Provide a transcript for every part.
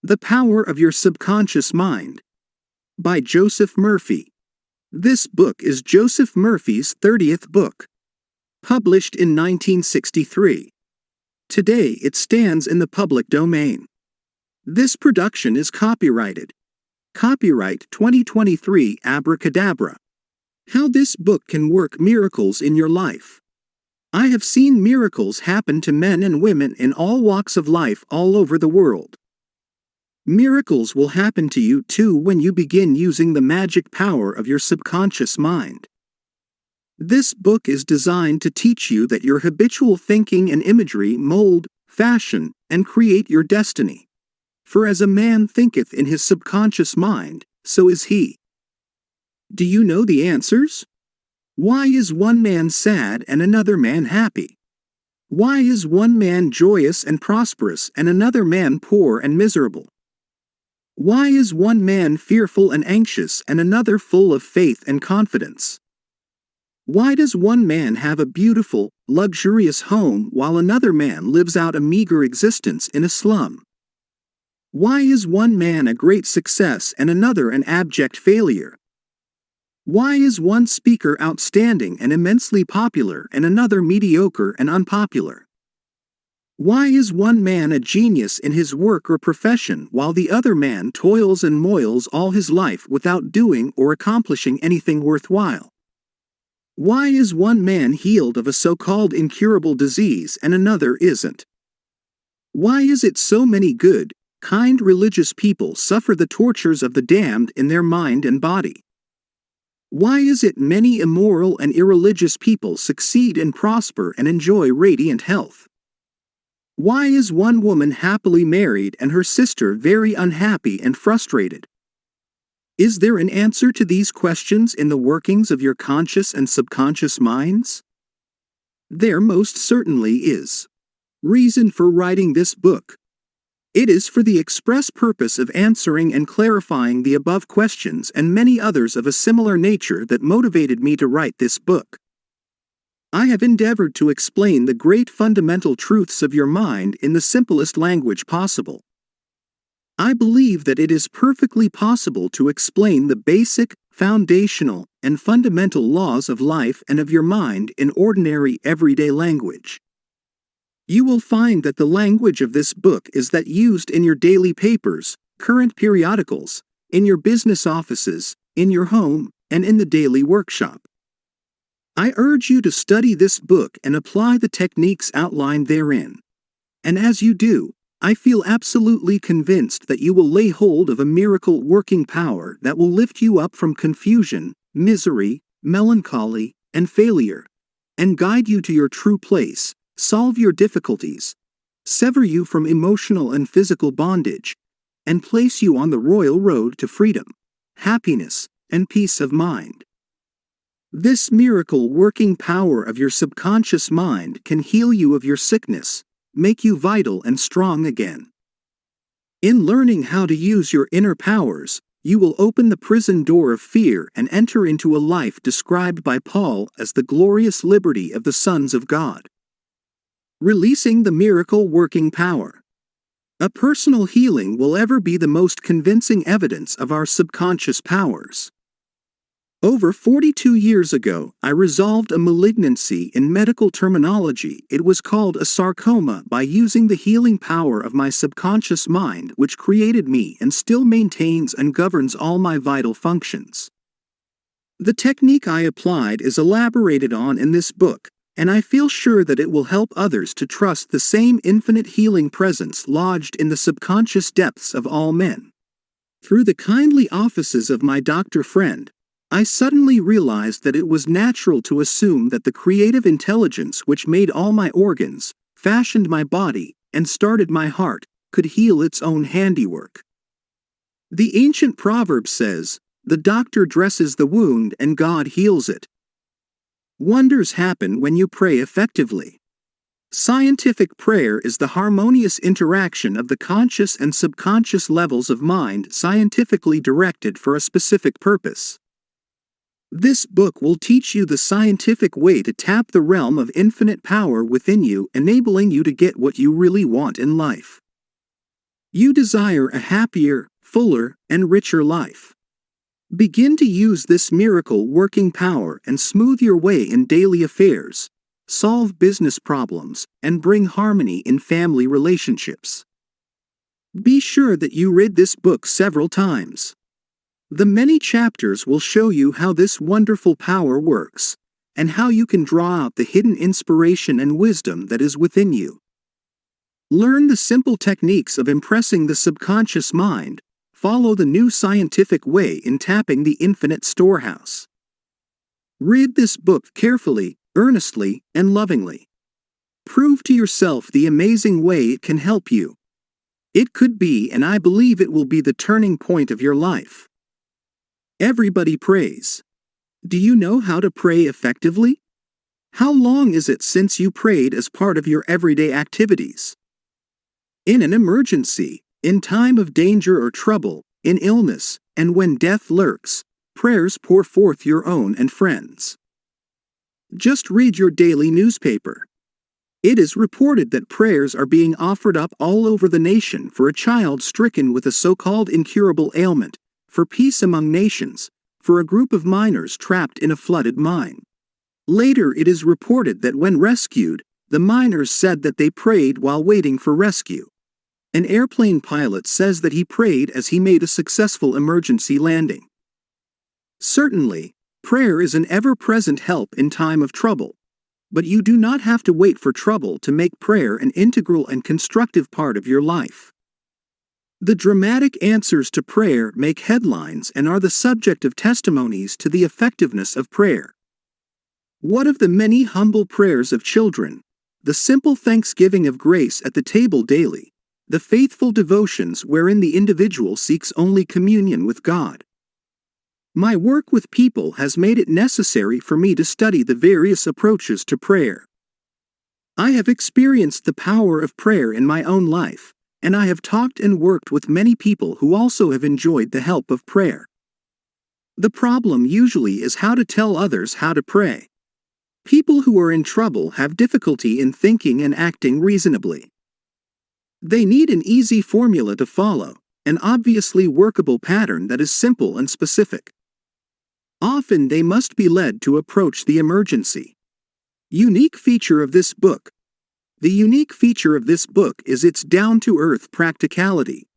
The Power of Your Subconscious Mind by Joseph Murphy. This book is Joseph Murphy's 30th book, published in 1963. Today it stands in the public domain. This production is copyrighted. Copyright 2023 Abracadabra. How this book can work miracles in your life. I have seen miracles happen to men and women in all walks of life all over the world. Miracles will happen to you too when you begin using the magic power of your subconscious mind. This book is designed to teach you that your habitual thinking and imagery mold, fashion, and create your destiny. For as a man thinketh in his subconscious mind, so is he. Do you know the answers? Why is one man sad and another man happy? Why is one man joyous and prosperous and another man poor and miserable? Why is one man fearful and anxious and another full of faith and confidence? Why does one man have a beautiful, luxurious home while another man lives out a meager existence in a slum? Why is one man a great success and another an abject failure? Why is one speaker outstanding and immensely popular and another mediocre and unpopular? Why is one man a genius in his work or profession while the other man toils and moils all his life without doing or accomplishing anything worthwhile? Why is one man healed of a so-called incurable disease and another isn't? Why is it so many good, kind religious people suffer the tortures of the damned in their mind and body? Why is it many immoral and irreligious people succeed and prosper and enjoy radiant health? Why is one woman happily married and her sister very unhappy and frustrated? Is there an answer to these questions in the workings of your conscious and subconscious minds? There most certainly is. Reason for writing this book. It is for the express purpose of answering and clarifying the above questions and many others of a similar nature that motivated me to write this book. I have endeavored to explain the great fundamental truths of your mind in the simplest language possible. I believe that it is perfectly possible to explain the basic, foundational, and fundamental laws of life and of your mind in ordinary everyday language. You will find that the language of this book is that used in your daily papers, current periodicals, in your business offices, in your home, and in the daily workshop. I urge you to study this book and apply the techniques outlined therein. And as you do, I feel absolutely convinced that you will lay hold of a miracle working power that will lift you up from confusion, misery, melancholy, and failure, and guide you to your true place, solve your difficulties, sever you from emotional and physical bondage, and place you on the royal road to freedom, happiness, and peace of mind. This miracle working power of your subconscious mind can heal you of your sickness, make you vital and strong again. In learning how to use your inner powers, you will open the prison door of fear and enter into a life described by Paul as the glorious liberty of the sons of God. Releasing the miracle working power. A personal healing will ever be the most convincing evidence of our subconscious powers. Over 42 years ago, I resolved a malignancy. In medical terminology, it was called a sarcoma, by using the healing power of my subconscious mind, which created me and still maintains and governs all my vital functions. The technique I applied is elaborated on in this book, and I feel sure that it will help others to trust the same infinite healing presence lodged in the subconscious depths of all men. Through the kindly offices of my doctor friend, I suddenly realized that it was natural to assume that the creative intelligence which made all my organs, fashioned my body, and started my heart, could heal its own handiwork. The ancient proverb says, "The doctor dresses the wound and God heals it." Wonders happen when you pray effectively. Scientific prayer is the harmonious interaction of the conscious and subconscious levels of mind scientifically directed for a specific purpose. This book will teach you the scientific way to tap the realm of infinite power within you, enabling you to get what you really want in life. You desire a happier, fuller, and richer life. Begin to use this miracle working power and smooth your way in daily affairs, solve business problems, and bring harmony in family relationships. Be sure that you read this book several times. The many chapters will show you how this wonderful power works, and how you can draw out the hidden inspiration and wisdom that is within you. Learn the simple techniques of impressing the subconscious mind. Follow the new scientific way in tapping the infinite storehouse. Read this book carefully, earnestly, and lovingly. Prove to yourself the amazing way it can help you. It could be, and I believe it will be, the turning point of your life. Everybody prays. Do you know how to pray effectively? How long is it since you prayed as part of your everyday activities? In an emergency, in time of danger or trouble, in illness, and when death lurks, prayers pour forth your own and friends. Just read your daily newspaper. It is reported that prayers are being offered up all over the nation for a child stricken with a so-called incurable ailment, for peace among nations, for a group of miners trapped in a flooded mine. Later it is reported that when rescued, the miners said that they prayed while waiting for rescue. An airplane pilot says that he prayed as he made a successful emergency landing. Certainly, prayer is an ever-present help in time of trouble, but you do not have to wait for trouble to make prayer an integral and constructive part of your life. The dramatic answers to prayer make headlines and are the subject of testimonies to the effectiveness of prayer. What of the many humble prayers of children, the simple thanksgiving of grace at the table daily, the faithful devotions wherein the individual seeks only communion with God? My work with people has made it necessary for me to study the various approaches to prayer. I have experienced the power of prayer in my own life, and I have talked and worked with many people who also have enjoyed the help of prayer. The problem usually is how to tell others how to pray. People who are in trouble have difficulty in thinking and acting reasonably. They need an easy formula to follow, an obviously workable pattern that is simple and specific. Often they must be led to approach the emergency. Unique feature of this book. The unique feature of this book is its down-to-earth practicality.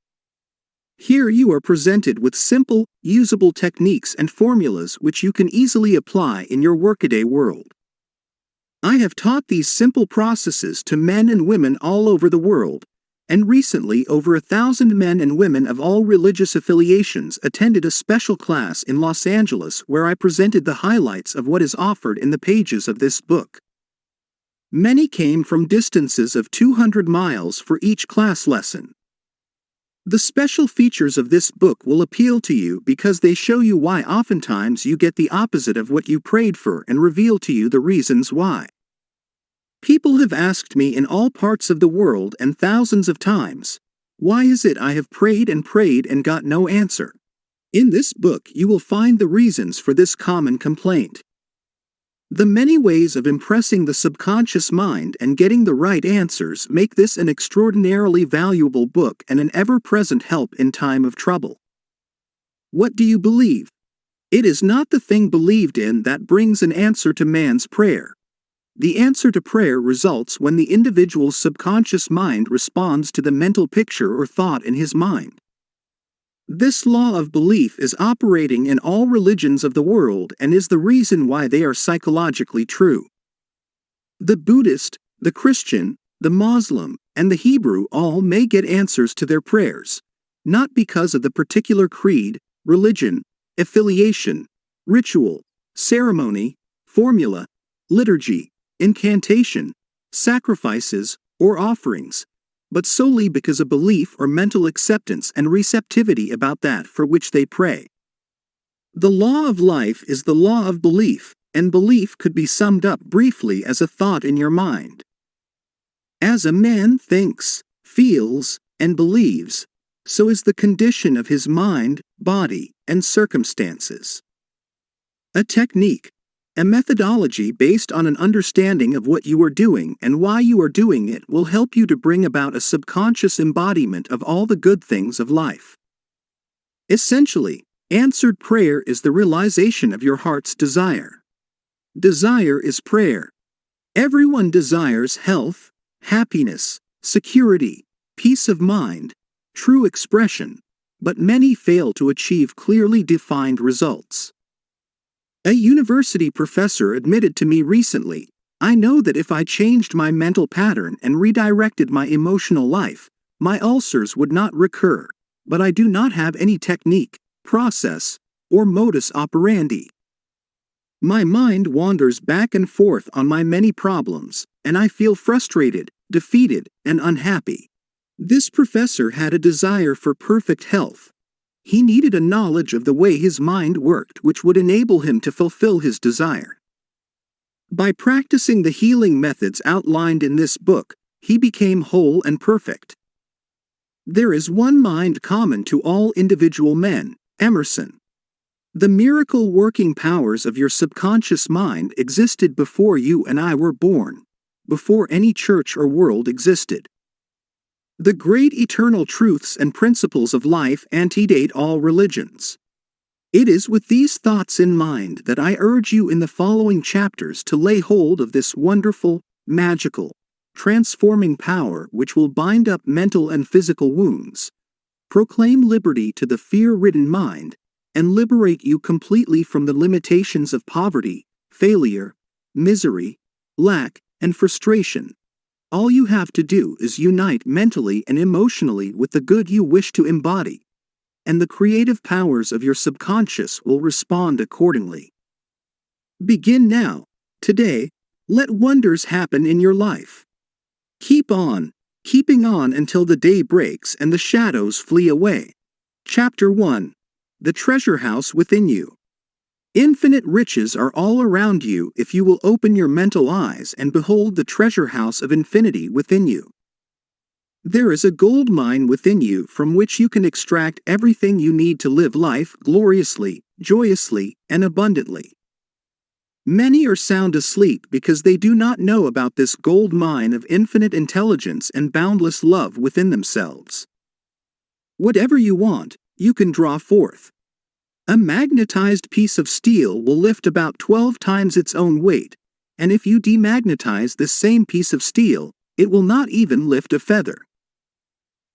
Here you are presented with simple, usable techniques and formulas which you can easily apply in your workaday world. I have taught these simple processes to men and women all over the world, and recently over 1,000 men and women of all religious affiliations attended a special class in Los Angeles where I presented the highlights of what is offered in the pages of this book. Many came from distances of 200 miles for each class lesson. The special features of this book will appeal to you because they show you why oftentimes you get the opposite of what you prayed for and reveal to you the reasons why. People have asked me in all parts of the world and thousands of times, why is it I have prayed and got no answer? In this book you will find the reasons for this common complaint. The many ways of impressing the subconscious mind and getting the right answers make this an extraordinarily valuable book and an ever-present help in time of trouble. What do you believe? It is not the thing believed in that brings an answer to man's prayer. The answer to prayer results when the individual's subconscious mind responds to the mental picture or thought in his mind. This law of belief is operating in all religions of the world and is the reason why they are psychologically true. The Buddhist, the Christian, the Muslim, and the Hebrew all may get answers to their prayers, not because of the particular creed, religion, affiliation, ritual, ceremony, formula, liturgy, incantation, sacrifices, or offerings, but solely because of belief or mental acceptance and receptivity about that for which they pray. The law of life is the law of belief, and belief could be summed up briefly as a thought in your mind. As a man thinks, feels, and believes, so is the condition of his mind, body, and circumstances. A technique. A methodology based on an understanding of what you are doing and why you are doing it will help you to bring about a subconscious embodiment of all the good things of life. Essentially, answered prayer is the realization of your heart's desire. Desire is prayer. Everyone desires health, happiness, security, peace of mind, true expression, but many fail to achieve clearly defined results. A university professor admitted to me recently, "I know that if I changed my mental pattern and redirected my emotional life, my ulcers would not recur, but I do not have any technique, process, or modus operandi. My mind wanders back and forth on my many problems, and I feel frustrated, defeated, and unhappy." This professor had a desire for perfect health. He needed a knowledge of the way his mind worked which would enable him to fulfill his desire. By practicing the healing methods outlined in this book, he became whole and perfect. There is one mind common to all individual men, Emerson. The miracle working powers of your subconscious mind existed before you and I were born, before any church or world existed. The great eternal truths and principles of life antedate all religions. It is with these thoughts in mind that I urge you in the following chapters to lay hold of this wonderful, magical, transforming power which will bind up mental and physical wounds, proclaim liberty to the fear-ridden mind, and liberate you completely from the limitations of poverty, failure, misery, lack, and frustration. All you have to do is unite mentally and emotionally with the good you wish to embody, and the creative powers of your subconscious will respond accordingly. Begin now, today, let wonders happen in your life. Keep on, keeping on until the day breaks and the shadows flee away. Chapter 1. The Treasure House Within You. Infinite riches are all around you if you will open your mental eyes and behold the treasure house of infinity within you. There is a gold mine within you from which you can extract everything you need to live life gloriously, joyously, and abundantly. Many are sound asleep because they do not know about this gold mine of infinite intelligence and boundless love within themselves. Whatever you want, you can draw forth. A magnetized piece of steel will lift about 12 times its own weight, and if you demagnetize this same piece of steel, it will not even lift a feather.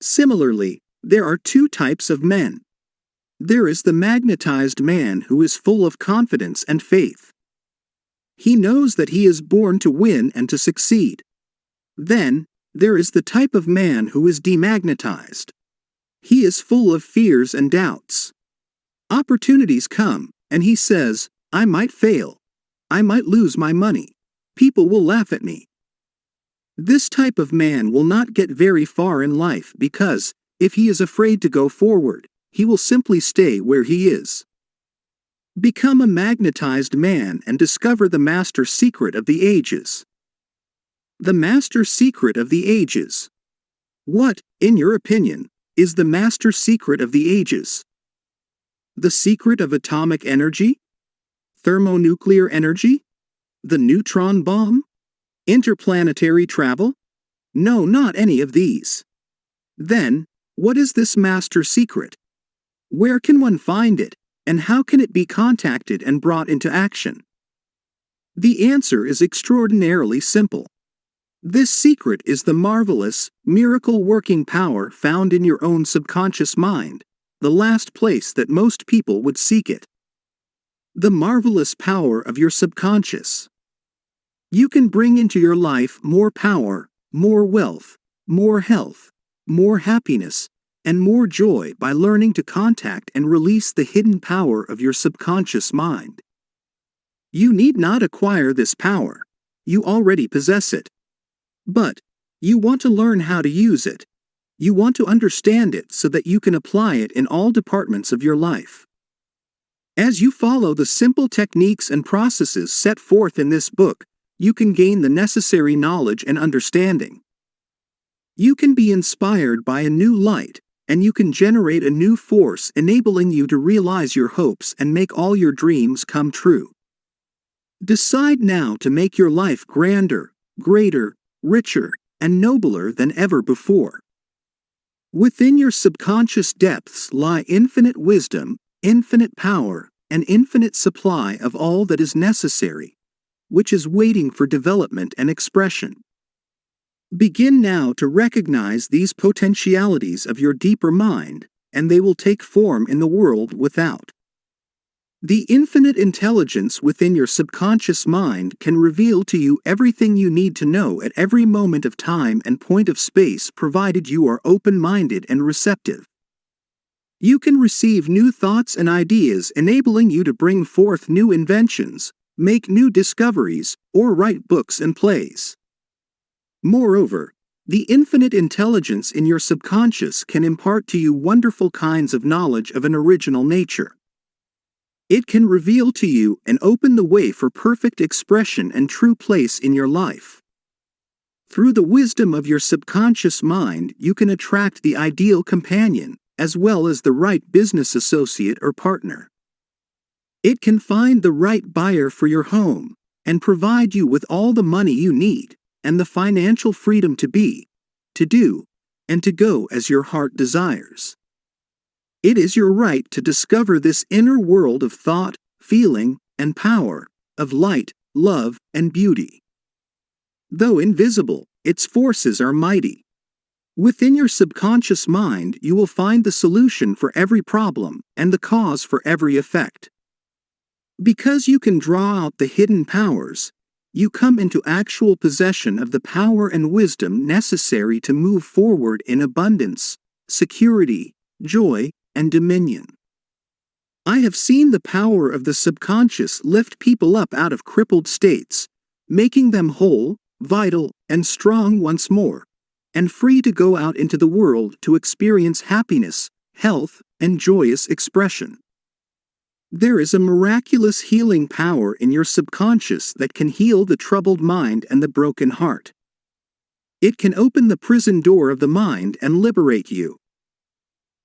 Similarly, there are two types of men. There is the magnetized man who is full of confidence and faith. He knows that he is born to win and to succeed. Then, there is the type of man who is demagnetized. He is full of fears and doubts. Opportunities come, and he says, "I might fail. I might lose my money. People will laugh at me." This type of man will not get very far in life because, if he is afraid to go forward, he will simply stay where he is. Become a magnetized man and discover the master secret of the ages. The master secret of the ages. What, in your opinion, is the master secret of the ages? The secret of atomic energy? Thermonuclear energy? The neutron bomb? Interplanetary travel? No, not any of these. Then, what is this master secret? Where can one find it, and how can it be contacted and brought into action? The answer is extraordinarily simple. This secret is the marvelous, miracle-working power found in your own subconscious mind, the last place that most people would seek it. The marvelous power of your subconscious. You can bring into your life more power, more wealth, more health, more happiness, and more joy by learning to contact and release the hidden power of your subconscious mind. You need not acquire this power. You already possess it. But, you want to learn how to use it. You want to understand it so that you can apply it in all departments of your life. As you follow the simple techniques and processes set forth in this book, you can gain the necessary knowledge and understanding. You can be inspired by a new light, and you can generate a new force enabling you to realize your hopes and make all your dreams come true. Decide now to make your life grander, greater, richer, and nobler than ever before. Within your subconscious depths lie infinite wisdom, infinite power, and infinite supply of all that is necessary, which is waiting for development and expression. Begin now to recognize these potentialities of your deeper mind, and they will take form in the world without. The infinite intelligence within your subconscious mind can reveal to you everything you need to know at every moment of time and point of space, provided you are open-minded and receptive. You can receive new thoughts and ideas, enabling you to bring forth new inventions, make new discoveries, or write books and plays. Moreover, the infinite intelligence in your subconscious can impart to you wonderful kinds of knowledge of an original nature. It can reveal to you and open the way for perfect expression and true place in your life. Through the wisdom of your subconscious mind, you can attract the ideal companion, as well as the right business associate or partner. It can find the right buyer for your home, and provide you with all the money you need, and the financial freedom to be, to do, and to go as your heart desires. It is your right to discover this inner world of thought, feeling, and power, of light, love, and beauty. Though invisible, its forces are mighty. Within your subconscious mind, you will find the solution for every problem and the cause for every effect. Because you can draw out the hidden powers, you come into actual possession of the power and wisdom necessary to move forward in abundance, security, joy, and dominion. I have seen the power of the subconscious lift people up out of crippled states, making them whole, vital, and strong once more, and free to go out into the world to experience happiness, health, and joyous expression. There is a miraculous healing power in your subconscious that can heal the troubled mind and the broken heart. It can open the prison door of the mind and liberate you.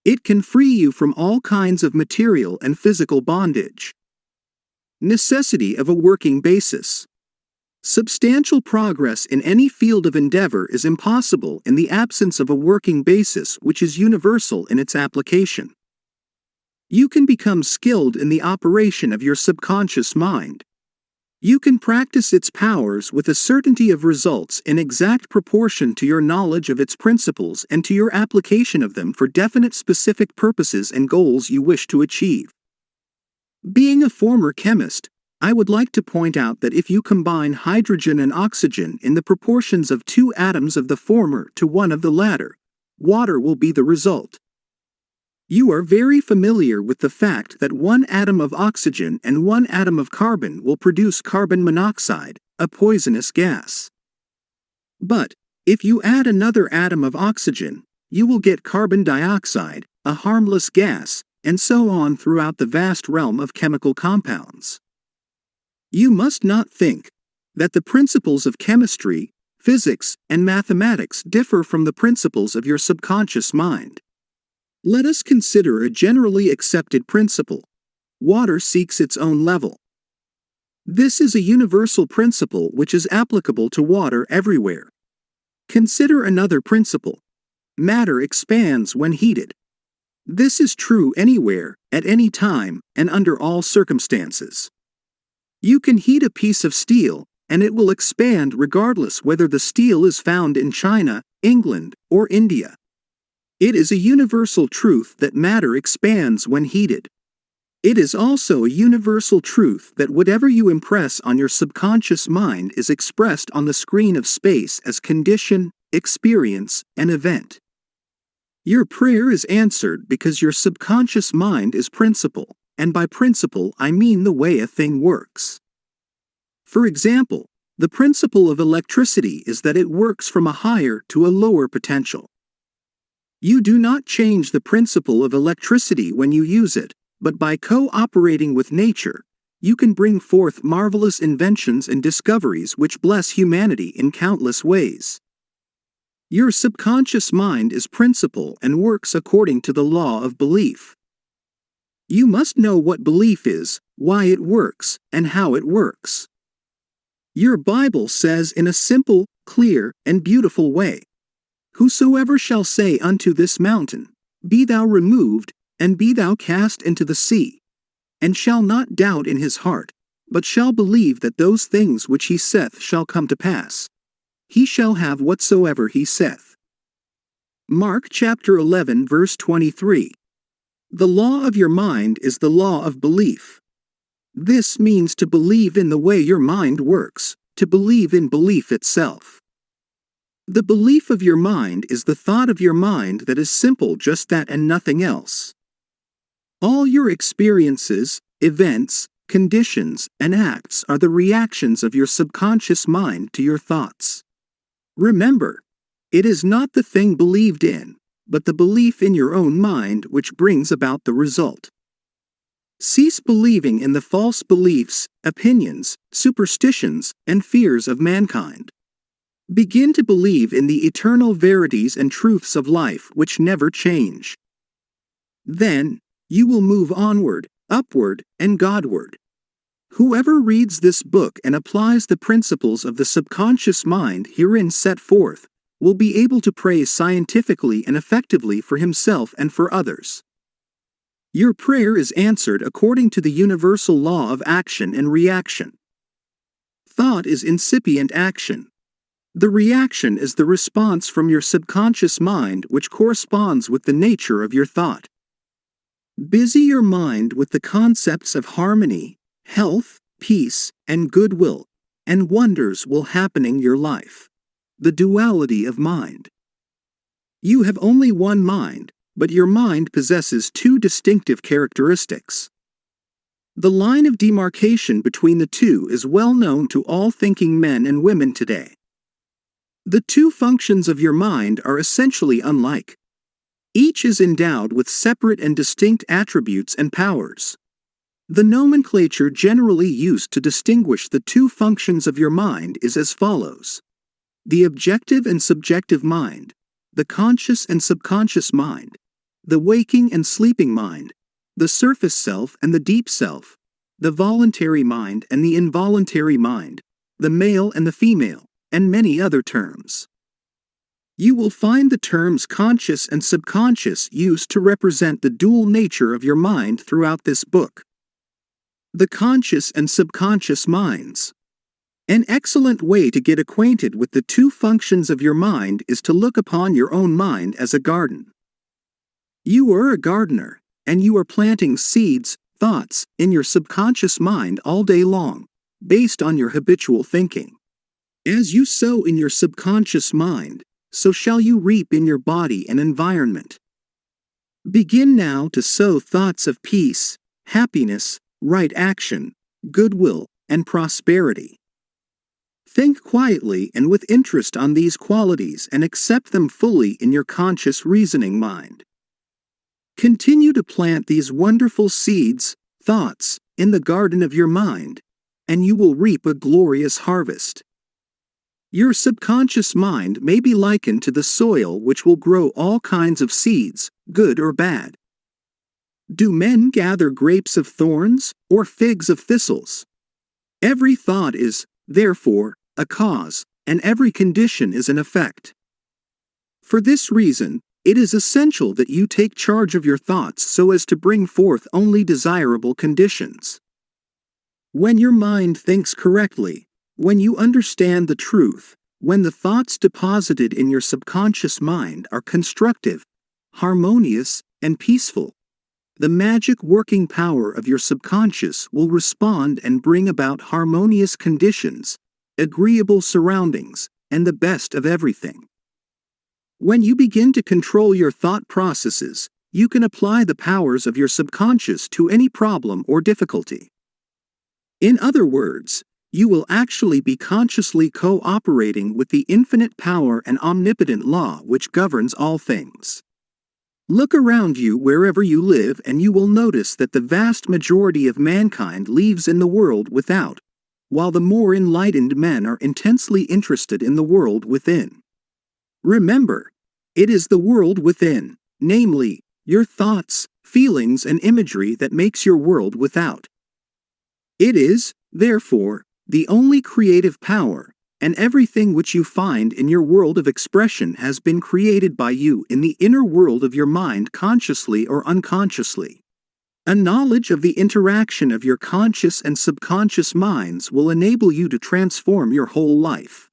It can free you from all kinds of material and physical bondage. Necessity of a working basis. Substantial progress in any field of endeavor is impossible in the absence of a working basis which is universal in its application. You can become skilled in the operation of your subconscious mind. You can practice its powers with a certainty of results in exact proportion to your knowledge of its principles and to your application of them for definite specific purposes and goals you wish to achieve. Being a former chemist, I would like to point out that if you combine hydrogen and oxygen in the proportions of 2 atoms of the former to 1 of the latter, water will be the result. You are very familiar with the fact that 1 atom of oxygen and 1 atom of carbon will produce carbon monoxide, a poisonous gas. But, if you add another atom of oxygen, you will get carbon dioxide, a harmless gas, and so on throughout the vast realm of chemical compounds. You must not think that the principles of chemistry, physics, and mathematics differ from the principles of your subconscious mind. Let us consider a generally accepted principle. Water seeks its own level. This is a universal principle which is applicable to water everywhere. Consider another principle. Matter expands when heated. This is true anywhere, at any time, and under all circumstances. You can heat a piece of steel, and it will expand regardless whether the steel is found in China, England, or India. It is a universal truth that matter expands when heated. It is also a universal truth that whatever you impress on your subconscious mind is expressed on the screen of space as condition, experience, and event. Your prayer is answered because your subconscious mind is principle, and by principle I mean the way a thing works. For example, the principle of electricity is that it works from a higher to a lower potential. You do not change the principle of electricity when you use it, but by cooperating with nature, you can bring forth marvelous inventions and discoveries which bless humanity in countless ways. Your subconscious mind is principle and works according to the law of belief. You must know what belief is, why it works, and how it works. Your Bible says in a simple, clear, and beautiful way, "Whosoever shall say unto this mountain, Be thou removed, and be thou cast into the sea, and shall not doubt in his heart, but shall believe that those things which he saith shall come to pass, he shall have whatsoever he saith." Mark chapter 11 verse 23. The law of your mind is the law of belief. This means to believe in the way your mind works, to believe in belief itself. The belief of your mind is the thought of your mind that is simple, just that and nothing else. All your experiences, events, conditions, and acts are the reactions of your subconscious mind to your thoughts. Remember, it is not the thing believed in, but the belief in your own mind which brings about the result. Cease believing in the false beliefs, opinions, superstitions, and fears of mankind. Begin to believe in the eternal verities and truths of life which never change. Then, you will move onward, upward, and Godward. Whoever reads this book and applies the principles of the subconscious mind herein set forth, will be able to pray scientifically and effectively for himself and for others. Your prayer is answered according to the universal law of action and reaction. Thought is incipient action. The reaction is the response from your subconscious mind which corresponds with the nature of your thought. Busy your mind with the concepts of harmony, health, peace, and goodwill, and wonders will happen in your life. The duality of mind. You have only one mind, but your mind possesses two distinctive characteristics. The line of demarcation between the two is well known to all thinking men and women today. The two functions of your mind are essentially unlike. Each is endowed with separate and distinct attributes and powers. The nomenclature generally used to distinguish the two functions of your mind is as follows: the objective and subjective mind, the conscious and subconscious mind, the waking and sleeping mind, the surface self and the deep self, the voluntary mind and the involuntary mind, the male and the female, and many other terms. You will find the terms conscious and subconscious used to represent the dual nature of your mind throughout this book. The conscious and subconscious minds. An excellent way to get acquainted with the two functions of your mind is to look upon your own mind as a garden. You are a gardener, and you are planting seeds, thoughts, in your subconscious mind all day long, based on your habitual thinking. As you sow in your subconscious mind, so shall you reap in your body and environment. Begin now to sow thoughts of peace, happiness, right action, goodwill, and prosperity. Think quietly and with interest on these qualities and accept them fully in your conscious reasoning mind. Continue to plant these wonderful seeds, thoughts, in the garden of your mind, and you will reap a glorious harvest. Your subconscious mind may be likened to the soil which will grow all kinds of seeds, good or bad. Do men gather grapes of thorns, or figs of thistles? Every thought is, therefore, a cause, and every condition is an effect. For this reason, it is essential that you take charge of your thoughts so as to bring forth only desirable conditions. When your mind thinks correctly, when you understand the truth, when the thoughts deposited in your subconscious mind are constructive, harmonious, and peaceful, the magic working power of your subconscious will respond and bring about harmonious conditions, agreeable surroundings, and the best of everything. When you begin to control your thought processes, you can apply the powers of your subconscious to any problem or difficulty. In other words, you will actually be consciously cooperating with the infinite power and omnipotent law which governs all things. Look around you wherever you live and you will notice that the vast majority of mankind lives in the world without, while the more enlightened men are intensely interested in the world within. Remember, it is the world within, namely, your thoughts, feelings, and imagery that makes your world without. It is, therefore, the only creative power, and everything which you find in your world of expression has been created by you in the inner world of your mind consciously or unconsciously. A knowledge of the interaction of your conscious and subconscious minds will enable you to transform your whole life.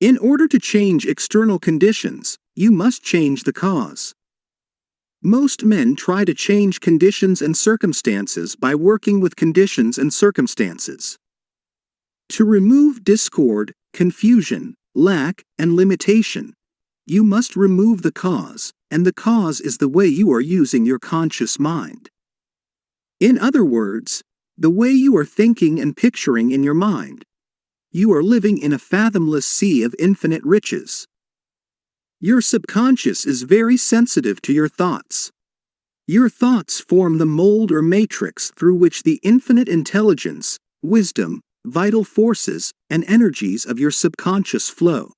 In order to change external conditions, you must change the cause. Most men try to change conditions and circumstances by working with conditions and circumstances. To remove discord, confusion, lack, and limitation, you must remove the cause, and the cause is the way you are using your conscious mind. In other words, the way you are thinking and picturing in your mind. You are living in a fathomless sea of infinite riches. Your subconscious is very sensitive to your thoughts. Your thoughts form the mold or matrix through which the infinite intelligence, wisdom, vital forces, and energies of your subconscious flow.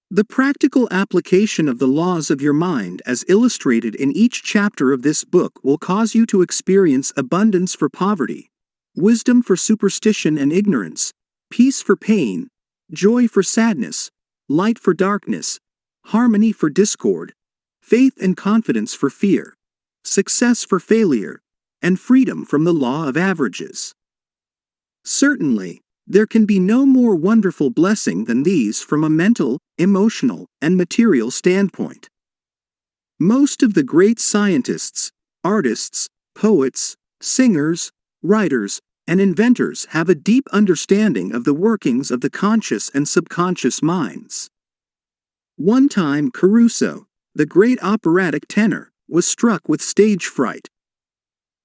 The practical application of the laws of your mind as illustrated in each chapter of this book will cause you to experience abundance for poverty, wisdom for superstition and ignorance, peace for pain, joy for sadness, light for darkness, harmony for discord, faith and confidence for fear, success for failure, and freedom from the law of averages. Certainly, there can be no more wonderful blessing than these from a mental, emotional, and material standpoint. Most of the great scientists, artists, poets, singers, writers, and inventors have a deep understanding of the workings of the conscious and subconscious minds. One time Caruso, the great operatic tenor, was struck with stage fright.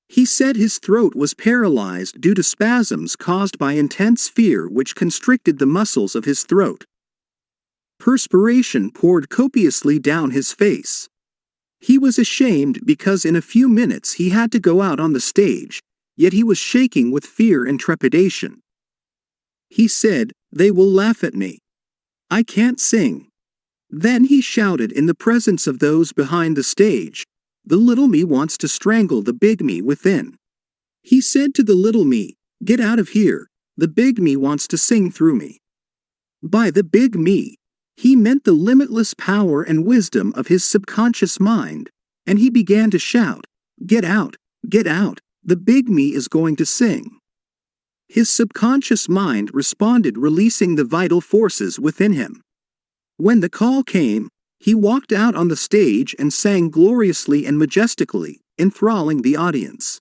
He said his throat was paralyzed due to spasms caused by intense fear which constricted the muscles of his throat. Perspiration poured copiously down his face. He was ashamed because in a few minutes he had to go out on the stage, yet he was shaking with fear and trepidation. He said, "They will laugh at me. I can't sing." Then he shouted in the presence of those behind the stage, "The little me wants to strangle the big me within." He said to the little me, "Get out of here, the big me wants to sing through me." By the big me, he meant the limitless power and wisdom of his subconscious mind, and he began to shout, "Get out, the big me is going to sing." His subconscious mind responded, releasing the vital forces within him. When the call came, he walked out on the stage and sang gloriously and majestically, enthralling the audience.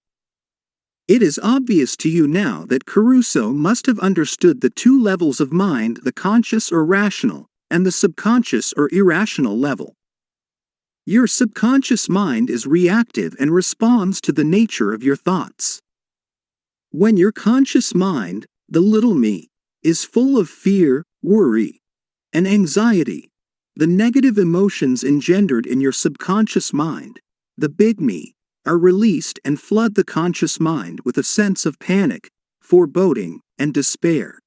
It is obvious to you now that Caruso must have understood the two levels of mind, the conscious or rational, and the subconscious or irrational level. Your subconscious mind is reactive and responds to the nature of your thoughts. When your conscious mind, the little me, is full of fear, worry, and anxiety, the negative emotions engendered in your subconscious mind, the big me, are released and flood the conscious mind with a sense of panic, foreboding, and despair.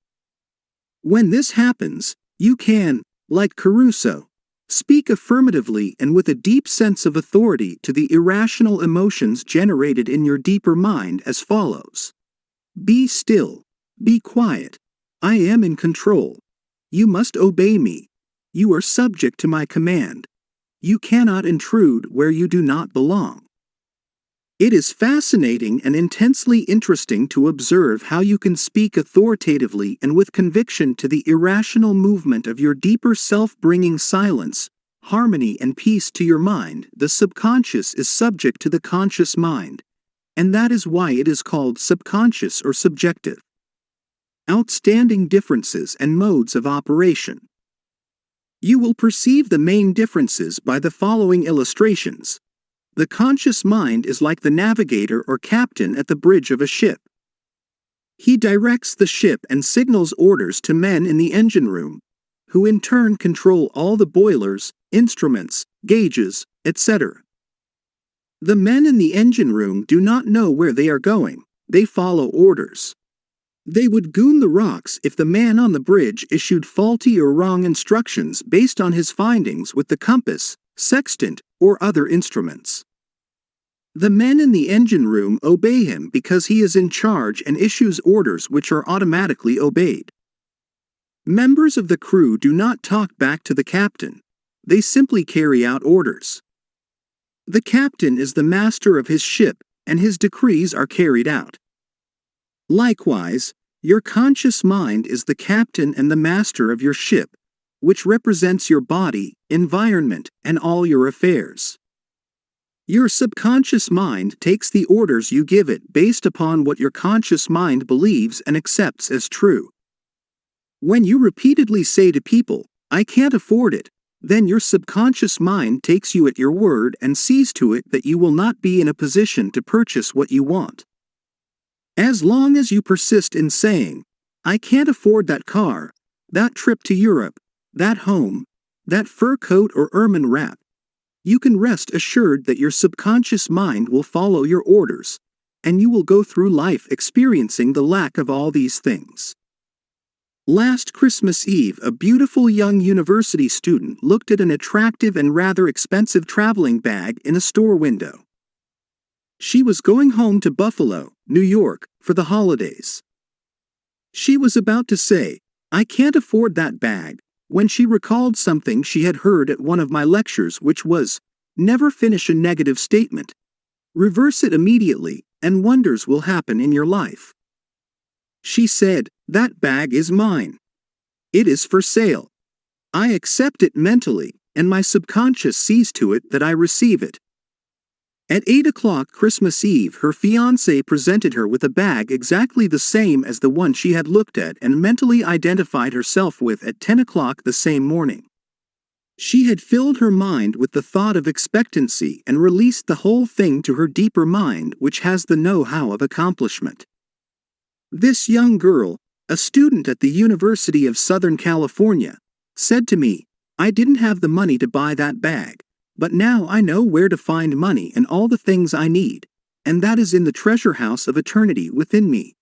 When this happens, you can, like Caruso, speak affirmatively and with a deep sense of authority to the irrational emotions generated in your deeper mind as follows. "Be still. Be quiet. I am in control. You must obey me. You are subject to my command. You cannot intrude where you do not belong." It is fascinating and intensely interesting to observe how you can speak authoritatively and with conviction to the irrational movement of your deeper self, bringing silence, harmony, and peace to your mind. The subconscious is subject to the conscious mind, and that is why it is called subconscious or subjective. Outstanding differences and modes of operation. You will perceive the main differences by the following illustrations. The conscious mind is like the navigator or captain at the bridge of a ship. He directs the ship and signals orders to men in the engine room, who in turn control all the boilers, instruments, gauges, etc. The men in the engine room do not know where they are going, they follow orders. They would goon the rocks if the man on the bridge issued faulty or wrong instructions based on his findings with the compass, sextant, or other instruments. The men in the engine room obey him because he is in charge and issues orders which are automatically obeyed. Members of the crew do not talk back to the captain. They simply carry out orders. The captain is the master of his ship, and his decrees are carried out. Likewise, your conscious mind is the captain and the master of your ship, which represents your body, environment, and all your affairs. Your subconscious mind takes the orders you give it based upon what your conscious mind believes and accepts as true. When you repeatedly say to people, "I can't afford it," then your subconscious mind takes you at your word and sees to it that you will not be in a position to purchase what you want. As long as you persist in saying, "I can't afford that car, that trip to Europe, that home, that fur coat or ermine wrap," you can rest assured that your subconscious mind will follow your orders, and you will go through life experiencing the lack of all these things. Last Christmas Eve, a beautiful young university student looked at an attractive and rather expensive traveling bag in a store window. She was going home to Buffalo, New York, for the holidays. She was about to say, "I can't afford that bag," when she recalled something she had heard at one of my lectures, which was, "Never finish a negative statement. Reverse it immediately, and wonders will happen in your life." She said, "That bag is mine. It is for sale. I accept it mentally, and my subconscious sees to it that I receive it." At 8 o'clock Christmas Eve, her fiancé presented her with a bag exactly the same as the one she had looked at and mentally identified herself with at 10 o'clock the same morning. She had filled her mind with the thought of expectancy and released the whole thing to her deeper mind, which has the know-how of accomplishment. This young girl, a student at the University of Southern California, said to me, "I didn't have the money to buy that bag, but now I know where to find money and all the things I need, and that is in the treasure house of eternity within me."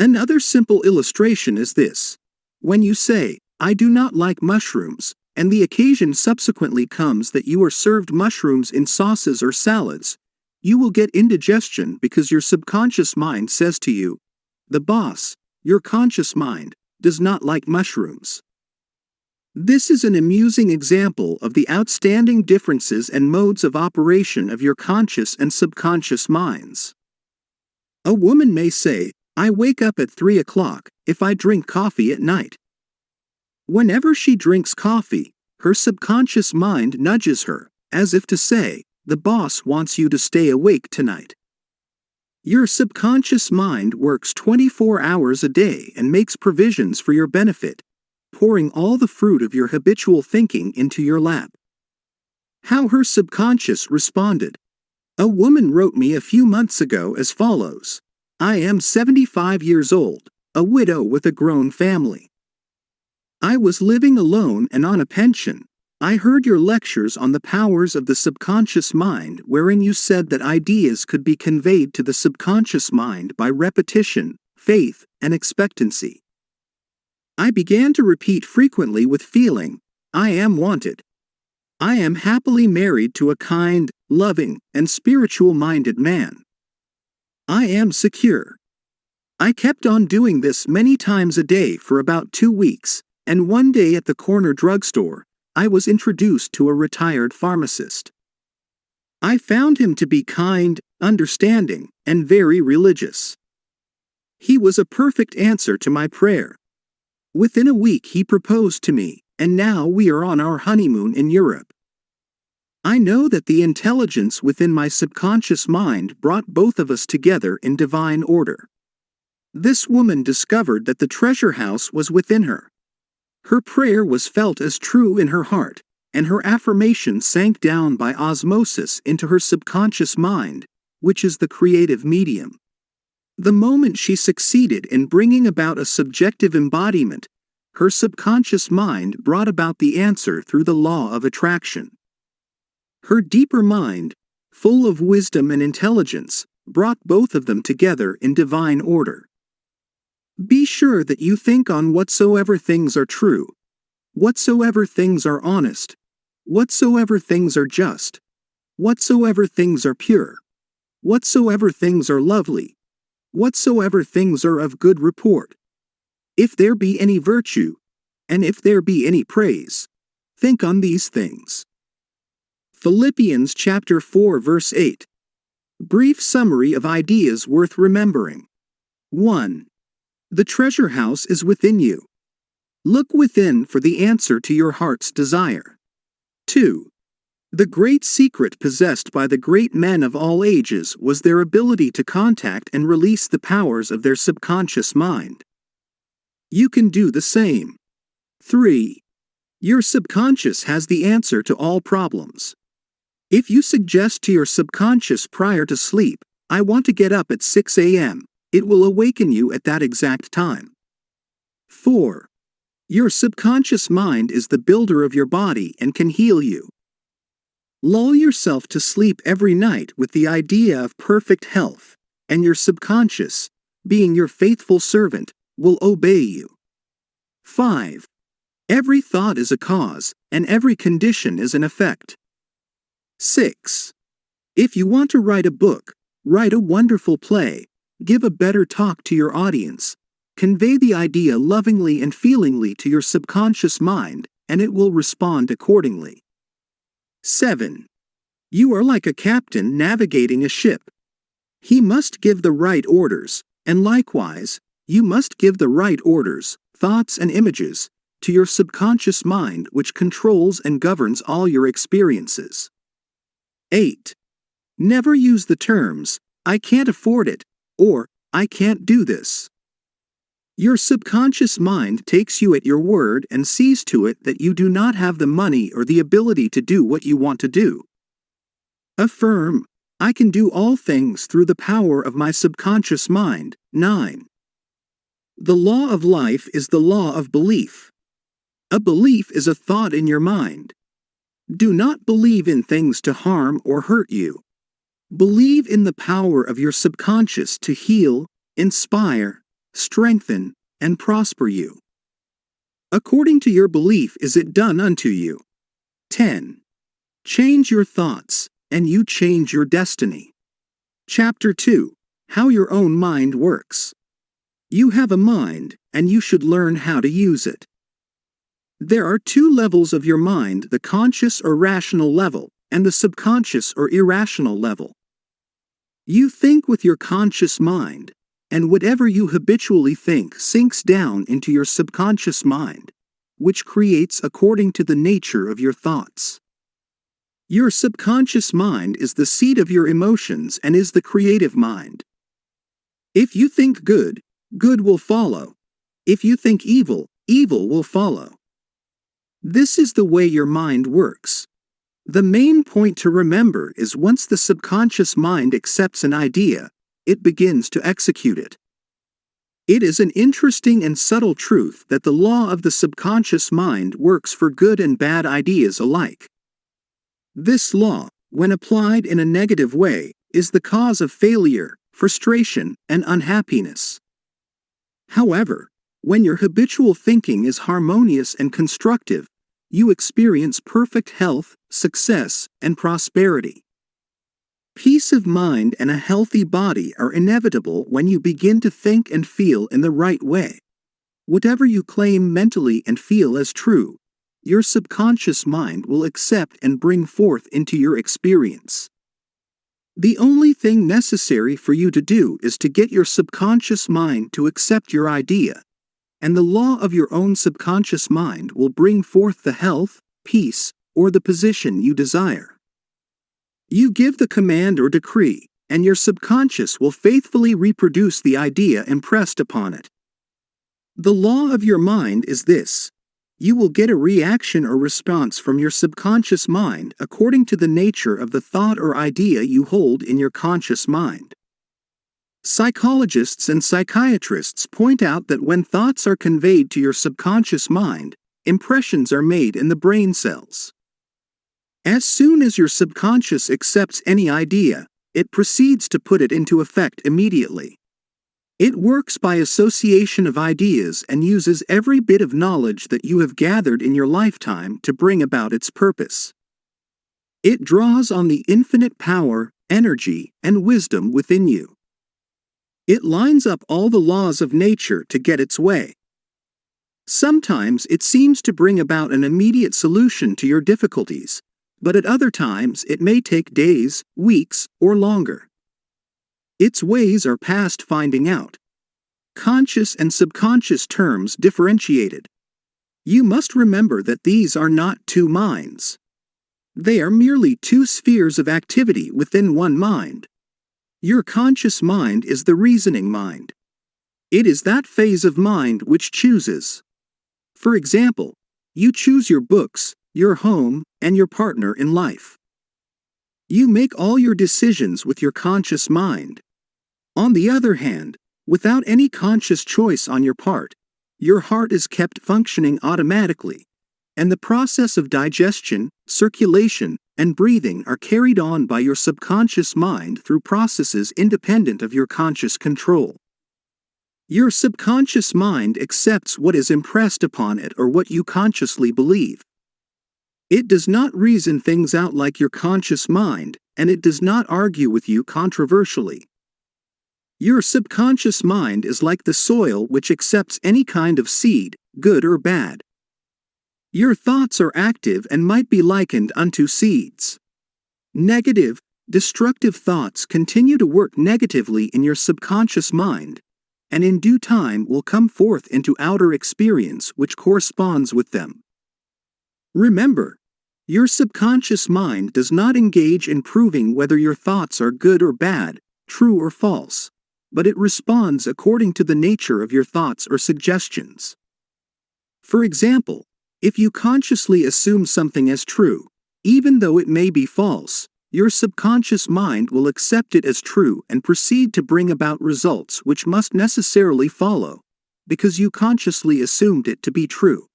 Another simple illustration is this. When you say, "I do not like mushrooms," and the occasion subsequently comes that you are served mushrooms in sauces or salads, you will get indigestion because your subconscious mind says to you, "The boss, your conscious mind, does not like mushrooms." This is an amusing example of the outstanding differences and modes of operation of your conscious and subconscious minds. A woman may say, "I wake up at 3 o'clock if I drink coffee at night." Whenever she drinks coffee, her subconscious mind nudges her, as if to say, "The boss wants you to stay awake tonight." Your subconscious mind works 24 hours a day and makes provisions for your benefit, pouring all the fruit of your habitual thinking into your lap. How her subconscious responded. A woman wrote me a few months ago as follows: "I am 75 years old, a widow with a grown family. I was living alone and on a pension. I heard your lectures on the powers of the subconscious mind, wherein you said that ideas could be conveyed to the subconscious mind by repetition, faith, and expectancy. I began to repeat frequently with feeling, 'I am wanted. I am happily married to a kind, loving, and spiritual-minded man. I am secure.' I kept on doing this many times a day for about 2 weeks, and one day at the corner drugstore, I was introduced to a retired pharmacist. I found him to be kind, understanding, and very religious. He was a perfect answer to my prayer. Within a week he proposed to me, and now we are on our honeymoon in Europe. I know that the intelligence within my subconscious mind brought both of us together in divine order. This woman discovered that the treasure house was within her. Her prayer was felt as true in her heart, and her affirmation sank down by osmosis into her subconscious mind, which is the creative medium. The moment she succeeded in bringing about a subjective embodiment, her subconscious mind brought about the answer through the law of attraction. Her deeper mind, full of wisdom and intelligence, brought both of them together in divine order. Be sure that you think on whatsoever things are true, whatsoever things are honest, whatsoever things are just, Whatsoever things are pure, whatsoever things are lovely, whatsoever things are of good report, if there be any virtue, and if there be any praise, think on these things. Philippians chapter 4 verse 8. Brief summary of ideas worth remembering. 1. The treasure house is within you. Look within for the answer to your heart's desire. 2. The great secret possessed by the great men of all ages was their ability to contact and release the powers of their subconscious mind. You can do the same. 3. Your subconscious has the answer to all problems. If you suggest to your subconscious prior to sleep, "I want to get up at 6 a.m., it will awaken you at that exact time. 4. Your subconscious mind is the builder of your body and can heal you. Lull yourself to sleep every night with the idea of perfect health, and your subconscious, being your faithful servant, will obey you. 5. Every thought is a cause, and every condition is an effect. 6. If you want to write a book, write a wonderful play, give a better talk to your audience, convey the idea lovingly and feelingly to your subconscious mind, and it will respond accordingly. 7. You are like a captain navigating a ship. He must give the right orders, and likewise, you must give the right orders, thoughts and images, to your subconscious mind which controls and governs all your experiences. 8. Never use the terms, "I can't afford it," or "I can't do this." Your subconscious mind takes you at your word and sees to it that you do not have the money or the ability to do what you want to do. Affirm, "I can do all things through the power of my subconscious mind." 9. The law of life is the law of belief. A belief is a thought in your mind. Do not believe in things to harm or hurt you. Believe in the power of your subconscious to heal, inspire, strengthen, and prosper you. According to your belief is it done unto you. 10. Change your thoughts, and you change your destiny. Chapter 2. How your own mind works. You have a mind, and you should learn how to use it. There are two levels of your mind: the conscious or rational level, and the subconscious or irrational level. You think with your conscious mind, and whatever you habitually think sinks down into your subconscious mind, which creates according to the nature of your thoughts. Your subconscious mind is the seat of your emotions and is the creative mind. If you think good, good will follow. If you think evil, evil will follow. This is the way your mind works. The main point to remember is once the subconscious mind accepts an idea, it begins to execute it. It is an interesting and subtle truth that the law of the subconscious mind works for good and bad ideas alike. This law, when applied in a negative way, is the cause of failure, frustration, and unhappiness. However, when your habitual thinking is harmonious and constructive, you experience perfect health, success, and prosperity. Peace of mind and a healthy body are inevitable when you begin to think and feel in the right way. Whatever you claim mentally and feel as true, your subconscious mind will accept and bring forth into your experience. The only thing necessary for you to do is to get your subconscious mind to accept your idea, and the law of your own subconscious mind will bring forth the health, peace, or the position you desire. You give the command or decree, and your subconscious will faithfully reproduce the idea impressed upon it. The law of your mind is this: you will get a reaction or response from your subconscious mind according to the nature of the thought or idea you hold in your conscious mind. Psychologists and psychiatrists point out that when thoughts are conveyed to your subconscious mind, impressions are made in the brain cells. As soon as your subconscious accepts any idea, it proceeds to put it into effect immediately. It works by association of ideas and uses every bit of knowledge that you have gathered in your lifetime to bring about its purpose. It draws on the infinite power, energy, and wisdom within you. It lines up all the laws of nature to get its way. Sometimes it seems to bring about an immediate solution to your difficulties, but at other times it may take days, weeks, or longer. Its ways are past finding out. Conscious and subconscious terms differentiated. You must remember that these are not two minds. They are merely two spheres of activity within one mind. Your conscious mind is the reasoning mind. It is that phase of mind which chooses. For example, you choose your books, your home, and your partner in life. You make all your decisions with your conscious mind. On the other hand, without any conscious choice on your part, your heart is kept functioning automatically, and the process of digestion, circulation, and breathing are carried on by your subconscious mind through processes independent of your conscious control. Your subconscious mind accepts what is impressed upon it or what you consciously believe. It does not reason things out like your conscious mind, and it does not argue with you controversially. Your subconscious mind is like the soil which accepts any kind of seed, good or bad. Your thoughts are active and might be likened unto seeds. Negative, destructive thoughts continue to work negatively in your subconscious mind, and in due time will come forth into outer experience which corresponds with them. Remember, your subconscious mind does not engage in proving whether your thoughts are good or bad, true or false, but it responds according to the nature of your thoughts or suggestions. For example, if you consciously assume something as true, even though it may be false, your subconscious mind will accept it as true and proceed to bring about results which must necessarily follow, because you consciously assumed it to be true.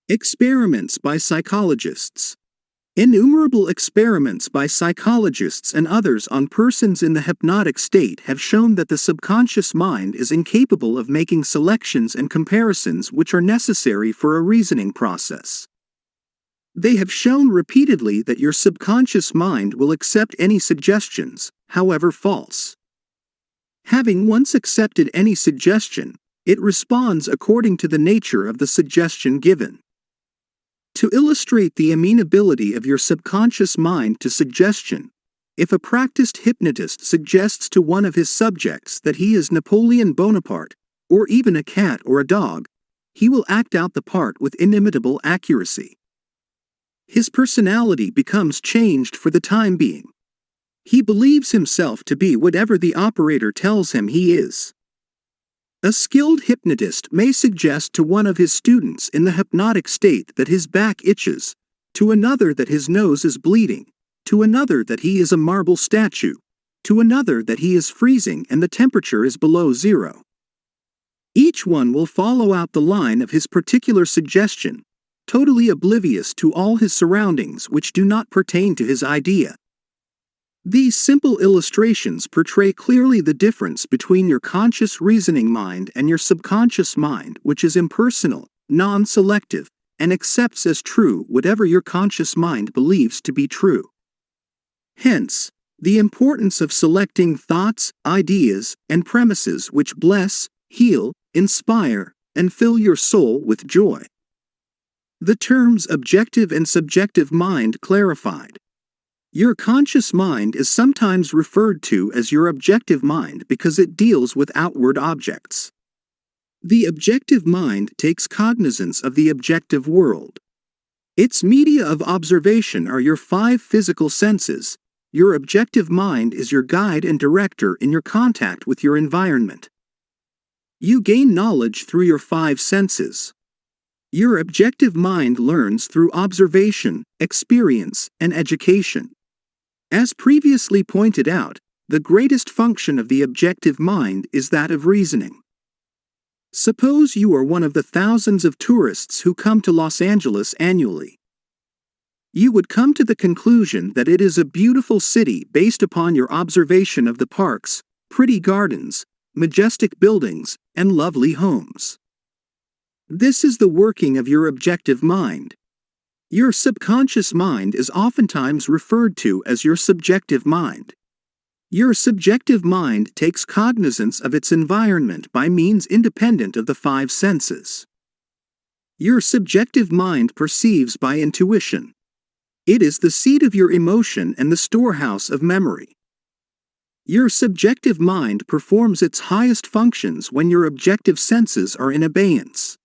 Experiments by psychologists. Innumerable experiments by psychologists and others on persons in the hypnotic state have shown that the subconscious mind is incapable of making selections and comparisons which are necessary for a reasoning process. They have shown repeatedly that your subconscious mind will accept any suggestions, however false. Having once accepted any suggestion, it responds according to the nature of the suggestion given. To illustrate the amenability of your subconscious mind to suggestion, if a practiced hypnotist suggests to one of his subjects that he is Napoleon Bonaparte, or even a cat or a dog, he will act out the part with inimitable accuracy. His personality becomes changed for the time being. He believes himself to be whatever the operator tells him he is. A skilled hypnotist may suggest to one of his students in the hypnotic state that his back itches, to another that his nose is bleeding, to another that he is a marble statue, to another that he is freezing and the temperature is below zero. Each one will follow out the line of his particular suggestion, totally oblivious to all his surroundings which do not pertain to his idea. These simple illustrations portray clearly the difference between your conscious reasoning mind and your subconscious mind, which is impersonal, non-selective, and accepts as true whatever your conscious mind believes to be true. Hence, the importance of selecting thoughts, ideas, and premises which bless, heal, inspire, and fill your soul with joy. The terms objective and subjective mind clarified. Your conscious mind is sometimes referred to as your objective mind because it deals with outward objects. The objective mind takes cognizance of the objective world. Its media of observation are your 5 physical senses. Your objective mind is your guide and director in your contact with your environment. You gain knowledge through your 5 senses. Your objective mind learns through observation, experience, and education. As previously pointed out, the greatest function of the objective mind is that of reasoning. Suppose you are one of the thousands of tourists who come to Los Angeles annually. You would come to the conclusion that it is a beautiful city based upon your observation of the parks, pretty gardens, majestic buildings, and lovely homes. This is the working of your objective mind. Your subconscious mind is oftentimes referred to as your subjective mind. Your subjective mind takes cognizance of its environment by means independent of the five senses. Your subjective mind perceives by intuition. It is the seat of your emotion and the storehouse of memory. Your subjective mind performs its highest functions when your objective senses are in abeyance.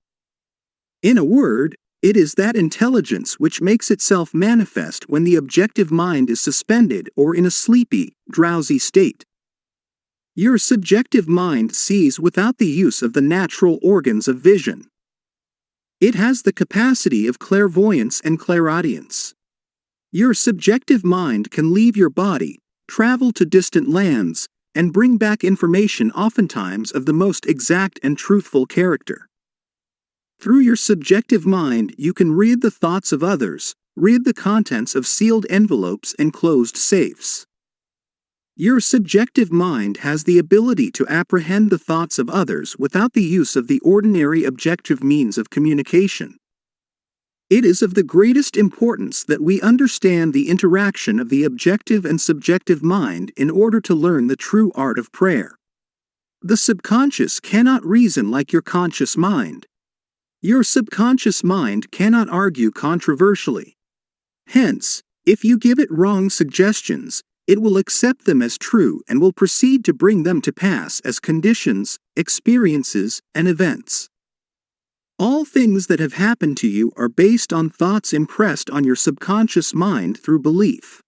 In a word, it is that intelligence which makes itself manifest when the objective mind is suspended or in a sleepy, drowsy state. Your subjective mind sees without the use of the natural organs of vision. It has the capacity of clairvoyance and clairaudience. Your subjective mind can leave your body, travel to distant lands, and bring back information oftentimes of the most exact and truthful character. Through your subjective mind, you can read the thoughts of others, read the contents of sealed envelopes and closed safes. Your subjective mind has the ability to apprehend the thoughts of others without the use of the ordinary objective means of communication. It is of the greatest importance that we understand the interaction of the objective and subjective mind in order to learn the true art of prayer. The subconscious cannot reason like your conscious mind. Your subconscious mind cannot argue controversially. Hence, if you give it wrong suggestions, it will accept them as true and will proceed to bring them to pass as conditions, experiences, and events. All things that have happened to you are based on thoughts impressed on your subconscious mind through belief.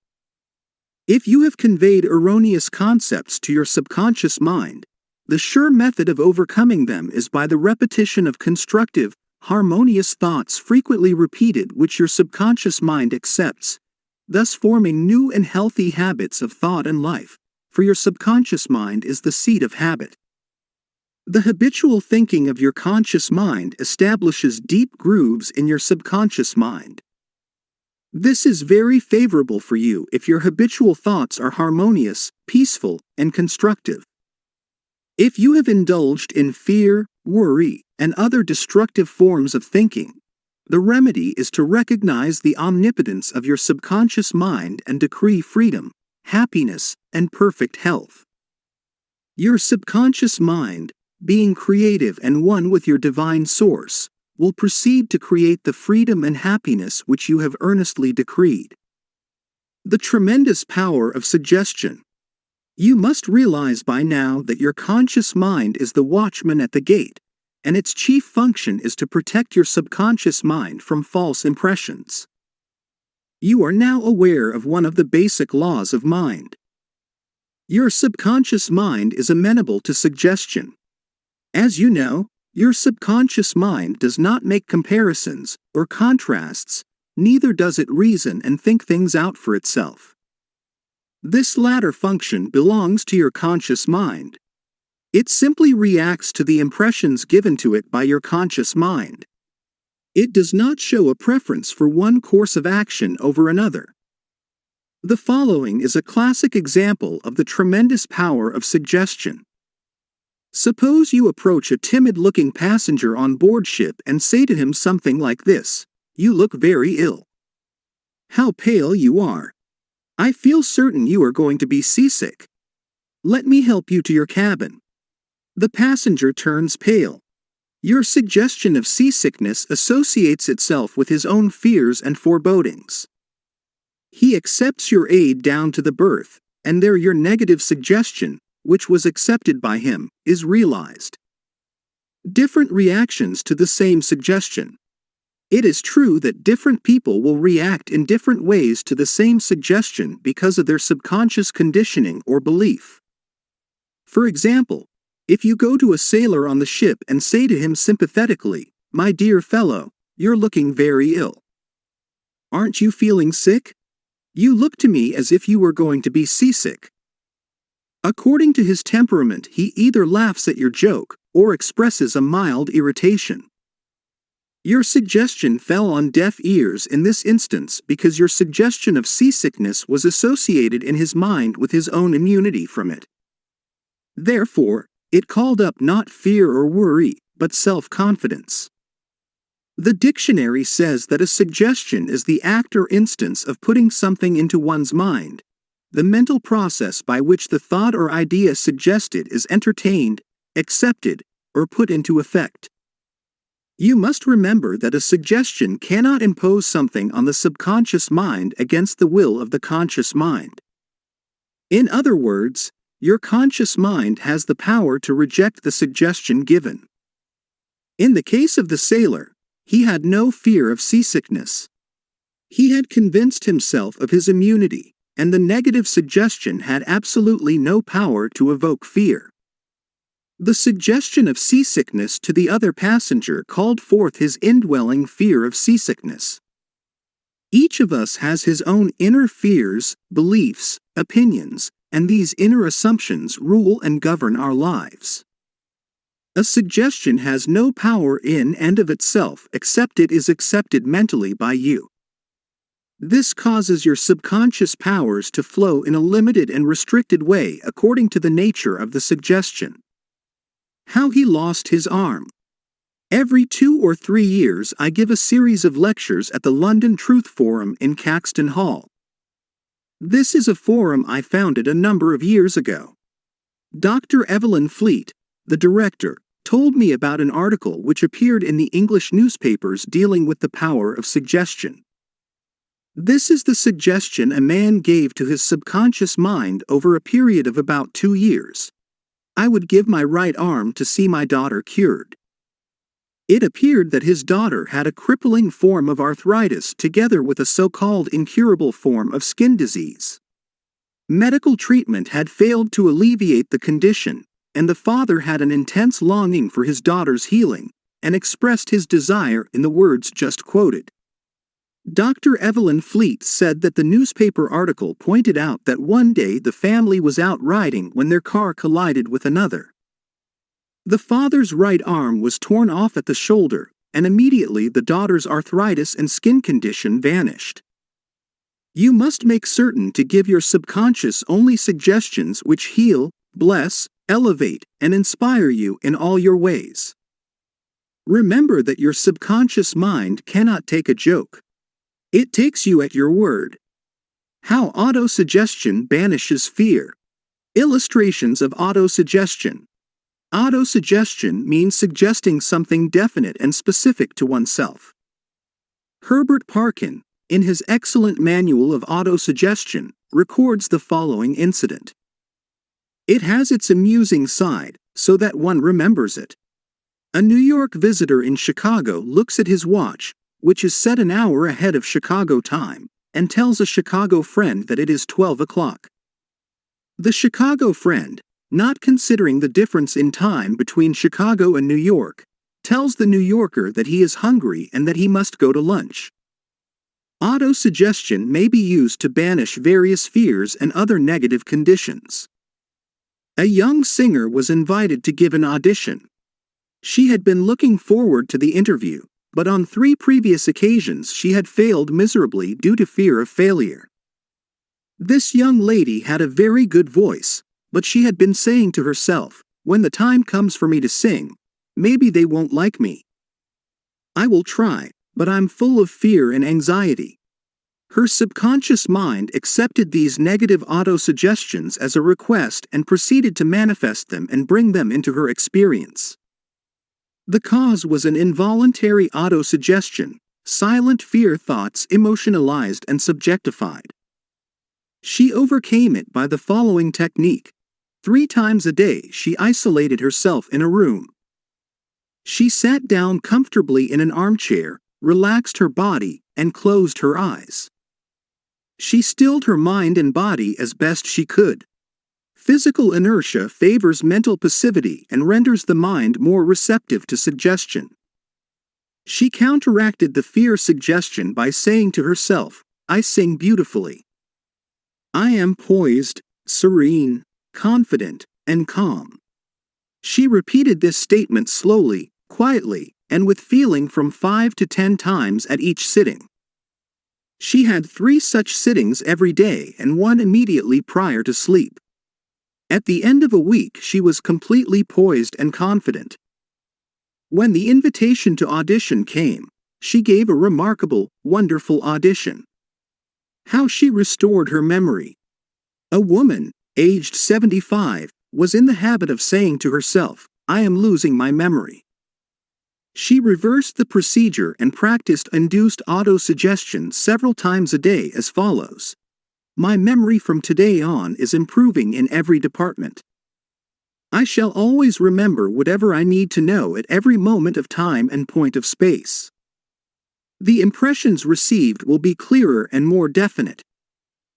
If you have conveyed erroneous concepts to your subconscious mind, the sure method of overcoming them is by the repetition of constructive, harmonious thoughts frequently repeated which your subconscious mind accepts, thus forming new and healthy habits of thought and life, for your subconscious mind is the seat of habit. The habitual thinking of your conscious mind establishes deep grooves in your subconscious mind. This is very favorable for you if your habitual thoughts are harmonious, peaceful, and constructive. If you have indulged in fear, worry, and other destructive forms of thinking, the remedy is to recognize the omnipotence of your subconscious mind and decree freedom, happiness, and perfect health. Your subconscious mind, being creative and one with your divine source, will proceed to create the freedom and happiness which you have earnestly decreed. The tremendous power of suggestion. You must realize by now that your conscious mind is the watchman at the gate, and its chief function is to protect your subconscious mind from false impressions. You are now aware of one of the basic laws of mind. Your subconscious mind is amenable to suggestion. As you know, your subconscious mind does not make comparisons or contrasts, neither does it reason and think things out for itself. This latter function belongs to your conscious mind. It simply reacts to the impressions given to it by your conscious mind. It does not show a preference for one course of action over another. The following is a classic example of the tremendous power of suggestion. Suppose you approach a timid-looking passenger on board ship and say to him something like this: "You look very ill. How pale you are. I feel certain you are going to be seasick. Let me help you to your cabin." The passenger turns pale. Your suggestion of seasickness associates itself with his own fears and forebodings. He accepts your aid down to the berth, and there your negative suggestion, which was accepted by him, is realized. Different reactions to the same suggestion. It is true that different people will react in different ways to the same suggestion because of their subconscious conditioning or belief. For example, if you go to a sailor on the ship and say to him sympathetically, "My dear fellow, you're looking very ill. Aren't you feeling sick? You look to me as if you were going to be seasick." According to his temperament, he either laughs at your joke or expresses a mild irritation. Your suggestion fell on deaf ears in this instance because your suggestion of seasickness was associated in his mind with his own immunity from it. Therefore, it called up not fear or worry, but self-confidence. The dictionary says that a suggestion is the act or instance of putting something into one's mind, the mental process by which the thought or idea suggested is entertained, accepted, or put into effect. You must remember that a suggestion cannot impose something on the subconscious mind against the will of the conscious mind. In other words, your conscious mind has the power to reject the suggestion given. In the case of the sailor, he had no fear of seasickness. He had convinced himself of his immunity, and the negative suggestion had absolutely no power to evoke fear. The suggestion of seasickness to the other passenger called forth his indwelling fear of seasickness. Each of us has his own inner fears, beliefs, opinions, and these inner assumptions rule and govern our lives. A suggestion has no power in and of itself except it is accepted mentally by you. This causes your subconscious powers to flow in a limited and restricted way according to the nature of the suggestion. How he lost his arm. Every 2 or 3 years I give a series of lectures at the London Truth Forum in Caxton Hall. This is a forum I founded a number of years ago. Dr. Evelyn Fleet, the director, told me about an article which appeared in the English newspapers dealing with the power of suggestion. This is the suggestion a man gave to his subconscious mind over a period of about 2 years. I would give my right arm to see my daughter cured. It appeared that his daughter had a crippling form of arthritis together with a so-called incurable form of skin disease. Medical treatment had failed to alleviate the condition, and the father had an intense longing for his daughter's healing, and expressed his desire in the words just quoted. Dr. Evelyn Fleet said that the newspaper article pointed out that one day the family was out riding when their car collided with another. The father's right arm was torn off at the shoulder, and immediately the daughter's arthritis and skin condition vanished. You must make certain to give your subconscious only suggestions which heal, bless, elevate, and inspire you in all your ways. Remember that your subconscious mind cannot take a joke. It takes you at your word. How autosuggestion banishes fear. Illustrations of autosuggestion. Autosuggestion means suggesting something definite and specific to oneself. Herbert Parkin, in his excellent manual of autosuggestion, records the following incident. It has its amusing side, so that one remembers it. A New York visitor in Chicago looks at his watch, which is set an hour ahead of Chicago time, and tells a Chicago friend that it is 12 o'clock. The Chicago friend, not considering the difference in time between Chicago and New York, tells the New Yorker that he is hungry and that he must go to lunch. Autosuggestion may be used to banish various fears and other negative conditions. A young singer was invited to give an audition. She had been looking forward to the interview, but on 3 previous occasions she had failed miserably due to fear of failure. This young lady had a very good voice, but she had been saying to herself, when the time comes for me to sing, maybe they won't like me. I will try, but I'm full of fear and anxiety. Her subconscious mind accepted these negative autosuggestions as a request and proceeded to manifest them and bring them into her experience. The cause was an involuntary autosuggestion, silent fear thoughts emotionalized and subjectified. She overcame it by the following technique. 3 times a day she isolated herself in a room. She sat down comfortably in an armchair, relaxed her body, and closed her eyes. She stilled her mind and body as best she could. Physical inertia favors mental passivity and renders the mind more receptive to suggestion. She counteracted the fear suggestion by saying to herself, I sing beautifully. I am poised, serene, confident, and calm. She repeated this statement slowly, quietly, and with feeling from 5 to 10 times at each sitting. She had 3 such sittings every day and 1 immediately prior to sleep. At the end of a week she was completely poised and confident. When the invitation to audition came, she gave a remarkable, wonderful audition. How she restored her memory. A woman, aged 75, was in the habit of saying to herself, "I am losing my memory." She reversed the procedure and practiced induced autosuggestion several times a day as follows. "My memory from today on is improving in every department. I shall always remember whatever I need to know at every moment of time and point of space. The impressions received will be clearer and more definite.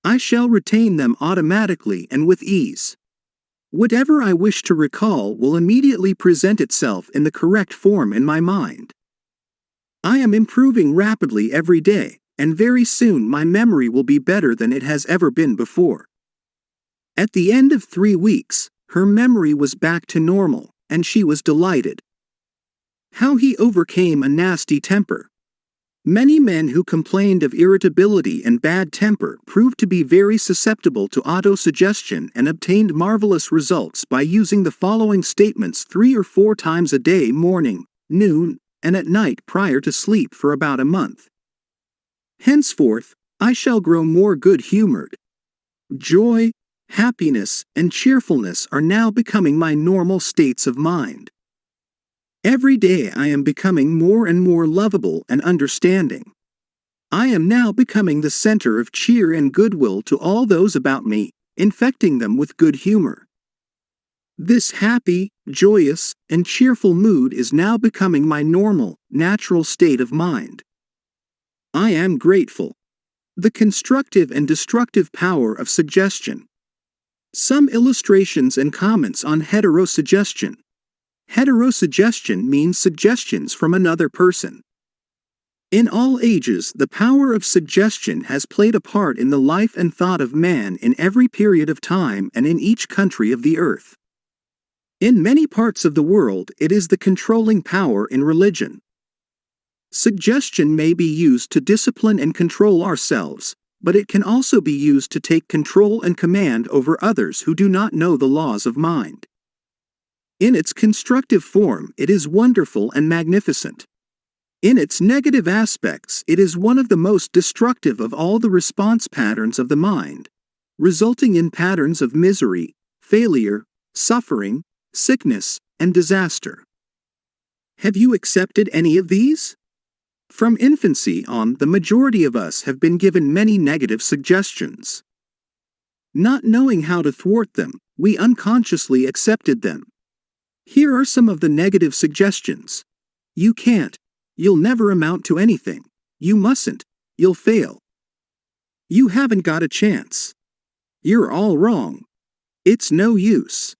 I shall retain them automatically and with ease. Whatever I wish to recall will immediately present itself in the correct form in my mind. I am improving rapidly every day, and very soon my memory will be better than it has ever been before." At the end of 3 weeks, her memory was back to normal, and she was delighted. How he overcame a nasty temper. Many men who complained of irritability and bad temper proved to be very susceptible to autosuggestion and obtained marvelous results by using the following statements 3 or 4 times a day, morning, noon, and at night prior to sleep for about a month. "Henceforth, I shall grow more good-humored. Joy, happiness, and cheerfulness are now becoming my normal states of mind. Every day I am becoming more and more lovable and understanding. I am now becoming the center of cheer and goodwill to all those about me, infecting them with good humor. This happy, joyous, and cheerful mood is now becoming my normal, natural state of mind. I am grateful." The constructive and destructive power of suggestion. Some illustrations and comments on heterosuggestion. Heterosuggestion means suggestions from another person. In all ages, the power of suggestion has played a part in the life and thought of man in every period of time and in each country of the earth. In many parts of the world, it is the controlling power in religion. Suggestion may be used to discipline and control ourselves, but it can also be used to take control and command over others who do not know the laws of mind. In its constructive form, it is wonderful and magnificent. In its negative aspects, it is one of the most destructive of all the response patterns of the mind, resulting in patterns of misery, failure, suffering, sickness, and disaster. Have you accepted any of these? From infancy on, the majority of us have been given many negative suggestions. Not knowing how to thwart them, we unconsciously accepted them. Here are some of the negative suggestions. "You can't. You'll never amount to anything. You mustn't. You'll fail. You haven't got a chance. You're all wrong. It's no use.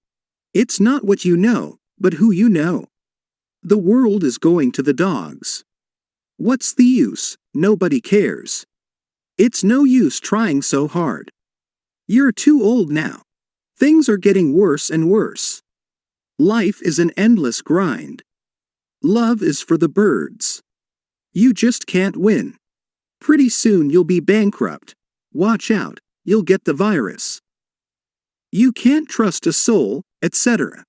It's not what you know, but who you know. The world is going to the dogs. What's the use? Nobody cares. It's no use trying so hard. You're too old now. Things are getting worse and worse. Life is an endless grind. Love is for the birds. You just can't win. Pretty soon you'll be bankrupt. Watch out, you'll get the virus. You can't trust a soul, etc.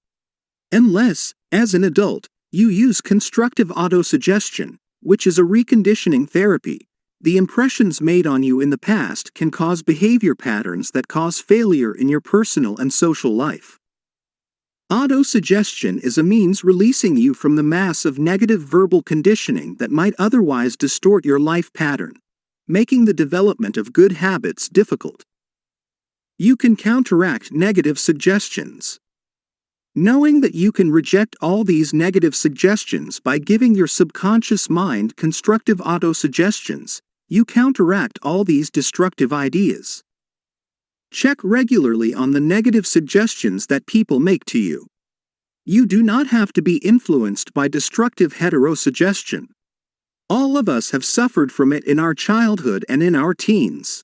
Unless, as an adult, you use constructive autosuggestion, which is a reconditioning therapy. The impressions made on you in the past can cause behavior patterns that cause failure in your personal and social life. Autosuggestion is a means releasing you from the mass of negative verbal conditioning that might otherwise distort your life pattern, making the development of good habits difficult. You can counteract negative suggestions. Knowing that you can reject all these negative suggestions by giving your subconscious mind constructive autosuggestions, you counteract all these destructive ideas. Check regularly on the negative suggestions that people make to you. You do not have to be influenced by destructive heterosuggestion. All of us have suffered from it in our childhood and in our teens.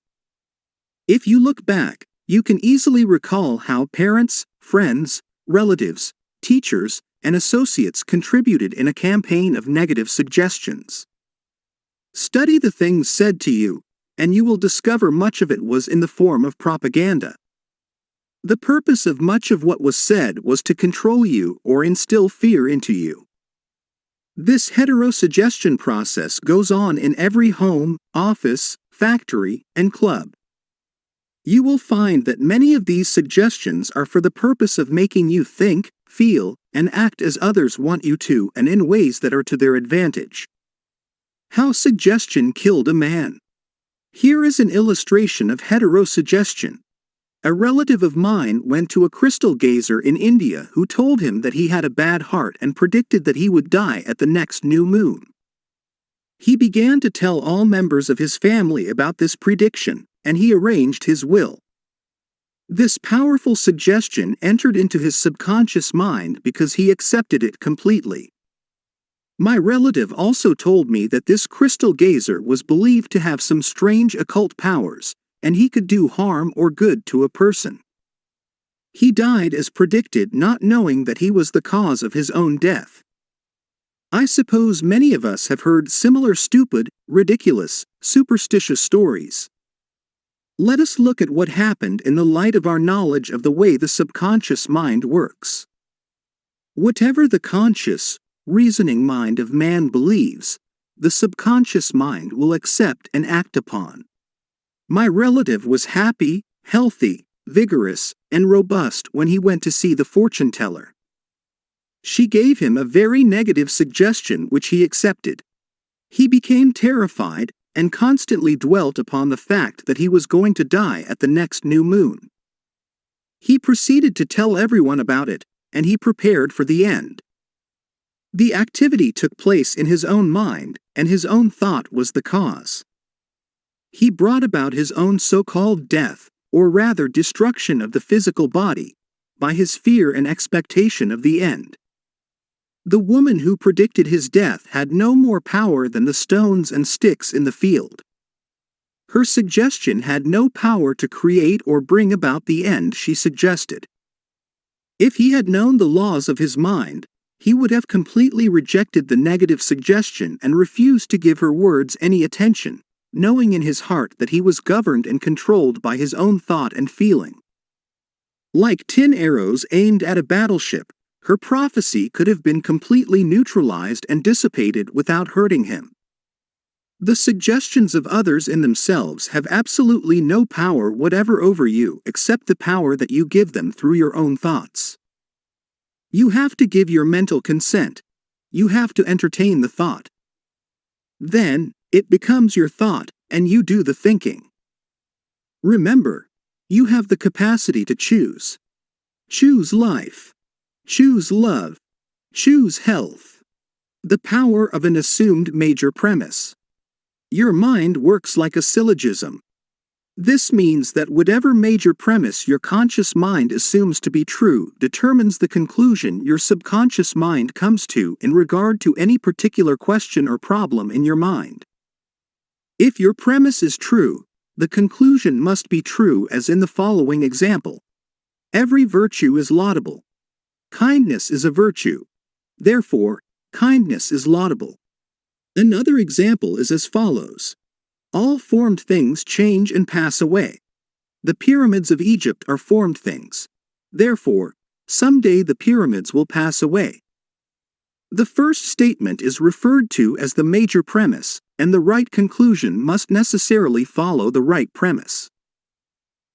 If you look back, you can easily recall how parents, friends, relatives, teachers, and associates contributed in a campaign of negative suggestions. Study the things said to you, and you will discover much of it was in the form of propaganda. The purpose of much of what was said was to control you or instill fear into you. This heterosuggestion process goes on in every home, office, factory, and club. You will find that many of these suggestions are for the purpose of making you think, feel, and act as others want you to and in ways that are to their advantage. How suggestion killed a man. Here is an illustration of heterosuggestion. A relative of mine went to a crystal gazer in India who told him that he had a bad heart and predicted that he would die at the next new moon. He began to tell all members of his family about this prediction, and he arranged his will. This powerful suggestion entered into his subconscious mind because he accepted it completely. My relative also told me that this crystal gazer was believed to have some strange occult powers, and he could do harm or good to a person. He died as predicted, not knowing that he was the cause of his own death. I suppose many of us have heard similar stupid, ridiculous, superstitious stories. Let us look at what happened in the light of our knowledge of the way the subconscious mind works. Whatever the conscious, reasoning mind of man believes, the subconscious mind will accept and act upon. My relative was happy, healthy, vigorous, and robust when he went to see the fortune teller. She gave him a very negative suggestion which he accepted. He became terrified and constantly dwelt upon the fact that he was going to die at the next new moon. He proceeded to tell everyone about it, and he prepared for the end. The activity took place in his own mind, and his own thought was the cause. He brought about his own so-called death, or rather destruction of the physical body, by his fear and expectation of the end. The woman who predicted his death had no more power than the stones and sticks in the field. Her suggestion had no power to create or bring about the end she suggested. If he had known the laws of his mind, he would have completely rejected the negative suggestion and refused to give her words any attention, knowing in his heart that he was governed and controlled by his own thought and feeling. Like tin arrows aimed at a battleship, her prophecy could have been completely neutralized and dissipated without hurting him. The suggestions of others in themselves have absolutely no power whatever over you except the power that you give them through your own thoughts. You have to give your mental consent. You have to entertain the thought. Then, it becomes your thought, and you do the thinking. Remember, you have the capacity to choose. Choose life. Choose love. Choose health. The power of an assumed major premise. Your mind works like a syllogism. This means that whatever major premise your conscious mind assumes to be true determines the conclusion your subconscious mind comes to in regard to any particular question or problem in your mind. If your premise is true, the conclusion must be true, as in the following example. Every virtue is laudable. Kindness is a virtue. Therefore, kindness is laudable. Another example is as follows. All formed things change and pass away. The pyramids of Egypt are formed things. Therefore, someday the pyramids will pass away. The first statement is referred to as the major premise, and the right conclusion must necessarily follow the right premise.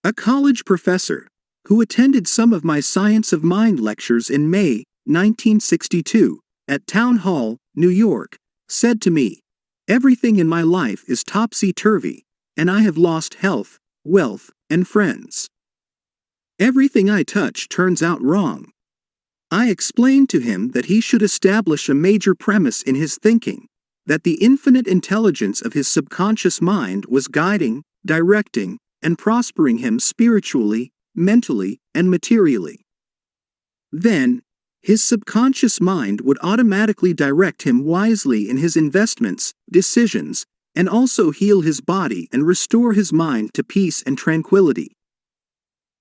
A college professor, who attended some of my Science of Mind lectures in May 1962, at Town Hall, New York, said to me, "Everything in my life is topsy-turvy, and I have lost health, wealth, and friends. Everything I touch turns out wrong." I explained to him that he should establish a major premise in his thinking, that the infinite intelligence of his subconscious mind was guiding, directing, and prospering him spiritually, mentally, and materially. Then, his subconscious mind would automatically direct him wisely in his investments, decisions, and also heal his body and restore his mind to peace and tranquility.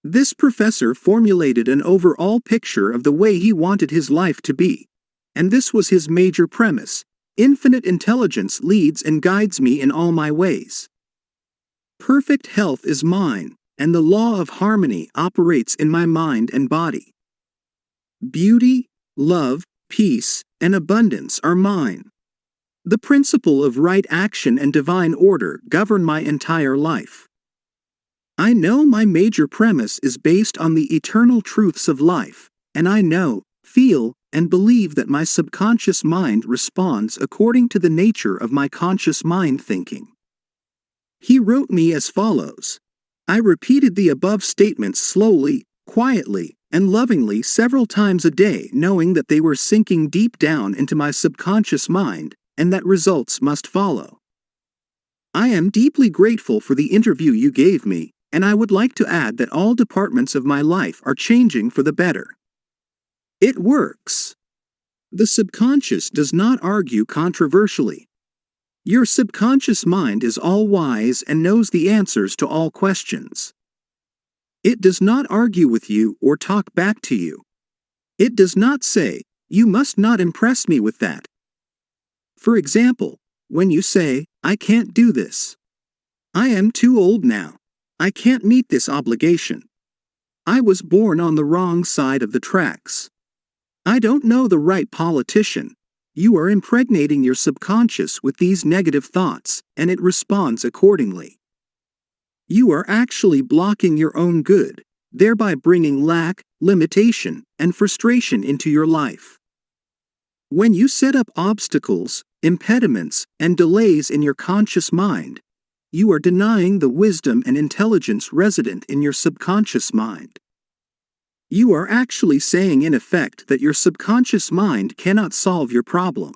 This professor formulated an overall picture of the way he wanted his life to be, and this was his major premise: infinite intelligence leads and guides me in all my ways. Perfect health is mine, and the law of harmony operates in my mind and body. Beauty, love, peace, and abundance are mine. The principle of right action and divine order govern my entire life. I know my major premise is based on the eternal truths of life, and I know, feel, and believe that my subconscious mind responds according to the nature of my conscious mind thinking. He wrote me as follows. I repeated the above statements slowly, quietly, and lovingly several times a day, knowing that they were sinking deep down into my subconscious mind, and that results must follow. I am deeply grateful for the interview you gave me, and I would like to add that all departments of my life are changing for the better. It works. The subconscious does not argue controversially. Your subconscious mind is all-wise and knows the answers to all questions. It does not argue with you or talk back to you. It does not say, "You must not impress me with that." For example, when you say, "I can't do this. I am too old now. I can't meet this obligation. I was born on the wrong side of the tracks. I don't know the right politician," you are impregnating your subconscious with these negative thoughts, and it responds accordingly. You are actually blocking your own good, thereby bringing lack, limitation, and frustration into your life. When you set up obstacles, impediments, and delays in your conscious mind, you are denying the wisdom and intelligence resident in your subconscious mind. You are actually saying in effect that your subconscious mind cannot solve your problem.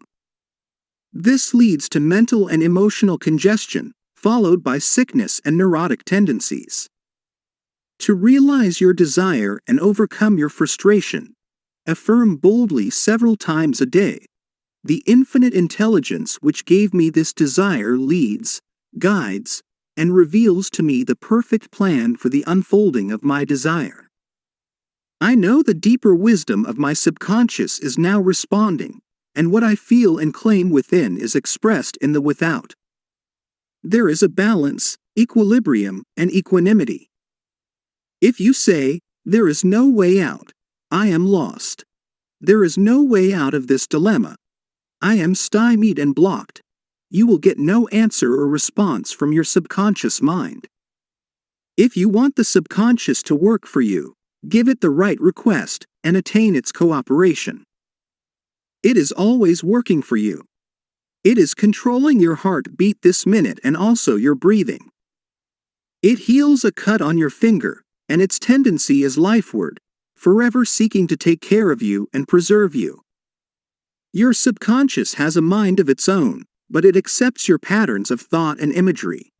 This leads to mental and emotional congestion, followed by sickness and neurotic tendencies. To realize your desire and overcome your frustration, affirm boldly several times a day, "The infinite intelligence which gave me this desire leads, guides, and reveals to me the perfect plan for the unfolding of my desire. I know the deeper wisdom of my subconscious is now responding, and what I feel and claim within is expressed in the without. There is a balance, equilibrium, and equanimity. If you say, 'There is no way out. I am lost. There is no way out of this dilemma. I am stymied and blocked,' you will get no answer or response from your subconscious mind. If you want the subconscious to work for you, give it the right request and attain its cooperation. It is always working for you. It is controlling your heartbeat this minute and also your breathing. It heals a cut on your finger, and its tendency is lifeward, forever seeking to take care of you and preserve you. Your subconscious has a mind of its own, but it accepts your patterns of thought and imagery.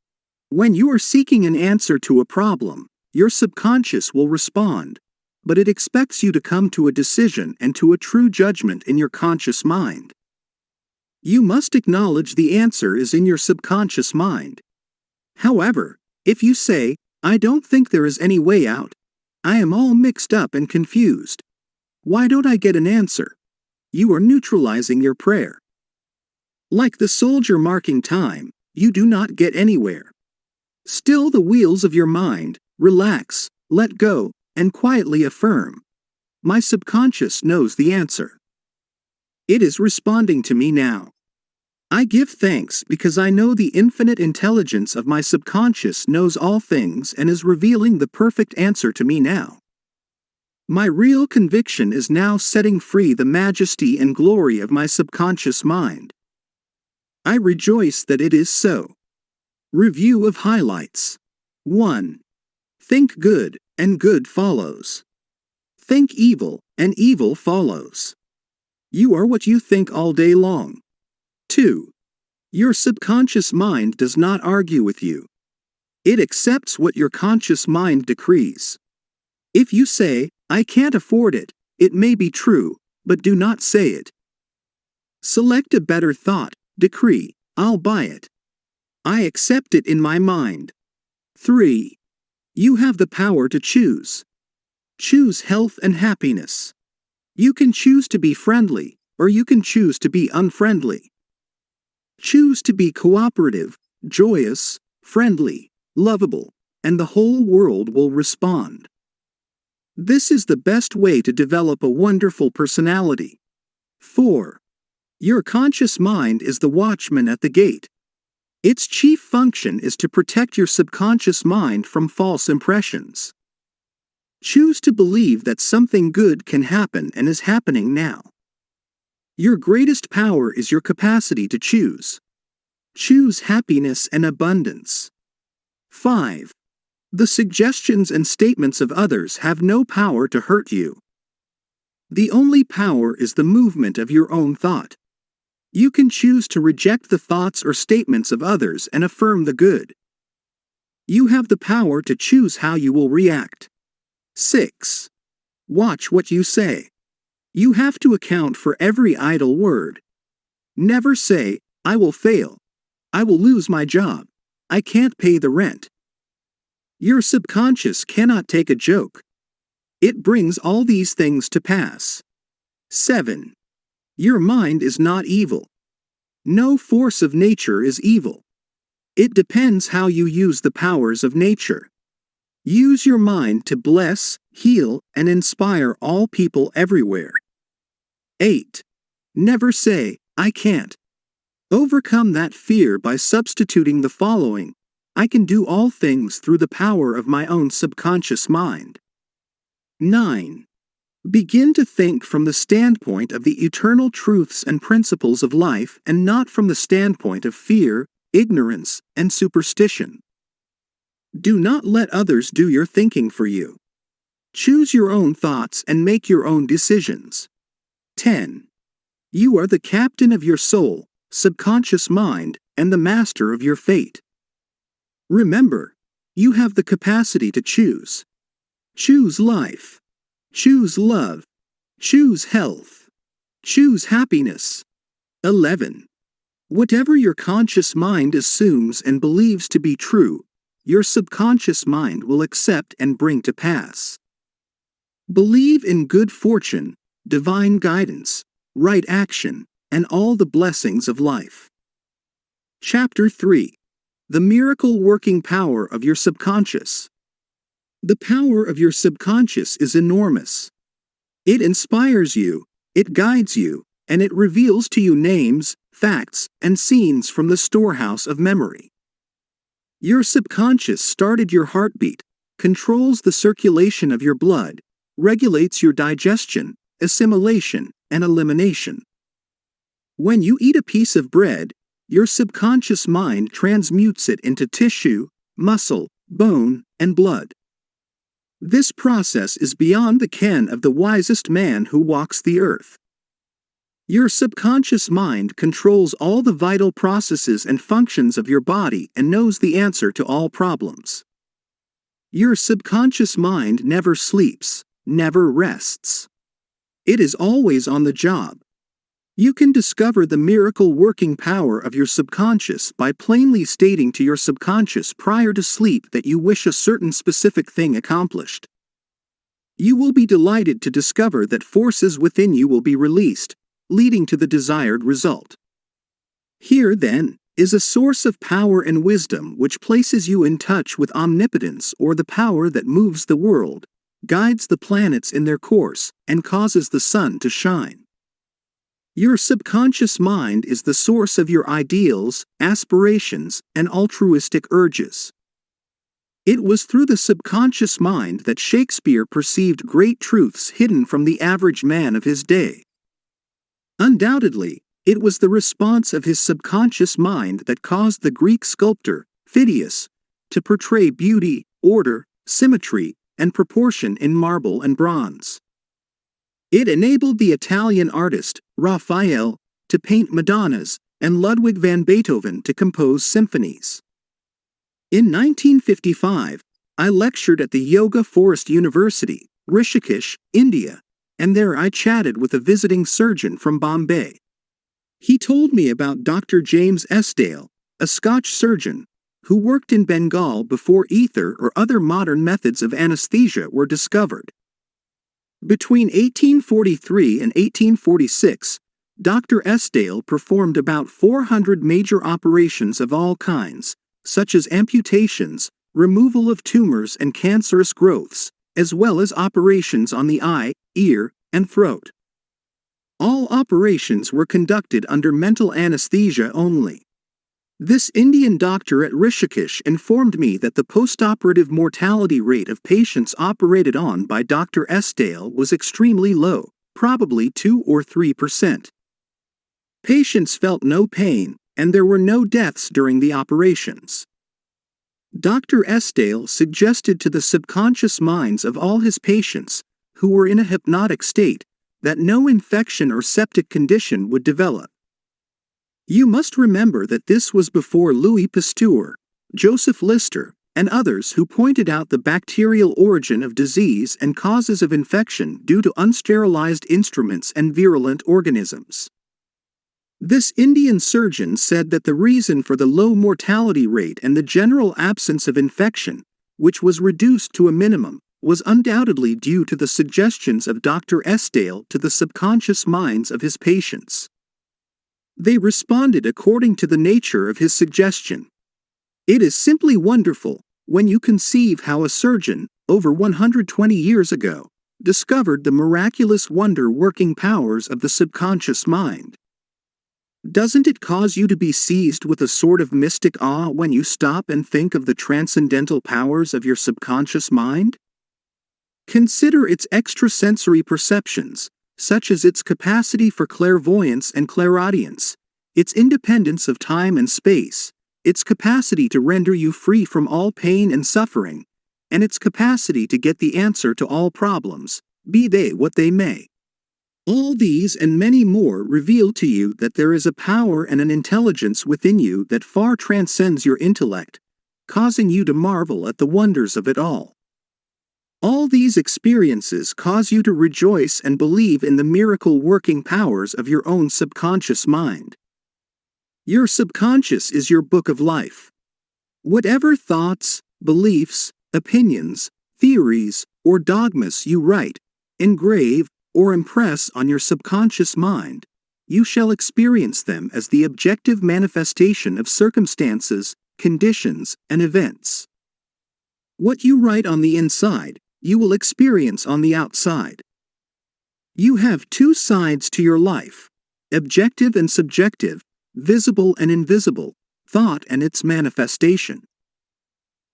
When you are seeking an answer to a problem, your subconscious will respond, but it expects you to come to a decision and to a true judgment in your conscious mind. You must acknowledge the answer is in your subconscious mind. However, if you say, "I don't think there is any way out. I am all mixed up and confused. Why don't I get an answer?" you are neutralizing your prayer. Like the soldier marking time, you do not get anywhere. Still the wheels of your mind, relax, let go, and quietly affirm, "My subconscious knows the answer. It is responding to me now. I give thanks because I know the infinite intelligence of my subconscious knows all things and is revealing the perfect answer to me now. My real conviction is now setting free the majesty and glory of my subconscious mind. I rejoice that it is so." Review of highlights. 1. Think good, and good follows. Think evil, and evil follows. You are what you think all day long. 2. Your subconscious mind does not argue with you. It accepts what your conscious mind decrees. If you say, "I can't afford it," it may be true, but do not say it. Select a better thought, decree, "I'll buy it. I accept it in my mind." 3. You have the power to choose. Choose health and happiness. You can choose to be friendly, or you can choose to be unfriendly. Choose to be cooperative, joyous, friendly, lovable, and the whole world will respond. This is the best way to develop a wonderful personality. 4. Your conscious mind is the watchman at the gate. Its chief function is to protect your subconscious mind from false impressions. Choose to believe that something good can happen and is happening now. Your greatest power is your capacity to choose. Choose happiness and abundance. 5. The suggestions and statements of others have no power to hurt you. The only power is the movement of your own thought. You can choose to reject the thoughts or statements of others and affirm the good. You have the power to choose how you will react. 6. Watch what you say. You have to account for every idle word. Never say, "I will fail. I will lose my job. I can't pay the rent." Your subconscious cannot take a joke. It brings all these things to pass. 7. Your mind is not evil. No force of nature is evil. It depends how you use the powers of nature. Use your mind to bless, heal, and inspire all people everywhere. 8. Never say, "I can't." Overcome that fear by substituting the following: I can do all things through the power of my own subconscious mind. 9. Begin to think from the standpoint of the eternal truths and principles of life and not from the standpoint of fear, ignorance, and superstition. Do not let others do your thinking for you. Choose your own thoughts and make your own decisions. 10. You are the captain of your soul, subconscious mind, and the master of your fate. Remember, you have the capacity to choose. Choose life. Choose love. Choose health. Choose happiness. 11. Whatever your conscious mind assumes and believes to be true, your subconscious mind will accept and bring to pass. Believe in good fortune, divine guidance, right action, and all the blessings of life. Chapter 3. The miracle working power of your subconscious. The power of your subconscious is enormous. It inspires you, it guides you, and it reveals to you names, facts, and scenes from the storehouse of memory. Your subconscious started your heartbeat, controls the circulation of your blood, regulates your digestion, assimilation, and elimination. When you eat a piece of bread, your subconscious mind transmutes it into tissue, muscle, bone, and blood. This process is beyond the ken of the wisest man who walks the earth. Your subconscious mind controls all the vital processes and functions of your body and knows the answer to all problems. Your subconscious mind never sleeps, never rests. It is always on the job. You can discover the miracle working power of your subconscious by plainly stating to your subconscious prior to sleep that you wish a certain specific thing accomplished. You will be delighted to discover that forces within you will be released, leading to the desired result. Here, then, is a source of power and wisdom which places you in touch with omnipotence, or the power that moves the world, guides the planets in their course, and causes the sun to shine. Your subconscious mind is the source of your ideals, aspirations, and altruistic urges. It was through the subconscious mind that Shakespeare perceived great truths hidden from the average man of his day. Undoubtedly, it was the response of his subconscious mind that caused the Greek sculptor, Phidias, to portray beauty, order, symmetry, and proportion in marble and bronze. It enabled the Italian artist, Raphael, to paint Madonnas, and Ludwig van Beethoven to compose symphonies. In 1955, I lectured at the Yoga Forest University, Rishikesh, India, and there I chatted with a visiting surgeon from Bombay. He told me about Dr. James Esdale, a Scotch surgeon, who worked in Bengal before ether or other modern methods of anesthesia were discovered. Between 1843 and 1846, Dr. Esdale performed about 400 major operations of all kinds, such as amputations, removal of tumors and cancerous growths, as well as operations on the eye, ear, and throat. All operations were conducted under mental anesthesia only. This Indian doctor at Rishikesh informed me that the postoperative mortality rate of patients operated on by Dr. Esdale was extremely low, probably 2 or 3%. Patients felt no pain, and there were no deaths during the operations. Dr. Esdale suggested to the subconscious minds of all his patients, who were in a hypnotic state, that no infection or septic condition would develop. You must remember that this was before Louis Pasteur, Joseph Lister, and others who pointed out the bacterial origin of disease and causes of infection due to unsterilized instruments and virulent organisms. This Indian surgeon said that the reason for the low mortality rate and the general absence of infection, which was reduced to a minimum, was undoubtedly due to the suggestions of Dr. Esdale to the subconscious minds of his patients. They responded according to the nature of his suggestion. It is simply wonderful, when you conceive how a surgeon, over 120 years ago, discovered the miraculous wonder-working powers of the subconscious mind. Doesn't it cause you to be seized with a sort of mystic awe when you stop and think of the transcendental powers of your subconscious mind? Consider its extrasensory perceptions, such as its capacity for clairvoyance and clairaudience, its independence of time and space, its capacity to render you free from all pain and suffering, and its capacity to get the answer to all problems, be they what they may. All these and many more reveal to you that there is a power and an intelligence within you that far transcends your intellect, causing you to marvel at the wonders of it all. All these experiences cause you to rejoice and believe in the miracle-working powers of your own subconscious mind. Your subconscious is your book of life. Whatever thoughts, beliefs, opinions, theories, or dogmas you write, engrave, or impress on your subconscious mind, you shall experience them as the objective manifestation of circumstances, conditions, and events. What you write on the inside, you will experience on the outside. You have two sides to your life, objective and subjective, visible and invisible, thought and its manifestation.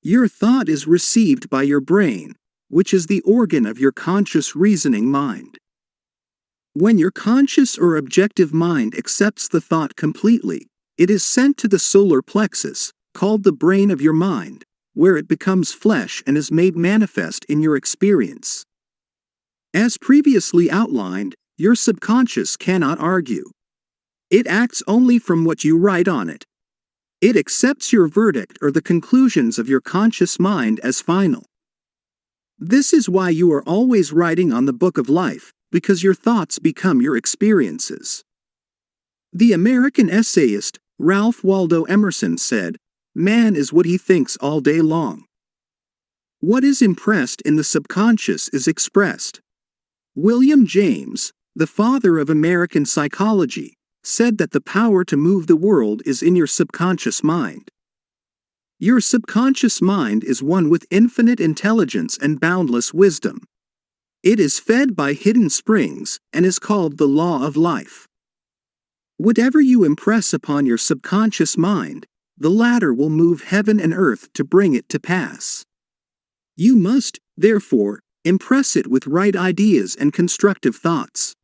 Your thought is received by your brain, which is the organ of your conscious reasoning mind. When your conscious or objective mind accepts the thought completely, it is sent to the solar plexus, called the brain of your mind, where it becomes flesh and is made manifest in your experience. As previously outlined, your subconscious cannot argue. It acts only from what you write on it. It accepts your verdict or the conclusions of your conscious mind as final. This is why you are always writing on the book of life, because your thoughts become your experiences. The American essayist, Ralph Waldo Emerson said, "Man is what he thinks all day long." What is impressed in the subconscious is expressed. William James, the father of American psychology, said that the power to move the world is in your subconscious mind. Your subconscious mind is one with infinite intelligence and boundless wisdom. It is fed by hidden springs and is called the law of life. Whatever you impress upon your subconscious mind, the latter will move heaven and earth to bring it to pass. You must, therefore, impress it with right ideas and constructive thoughts.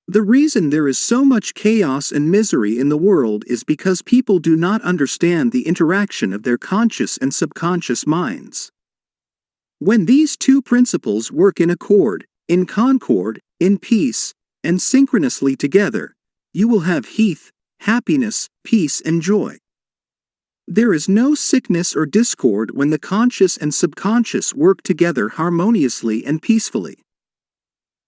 The reason there is so much chaos and misery in the world is because people do not understand the interaction of their conscious and subconscious minds. When these two principles work in accord, in concord, in peace, and synchronously together, you will have health, happiness, peace, and joy. There is no sickness or discord when the conscious and subconscious work together harmoniously and peacefully.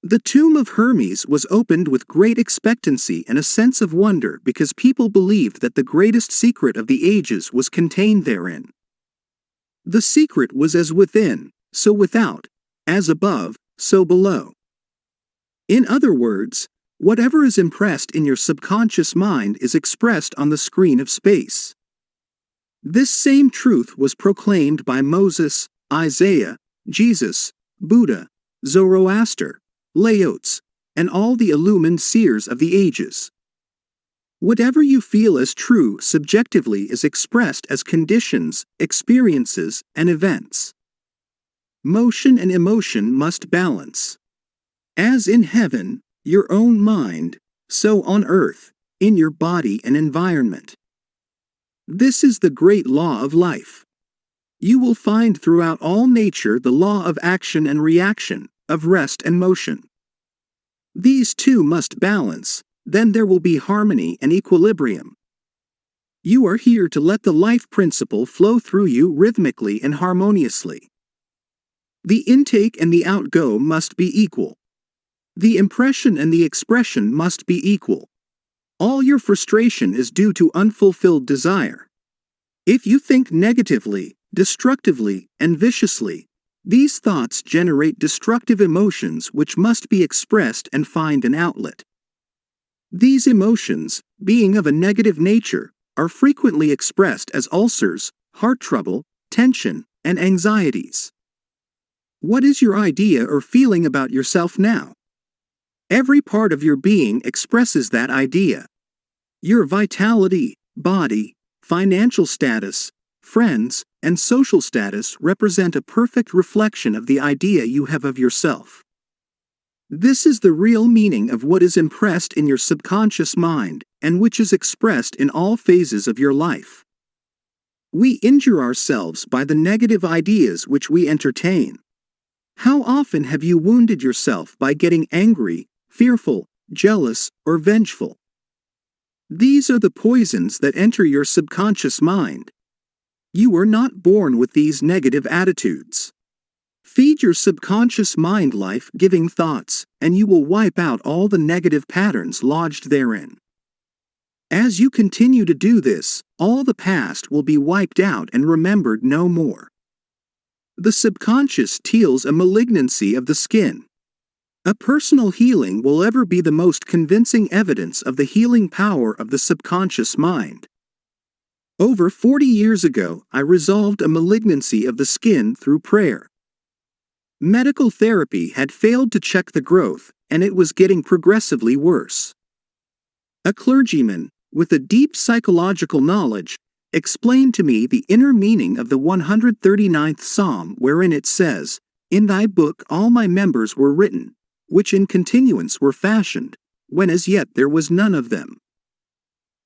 The tomb of Hermes was opened with great expectancy and a sense of wonder because people believed that the greatest secret of the ages was contained therein. The secret was as within, so without, as above, so below. In other words, whatever is impressed in your subconscious mind is expressed on the screen of space. This same truth was proclaimed by Moses, Isaiah, Jesus, Buddha, Zoroaster, Laozi, and all the illumined seers of the ages. Whatever you feel as true subjectively is expressed as conditions, experiences, and events. Motion and emotion must balance. As in heaven, your own mind, so on earth, in your body and environment. This is the great law of life. You will find throughout all nature the law of action and reaction, of rest and motion. These two must balance, then there will be harmony and equilibrium. You are here to let the life principle flow through you rhythmically and harmoniously. The intake and the outgo must be equal. The impression and the expression must be equal. All your frustration is due to unfulfilled desire. If you think negatively, destructively, and viciously, these thoughts generate destructive emotions which must be expressed and find an outlet. These emotions, being of a negative nature, are frequently expressed as ulcers, heart trouble, tension, and anxieties. What is your idea or feeling about yourself now? Every part of your being expresses that idea. Your vitality, body, financial status, friends, and social status represent a perfect reflection of the idea you have of yourself. This is the real meaning of what is impressed in your subconscious mind, and which is expressed in all phases of your life. We injure ourselves by the negative ideas which we entertain. How often have you wounded yourself by getting angry, fearful, jealous, or vengeful? These are the poisons that enter your subconscious mind. You were not born with these negative attitudes. Feed your subconscious mind life-giving thoughts, and you will wipe out all the negative patterns lodged therein. As you continue to do this, all the past will be wiped out and remembered no more. The subconscious tells a malignancy of the skin. A personal healing will ever be the most convincing evidence of the healing power of the subconscious mind. Over 40 years ago, I resolved a malignancy of the skin through prayer. Medical therapy had failed to check the growth, and it was getting progressively worse. A clergyman, with a deep psychological knowledge, explained to me the inner meaning of the 139th Psalm, wherein it says, "In thy book all my members were written, which in continuance were fashioned, when as yet there was none of them."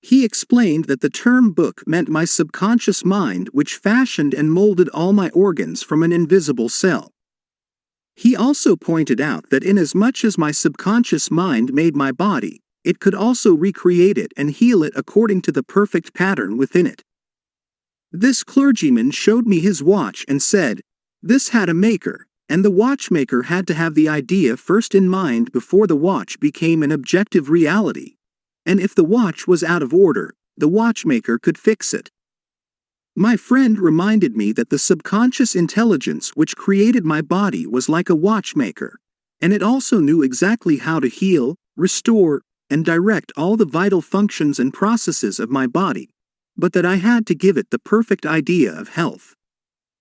He explained that the term book meant my subconscious mind, which fashioned and molded all my organs from an invisible cell. He also pointed out that inasmuch as my subconscious mind made my body, it could also recreate it and heal it according to the perfect pattern within it. This clergyman showed me his watch and said, "This had a maker, and the watchmaker had to have the idea first in mind before the watch became an objective reality. And if the watch was out of order, the watchmaker could fix it." My friend reminded me that the subconscious intelligence which created my body was like a watchmaker, and it also knew exactly how to heal, restore, and direct all the vital functions and processes of my body, but that I had to give it the perfect idea of health.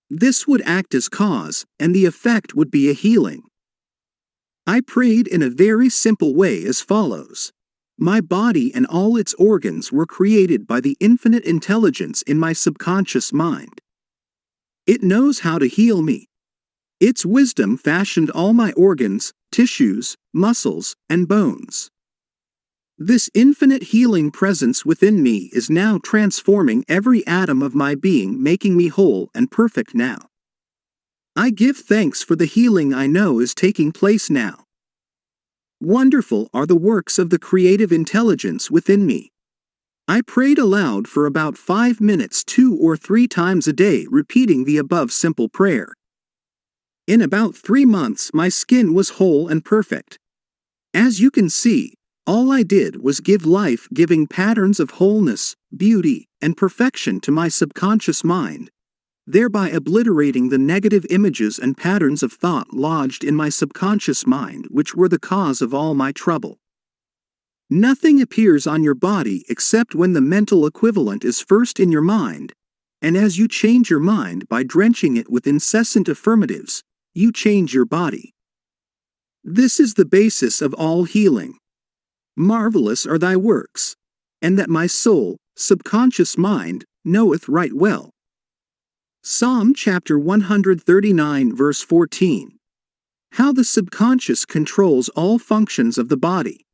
This would act as cause, and the effect would be a healing. I prayed in a very simple way as follows. My body and all its organs were created by the infinite intelligence in my subconscious mind. It knows how to heal me. Its wisdom fashioned all my organs, tissues, muscles, and bones. This infinite healing presence within me is now transforming every atom of my being, making me whole and perfect now. I give thanks for the healing I know is taking place now. Wonderful are the works of the creative intelligence within me. I prayed aloud for about 5 minutes 2 or 3 times a day, repeating the above simple prayer. In about 3 months my skin was whole and perfect. As you can see, all I did was give life-giving patterns of wholeness, beauty, and perfection to my subconscious mind, thereby obliterating the negative images and patterns of thought lodged in my subconscious mind, which were the cause of all my trouble. Nothing appears on your body except when the mental equivalent is first in your mind, and as you change your mind by drenching it with incessant affirmatives, you change your body. This is the basis of all healing. Marvelous are thy works, and that my soul, subconscious mind, knoweth right well. Psalm chapter 139 verse 14. How the subconscious controls all functions of the body.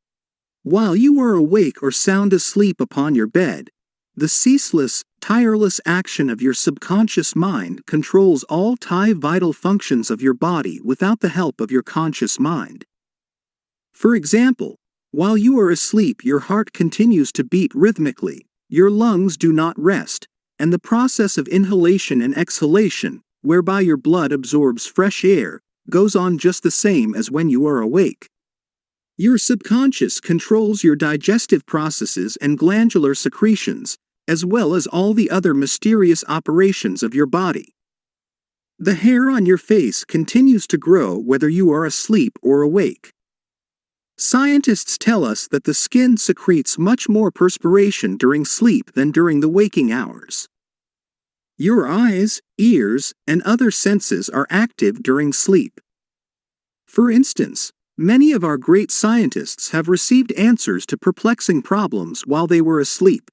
While you are awake or sound asleep upon your bed, the ceaseless, tireless action of your subconscious mind controls all vital functions of your body without the help of your conscious mind. For example, while you are asleep, your heart continues to beat rhythmically, your lungs do not rest, and the process of inhalation and exhalation, whereby your blood absorbs fresh air, goes on just the same as when you are awake. Your subconscious controls your digestive processes and glandular secretions, as well as all the other mysterious operations of your body. The hair on your face continues to grow whether you are asleep or awake. Scientists tell us that the skin secretes much more perspiration during sleep than during the waking hours. Your eyes, ears, and other senses are active during sleep. For instance, many of our great scientists have received answers to perplexing problems while they were asleep.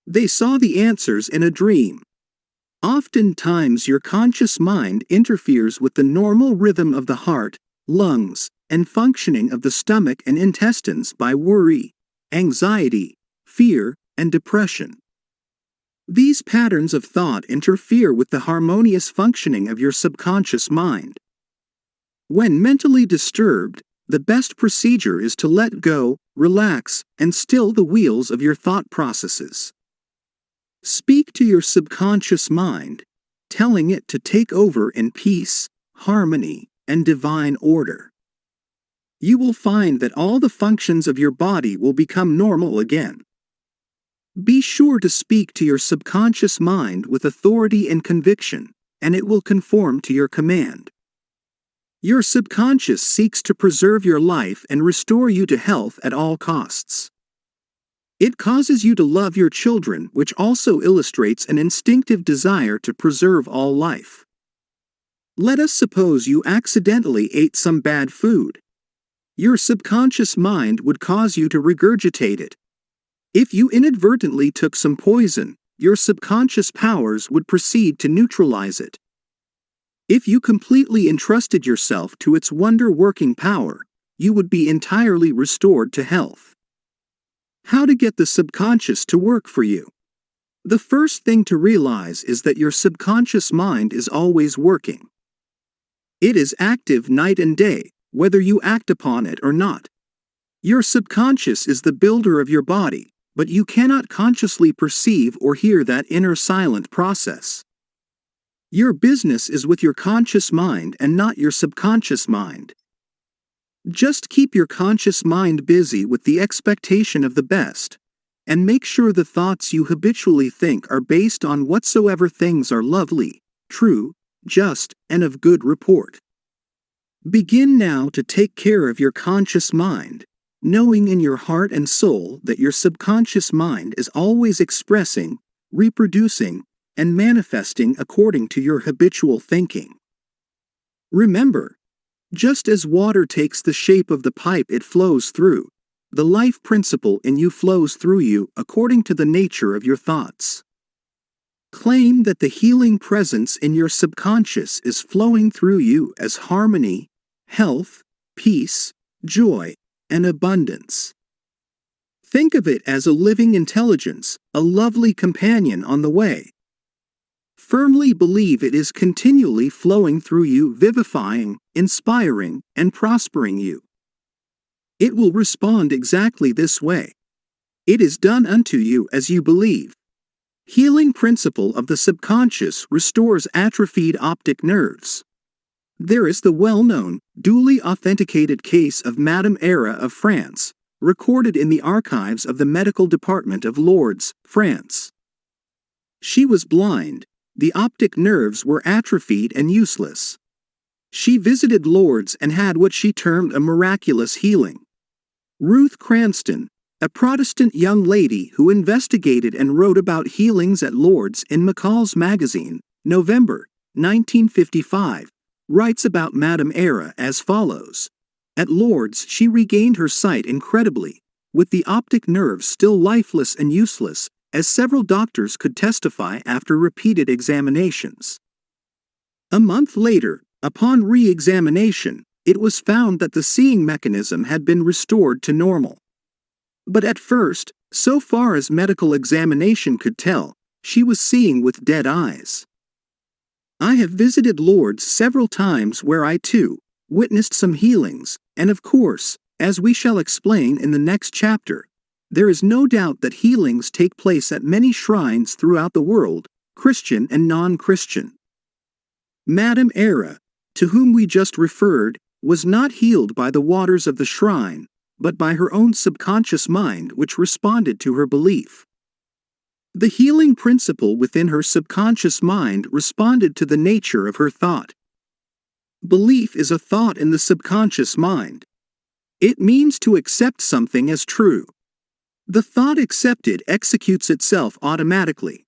They saw the answers in a dream. Oftentimes your conscious mind interferes with the normal rhythm of the heart, lungs, and functioning of the stomach and intestines by worry, anxiety, fear, and depression. These patterns of thought interfere with the harmonious functioning of your subconscious mind. When mentally disturbed, the best procedure is to let go, relax, and still the wheels of your thought processes. Speak to your subconscious mind, telling it to take over in peace, harmony, and divine order. You will find that all the functions of your body will become normal again. Be sure to speak to your subconscious mind with authority and conviction, and it will conform to your command. Your subconscious seeks to preserve your life and restore you to health at all costs. It causes you to love your children, which also illustrates an instinctive desire to preserve all life. Let us suppose you accidentally ate some bad food. Your subconscious mind would cause you to regurgitate it. If you inadvertently took some poison, your subconscious powers would proceed to neutralize it. If you completely entrusted yourself to its wonder-working power, you would be entirely restored to health. How to get the subconscious to work for you? The first thing to realize is that your subconscious mind is always working. It is active night and day, whether you act upon it or not. Your subconscious is the builder of your body, but you cannot consciously perceive or hear that inner silent process. Your business is with your conscious mind and not your subconscious mind. Just keep your conscious mind busy with the expectation of the best, and make sure the thoughts you habitually think are based on whatsoever things are lovely, true, just, and of good report. Begin now to take care of your conscious mind, knowing in your heart and soul that your subconscious mind is always expressing, reproducing, and manifesting according to your habitual thinking. Remember, just as water takes the shape of the pipe it flows through, the life principle in you flows through you according to the nature of your thoughts. Claim that the healing presence in your subconscious is flowing through you as harmony, health, peace, joy, and abundance. Think of it as a living intelligence, a lovely companion on the way. Firmly believe it is continually flowing through you, vivifying, inspiring, and prospering you. It will respond exactly this way. It is done unto you as you believe. Healing principle of the subconscious restores atrophied optic nerves. There is the well-known, duly authenticated case of Madame Era of France, recorded in the archives of the Medical Department of Lourdes, France. She was blind. The optic nerves were atrophied and useless. She visited Lourdes and had what she termed a miraculous healing. Ruth Cranston, a Protestant young lady who investigated and wrote about healings at Lourdes in McCall's magazine, November 1955, writes about Madame Era as follows. At Lourdes she regained her sight incredibly, with the optic nerves still lifeless and useless, as several doctors could testify after repeated examinations. A month later, upon re-examination, it was found that the seeing mechanism had been restored to normal. But at first, so far as medical examination could tell, she was seeing with dead eyes. I have visited Lourdes several times where I too witnessed some healings, and of course, as we shall explain in the next chapter, there is no doubt that healings take place at many shrines throughout the world, Christian and non-Christian. Madame Era, to whom we just referred, was not healed by the waters of the shrine, but by her own subconscious mind which responded to her belief. The healing principle within her subconscious mind responded to the nature of her thought. Belief is a thought in the subconscious mind. It means to accept something as true. The thought accepted executes itself automatically.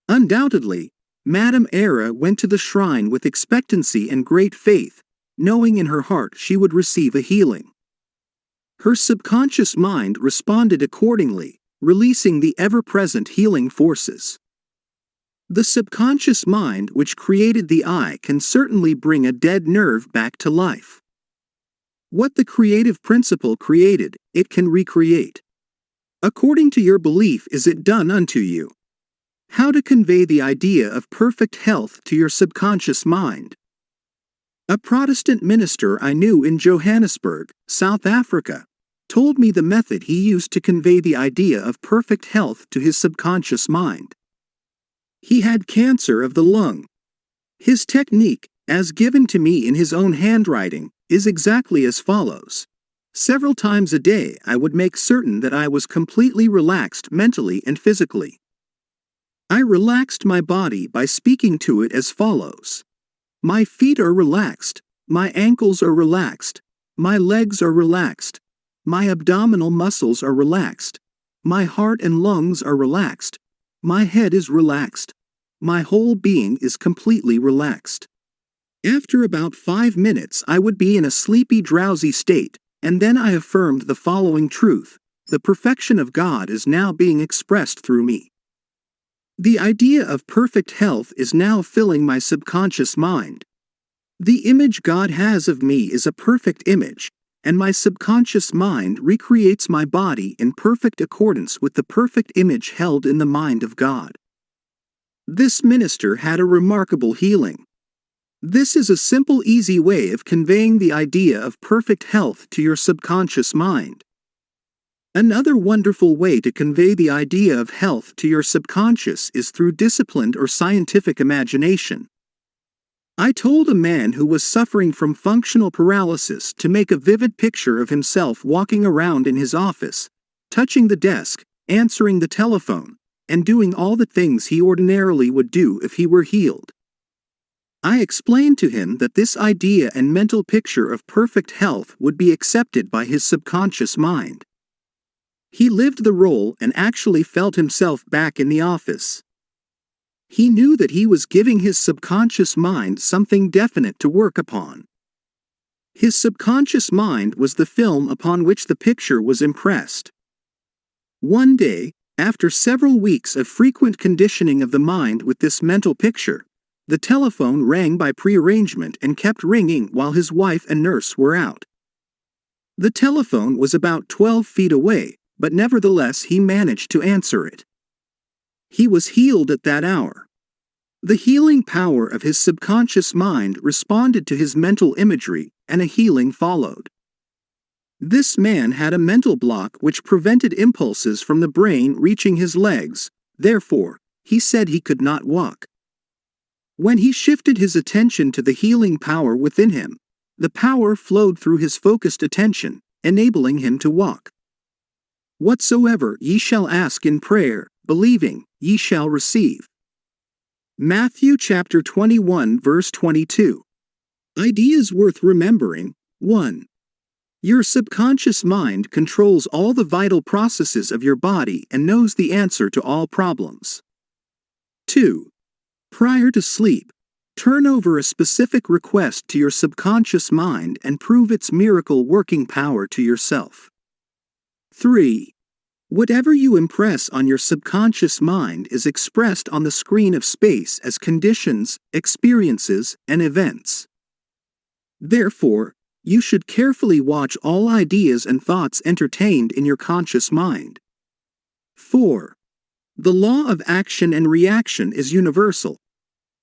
Undoubtedly, Madame Era went to the shrine with expectancy and great faith, knowing in her heart she would receive a healing. Her subconscious mind responded accordingly, releasing the ever-present healing forces. The subconscious mind which created the eye can certainly bring a dead nerve back to life. What the creative principle created, it can recreate. According to your belief is it done unto you. How to convey the idea of perfect health to your subconscious mind. A Protestant minister I knew in Johannesburg, South Africa, told me the method he used to convey the idea of perfect health to his subconscious mind. He had cancer of the lung. His technique, as given to me in his own handwriting, is exactly as follows. Several times a day I would make certain that I was completely relaxed mentally and physically. I relaxed my body by speaking to it as follows. My feet are relaxed, my ankles are relaxed, my legs are relaxed, my abdominal muscles are relaxed, my heart and lungs are relaxed, my head is relaxed, my whole being is completely relaxed. After about 5 minutes I would be in a sleepy, drowsy state, and then I affirmed the following truth: the perfection of God is now being expressed through me. The idea of perfect health is now filling my subconscious mind. The image God has of me is a perfect image, and my subconscious mind recreates my body in perfect accordance with the perfect image held in the mind of God. This minister had a remarkable healing. This is a simple, easy way of conveying the idea of perfect health to your subconscious mind. Another wonderful way to convey the idea of health to your subconscious is through disciplined or scientific imagination. I told a man who was suffering from functional paralysis to make a vivid picture of himself walking around in his office, touching the desk, answering the telephone, and doing all the things he ordinarily would do if he were healed. I explained to him that this idea and mental picture of perfect health would be accepted by his subconscious mind. He lived the role and actually felt himself back in the office. He knew that he was giving his subconscious mind something definite to work upon. His subconscious mind was the film upon which the picture was impressed. One day, after several weeks of frequent conditioning of the mind with this mental picture, the telephone rang by prearrangement and kept ringing while his wife and nurse were out. The telephone was about 12 feet away, but nevertheless he managed to answer it. He was healed at that hour. The healing power of his subconscious mind responded to his mental imagery, and a healing followed. This man had a mental block which prevented impulses from the brain reaching his legs, therefore, he said he could not walk. When he shifted his attention to the healing power within him, the power flowed through his focused attention, enabling him to walk. Whatsoever ye shall ask in prayer, believing, ye shall receive. Matthew chapter 21 verse 22. Ideas worth remembering. 1. Your subconscious mind controls all the vital processes of your body and knows the answer to all problems. 2. Prior to sleep, Turn over a specific request to your subconscious mind and prove its miracle working power to yourself. 3. Whatever you impress on your subconscious mind is expressed on the screen of space as conditions, experiences, and events. Therefore, you should carefully watch all ideas and thoughts entertained in your conscious mind. 4. The law of action and reaction is universal.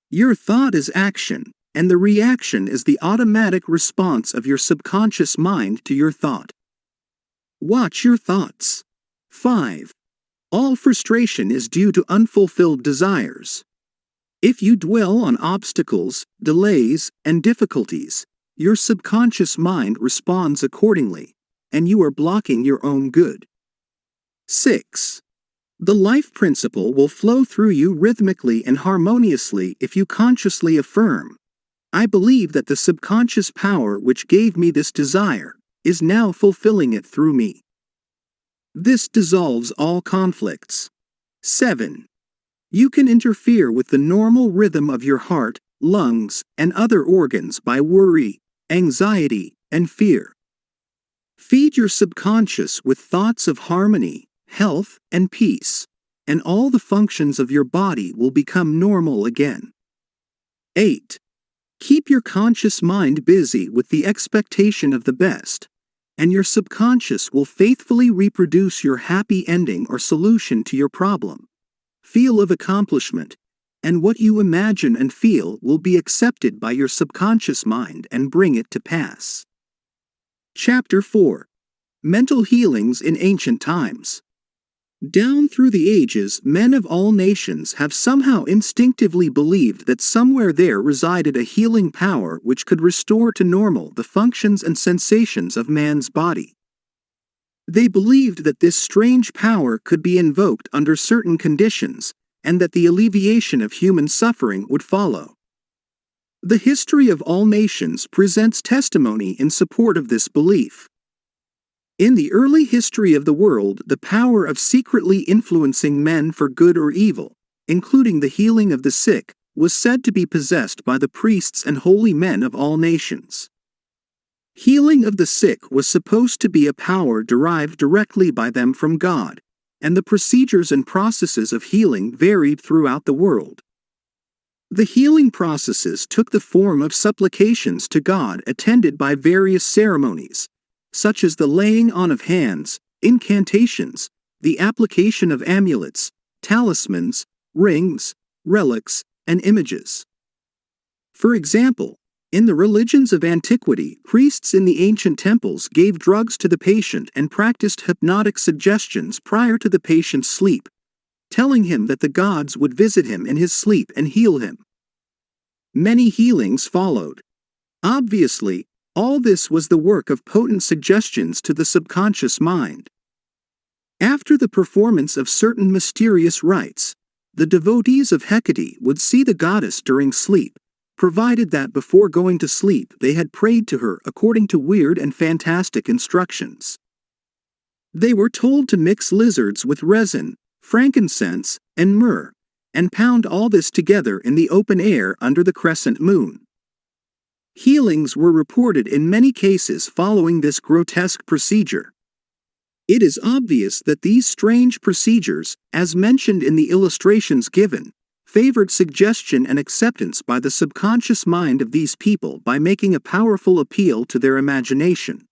Your thought is action, and the reaction is the automatic response of your subconscious mind to your thought. Watch your thoughts. 5. All frustration is due to unfulfilled desires. If you dwell on obstacles, delays, and difficulties, your subconscious mind responds accordingly, and you are blocking your own good. 6. The life principle will flow through you rhythmically and harmoniously if you consciously affirm, "I believe that the subconscious power which gave me this desire is now fulfilling it through me." This dissolves all conflicts. 7. You can interfere with the normal rhythm of your heart, lungs, and other organs by worry, anxiety, and fear. Feed your subconscious with thoughts of harmony, health, and peace, and all the functions of your body will become normal again. 8. Keep your conscious mind busy with the expectation of the best, and your subconscious will faithfully reproduce your happy ending or solution to your problem. Feel of accomplishment, and what you imagine and feel will be accepted by your subconscious mind and bring it to pass. Chapter 4. Mental Healings in Ancient Times. Down through the ages, men of all nations have somehow instinctively believed that somewhere there resided a healing power which could restore to normal the functions and sensations of man's body. They believed that this strange power could be invoked under certain conditions, and that the alleviation of human suffering would follow. The history of all nations presents testimony in support of this belief. In the early history of the world, the power of secretly influencing men for good or evil, including the healing of the sick, was said to be possessed by the priests and holy men of all nations. Healing of the sick was supposed to be a power derived directly by them from God, and the procedures and processes of healing varied throughout the world. The healing processes took the form of supplications to God attended by various ceremonies, such as the laying on of hands, incantations, the application of amulets, talismans, rings, relics, and images. For example, in the religions of antiquity, priests in the ancient temples gave drugs to the patient and practiced hypnotic suggestions prior to the patient's sleep, telling him that the gods would visit him in his sleep and heal him. Many healings followed. Obviously, all this was the work of potent suggestions to the subconscious mind. After the performance of certain mysterious rites, the devotees of Hecate would see the goddess during sleep, provided that before going to sleep they had prayed to her according to weird and fantastic instructions. They were told to mix lizards with resin, frankincense, and myrrh, and pound all this together in the open air under the crescent moon. Healings were reported in many cases following this grotesque procedure. It is obvious that these strange procedures, as mentioned in the illustrations given, favored suggestion and acceptance by the subconscious mind of these people by making a powerful appeal to their imagination.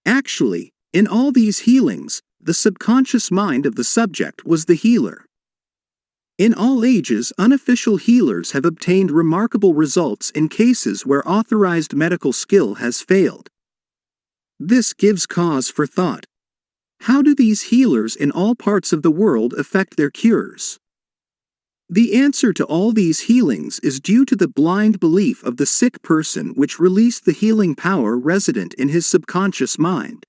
Actually, in all these healings, the subconscious mind of the subject was the healer. In all ages, unofficial healers have obtained remarkable results in cases where authorized medical skill has failed. This gives cause for thought. How do these healers in all parts of the world effect their cures? The answer to all these healings is due to the blind belief of the sick person which released the healing power resident in his subconscious mind.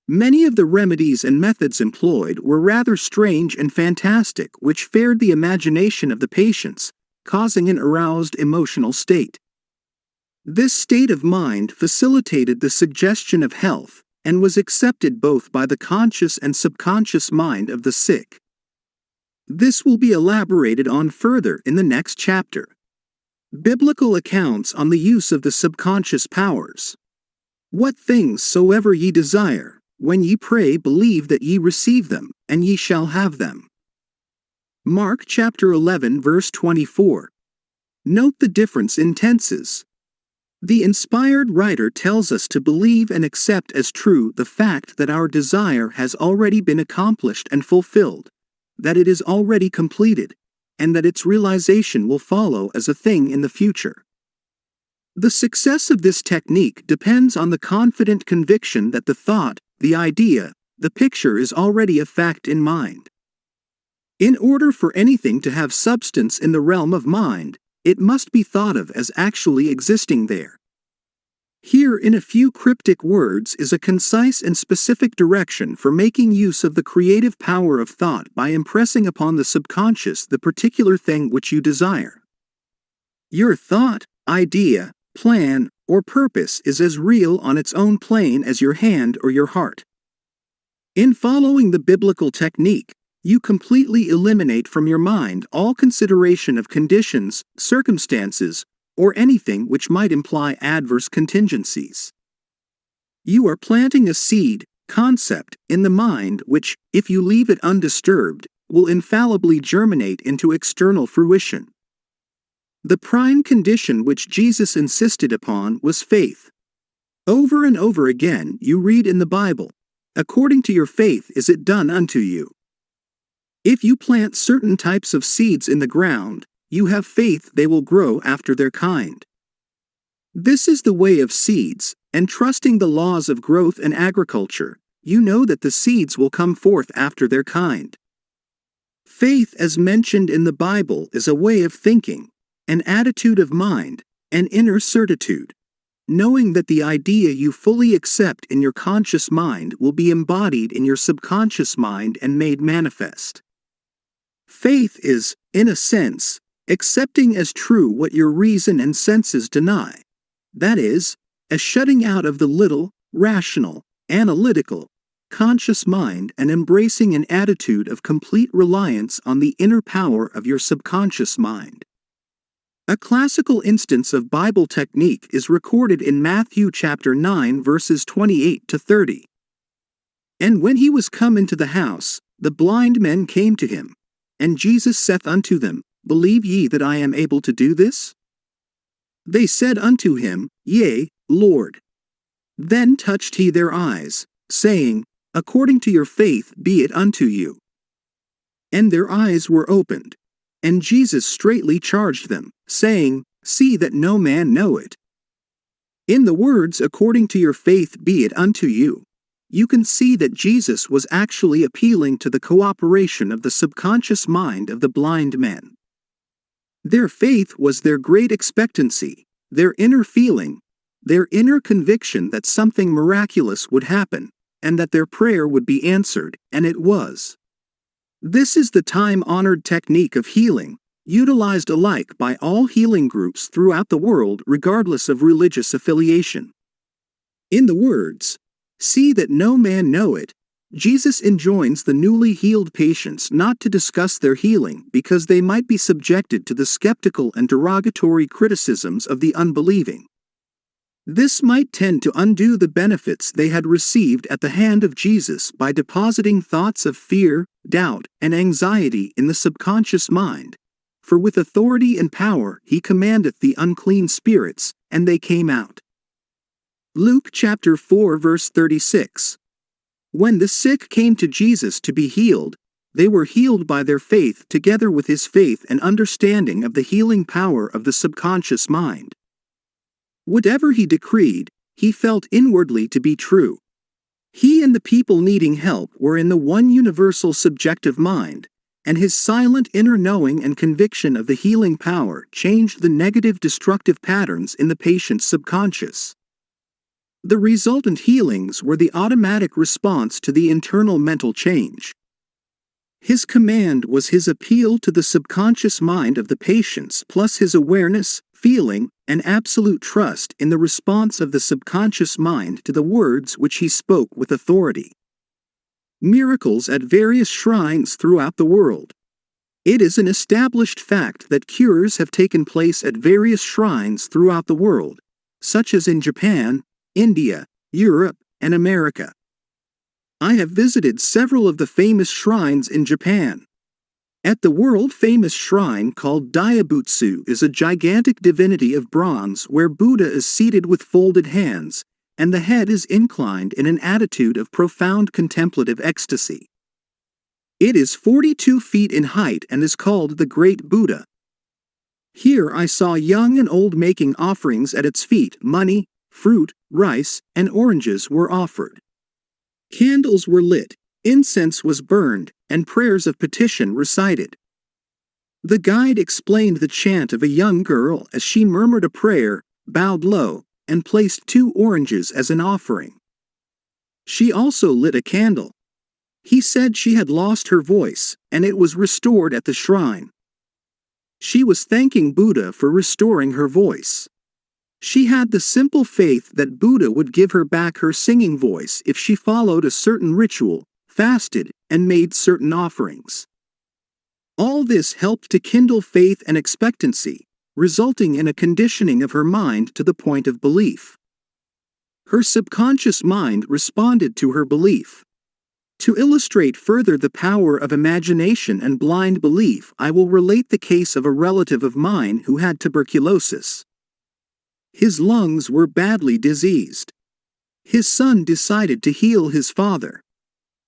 Many of the remedies and methods employed were rather strange and fantastic, which fared the imagination of the patients, causing an aroused emotional state. This state of mind facilitated the suggestion of health, and was accepted both by the conscious and subconscious mind of the sick. This will be elaborated on further in the next chapter. Biblical accounts on the use of the subconscious powers. What things soever ye desire, when ye pray, believe that ye receive them, and ye shall have them. Mark chapter 11 verse 24. Note the difference in tenses. The inspired writer tells us to believe and accept as true the fact that our desire has already been accomplished and fulfilled, that it is already completed, and that its realization will follow as a thing in the future. The success of this technique depends on the confident conviction that the thought, the idea, the picture is already a fact in mind. In order for anything to have substance in the realm of mind, it must be thought of as actually existing there. Here, in a few cryptic words, is a concise and specific direction for making use of the creative power of thought by impressing upon the subconscious the particular thing which you desire. Your thought, idea, plan, or purpose is as real on its own plane as your hand or your heart. In following the biblical technique, you completely eliminate from your mind all consideration of conditions, circumstances, or anything which might imply adverse contingencies. You are planting a seed, concept, in the mind which, if you leave it undisturbed, will infallibly germinate into external fruition. The prime condition which Jesus insisted upon was faith. Over and over again you read in the Bible, "According to your faith is it done unto you." If you plant certain types of seeds in the ground, you have faith they will grow after their kind. This is the way of seeds, and trusting the laws of growth and agriculture, you know that the seeds will come forth after their kind. Faith, as mentioned in the Bible, is a way of thinking, an attitude of mind, an inner certitude, knowing that the idea you fully accept in your conscious mind will be embodied in your subconscious mind and made manifest. Faith is, in a sense, accepting as true what your reason and senses deny. That is, a shutting out of the little, rational, analytical, conscious mind and embracing an attitude of complete reliance on the inner power of your subconscious mind. A classical instance of Bible technique is recorded in Matthew chapter 9 verses 28 to 30. And when he was come into the house, the blind men came to him. And Jesus saith unto them, Believe ye that I am able to do this? They said unto him, Yea, Lord. Then touched he their eyes, saying, According to your faith be it unto you. And their eyes were opened. And Jesus straitly charged them, saying, See that no man know it. In the words, According to your faith be it unto you, you can see that Jesus was actually appealing to the cooperation of the subconscious mind of the blind men. Their faith was their great expectancy, their inner feeling, their inner conviction that something miraculous would happen, and that their prayer would be answered, and it was. This is the time-honored technique of healing, utilized alike by all healing groups throughout the world regardless of religious affiliation. In the words, See that no man know it, Jesus enjoins the newly healed patients not to discuss their healing because they might be subjected to the skeptical and derogatory criticisms of the unbelieving. This might tend to undo the benefits they had received at the hand of Jesus by depositing thoughts of fear, doubt, and anxiety in the subconscious mind. For with authority and power he commandeth the unclean spirits, and they came out. Luke chapter 4 verse 36. When the sick came to Jesus to be healed, they were healed by their faith together with his faith and understanding of the healing power of the subconscious mind. Whatever he decreed, he felt inwardly to be true. He and the people needing help were in the one universal subjective mind, and his silent inner knowing and conviction of the healing power changed the negative destructive patterns in the patient's subconscious. The resultant healings were the automatic response to the internal mental change. His command was his appeal to the subconscious mind of the patients plus his awareness, feeling, and absolute trust in the response of the subconscious mind to the words which he spoke with authority. Miracles at various shrines throughout the world. It is an established fact that cures have taken place at various shrines throughout the world, such as in Japan, India, Europe, and America. I have visited several of the famous shrines in Japan. At the world-famous shrine called Daibutsu is a gigantic divinity of bronze where Buddha is seated with folded hands, and the head is inclined in an attitude of profound contemplative ecstasy. It is 42 feet in height and is called the Great Buddha. Here I saw young and old making offerings at its feet. Money, fruit, rice, and oranges were offered. Candles were lit, incense was burned, and prayers of petition recited. The guide explained the chant of a young girl as she murmured a prayer, bowed low, and placed 2 oranges as an offering. She also lit a candle. He said she had lost her voice, and it was restored at the shrine. She was thanking Buddha for restoring her voice. She had the simple faith that Buddha would give her back her singing voice if she followed a certain ritual, fasted, and made certain offerings. All this helped to kindle faith and expectancy, resulting in a conditioning of her mind to the point of belief. Her subconscious mind responded to her belief. To illustrate further the power of imagination and blind belief, I will relate the case of a relative of mine who had tuberculosis. His lungs were badly diseased. His son decided to heal his father.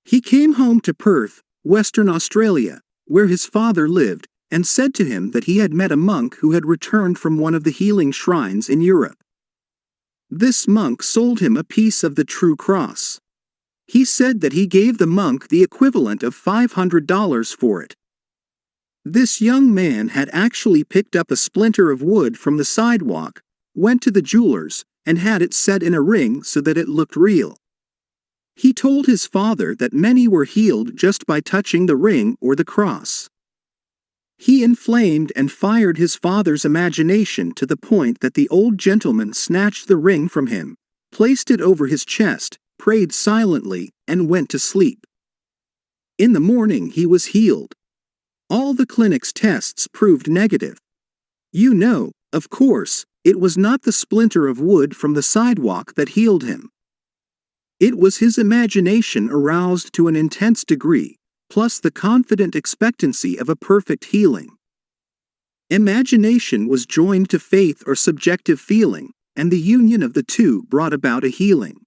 He came home to Perth, Western Australia, where his father lived, and said to him that he had met a monk who had returned from one of the healing shrines in Europe. This monk sold him a piece of the true cross. He said that he gave the monk the equivalent of $500 for it. This young man had actually picked up a splinter of wood from the sidewalk, went to the jeweler's, and had it set in a ring so that it looked real. He told his father that many were healed just by touching the ring or the cross. He inflamed and fired his father's imagination to the point that the old gentleman snatched the ring from him, placed it over his chest, prayed silently, and went to sleep. In the morning he was healed. All the clinic's tests proved negative. You know, of course, it was not the splinter of wood from the sidewalk that healed him. It was his imagination aroused to an intense degree, plus the confident expectancy of a perfect healing. Imagination was joined to faith or subjective feeling, and the union of the two brought about a healing.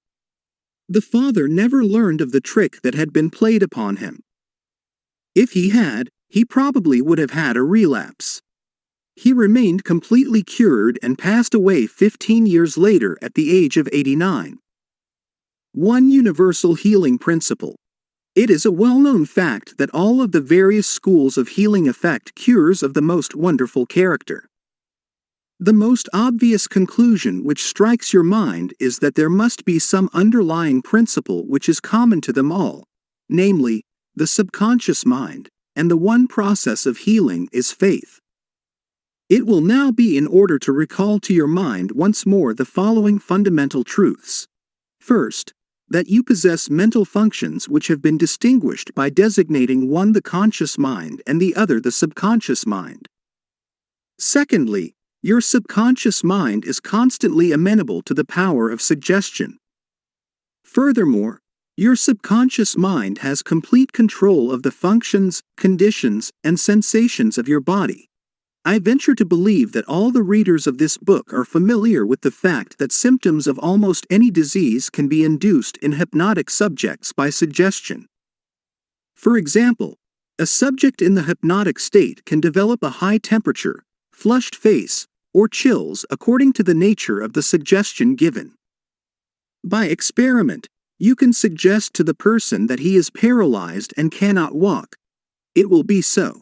The father never learned of the trick that had been played upon him. If he had, he probably would have had a relapse. He remained completely cured and passed away 15 years later at the age of 89. One universal healing principle. It is a well-known fact that all of the various schools of healing effect cures of the most wonderful character. The most obvious conclusion which strikes your mind is that there must be some underlying principle which is common to them all, namely, the subconscious mind, and the one process of healing is faith. It will now be in order to recall to your mind once more the following fundamental truths. First, that you possess mental functions which have been distinguished by designating one the conscious mind and the other the subconscious mind. Secondly, your subconscious mind is constantly amenable to the power of suggestion. Furthermore, your subconscious mind has complete control of the functions, conditions, and sensations of your body. I venture to believe that all the readers of this book are familiar with the fact that symptoms of almost any disease can be induced in hypnotic subjects by suggestion. For example, a subject in the hypnotic state can develop a high temperature, flushed face, or chills according to the nature of the suggestion given. By experiment, you can suggest to the person that he is paralyzed and cannot walk. It will be so.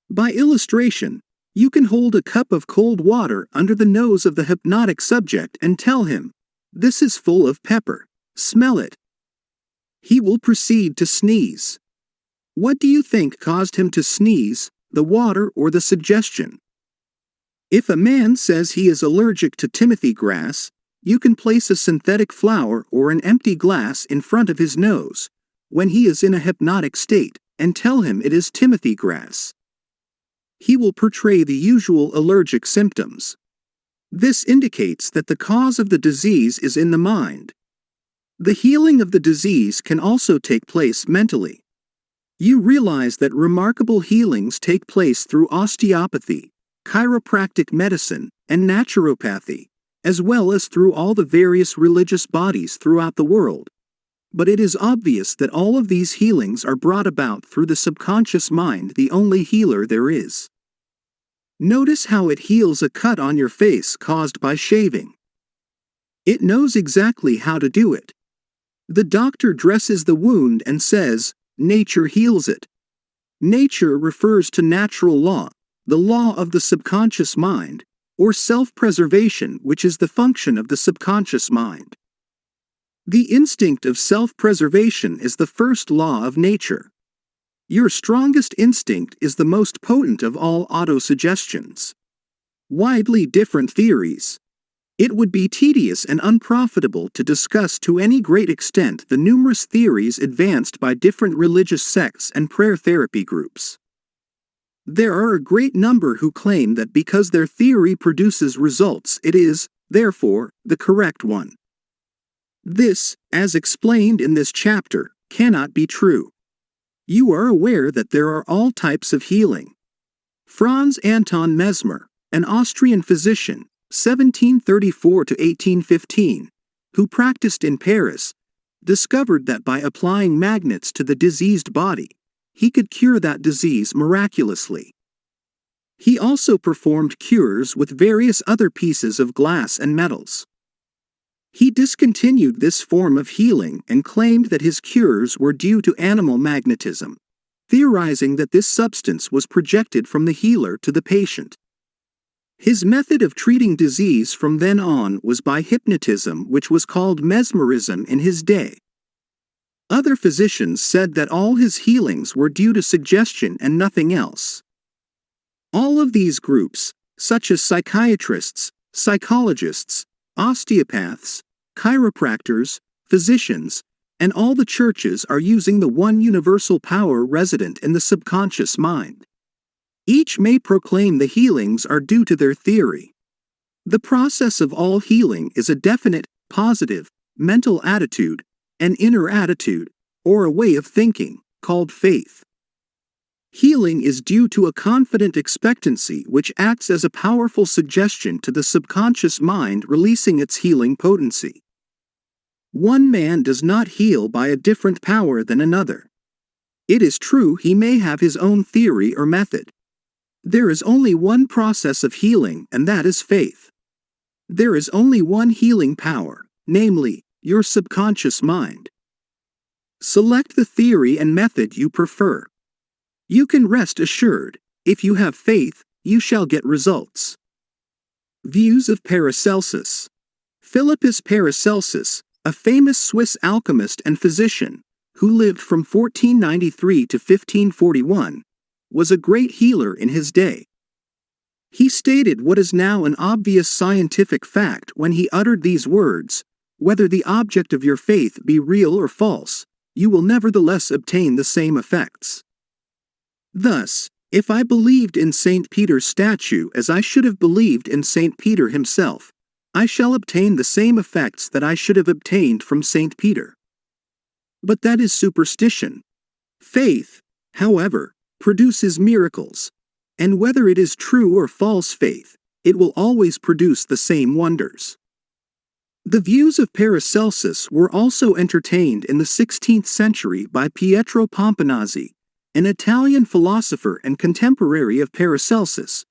By illustration, you can hold a cup of cold water under the nose of the hypnotic subject and tell him, "This is full of pepper, smell it." He will proceed to sneeze. What do you think caused him to sneeze, the water or the suggestion? If a man says he is allergic to timothy grass, you can place a synthetic flower or an empty glass in front of his nose, when he is in a hypnotic state, and tell him it is timothy grass. He will portray the usual allergic symptoms. This indicates that the cause of the disease is in the mind. The healing of the disease can also take place mentally. You realize that remarkable healings take place through osteopathy, chiropractic medicine, and naturopathy, as well as through all the various religious bodies throughout the world. But it is obvious that all of these healings are brought about through the subconscious mind, the only healer there is. Notice how it heals a cut on your face caused by shaving. It knows exactly how to do it. The doctor dresses the wound and says, "Nature heals it." Nature refers to natural law, the law of the subconscious mind, or self-preservation, which is the function of the subconscious mind. The instinct of self-preservation is the first law of nature. Your strongest instinct is the most potent of all autosuggestions. Widely different theories. It would be tedious and unprofitable to discuss to any great extent the numerous theories advanced by different religious sects and prayer therapy groups. There are a great number who claim that because their theory produces results, it is, therefore, the correct one. This, as explained in this chapter, cannot be true. You are aware that there are all types of healing. Franz Anton Mesmer, an Austrian physician, 1734 to 1815, who practiced in Paris, discovered that by applying magnets to the diseased body, he could cure that disease miraculously. He also performed cures with various other pieces of glass and metals. He discontinued this form of healing and claimed that his cures were due to animal magnetism, theorizing that this substance was projected from the healer to the patient. His method of treating disease from then on was by hypnotism, which was called mesmerism in his day. Other physicians said that all his healings were due to suggestion and nothing else. All of these groups, such as psychiatrists, psychologists, osteopaths, chiropractors, physicians, and all the churches are using the one universal power resident in the subconscious mind. Each may proclaim the healings are due to their theory. The process of all healing is a definite, positive, mental attitude, an inner attitude, or a way of thinking, called faith. Healing is due to a confident expectancy which acts as a powerful suggestion to the subconscious mind, releasing its healing potency. One man does not heal by a different power than another. It is true he may have his own theory or method. There is only one process of healing, and that is faith. There is only one healing power, namely, your subconscious mind. Select the theory and method you prefer. You can rest assured, if you have faith, you shall get results. Views of Paracelsus. Philippus Paracelsus, a famous Swiss alchemist and physician, who lived from 1493 to 1541, was a great healer in his day. He stated what is now an obvious scientific fact when he uttered these words: "Whether the object of your faith be real or false, you will nevertheless obtain the same effects." Thus, if I believed in St. Peter's statue as I should have believed in St. Peter himself, I shall obtain the same effects that I should have obtained from St. Peter. But that is superstition. Faith, however, produces miracles, and whether it is true or false faith, it will always produce the same wonders. The views of Paracelsus were also entertained in the 16th century by Pietro Pomponazzi, an Italian philosopher and contemporary of Paracelsus,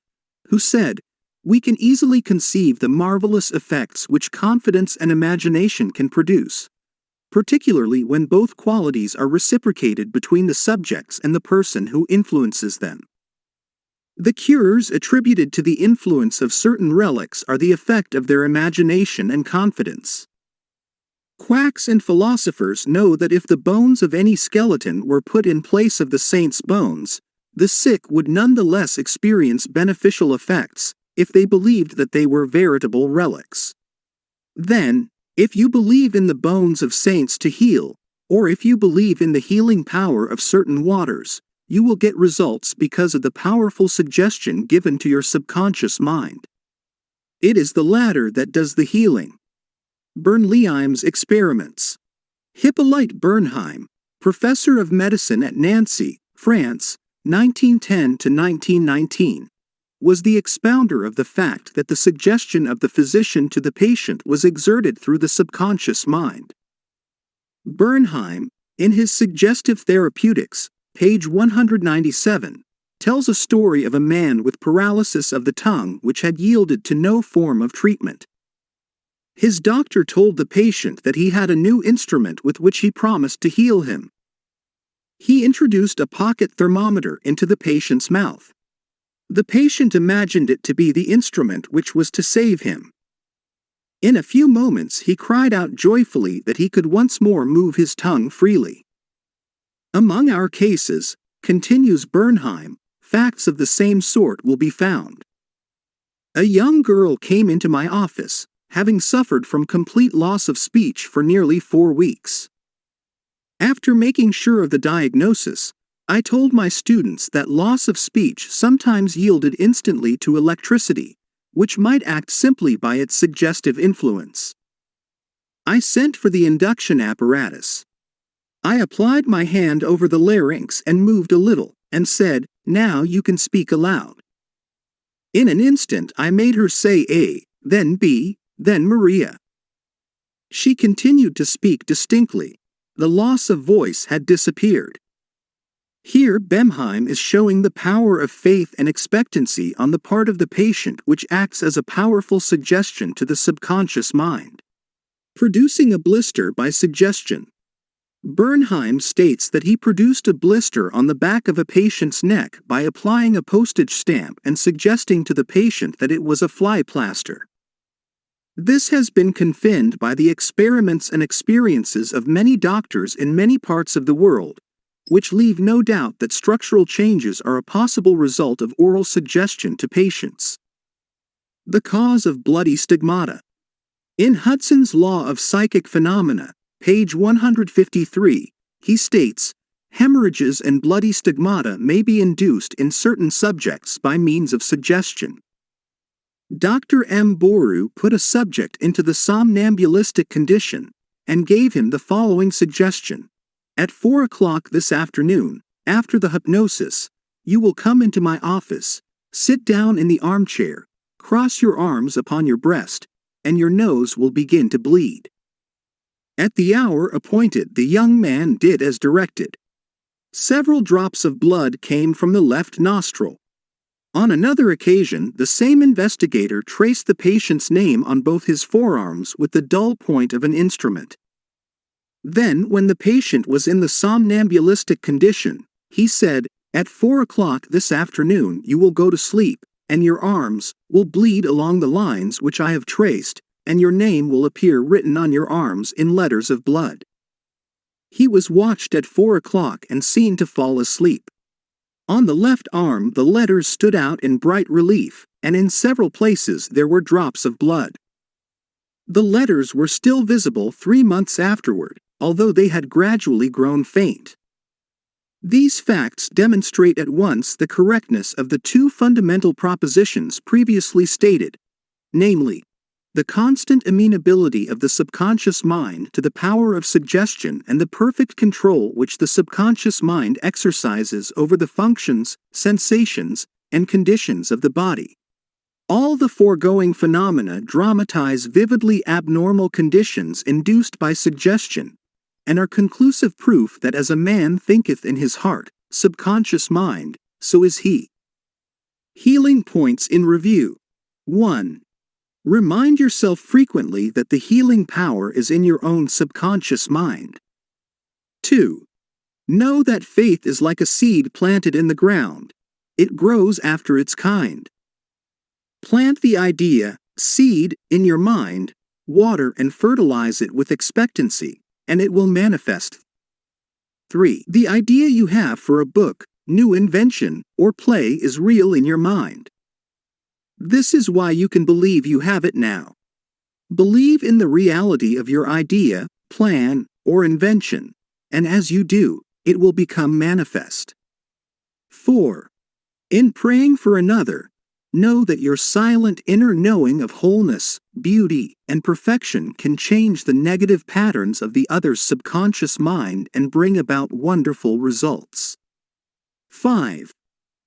who said, "We can easily conceive the marvelous effects which confidence and imagination can produce, particularly when both qualities are reciprocated between the subjects and the person who influences them. The cures attributed to the influence of certain relics are the effect of their imagination and confidence." Quacks and philosophers know that if the bones of any skeleton were put in place of the saint's bones, the sick would nonetheless experience beneficial effects, if they believed that they were veritable relics. Then, if you believe in the bones of saints to heal, or if you believe in the healing power of certain waters, you will get results because of the powerful suggestion given to your subconscious mind. It is the latter that does the healing. Bernheim's experiments. Hippolyte Bernheim, professor of medicine at Nancy, France, 1910 to 1919, was the expounder of the fact that the suggestion of the physician to the patient was exerted through the subconscious mind. Bernheim, in his Suggestive Therapeutics, page 197, tells a story of a man with paralysis of the tongue which had yielded to no form of treatment. His doctor told the patient that he had a new instrument with which he promised to heal him. He introduced a pocket thermometer into the patient's mouth. The patient imagined it to be the instrument which was to save him. In a few moments he cried out joyfully that he could once more move his tongue freely. Among our cases, continues Bernheim, facts of the same sort will be found. A young girl came into my office, having suffered from complete loss of speech for nearly 4 weeks. After making sure of the diagnosis, I told my students that loss of speech sometimes yielded instantly to electricity, which might act simply by its suggestive influence. I sent for the induction apparatus. I applied my hand over the larynx and moved a little, and said, "Now you can speak aloud." In an instant I made her say A, then B, then Maria. She continued to speak distinctly. The loss of voice had disappeared. Here Bernheim is showing the power of faith and expectancy on the part of the patient, which acts as a powerful suggestion to the subconscious mind. Producing a blister by suggestion. Bernheim states that he produced a blister on the back of a patient's neck by applying a postage stamp and suggesting to the patient that it was a fly plaster. This has been confirmed by the experiments and experiences of many doctors in many parts of the world, which leave no doubt that structural changes are a possible result of oral suggestion to patients. The cause of bloody stigmata. In Hudson's Law of Psychic Phenomena, page 153, he states, hemorrhages and bloody stigmata may be induced in certain subjects by means of suggestion. Dr. M. Boru put a subject into the somnambulistic condition and gave him the following suggestion. At 4 o'clock this afternoon, after the hypnosis, you will come into my office, sit down in the armchair, cross your arms upon your breast, and your nose will begin to bleed. At the hour appointed, the young man did as directed. Several drops of blood came from the left nostril. On another occasion, the same investigator traced the patient's name on both his forearms with the dull point of an instrument. Then, when the patient was in the somnambulistic condition, he said, "At 4 o'clock this afternoon you will go to sleep, and your arms will bleed along the lines which I have traced, and your name will appear written on your arms in letters of blood." He was watched at 4 o'clock and seen to fall asleep. On the left arm the letters stood out in bright relief, and in several places there were drops of blood. The letters were still visible 3 months afterward, although they had gradually grown faint. These facts demonstrate at once the correctness of the two fundamental propositions previously stated, namely, the constant amenability of the subconscious mind to the power of suggestion and the perfect control which the subconscious mind exercises over the functions, sensations, and conditions of the body. All the foregoing phenomena dramatize vividly abnormal conditions induced by suggestion, and are conclusive proof that as a man thinketh in his heart, subconscious mind, so is he. Healing points in review. 1. Remind yourself frequently that the healing power is in your own subconscious mind. 2. Know that faith is like a seed planted in the ground. It grows after its kind. Plant the idea, seed, in your mind, water and fertilize it with expectancy, and it will manifest. 3. The idea you have for a book, new invention, or play is real in your mind. This is why you can believe you have it now. Believe in the reality of your idea, plan, or invention, and as you do, it will become manifest. 4. In praying for another, know that your silent inner knowing of wholeness, beauty, and perfection can change the negative patterns of the other's subconscious mind and bring about wonderful results. 5.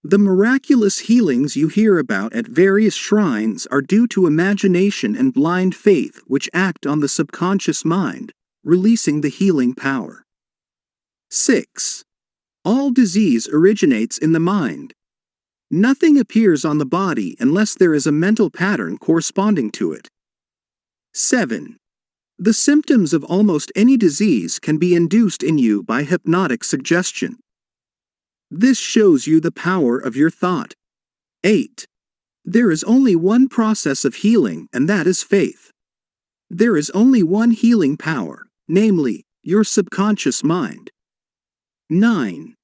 The miraculous healings you hear about at various shrines are due to imagination and blind faith which act on the subconscious mind, releasing the healing power. 6. All disease originates in the mind. Nothing appears on the body unless there is a mental pattern corresponding to it. 7. The symptoms of almost any disease can be induced in you by hypnotic suggestion. This shows you the power of your thought. 8. There is only one process of healing, and that is faith. There is only one healing power, namely, your subconscious mind. 9.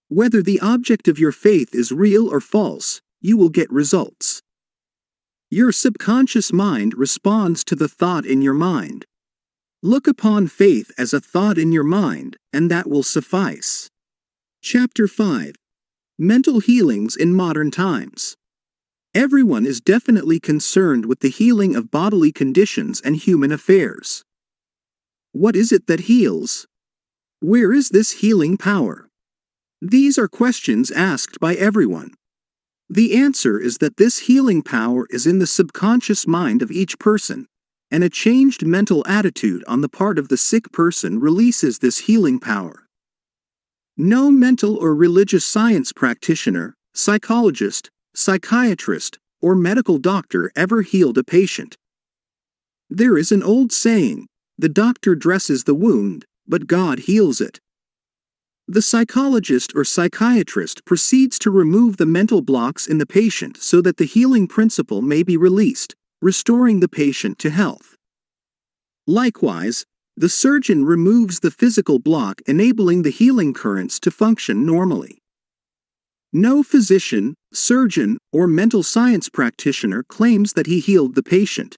Whether the object of your faith is real or false, you will get results. Your subconscious mind responds to the thought in your mind. Look upon faith as a thought in your mind, and that will suffice. Chapter 5. Mental Healings in Modern Times. Everyone is definitely concerned with the healing of bodily conditions and human affairs. What is it that heals? Where is this healing power? These are questions asked by everyone. The answer is that this healing power is in the subconscious mind of each person, and a changed mental attitude on the part of the sick person releases this healing power. No mental or religious science practitioner, psychologist, psychiatrist, or medical doctor ever healed a patient. There is an old saying, the doctor dresses the wound, but God heals it. The psychologist or psychiatrist proceeds to remove the mental blocks in the patient so that the healing principle may be released, restoring the patient to health. Likewise, the surgeon removes the physical block, enabling the healing currents to function normally. No physician, surgeon, or mental science practitioner claims that he healed the patient.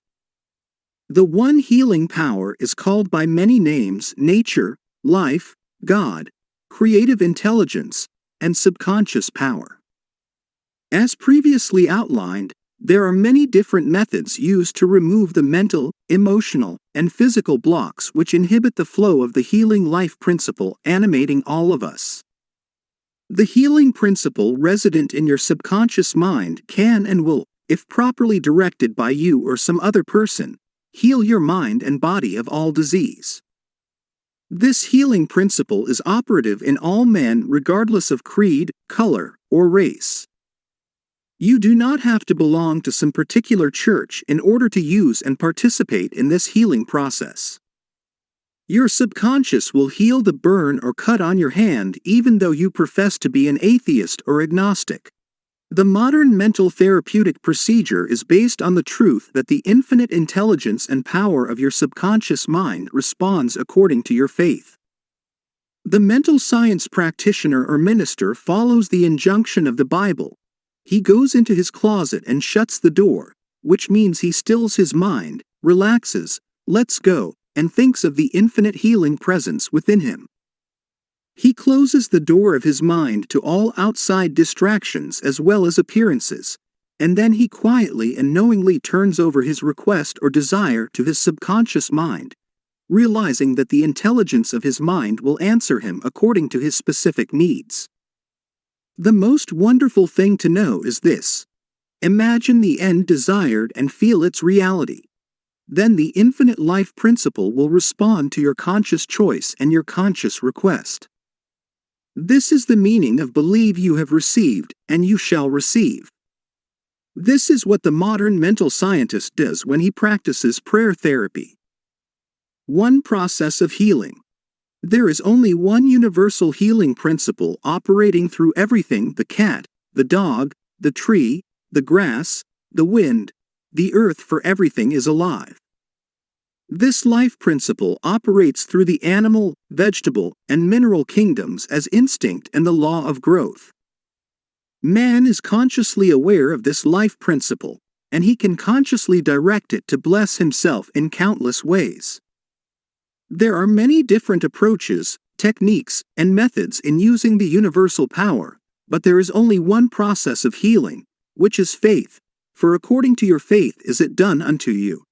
The one healing power is called by many names: nature, life, God, creative intelligence, and subconscious power. As previously outlined, there are many different methods used to remove the mental, emotional, and physical blocks which inhibit the flow of the healing life principle animating all of us. The healing principle resident in your subconscious mind can and will, if properly directed by you or some other person, heal your mind and body of all disease. This healing principle is operative in all men regardless of creed, color, or race. You do not have to belong to some particular church in order to use and participate in this healing process. Your subconscious will heal the burn or cut on your hand even though you profess to be an atheist or agnostic. The modern mental therapeutic procedure is based on the truth that the infinite intelligence and power of your subconscious mind responds according to your faith. The mental science practitioner or minister follows the injunction of the Bible. He goes into his closet and shuts the door, which means he stills his mind, relaxes, lets go, and thinks of the infinite healing presence within him. He closes the door of his mind to all outside distractions as well as appearances, and then he quietly and knowingly turns over his request or desire to his subconscious mind, realizing that the intelligence of his mind will answer him according to his specific needs. The most wonderful thing to know is this: imagine the end desired and feel its reality. Then the infinite life principle will respond to your conscious choice and your conscious request. This is the meaning of believe you have received, and you shall receive. This is what the modern mental scientist does when he practices prayer therapy. One process of healing. There is only one universal healing principle operating through everything: the cat, the dog, the tree, the grass, the wind, the earth, for everything is alive. This life principle operates through the animal, vegetable, and mineral kingdoms as instinct and the law of growth. Man is consciously aware of this life principle, and he can consciously direct it to bless himself in countless ways. There are many different approaches, techniques, and methods in using the universal power, but there is only one process of healing, which is faith, for according to your faith is it done unto you.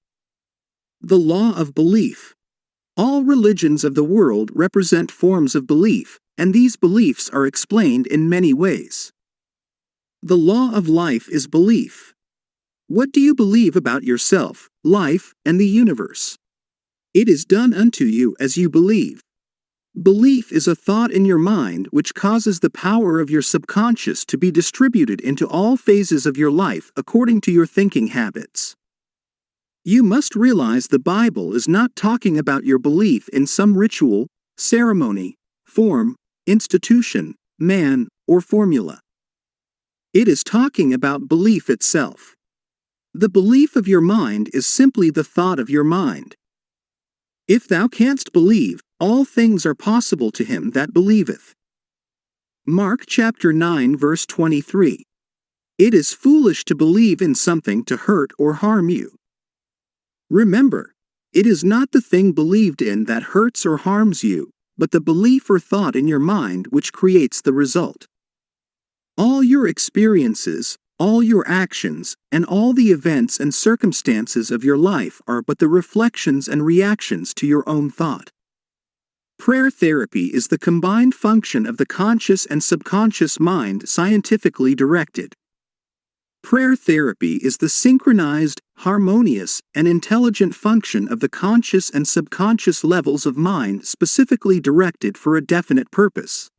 The law of belief. All religions of the world represent forms of belief, and these beliefs are explained in many ways. The law of life is belief. What do you believe about yourself, life, and the universe? It is done unto you as you believe. Belief is a thought in your mind which causes the power of your subconscious to be distributed into all phases of your life according to your thinking habits. You must realize the Bible is not talking about your belief in some ritual, ceremony, form, institution, man, or formula. It is talking about belief itself. The belief of your mind is simply the thought of your mind. If thou canst believe, all things are possible to him that believeth. Mark chapter 9 verse 23. It is foolish to believe in something to hurt or harm you. Remember, it is not the thing believed in that hurts or harms you, but the belief or thought in your mind which creates the result. All your experiences, all your actions, and all the events and circumstances of your life are but the reflections and reactions to your own thought. Prayer therapy is the combined function of the conscious and subconscious mind scientifically directed. Prayer therapy is the synchronized, harmonious, and intelligent function of the conscious and subconscious levels of mind specifically directed for a definite purpose.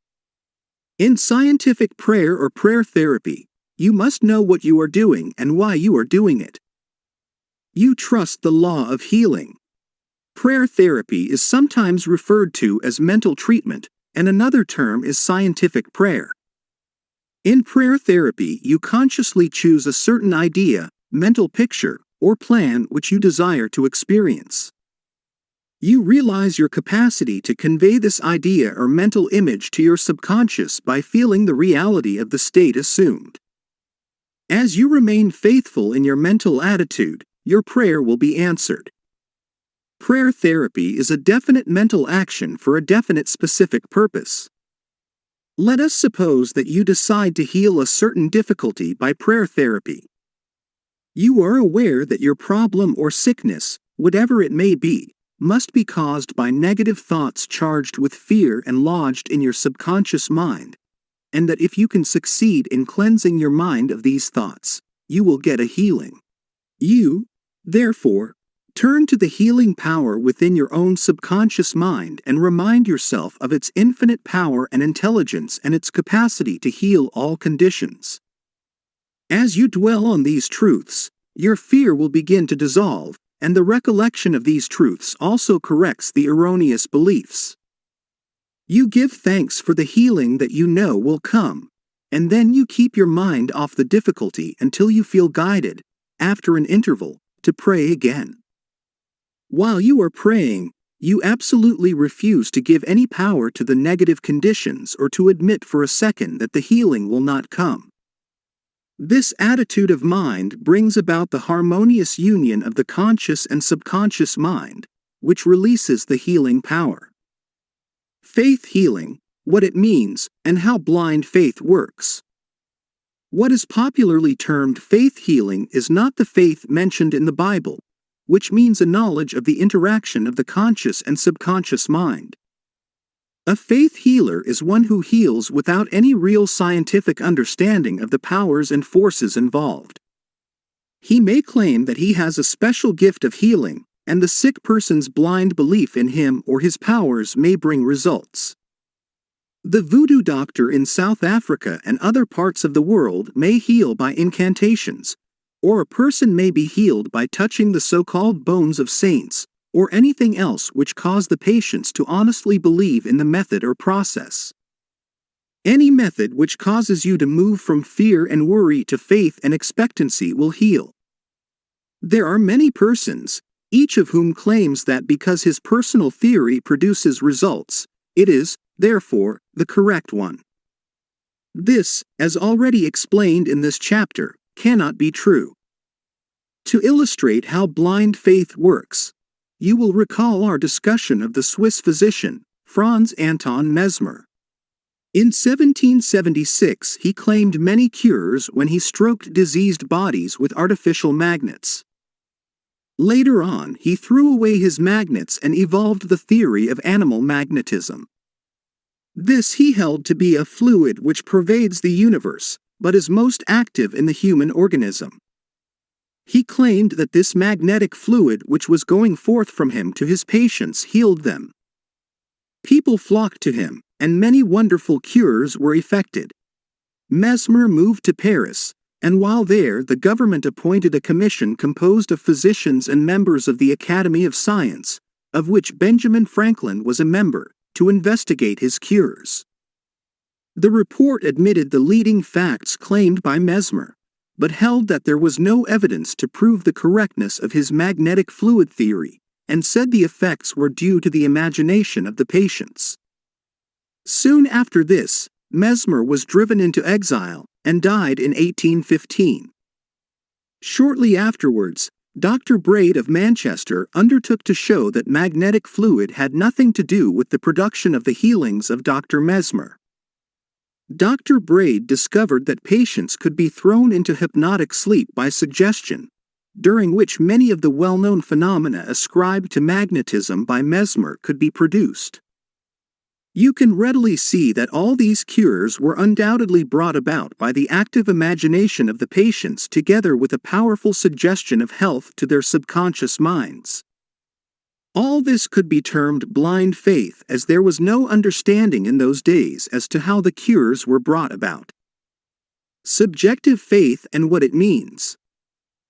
In scientific prayer or prayer therapy, you must know what you are doing and why you are doing it. You trust the law of healing. Prayer therapy is sometimes referred to as mental treatment, and another term is scientific prayer. In prayer therapy, you consciously choose a certain idea, mental picture, or plan which you desire to experience. You realize your capacity to convey this idea or mental image to your subconscious by feeling the reality of the state assumed. As you remain faithful in your mental attitude, your prayer will be answered. Prayer therapy is a definite mental action for a definite specific purpose. Let us suppose that you decide to heal a certain difficulty by prayer therapy. You are aware that your problem or sickness, whatever it may be, must be caused by negative thoughts charged with fear and lodged in your subconscious mind, and that if you can succeed in cleansing your mind of these thoughts, you will get a healing. You, therefore, turn to the healing power within your own subconscious mind and remind yourself of its infinite power and intelligence and its capacity to heal all conditions. As you dwell on these truths, your fear will begin to dissolve, and the recollection of these truths also corrects the erroneous beliefs. You give thanks for the healing that you know will come, and then you keep your mind off the difficulty until you feel guided, after an interval, to pray again. While you are praying, you absolutely refuse to give any power to the negative conditions or to admit for a second that the healing will not come. This attitude of mind brings about the harmonious union of the conscious and subconscious mind, which releases the healing power. Faith healing, what it means, and how blind faith works. What is popularly termed faith healing is not the faith mentioned in the Bible, which means a knowledge of the interaction of the conscious and subconscious mind. A faith healer is one who heals without any real scientific understanding of the powers and forces involved. He may claim that he has a special gift of healing, and the sick person's blind belief in him or his powers may bring results. The voodoo doctor in South Africa and other parts of the world may heal by incantations, or a person may be healed by touching the so-called bones of saints, or anything else which cause the patients to honestly believe in the method or process. Any method which causes you to move from fear and worry to faith and expectancy will heal. There are many persons, each of whom claims that because his personal theory produces results, it is, therefore, the correct one. This, as already explained in this chapter, cannot be true. To illustrate how blind faith works, you will recall our discussion of the Swiss physician, Franz Anton Mesmer. In 1776 he claimed many cures when he stroked diseased bodies with artificial magnets. Later on he threw away his magnets and evolved the theory of animal magnetism. This he held to be a fluid which pervades the universe, but is most active in the human organism. He claimed that this magnetic fluid which was going forth from him to his patients healed them. People flocked to him, and many wonderful cures were effected. Mesmer moved to Paris, and while there the government appointed a commission composed of physicians and members of the Academy of Science, of which Benjamin Franklin was a member, to investigate his cures. The report admitted the leading facts claimed by Mesmer, but held that there was no evidence to prove the correctness of his magnetic fluid theory, and said the effects were due to the imagination of the patients. Soon after this, Mesmer was driven into exile and died in 1815. Shortly afterwards, Dr. Braid of Manchester undertook to show that magnetic fluid had nothing to do with the production of the healings of Dr. Mesmer. Dr. Braid discovered that patients could be thrown into hypnotic sleep by suggestion, during which many of the well-known phenomena ascribed to magnetism by Mesmer could be produced. You can readily see that all these cures were undoubtedly brought about by the active imagination of the patients together with a powerful suggestion of health to their subconscious minds. All this could be termed blind faith, as there was no understanding in those days as to how the cures were brought about. Subjective faith and what it means.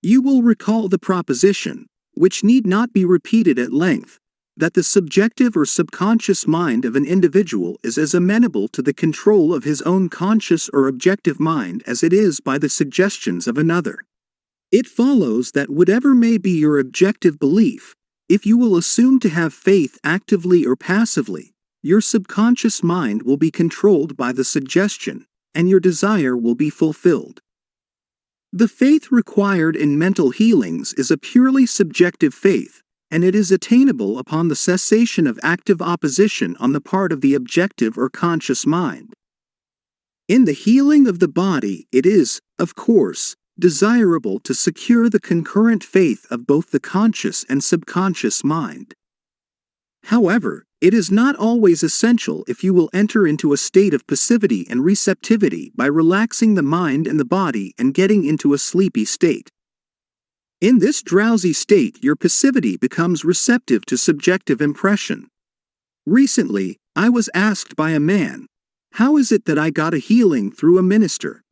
You will recall the proposition, which need not be repeated at length, that the subjective or subconscious mind of an individual is as amenable to the control of his own conscious or objective mind as it is by the suggestions of another. It follows that whatever may be your objective belief, if you will assume to have faith actively or passively, your subconscious mind will be controlled by the suggestion, and your desire will be fulfilled. The faith required in mental healings is a purely subjective faith, and it is attainable upon the cessation of active opposition on the part of the objective or conscious mind. In the healing of the body, it is, of course, desirable to secure the concurrent faith of both the conscious and subconscious mind. However, it is not always essential if you will enter into a state of passivity and receptivity by relaxing the mind and the body and getting into a sleepy state. In this drowsy state, your passivity becomes receptive to subjective impression. Recently, I was asked by a man, "How is it that I got a healing through a minister?"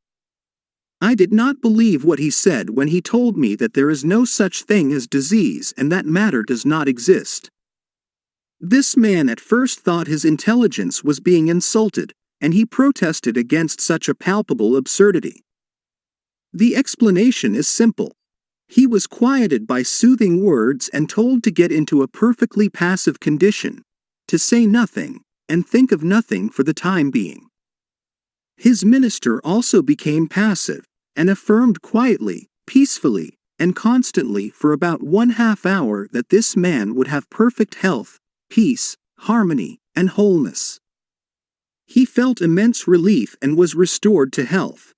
I did not believe what he said when he told me that there is no such thing as disease and that matter does not exist. This man at first thought his intelligence was being insulted, and he protested against such a palpable absurdity. The explanation is simple. He was quieted by soothing words and told to get into a perfectly passive condition, to say nothing, and think of nothing for the time being. His minister also became passive, and affirmed quietly, peacefully, and constantly for about 1/2 hour that this man would have perfect health, peace, harmony, and wholeness. He felt immense relief and was restored to health.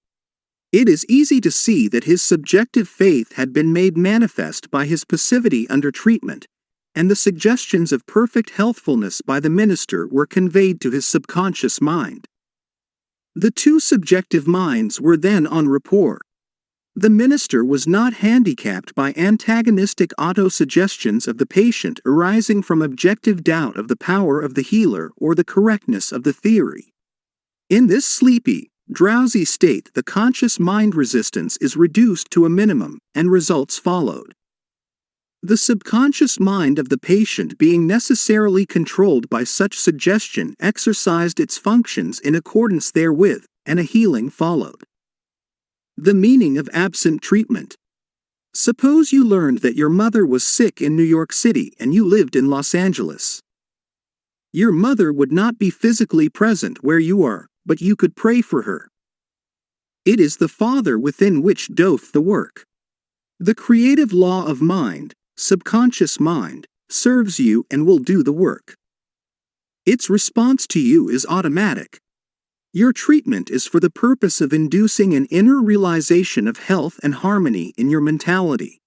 It is easy to see that his subjective faith had been made manifest by his passivity under treatment, and the suggestions of perfect healthfulness by the minister were conveyed to his subconscious mind. The two subjective minds were then en rapport. The minister was not handicapped by antagonistic autosuggestions of the patient arising from objective doubt of the power of the healer or the correctness of the theory. In this sleepy, drowsy state, the conscious mind resistance is reduced to a minimum, and results followed. The subconscious mind of the patient, being necessarily controlled by such suggestion, exercised its functions in accordance therewith, and a healing followed. The meaning of absent treatment. Suppose you learned that your mother was sick in New York City and you lived in Los Angeles. Your mother would not be physically present where you are, but you could pray for her. It is the Father within which doth the work. The creative law of mind, subconscious mind, serves you and will do the work. Its response to you is automatic. Your treatment is for the purpose of inducing an inner realization of health and harmony in your mentality.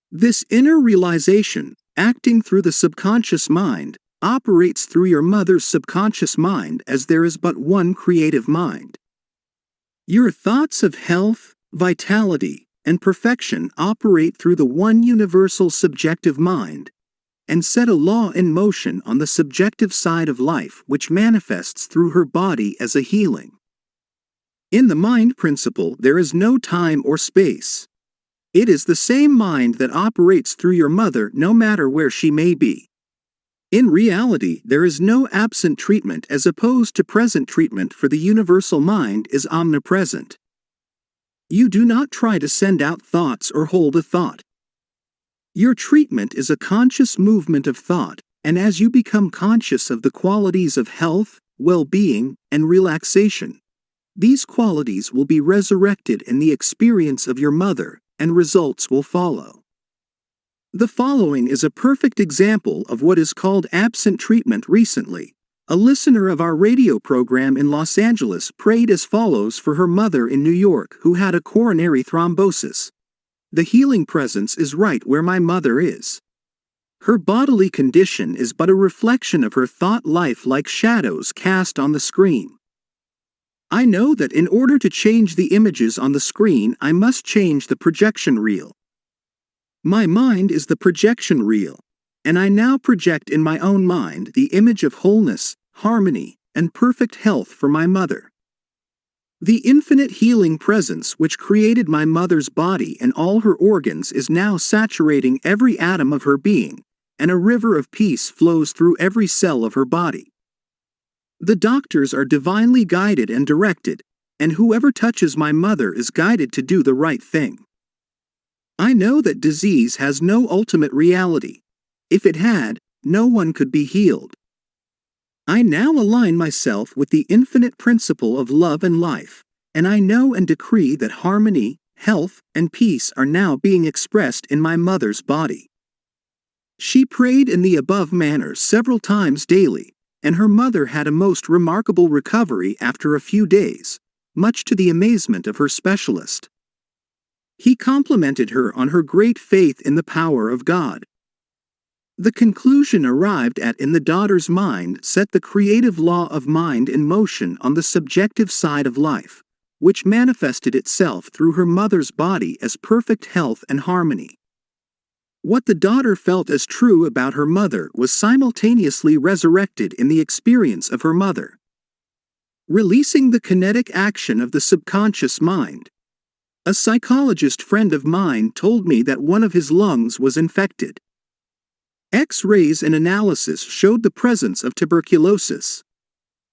This inner realization, acting through the subconscious mind, operates through your mother's subconscious mind, as there is but one creative mind. Your thoughts of health, vitality, and perfection operate through the one universal subjective mind, and set a law in motion on the subjective side of life, which manifests through her body as a healing. In the mind principle, there is no time or space. It is the same mind that operates through your mother no matter where she may be. In reality, there is no absent treatment as opposed to present treatment, for the universal mind is omnipresent. You do not try to send out thoughts or hold a thought. Your treatment is a conscious movement of thought, and as you become conscious of the qualities of health, well-being, and relaxation, these qualities will be resurrected in the experience of your mother, and results will follow. The following is a perfect example of what is called absent treatment. Recently, a listener of our radio program in Los Angeles prayed as follows for her mother in New York who had a coronary thrombosis. The healing presence is right where my mother is. Her bodily condition is but a reflection of her thought life, like shadows cast on the screen. I know that in order to change the images on the screen, I must change the projection reel. My mind is the projection reel, and I now project in my own mind the image of wholeness, harmony, and perfect health for my mother. The infinite healing presence which created my mother's body and all her organs is now saturating every atom of her being, and a river of peace flows through every cell of her body. The doctors are divinely guided and directed, and whoever touches my mother is guided to do the right thing. I know that disease has no ultimate reality. If it had, no one could be healed. I now align myself with the infinite principle of love and life, and I know and decree that harmony, health, and peace are now being expressed in my mother's body. She prayed in the above manner several times daily, and her mother had a most remarkable recovery after a few days, much to the amazement of her specialist. He complimented her on her great faith in the power of God. The conclusion arrived at in the daughter's mind set the creative law of mind in motion on the subjective side of life, which manifested itself through her mother's body as perfect health and harmony. What the daughter felt as true about her mother was simultaneously resurrected in the experience of her mother. Releasing the kinetic action of the subconscious mind. A psychologist friend of mine told me that one of his lungs was infected. X-rays and analysis showed the presence of tuberculosis.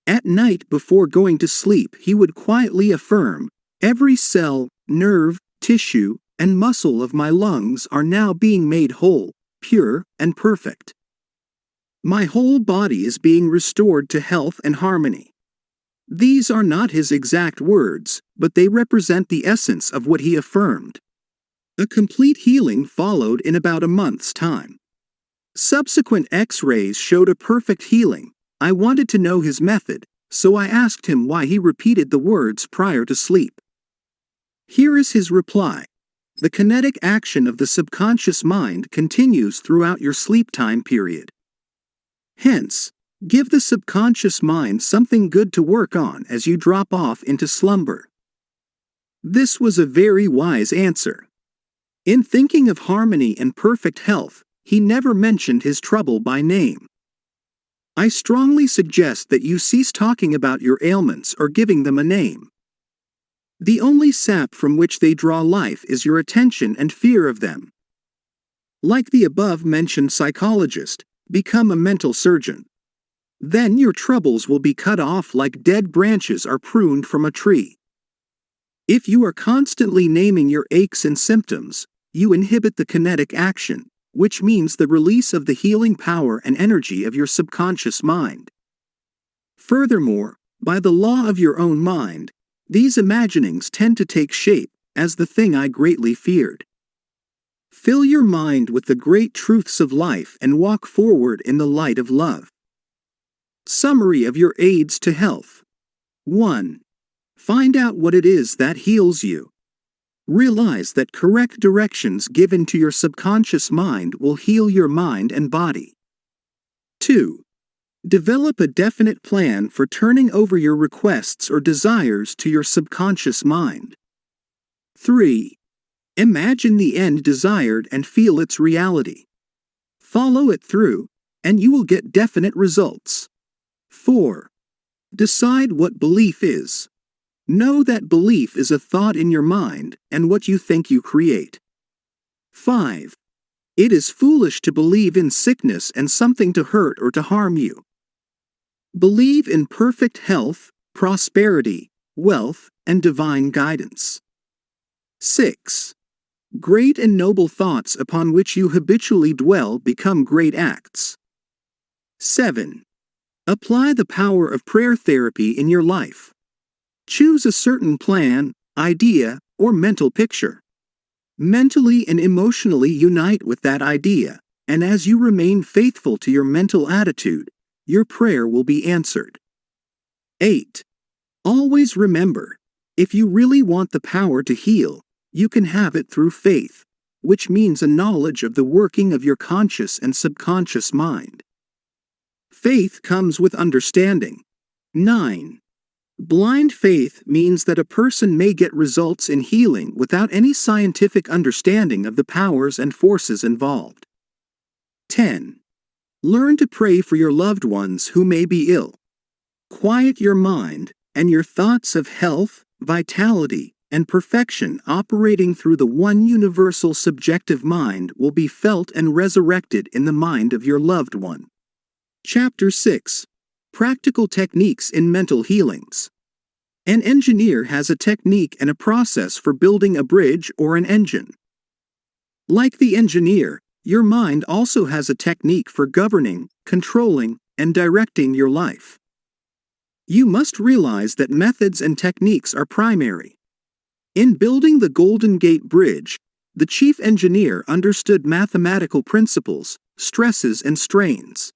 At night before going to sleep, he would quietly affirm, "Every cell, nerve, tissue, and muscle of my lungs are now being made whole, pure, and perfect. My whole body is being restored to health and harmony." These are not his exact words, but they represent the essence of what he affirmed. A complete healing followed in about a month's time. Subsequent X-rays showed a perfect healing. I wanted to know his method, so I asked him why he repeated the words prior to sleep. Here is his reply. The kinetic action of the subconscious mind continues throughout your sleep time period. Hence, give the subconscious mind something good to work on as you drop off into slumber. This was a very wise answer. In thinking of harmony and perfect health, he never mentioned his trouble by name. I strongly suggest that you cease talking about your ailments or giving them a name. The only sap from which they draw life is your attention and fear of them. Like the above-mentioned psychologist, become a mental surgeon. Then your troubles will be cut off like dead branches are pruned from a tree. If you are constantly naming your aches and symptoms, you inhibit the kinetic action, which means the release of the healing power and energy of your subconscious mind. Furthermore, by the law of your own mind, these imaginings tend to take shape, as the thing I greatly feared. Fill your mind with the great truths of life and walk forward in the light of love. Summary of your aids to health. 1. Find out what it is that heals you. Realize that correct directions given to your subconscious mind will heal your mind and body. 2. Develop a definite plan for turning over your requests or desires to your subconscious mind. 3. Imagine the end desired and feel its reality. Follow it through, and you will get definite results. 4. Decide what belief is. Know that belief is a thought in your mind and what you think you create. 5. It is foolish to believe in sickness and something to hurt or to harm you. Believe in perfect health, prosperity, wealth, and divine guidance. 6. Great and noble thoughts upon which you habitually dwell become great acts. 7. Apply the power of prayer therapy in your life. Choose a certain plan, idea, or mental picture. Mentally and emotionally unite with that idea, and as you remain faithful to your mental attitude, your prayer will be answered. 8. Always remember, if you really want the power to heal, you can have it through faith, which means a knowledge of the working of your conscious and subconscious mind. Faith comes with understanding. 9. Blind faith means that a person may get results in healing without any scientific understanding of the powers and forces involved. 10. Learn to pray for your loved ones who may be ill. Quiet your mind, and your thoughts of health, vitality, and perfection operating through the one universal subjective mind will be felt and resurrected in the mind of your loved one. Chapter 6. Practical Techniques in Mental Healings. An engineer has a technique and a process for building a bridge or an engine. Like the engineer, your mind also has a technique for governing, controlling, and directing your life. You must realize that methods and techniques are primary. In building the Golden Gate Bridge, the chief engineer understood mathematical principles, stresses, and strains.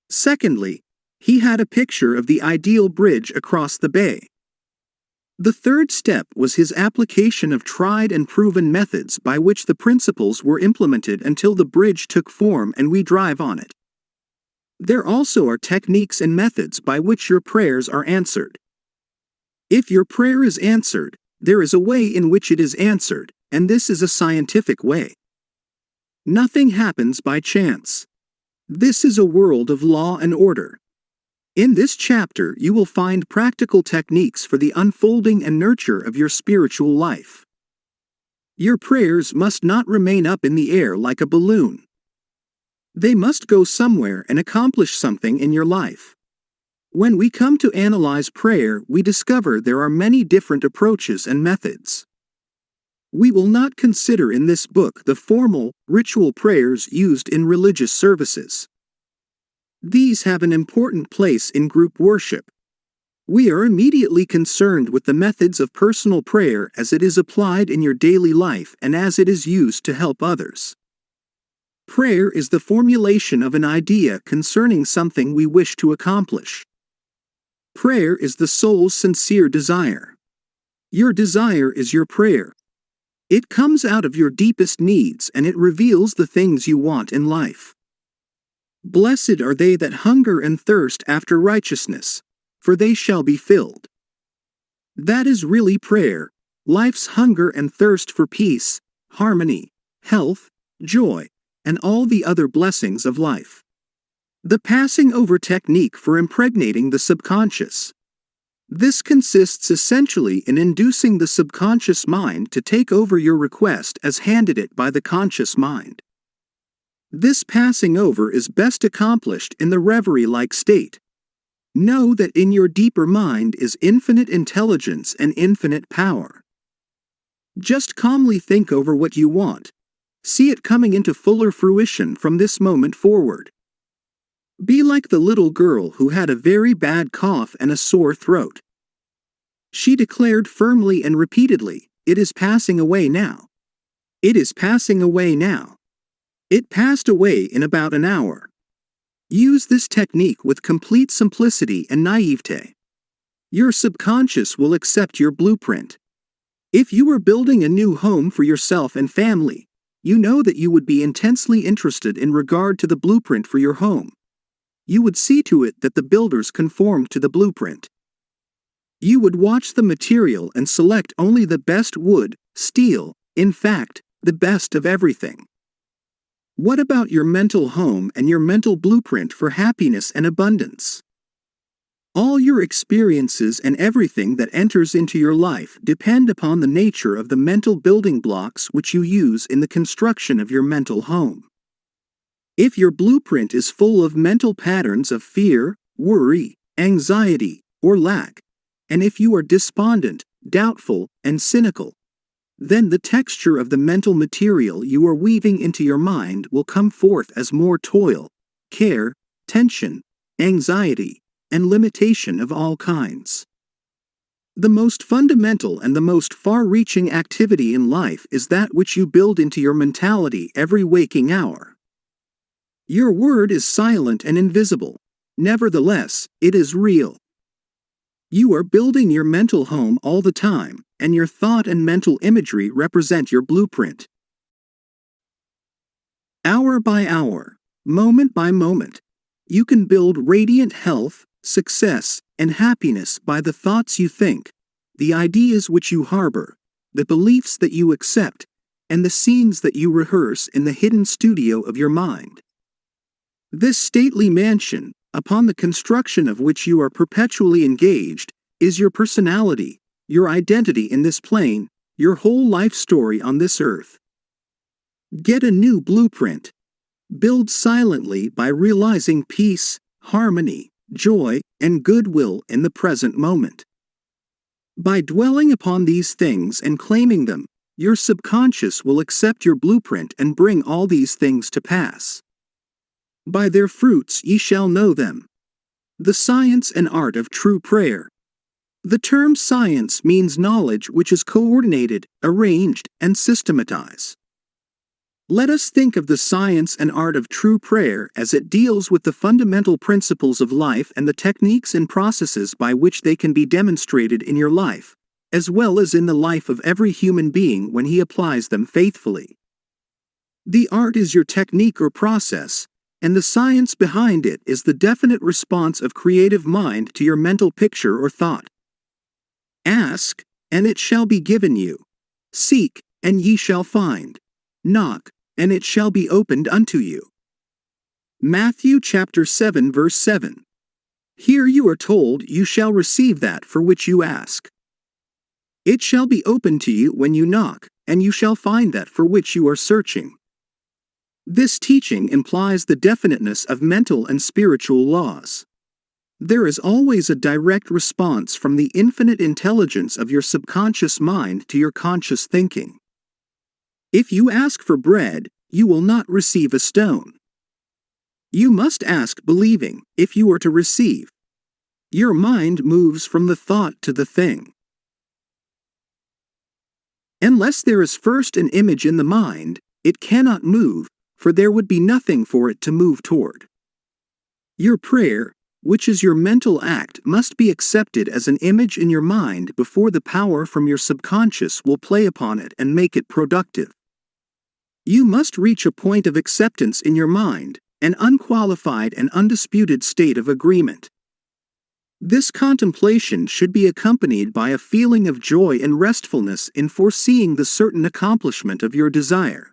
Secondly, he had a picture of the ideal bridge across the bay. The third step was his application of tried and proven methods by which the principles were implemented until the bridge took form and we drive on it. There also are techniques and methods by which your prayers are answered. If your prayer is answered, there is a way in which it is answered, and this is a scientific way. Nothing happens by chance. This is a world of law and order. In this chapter, you will find practical techniques for the unfolding and nurture of your spiritual life. Your prayers must not remain up in the air like a balloon. They must go somewhere and accomplish something in your life. When we come to analyze prayer, we discover there are many different approaches and methods. We will not consider in this book the formal, ritual prayers used in religious services. These have an important place in group worship. We are immediately concerned with the methods of personal prayer as it is applied in your daily life and as it is used to help others. Prayer is the formulation of an idea concerning something we wish to accomplish. Prayer is the soul's sincere desire. Your desire is your prayer. It comes out of your deepest needs and it reveals the things you want in life. Blessed are they that hunger and thirst after righteousness, for they shall be filled. That is really prayer, life's hunger and thirst for peace, harmony, health, joy, and all the other blessings of life. The passing over technique for impregnating the subconscious. This consists essentially in inducing the subconscious mind to take over your request as handed it by the conscious mind. This passing over is best accomplished in the reverie-like state. Know that in your deeper mind is infinite intelligence and infinite power. Just calmly think over what you want. See it coming into fuller fruition from this moment forward. Be like the little girl who had a very bad cough and a sore throat. She declared firmly and repeatedly, "It is passing away now. It is passing away now." It passed away in about an hour. Use this technique with complete simplicity and naivete. Your subconscious will accept your blueprint. If you were building a new home for yourself and family, you know that you would be intensely interested in regard to the blueprint for your home. You would see to it that the builders conformed to the blueprint. You would watch the material and select only the best wood, steel, in fact, the best of everything. What about your mental home and your mental blueprint for happiness and abundance? All your experiences and everything that enters into your life depend upon the nature of the mental building blocks which you use in the construction of your mental home. If your blueprint is full of mental patterns of fear, worry, anxiety, or lack, and if you are despondent, doubtful, and cynical, then the texture of the mental material you are weaving into your mind will come forth as more toil, care, tension, anxiety, and limitation of all kinds. The most fundamental and the most far-reaching activity in life is that which you build into your mentality every waking hour. Your word is silent and invisible. Nevertheless, it is real. You are building your mental home all the time, and your thought and mental imagery represent your blueprint. Hour by hour, moment by moment, you can build radiant health, success, and happiness by the thoughts you think, the ideas which you harbor, the beliefs that you accept, and the scenes that you rehearse in the hidden studio of your mind. This stately mansion, upon the construction of which you are perpetually engaged, is your personality, your identity in this plane, your whole life story on this earth. Get a new blueprint. Build silently by realizing peace, harmony, joy, and goodwill in the present moment. By dwelling upon these things and claiming them, your subconscious will accept your blueprint and bring all these things to pass. By their fruits ye shall know them. The science and art of true prayer. The term science means knowledge which is coordinated, arranged, and systematized. Let us think of the science and art of true prayer as it deals with the fundamental principles of life and the techniques and processes by which they can be demonstrated in your life, as well as in the life of every human being when he applies them faithfully. The art is your technique or process, and the science behind it is the definite response of creative mind to your mental picture or thought. Ask, and it shall be given you. Seek, and ye shall find. Knock, and it shall be opened unto you. Matthew chapter 7 verse 7. Here you are told you shall receive that for which you ask. It shall be opened to you when you knock, and you shall find that for which you are searching. This teaching implies the definiteness of mental and spiritual laws. There is always a direct response from the infinite intelligence of your subconscious mind to your conscious thinking. If you ask for bread, you will not receive a stone. You must ask believing, if you are to receive. Your mind moves from the thought to the thing. Unless there is first an image in the mind, it cannot move, for there would be nothing for it to move toward. Your prayer, which is your mental act, must be accepted as an image in your mind before the power from your subconscious will play upon it and make it productive. You must reach a point of acceptance in your mind, an unqualified and undisputed state of agreement. This contemplation should be accompanied by a feeling of joy and restfulness in foreseeing the certain accomplishment of your desire.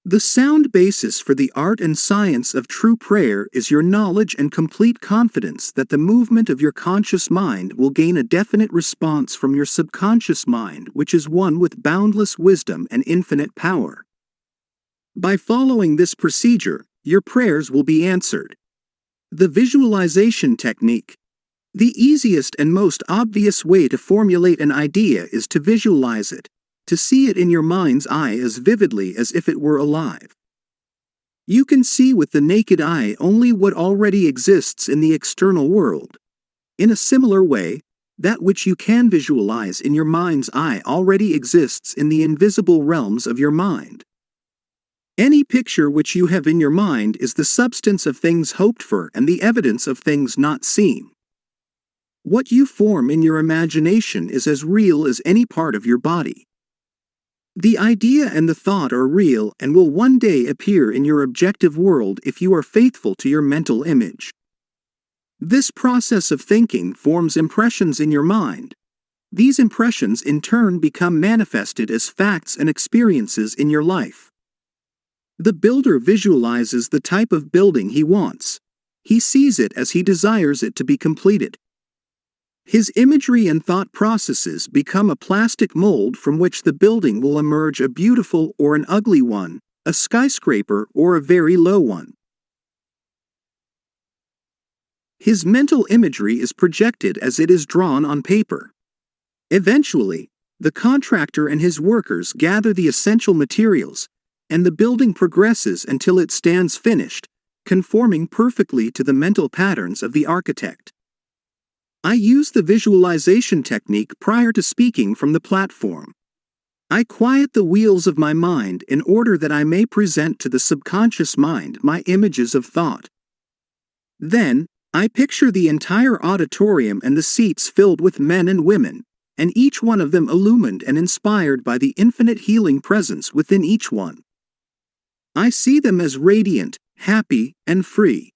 The sound basis for the art and science of true prayer is your knowledge and complete confidence that the movement of your conscious mind will gain a definite response from your subconscious mind, which is one with boundless wisdom and infinite power. By following this procedure, your prayers will be answered. The visualization technique. The easiest and most obvious way to formulate an idea is to visualize it, to see it in your mind's eye as vividly as if it were alive. You can see with the naked eye only what already exists in the external world. In a similar way, that which you can visualize in your mind's eye already exists in the invisible realms of your mind. Any picture which you have in your mind is the substance of things hoped for and the evidence of things not seen. What you form in your imagination is as real as any part of your body. The idea and the thought are real and will one day appear in your objective world if you are faithful to your mental image. This process of thinking forms impressions in your mind. These impressions in turn become manifested as facts and experiences in your life. The builder visualizes the type of building he wants. He sees it as he desires it to be completed. His imagery and thought processes become a plastic mold from which the building will emerge, a beautiful or an ugly one, a skyscraper or a very low one. His mental imagery is projected as it is drawn on paper. Eventually, the contractor and his workers gather the essential materials, and the building progresses until it stands finished, conforming perfectly to the mental patterns of the architect. I use the visualization technique prior to speaking from the platform. I quiet the wheels of my mind in order that I may present to the subconscious mind my images of thought. Then, I picture the entire auditorium and the seats filled with men and women, and each one of them illumined and inspired by the infinite healing presence within each one. I see them as radiant, happy, and free.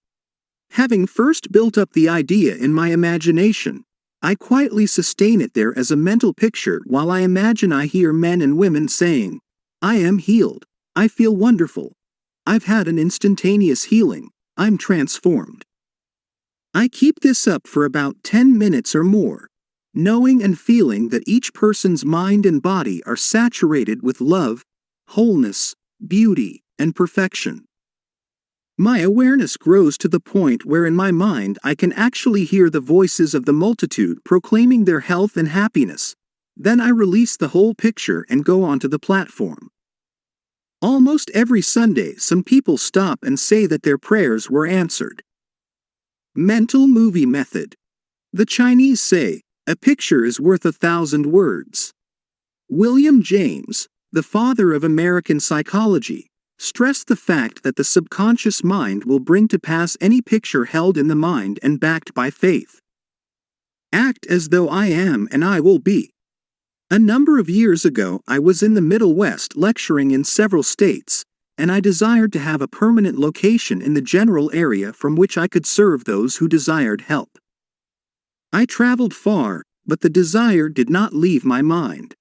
Having first built up the idea in my imagination, I quietly sustain it there as a mental picture while I imagine I hear men and women saying, "I am healed. I feel wonderful. I've had an instantaneous healing. I'm transformed." I keep this up for about 10 minutes or more, knowing and feeling that each person's mind and body are saturated with love, wholeness, beauty, and perfection. My awareness grows to the point where in my mind I can actually hear the voices of the multitude proclaiming their health and happiness. Then I release the whole picture and go onto the platform. Almost every Sunday, some people stop and say that their prayers were answered. Mental movie method. The Chinese say, "A picture is worth 1,000 words." William James, the father of American psychology, stressed the fact that the subconscious mind will bring to pass any picture held in the mind and backed by faith. Act as though I am and I will be. A number of years ago, I was in the Middle West lecturing in several states, and I desired to have a permanent location in the general area from which I could serve those who desired help. I traveled far, but the desire did not leave my mind.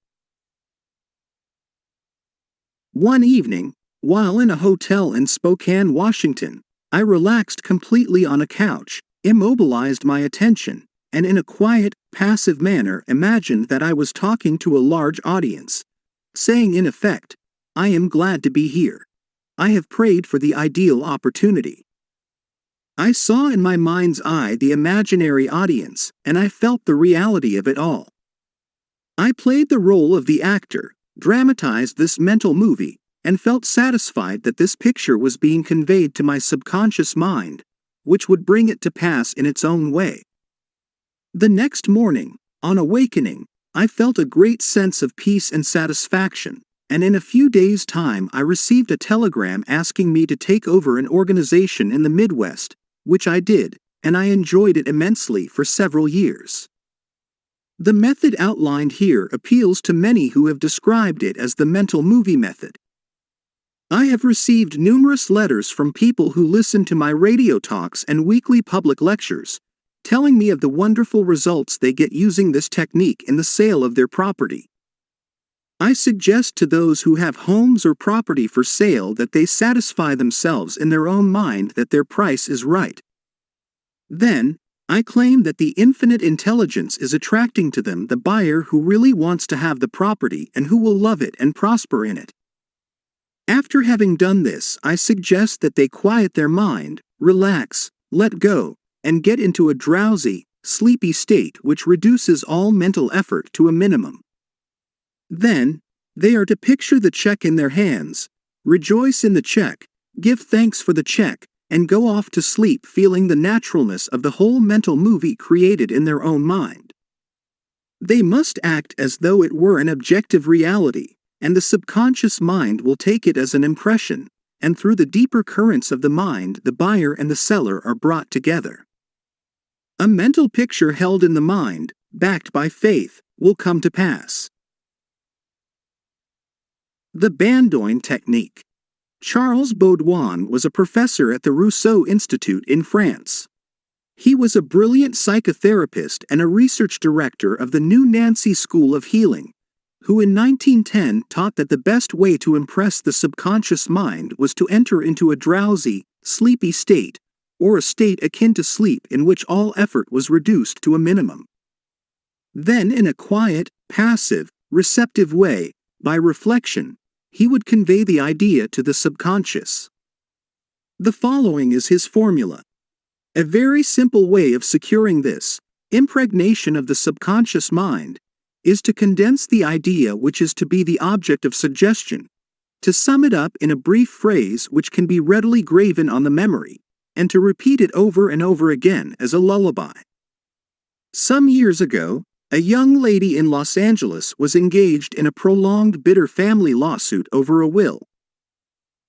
One evening, while in a hotel in Spokane, Washington, I relaxed completely on a couch, immobilized my attention, and in a quiet, passive manner imagined that I was talking to a large audience, saying in effect, "I am glad to be here. I have prayed for the ideal opportunity." I saw in my mind's eye the imaginary audience, and I felt the reality of it all. I played the role of the actor, dramatized this mental movie, and felt satisfied that this picture was being conveyed to my subconscious mind, which would bring it to pass in its own way. The next morning, on awakening, I felt a great sense of peace and satisfaction, and in a few days' time I received a telegram asking me to take over an organization in the Midwest, which I did, and I enjoyed it immensely for several years. The method outlined here appeals to many who have described it as the mental movie method. I have received numerous letters from people who listen to my radio talks and weekly public lectures, telling me of the wonderful results they get using this technique in the sale of their property. I suggest to those who have homes or property for sale that they satisfy themselves in their own mind that their price is right. Then, I claim that the infinite intelligence is attracting to them the buyer who really wants to have the property and who will love it and prosper in it. After having done this, I suggest that they quiet their mind, relax, let go, and get into a drowsy, sleepy state which reduces all mental effort to a minimum. Then, they are to picture the check in their hands, rejoice in the check, give thanks for the check, and go off to sleep feeling the naturalness of the whole mental movie created in their own mind. They must act as though it were an objective reality, and the subconscious mind will take it as an impression, and through the deeper currents of the mind the buyer and the seller are brought together. A mental picture held in the mind, backed by faith, will come to pass. The Bandoin Technique. Charles Baudouin was a professor at the Rousseau Institute in France. He was a brilliant psychotherapist and a research director of the New Nancy School of Healing, who in 1910 taught that the best way to impress the subconscious mind was to enter into a drowsy, sleepy state, or a state akin to sleep in which all effort was reduced to a minimum. Then in a quiet, passive, receptive way, by reflection, he would convey the idea to the subconscious. The following is his formula. A very simple way of securing this impregnation of the subconscious mind is to condense the idea which is to be the object of suggestion, to sum it up in a brief phrase which can be readily graven on the memory, and to repeat it over and over again as a lullaby. Some years ago, a young lady in Los Angeles was engaged in a prolonged bitter family lawsuit over a will.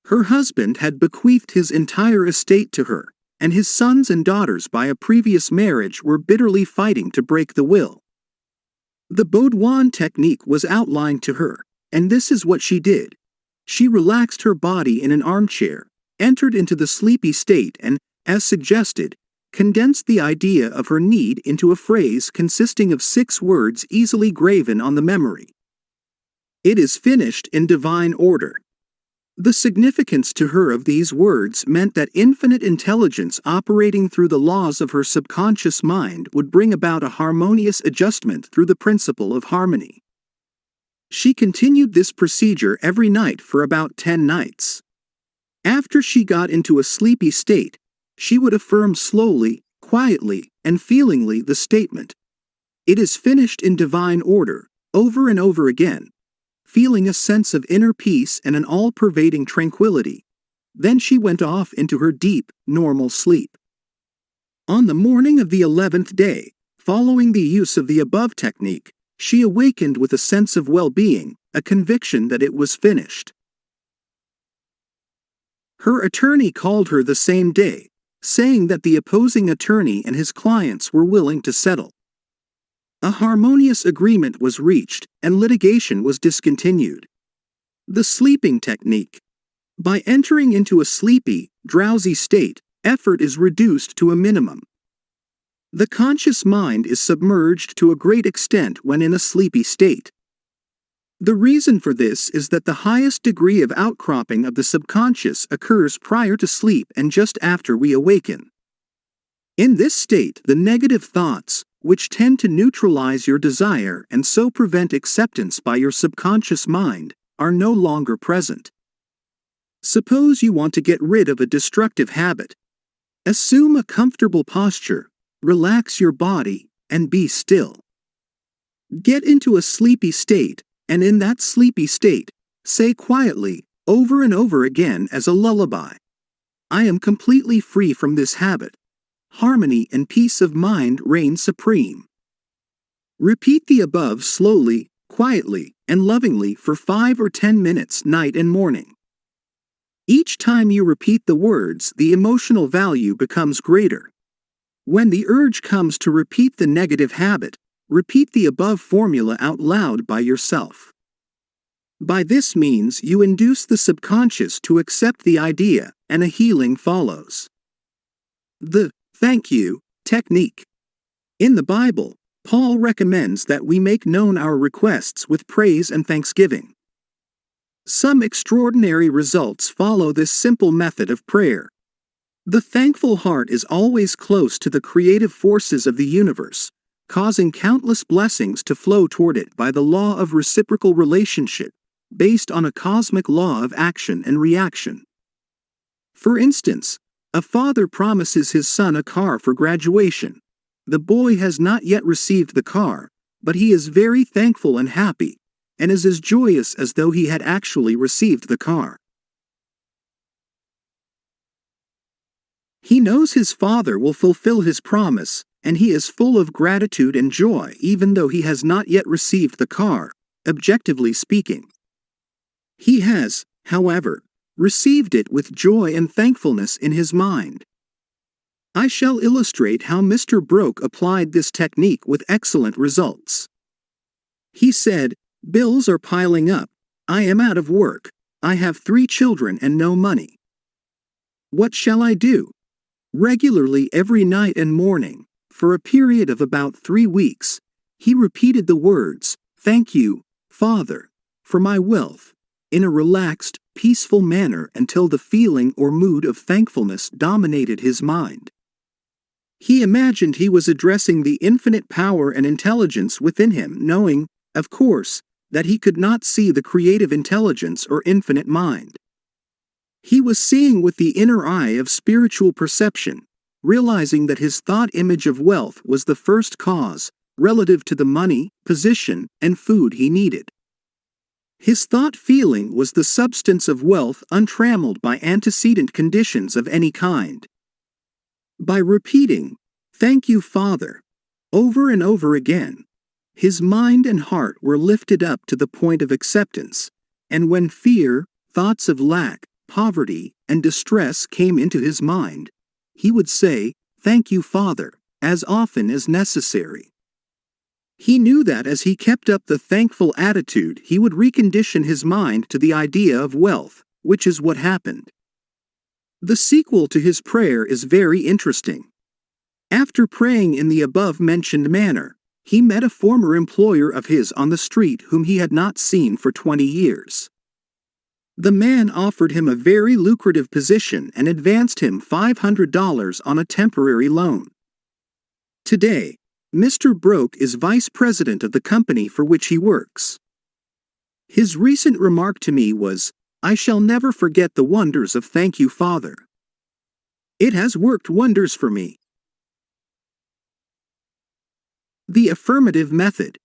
Her husband had bequeathed his entire estate to her, and his sons and daughters by a previous marriage were bitterly fighting to break the will. The Baudouin technique was outlined to her, and this is what she did. She relaxed her body in an armchair, entered into the sleepy state and, as suggested, condensed the idea of her need into a phrase consisting of 6 words easily graven on the memory. It is finished in divine order. The significance to her of these words meant that infinite intelligence operating through the laws of her subconscious mind would bring about a harmonious adjustment through the principle of harmony. She continued this procedure every night for about 10 nights. After she got into a sleepy state, she would affirm slowly, quietly, and feelingly the statement, "It is finished in divine order," over and over again, feeling a sense of inner peace and an all-pervading tranquility. Then she went off into her deep, normal sleep. On the morning of the 11th day, following the use of the above technique, she awakened with a sense of well-being, a conviction that it was finished. Her attorney called her the same day, saying that the opposing attorney and his clients were willing to settle. A harmonious agreement was reached, and litigation was discontinued. The sleeping technique. By entering into a sleepy, drowsy state, effort is reduced to a minimum. The conscious mind is submerged to a great extent when in a sleepy state. The reason for this is that the highest degree of outcropping of the subconscious occurs prior to sleep and just after we awaken. In this state, the negative thoughts, which tend to neutralize your desire and so prevent acceptance by your subconscious mind, are no longer present. Suppose you want to get rid of a destructive habit. Assume a comfortable posture, relax your body, and be still. Get into a sleepy state, and in that sleepy state, say quietly, over and over again as a lullaby, "I am completely free from this habit. Harmony and peace of mind reign supreme." Repeat the above slowly, quietly, and lovingly for 5 or 10 minutes night and morning. Each time you repeat the words, the emotional value becomes greater. When the urge comes to repeat the negative habit, repeat the above formula out loud by yourself. By this means you induce the subconscious to accept the idea, and a healing follows. The thank you technique. In the Bible, Paul recommends that we make known our requests with praise and thanksgiving. Some extraordinary results follow this simple method of prayer. The thankful heart is always close to the creative forces of the universe, causing countless blessings to flow toward it by the law of reciprocal relationship, based on a cosmic law of action and reaction. For instance, a father promises his son a car for graduation. The boy has not yet received the car, but he is very thankful and happy, and is as joyous as though he had actually received the car. He knows his father will fulfill his promise, and he is full of gratitude and joy even though he has not yet received the car, objectively speaking. He has, however, received it with joy and thankfulness in his mind. I shall illustrate how Mr. Broke applied this technique with excellent results. He said, "Bills are piling up. I am out of work. I have 3 children and no money. What shall I do?" Regularly every night and morning, for a period of about 3 weeks, he repeated the words, "Thank you, Father, for my wealth," in a relaxed, peaceful manner until the feeling or mood of thankfulness dominated his mind. He imagined he was addressing the infinite power and intelligence within him, knowing, of course, that he could not see the creative intelligence or infinite mind. He was seeing with the inner eye of spiritual perception, realizing that his thought image of wealth was the first cause, relative to the money, position, and food he needed. His thought feeling was the substance of wealth untrammeled by antecedent conditions of any kind. By repeating, "Thank you, Father," over and over again, his mind and heart were lifted up to the point of acceptance, and when fear, thoughts of lack, poverty, and distress came into his mind, he would say, "Thank you, Father," as often as necessary. He knew that as he kept up the thankful attitude, he would recondition his mind to the idea of wealth, which is what happened. The sequel to his prayer is very interesting. After praying in the above-mentioned manner, he met a former employer of his on the street whom he had not seen for 20 years. The man offered him a very lucrative position and advanced him $500 on a temporary loan. Today, Mr. Broke is vice president of the company for which he works. His recent remark to me was, "I shall never forget the wonders of Thank You, Father. It has worked wonders for me." The affirmative method.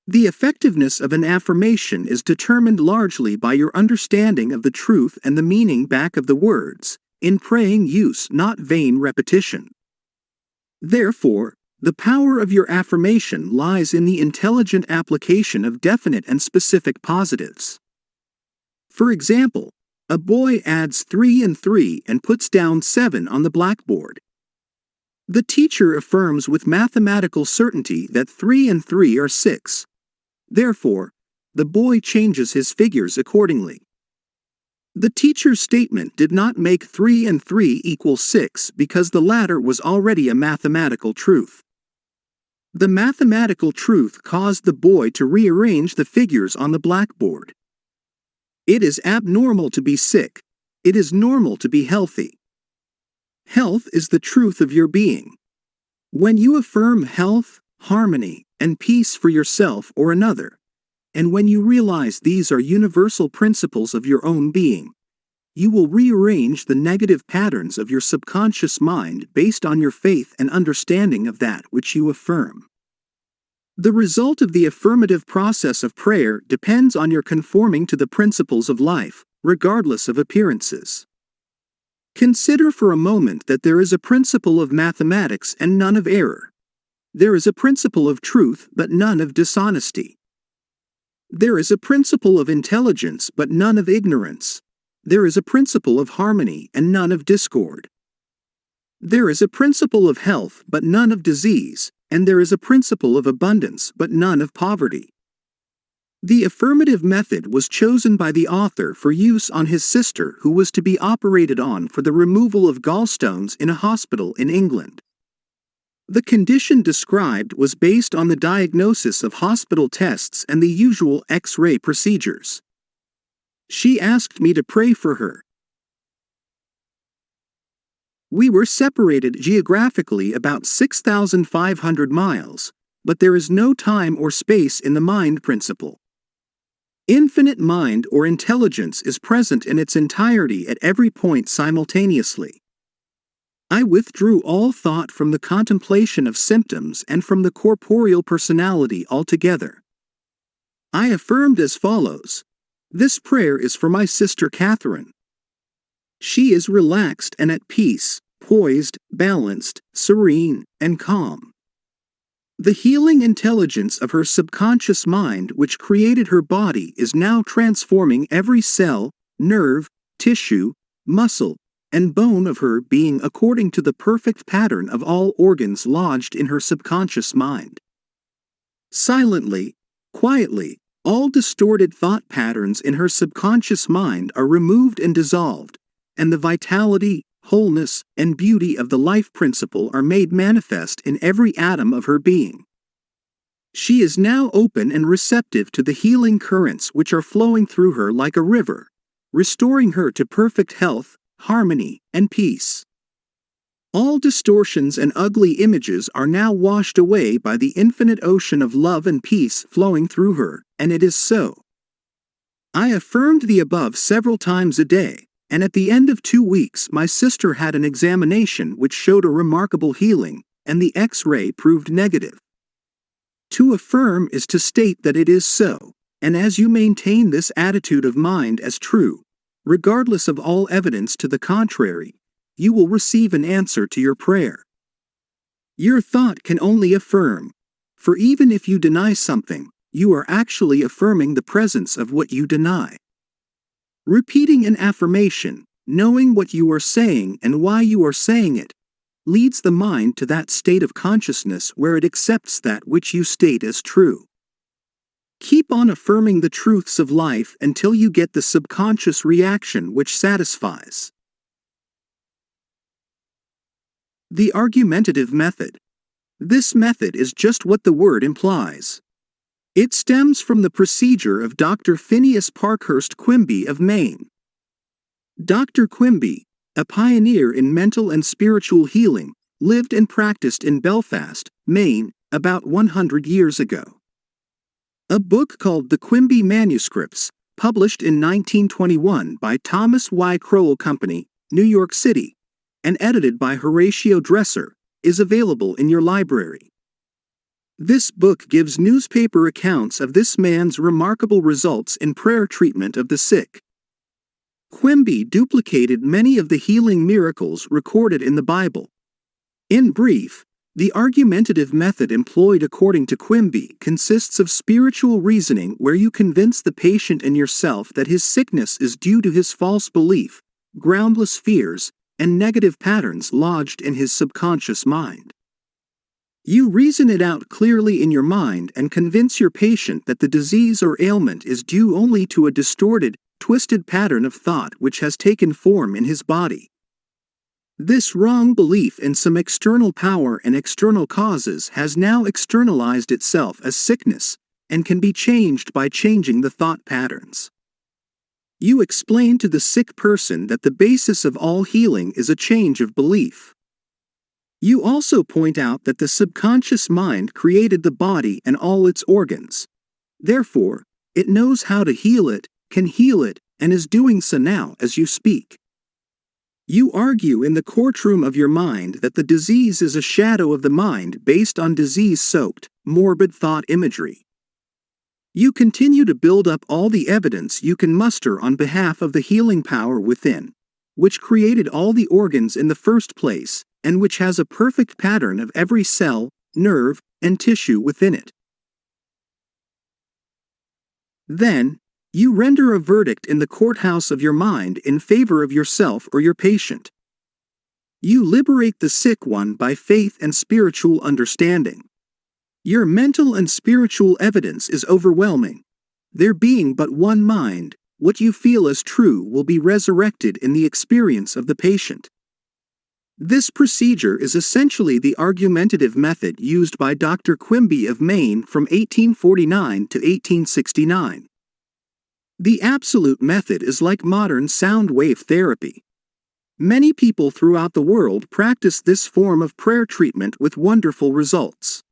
The effectiveness of an affirmation is determined largely by your understanding of the truth and the meaning back of the words, in praying use, not vain repetition. Therefore, the power of your affirmation lies in the intelligent application of definite and specific positives. For example, a boy adds 3 and 3 and puts down 7 on the blackboard. The teacher affirms with mathematical certainty that 3 and 3 are 6. Therefore, the boy changes his figures accordingly. The teacher's statement did not make 3 and 3 equal 6 because the latter was already a mathematical truth. The mathematical truth caused the boy to rearrange the figures on the blackboard. It is abnormal to be sick. It is normal to be healthy. Health is the truth of your being. When you affirm health, harmony, and peace for yourself or another, and when you realize these are universal principles of your own being, you will rearrange the negative patterns of your subconscious mind based on your faith and understanding of that which you affirm. The result of the affirmative process of prayer depends on your conforming to the principles of life, regardless of appearances. Consider for a moment that there is a principle of mathematics and none of error. There is a principle of truth but none of dishonesty. There is a principle of intelligence but none of ignorance. There is a principle of harmony and none of discord. There is a principle of health but none of disease, and there is a principle of abundance but none of poverty. The affirmative method was chosen by the author for use on his sister who was to be operated on for the removal of gallstones in a hospital in England. The condition described was based on the diagnosis of hospital tests and the usual X-ray procedures. She asked me to pray for her. We were separated geographically about 6,500 miles, but there is no time or space in the mind principle. Infinite mind or intelligence is present in its entirety at every point simultaneously. I withdrew all thought from the contemplation of symptoms and from the corporeal personality altogether. I affirmed as follows: "This prayer is for my sister Catherine. She is relaxed and at peace, poised, balanced, serene, and calm. The healing intelligence of her subconscious mind which created her body is now transforming every cell, nerve, tissue, muscle, and bone of her being according to the perfect pattern of all organs lodged in her subconscious mind. Silently, quietly, all distorted thought patterns in her subconscious mind are removed and dissolved, and the vitality, wholeness, and beauty of the life principle are made manifest in every atom of her being. She is now open and receptive to the healing currents which are flowing through her like a river, restoring her to perfect health, harmony, and peace. All distortions and ugly images are now washed away by the infinite ocean of love and peace flowing through her, and it is so. I affirmed the above several times a day, and at the end of 2 weeks my sister had an examination which showed a remarkable healing, and the X-ray proved negative. To affirm is to state that it is so, and as you maintain this attitude of mind as true, regardless of all evidence to the contrary, you will receive an answer to your prayer. Your thought can only affirm, for even if you deny something, you are actually affirming the presence of what you deny. Repeating an affirmation, knowing what you are saying and why you are saying it, leads the mind to that state of consciousness where it accepts that which you state as true. Keep on affirming the truths of life until you get the subconscious reaction which satisfies. The argumentative method. This method is just what the word implies. It stems from the procedure of Dr. Phineas Parkhurst Quimby of Maine. Dr. Quimby, a pioneer in mental and spiritual healing, lived and practiced in Belfast, Maine, about 100 years ago. A book called The Quimby Manuscripts, published in 1921 by Thomas Y. Crowell Company, New York City, and edited by Horatio Dresser, is available in your library. This book gives newspaper accounts of this man's remarkable results in prayer treatment of the sick. Quimby duplicated many of the healing miracles recorded in the Bible. In brief, the argumentative method employed according to Quimby consists of spiritual reasoning where you convince the patient and yourself that his sickness is due to his false belief, groundless fears, and negative patterns lodged in his subconscious mind. You reason it out clearly in your mind and convince your patient that the disease or ailment is due only to a distorted, twisted pattern of thought which has taken form in his body. This wrong belief in some external power and external causes has now externalized itself as sickness, and can be changed by changing the thought patterns. You explain to the sick person that the basis of all healing is a change of belief. You also point out that the subconscious mind created the body and all its organs. Therefore, it knows how to heal it, can heal it, and is doing so now as you speak. You argue in the courtroom of your mind that the disease is a shadow of the mind based on disease-soaked, morbid thought imagery. You continue to build up all the evidence you can muster on behalf of the healing power within, which created all the organs in the first place, and which has a perfect pattern of every cell, nerve, and tissue within it. Then, you render a verdict in the courthouse of your mind in favor of yourself or your patient. You liberate the sick one by faith and spiritual understanding. Your mental and spiritual evidence is overwhelming. There being but one mind, what you feel as true will be resurrected in the experience of the patient. This procedure is essentially the argumentative method used by Dr. Quimby of Maine from 1849 to 1869. The absolute method is like modern sound wave therapy. Many people throughout the world practice this form of prayer treatment with wonderful results.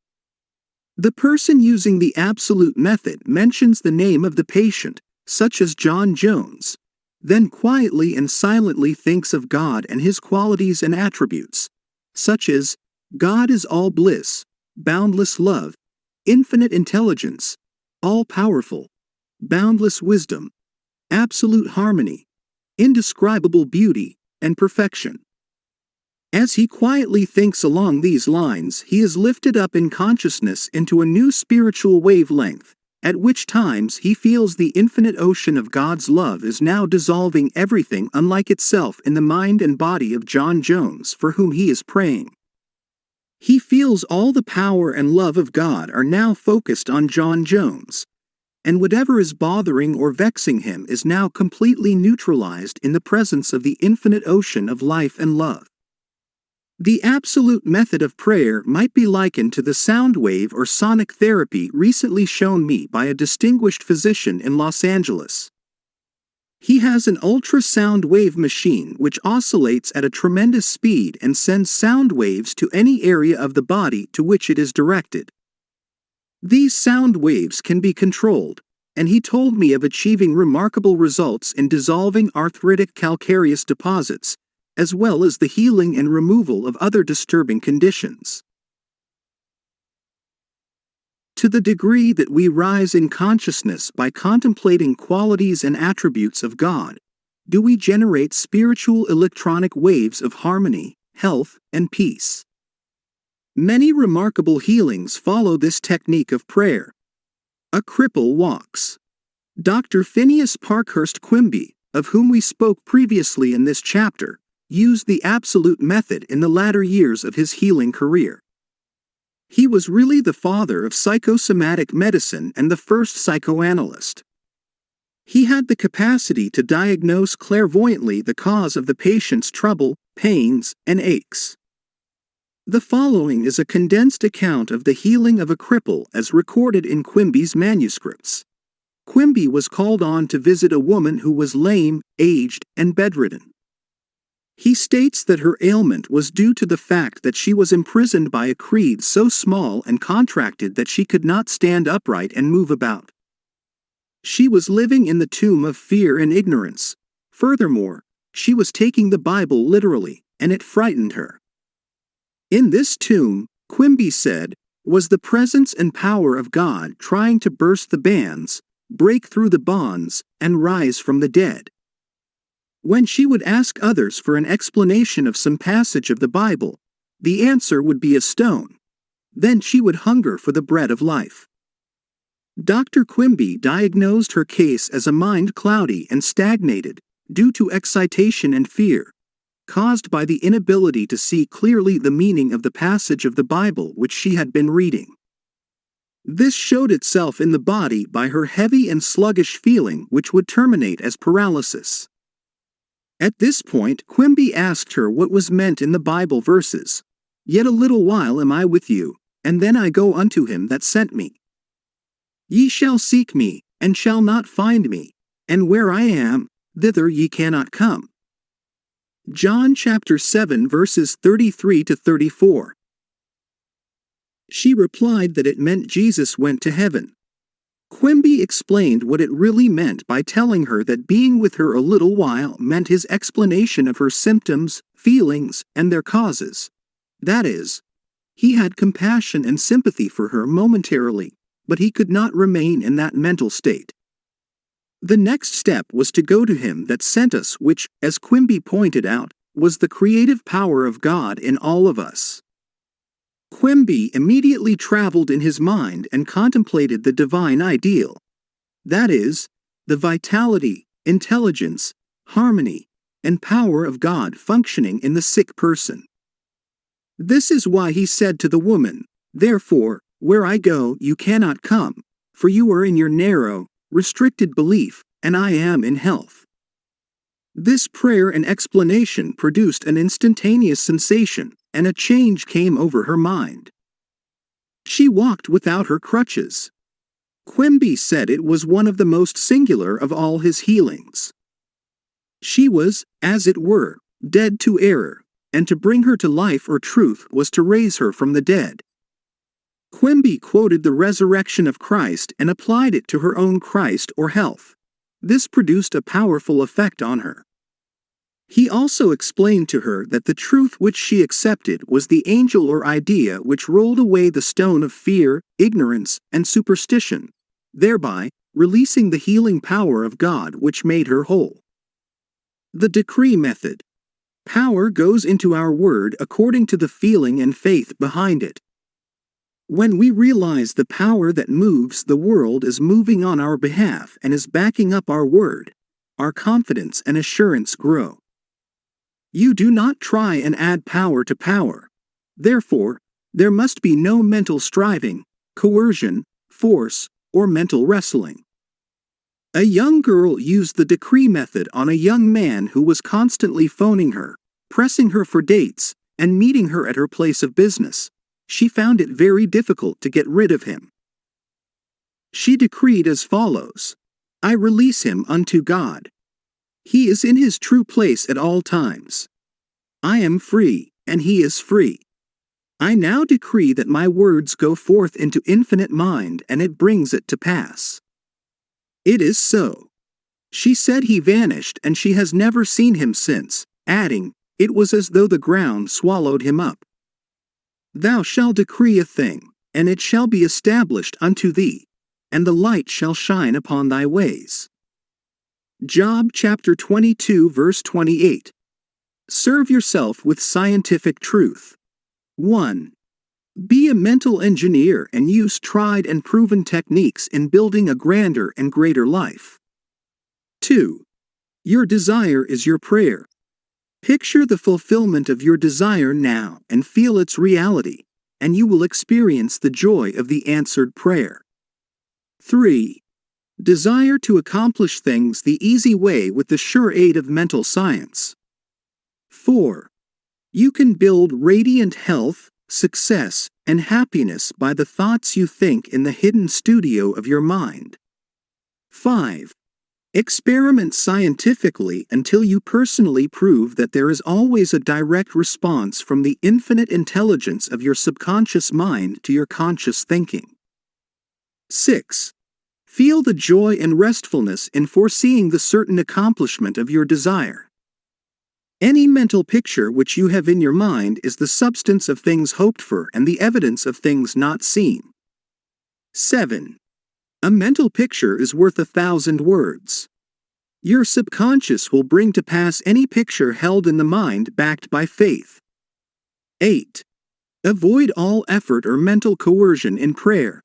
The person using the absolute method mentions the name of the patient, such as John Jones, then quietly and silently thinks of God and His qualities and attributes, such as, God is all bliss, boundless love, infinite intelligence, all-powerful, boundless wisdom, absolute harmony, indescribable beauty, and perfection. As he quietly thinks along these lines, he is lifted up in consciousness into a new spiritual wavelength, at which times he feels the infinite ocean of God's love is now dissolving everything unlike itself in the mind and body of John Jones for whom he is praying. He feels all the power and love of God are now focused on John Jones, and whatever is bothering or vexing him is now completely neutralized in the presence of the infinite ocean of life and love. The absolute method of prayer might be likened to the sound wave or sonic therapy recently shown me by a distinguished physician in Los Angeles. He has an ultrasound wave machine which oscillates at a tremendous speed and sends sound waves to any area of the body to which it is directed. These sound waves can be controlled, and he told me of achieving remarkable results in dissolving arthritic calcareous deposits, as well as the healing and removal of other disturbing conditions. To the degree that we rise in consciousness by contemplating qualities and attributes of God, do we generate spiritual electronic waves of harmony, health, and peace. Many remarkable healings follow this technique of prayer. A cripple walks. Dr. Phineas Parkhurst Quimby, of whom we spoke previously in this chapter, used the absolute method in the latter years of his healing career. He was really the father of psychosomatic medicine and the first psychoanalyst. He had the capacity to diagnose clairvoyantly the cause of the patient's trouble, pains, and aches. The following is a condensed account of the healing of a cripple as recorded in Quimby's manuscripts. Quimby was called on to visit a woman who was lame, aged, and bedridden. He states that her ailment was due to the fact that she was imprisoned by a creed so small and contracted that she could not stand upright and move about. She was living in the tomb of fear and ignorance. Furthermore, she was taking the Bible literally, and it frightened her. In this tomb, Quimby said, was the presence and power of God trying to burst the bands, break through the bonds, and rise from the dead. When she would ask others for an explanation of some passage of the Bible, the answer would be a stone. Then she would hunger for the bread of life. Dr. Quimby diagnosed her case as a mind cloudy and stagnated, due to excitation and fear, caused by the inability to see clearly the meaning of the passage of the Bible which she had been reading. This showed itself in the body by her heavy and sluggish feeling which would terminate as paralysis. At this point, Quimby asked her what was meant in the Bible verses, "Yet a little while am I with you, and then I go unto him that sent me. Ye shall seek me, and shall not find me, and where I am, thither ye cannot come." John chapter 7 verses 33 to 34. She replied that it meant Jesus went to heaven. Quimby explained what it really meant by telling her that being with her a little while meant his explanation of her symptoms, feelings, and their causes. That is, he had compassion and sympathy for her momentarily, but he could not remain in that mental state. The next step was to go to him that sent us, which, as Quimby pointed out, was the creative power of God in all of us. Quimby immediately traveled in his mind and contemplated the divine ideal. That is, the vitality, intelligence, harmony, and power of God functioning in the sick person. This is why he said to the woman, "Therefore, where I go you cannot come, for you are in your narrow, restricted belief, and I am in health." This prayer and explanation produced an instantaneous sensation, and a change came over her mind. She walked without her crutches. Quimby said it was one of the most singular of all his healings. She was, as it were, dead to error, and to bring her to life or truth was to raise her from the dead. Quimby quoted the resurrection of Christ and applied it to her own Christ or health. This produced a powerful effect on her. He also explained to her that the truth which she accepted was the angel or idea which rolled away the stone of fear, ignorance, and superstition, thereby releasing the healing power of God which made her whole. The decree method. Power goes into our word according to the feeling and faith behind it. When we realize the power that moves the world is moving on our behalf and is backing up our word, our confidence and assurance grow. You do not try and add power to power. Therefore, there must be no mental striving, coercion, force, or mental wrestling. A young girl used the decree method on a young man who was constantly phoning her, pressing her for dates, and meeting her at her place of business. She found it very difficult to get rid of him. She decreed as follows: I release him unto God. He is in his true place at all times. I am free, and he is free. I now decree that my words go forth into infinite mind, and it brings it to pass. It is so. She said he vanished, and she has never seen him since, adding, it was as though the ground swallowed him up. Thou shalt decree a thing, and it shall be established unto thee, and the light shall shine upon thy ways. Job chapter 22 verse 28. Serve yourself with scientific truth. 1. Be a mental engineer and use tried and proven techniques in building a grander and greater life. 2. Your desire is your prayer. Picture the fulfillment of your desire now and feel its reality, and you will experience the joy of the answered prayer. 3. Desire to accomplish things the easy way with the sure aid of mental science. 4. You can build radiant health, success, and happiness by the thoughts you think in the hidden studio of your mind. 5. Experiment scientifically until you personally prove that there is always a direct response from the infinite intelligence of your subconscious mind to your conscious thinking. 6. Feel the joy and restfulness in foreseeing the certain accomplishment of your desire. Any mental picture which you have in your mind is the substance of things hoped for and the evidence of things not seen. 7. A mental picture is worth 1,000 words. Your subconscious will bring to pass any picture held in the mind backed by faith. 8. Avoid all effort or mental coercion in prayer.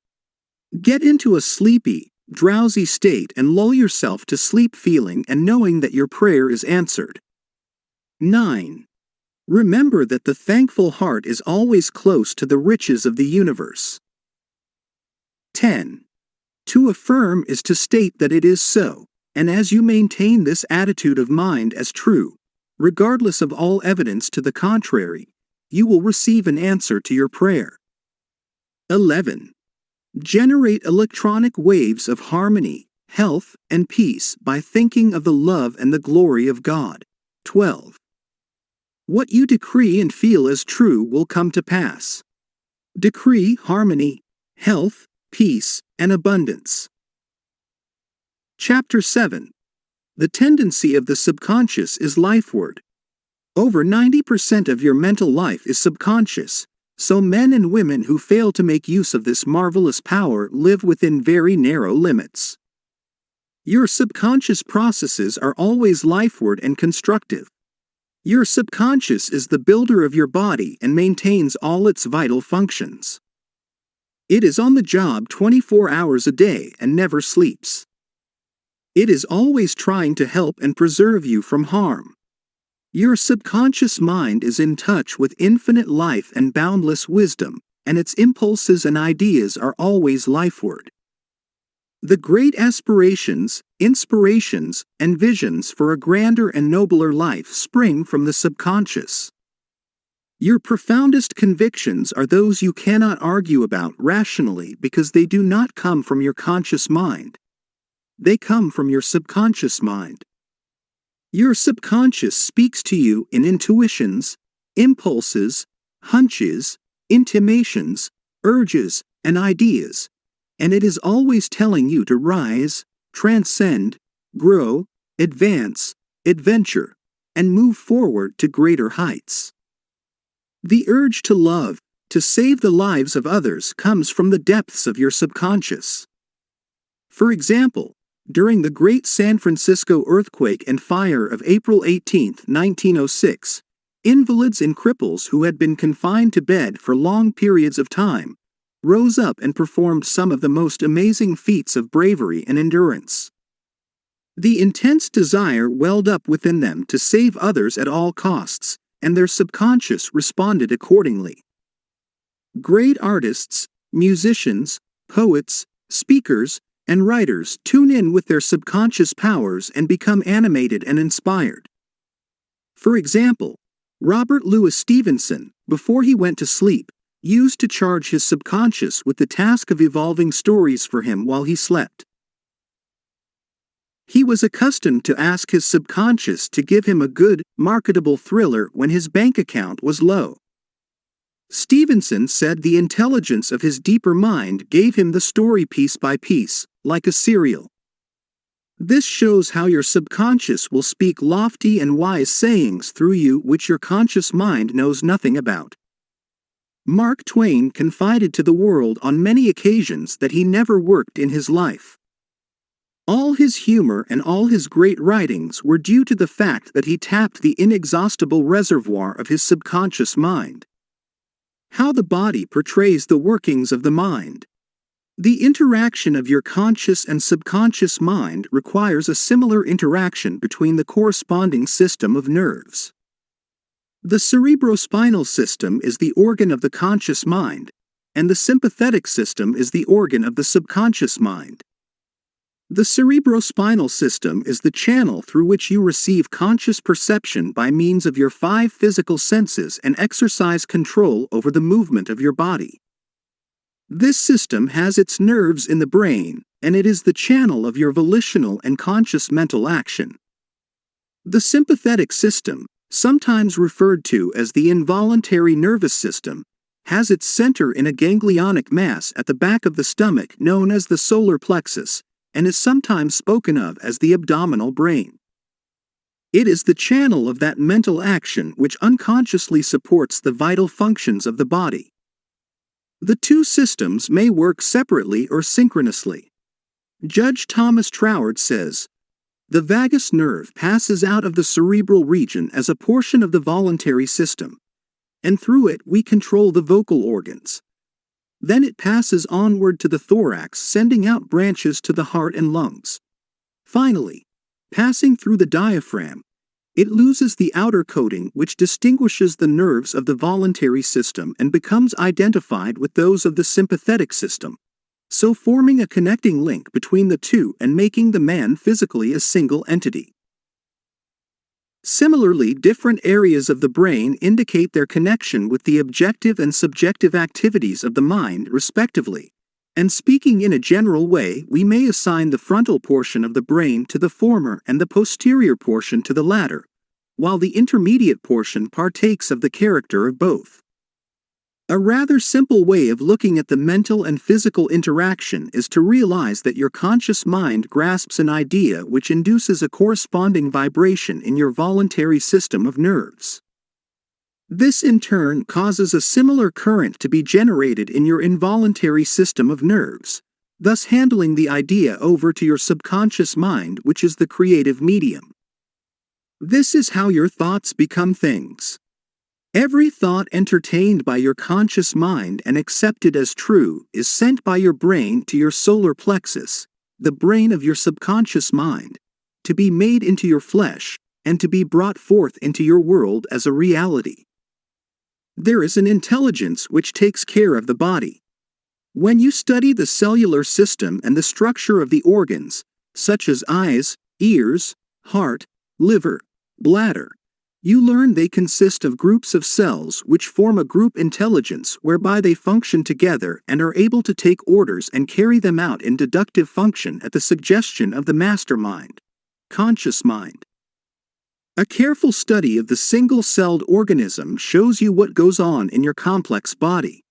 Get into a sleepy, drowsy state and lull yourself to sleep feeling and knowing that your prayer is answered. 9. Remember that the thankful heart is always close to the riches of the universe. 10. To affirm is to state that it is so, and as you maintain this attitude of mind as true, regardless of all evidence to the contrary, you will receive an answer to your prayer. 11. Generate electronic waves of harmony, health, and peace by thinking of the love and the glory of God. 12. What you decree and feel as true will come to pass. Decree harmony, health, peace, and abundance. Chapter 7. The tendency of the subconscious is lifeward. Over 90% of your mental life is subconscious, so men and women who fail to make use of this marvelous power live within very narrow limits. Your subconscious processes are always lifeward and constructive. Your subconscious is the builder of your body and maintains all its vital functions. It is on the job 24 hours a day and never sleeps. It is always trying to help and preserve you from harm. Your subconscious mind is in touch with infinite life and boundless wisdom, and its impulses and ideas are always lifeward. The great aspirations, inspirations, and visions for a grander and nobler life spring from the subconscious. Your profoundest convictions are those you cannot argue about rationally because they do not come from your conscious mind. They come from your subconscious mind. Your subconscious speaks to you in intuitions, impulses, hunches, intimations, urges, and ideas, and it is always telling you to rise, transcend, grow, advance, adventure, and move forward to greater heights. The urge to love, to save the lives of others comes from the depths of your subconscious. For example, during the Great San Francisco earthquake and fire of April 18, 1906, invalids and cripples who had been confined to bed for long periods of time rose up and performed some of the most amazing feats of bravery and endurance. The intense desire welled up within them to save others at all costs, and their subconscious responded accordingly. Great artists, musicians, poets, speakers, and writers tune in with their subconscious powers and become animated and inspired. For example, Robert Louis Stevenson, before he went to sleep, used to charge his subconscious with the task of evolving stories for him while he slept. He was accustomed to ask his subconscious to give him a good, marketable thriller when his bank account was low. Stevenson said the intelligence of his deeper mind gave him the story piece by piece, like a serial. This shows how your subconscious will speak lofty and wise sayings through you which your conscious mind knows nothing about. Mark Twain confided to the world on many occasions that he never worked in his life. All his humor and all his great writings were due to the fact that he tapped the inexhaustible reservoir of his subconscious mind. How the body portrays the workings of the mind. The interaction of your conscious and subconscious mind requires a similar interaction between the corresponding system of nerves. The cerebrospinal system is the organ of the conscious mind, and the sympathetic system is the organ of the subconscious mind. The cerebrospinal system is the channel through which you receive conscious perception by means of your 5 physical senses and exercise control over the movement of your body. This system has its nerves in the brain, and it is the channel of your volitional and conscious mental action. The sympathetic system, sometimes referred to as the involuntary nervous system, has its center in a ganglionic mass at the back of the stomach known as the solar plexus, and is sometimes spoken of as the abdominal brain. It is the channel of that mental action which unconsciously supports the vital functions of the body. The two systems may work separately or synchronously. Judge Thomas Troward says, "The vagus nerve passes out of the cerebral region as a portion of the voluntary system, and through it we control the vocal organs. Then it passes onward to the thorax, sending out branches to the heart and lungs. Finally, passing through the diaphragm, it loses the outer coating which distinguishes the nerves of the voluntary system and becomes identified with those of the sympathetic system, so forming a connecting link between the two and making the man physically a single entity." Similarly, different areas of the brain indicate their connection with the objective and subjective activities of the mind, respectively, and speaking in a general way, we may assign the frontal portion of the brain to the former and the posterior portion to the latter, while the intermediate portion partakes of the character of both. A rather simple way of looking at the mental and physical interaction is to realize that your conscious mind grasps an idea which induces a corresponding vibration in your voluntary system of nerves. This in turn causes a similar current to be generated in your involuntary system of nerves, thus handling the idea over to your subconscious mind, which is the creative medium. This is how your thoughts become things. Every thought entertained by your conscious mind and accepted as true is sent by your brain to your solar plexus, the brain of your subconscious mind, to be made into your flesh, and to be brought forth into your world as a reality. There is an intelligence which takes care of the body. When you study the cellular system and the structure of the organs, such as eyes, ears, heart, liver, bladder, you learn they consist of groups of cells which form a group intelligence whereby they function together and are able to take orders and carry them out in deductive function at the suggestion of the mastermind, conscious mind. A careful study of the single-celled organism shows you what goes on in your complex body.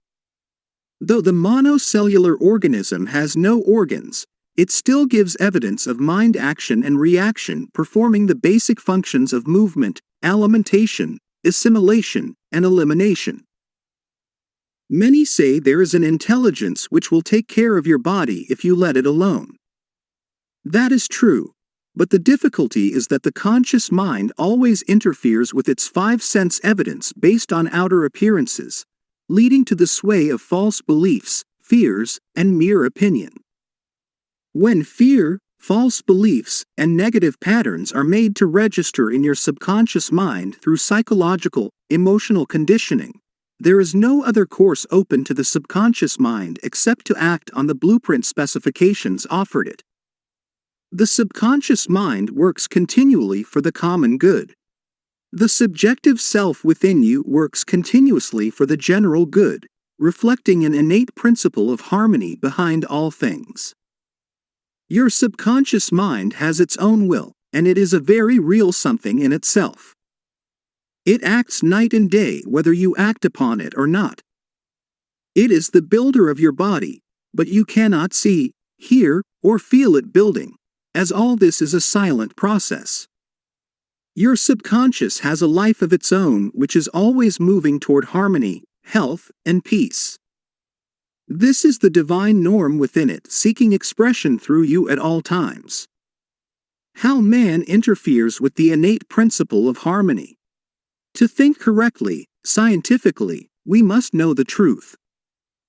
Though the monocellular organism has no organs, it still gives evidence of mind action and reaction performing the basic functions of movement, alimentation, assimilation, and elimination. Many say there is an intelligence which will take care of your body if you let it alone. That is true, but the difficulty is that the conscious mind always interferes with its 5 sense evidence based on outer appearances, leading to the sway of false beliefs, fears, and mere opinion. When fear, false beliefs, and negative patterns are made to register in your subconscious mind through psychological, emotional conditioning, there is no other course open to the subconscious mind except to act on the blueprint specifications offered it. The subconscious mind works continually for the common good. The subjective self within you works continuously for the general good, reflecting an innate principle of harmony behind all things. Your subconscious mind has its own will, and it is a very real something in itself. It acts night and day whether you act upon it or not. It is the builder of your body, but you cannot see, hear, or feel it building, as all this is a silent process. Your subconscious has a life of its own which is always moving toward harmony, health, and peace. This is the divine norm within it, seeking expression through you at all times. How man interferes with the innate principle of harmony. To think correctly, scientifically, we must know the truth.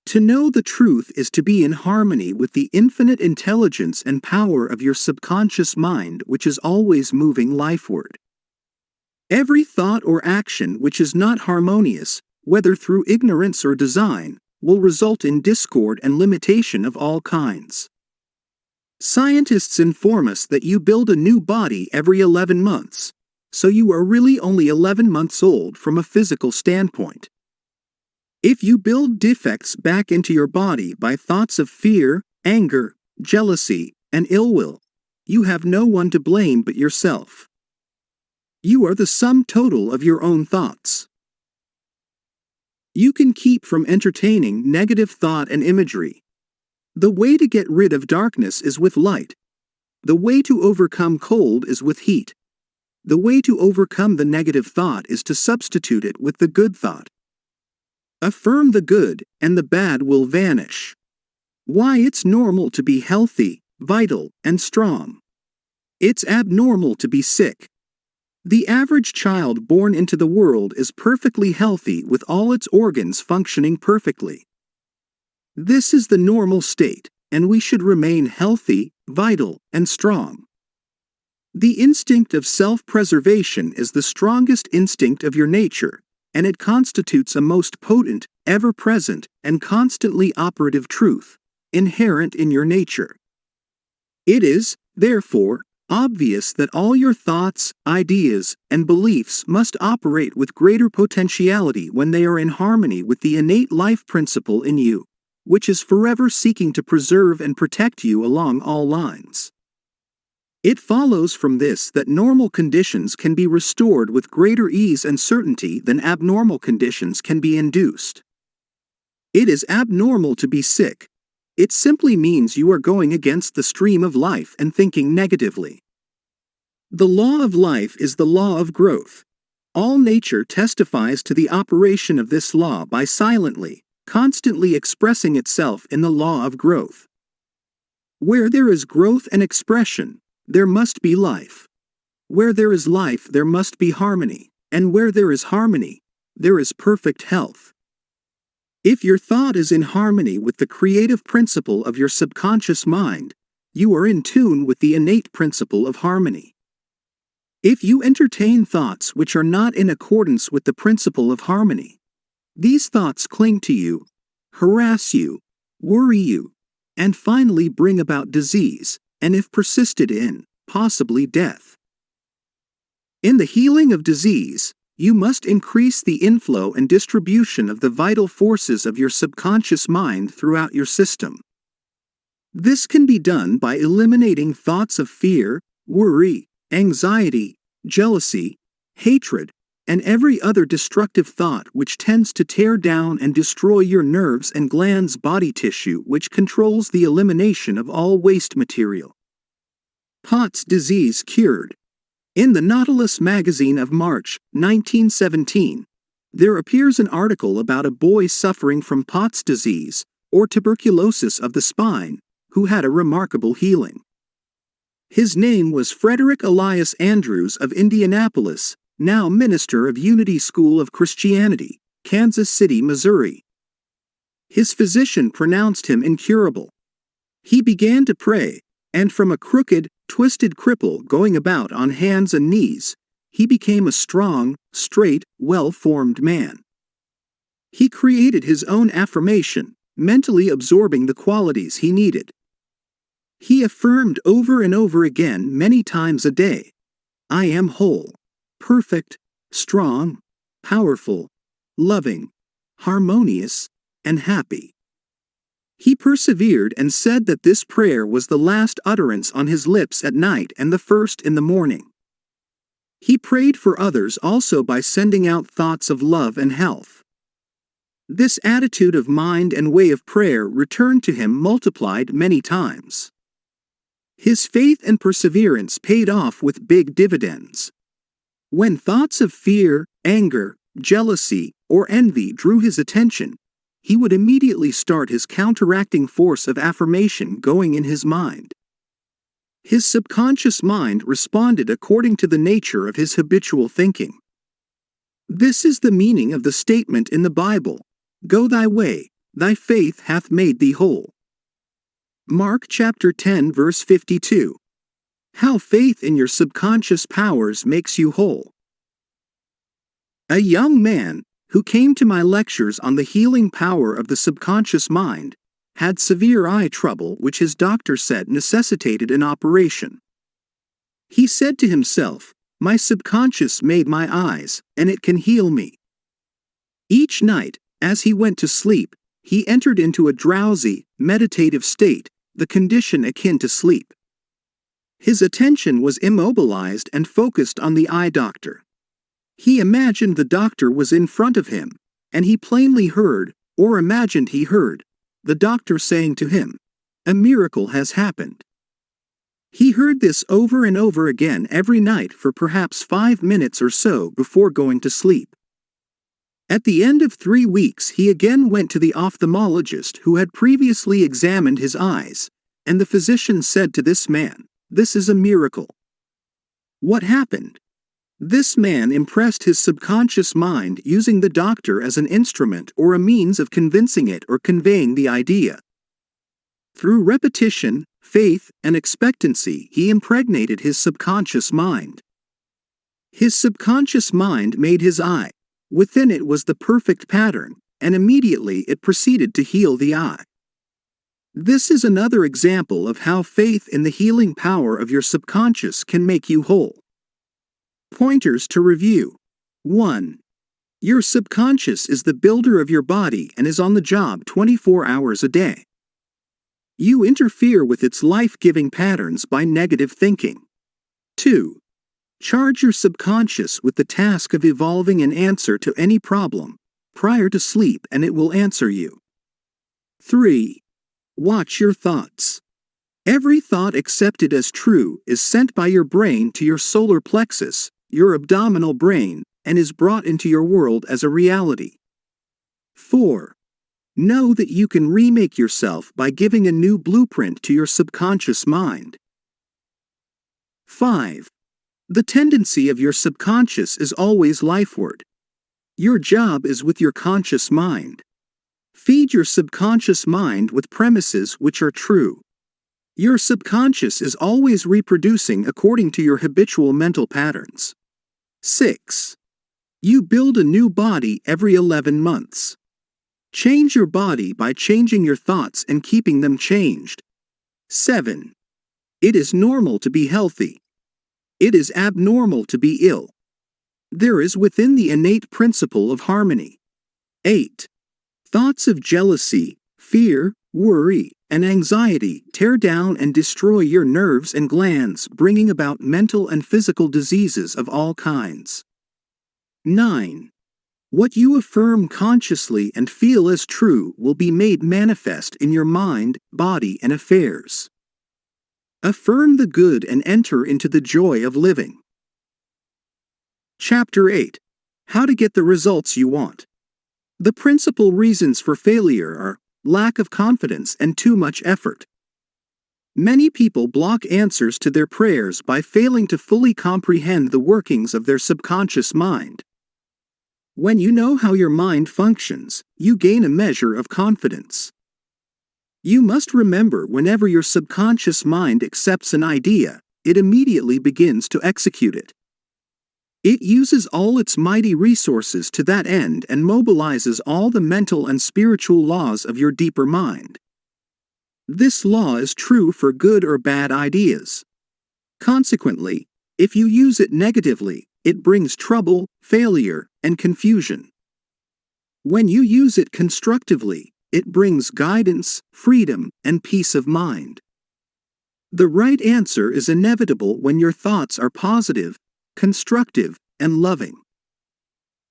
To know the truth is to be in harmony with the infinite intelligence and power of your subconscious mind, which is always moving lifeward. Every thought or action which is not harmonious, whether through ignorance or design, will result in discord and limitation of all kinds. Scientists inform us that you build a new body every 11 months, so you are really only 11 months old from a physical standpoint. If you build defects back into your body by thoughts of fear, anger, jealousy, and ill will, you have no one to blame but yourself. You are the sum total of your own thoughts. You can keep from entertaining negative thought and imagery. The way to get rid of darkness is with light. The way to overcome cold is with heat. The way to overcome the negative thought is to substitute it with the good thought. Affirm the good, and the bad will vanish. Why it's normal to be healthy, vital, and strong. It's abnormal to be sick. The average child born into the world is perfectly healthy with all its organs functioning perfectly. This is the normal state, and we should remain healthy, vital, and strong. The instinct of self-preservation is the strongest instinct of your nature, and it constitutes a most potent, ever-present, and constantly operative truth, inherent in your nature. It is, therefore, obvious that all your thoughts, ideas, and beliefs must operate with greater potentiality when they are in harmony with the innate life principle in you, which is forever seeking to preserve and protect you along all lines. It follows from this that normal conditions can be restored with greater ease and certainty than abnormal conditions can be induced. It is abnormal to be sick. It simply means you are going against the stream of life and thinking negatively. The law of life is the law of growth. All nature testifies to the operation of this law by silently, constantly expressing itself in the law of growth. Where there is growth and expression, there must be life. Where there is life, there must be harmony, and where there is harmony, there is perfect health. If your thought is in harmony with the creative principle of your subconscious mind, you are in tune with the innate principle of harmony. If you entertain thoughts which are not in accordance with the principle of harmony, these thoughts cling to you, harass you, worry you, and finally bring about disease, and if persisted in, possibly death. In the healing of disease, you must increase the inflow and distribution of the vital forces of your subconscious mind throughout your system. This can be done by eliminating thoughts of fear, worry, anxiety, jealousy, hatred, and every other destructive thought which tends to tear down and destroy your nerves and glands' body tissue, which controls the elimination of all waste material. Pott's disease cured. In the Nautilus magazine of March, 1917, there appears an article about a boy suffering from Pott's disease, or tuberculosis of the spine, who had a remarkable healing. His name was Frederick Elias Andrews of Indianapolis, now minister of Unity School of Christianity, Kansas City, Missouri. His physician pronounced him incurable. He began to pray, and from a crooked, twisted cripple going about on hands and knees, he became a strong, straight, well-formed man. He created his own affirmation, mentally absorbing the qualities he needed. He affirmed over and over again many times a day, "I am whole, perfect, strong, powerful, loving, harmonious, and happy." He persevered and said that this prayer was the last utterance on his lips at night and the first in the morning. He prayed for others also by sending out thoughts of love and health. This attitude of mind and way of prayer returned to him multiplied many times. His faith and perseverance paid off with big dividends. When thoughts of fear, anger, jealousy, or envy drew his attention, he would immediately start his counteracting force of affirmation going in his mind. His subconscious mind responded according to the nature of his habitual thinking. This is the meaning of the statement in the Bible, "Go thy way, thy faith hath made thee whole." Mark chapter 10 verse 52. How faith in your subconscious powers makes you whole. A young man, who came to my lectures on the healing power of the subconscious mind, had severe eye trouble which his doctor said necessitated an operation. He said to himself, "My subconscious made my eyes, and it can heal me." Each night, as he went to sleep, he entered into a drowsy, meditative state, the condition akin to sleep. His attention was immobilized and focused on the eye doctor. He imagined the doctor was in front of him, and he plainly heard, or imagined he heard, the doctor saying to him, "A miracle has happened." He heard this over and over again every night for perhaps 5 minutes or so before going to sleep. At the end of 3 weeks he again went to the ophthalmologist who had previously examined his eyes, and the physician said to this man, "This is a miracle." What happened? This man impressed his subconscious mind using the doctor as an instrument or a means of convincing it or conveying the idea. Through repetition, faith, and expectancy he impregnated his subconscious mind. His subconscious mind made his eye. Within it was the perfect pattern, and immediately it proceeded to heal the eye. This is another example of how faith in the healing power of your subconscious can make you whole. Pointers to review. 1. Your subconscious is the builder of your body and is on the job 24 hours a day. You interfere with its life-giving patterns by negative thinking. 2. Charge your subconscious with the task of evolving an answer to any problem prior to sleep and it will answer you. 3. Watch your thoughts. Every thought accepted as true is sent by your brain to your solar plexus, your abdominal brain, and is brought into your world as a reality. 4. Know that you can remake yourself by giving a new blueprint to your subconscious mind. 5. The tendency of your subconscious is always lifeward. Your job is with your conscious mind. Feed your subconscious mind with premises which are true. Your subconscious is always reproducing according to your habitual mental patterns. 6. You build a new body every 11 months. Change your body by changing your thoughts and keeping them changed. 7. It is normal to be healthy. It is abnormal to be ill. There is within the innate principle of harmony. 8. Thoughts of jealousy, fear, worry, and anxiety tear down and destroy your nerves and glands, bringing about mental and physical diseases of all kinds. 9. What you affirm consciously and feel as true will be made manifest in your mind, body, and affairs. Affirm the good and enter into the joy of living. Chapter 8. How to get the results you want. The principal reasons for failure are lack of confidence and too much effort. Many people block answers to their prayers by failing to fully comprehend the workings of their subconscious mind. When you know how your mind functions, you gain a measure of confidence. You must remember whenever your subconscious mind accepts an idea, it immediately begins to execute it. It uses all its mighty resources to that end and mobilizes all the mental and spiritual laws of your deeper mind. This law is true for good or bad ideas. Consequently, if you use it negatively, it brings trouble, failure, and confusion. When you use it constructively, it brings guidance, freedom, and peace of mind. The right answer is inevitable when your thoughts are positive, constructive, and loving.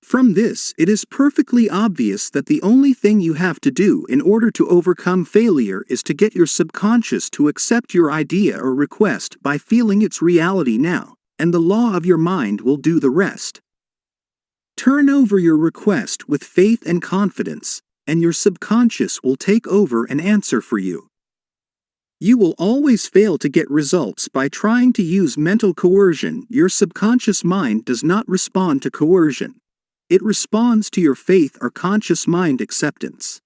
From this, it is perfectly obvious that the only thing you have to do in order to overcome failure is to get your subconscious to accept your idea or request by feeling its reality now, and the law of your mind will do the rest. Turn over your request with faith and confidence, and your subconscious will take over and answer for you. You will always fail to get results by trying to use mental coercion. Your subconscious mind does not respond to coercion. It responds to your faith or conscious mind acceptance.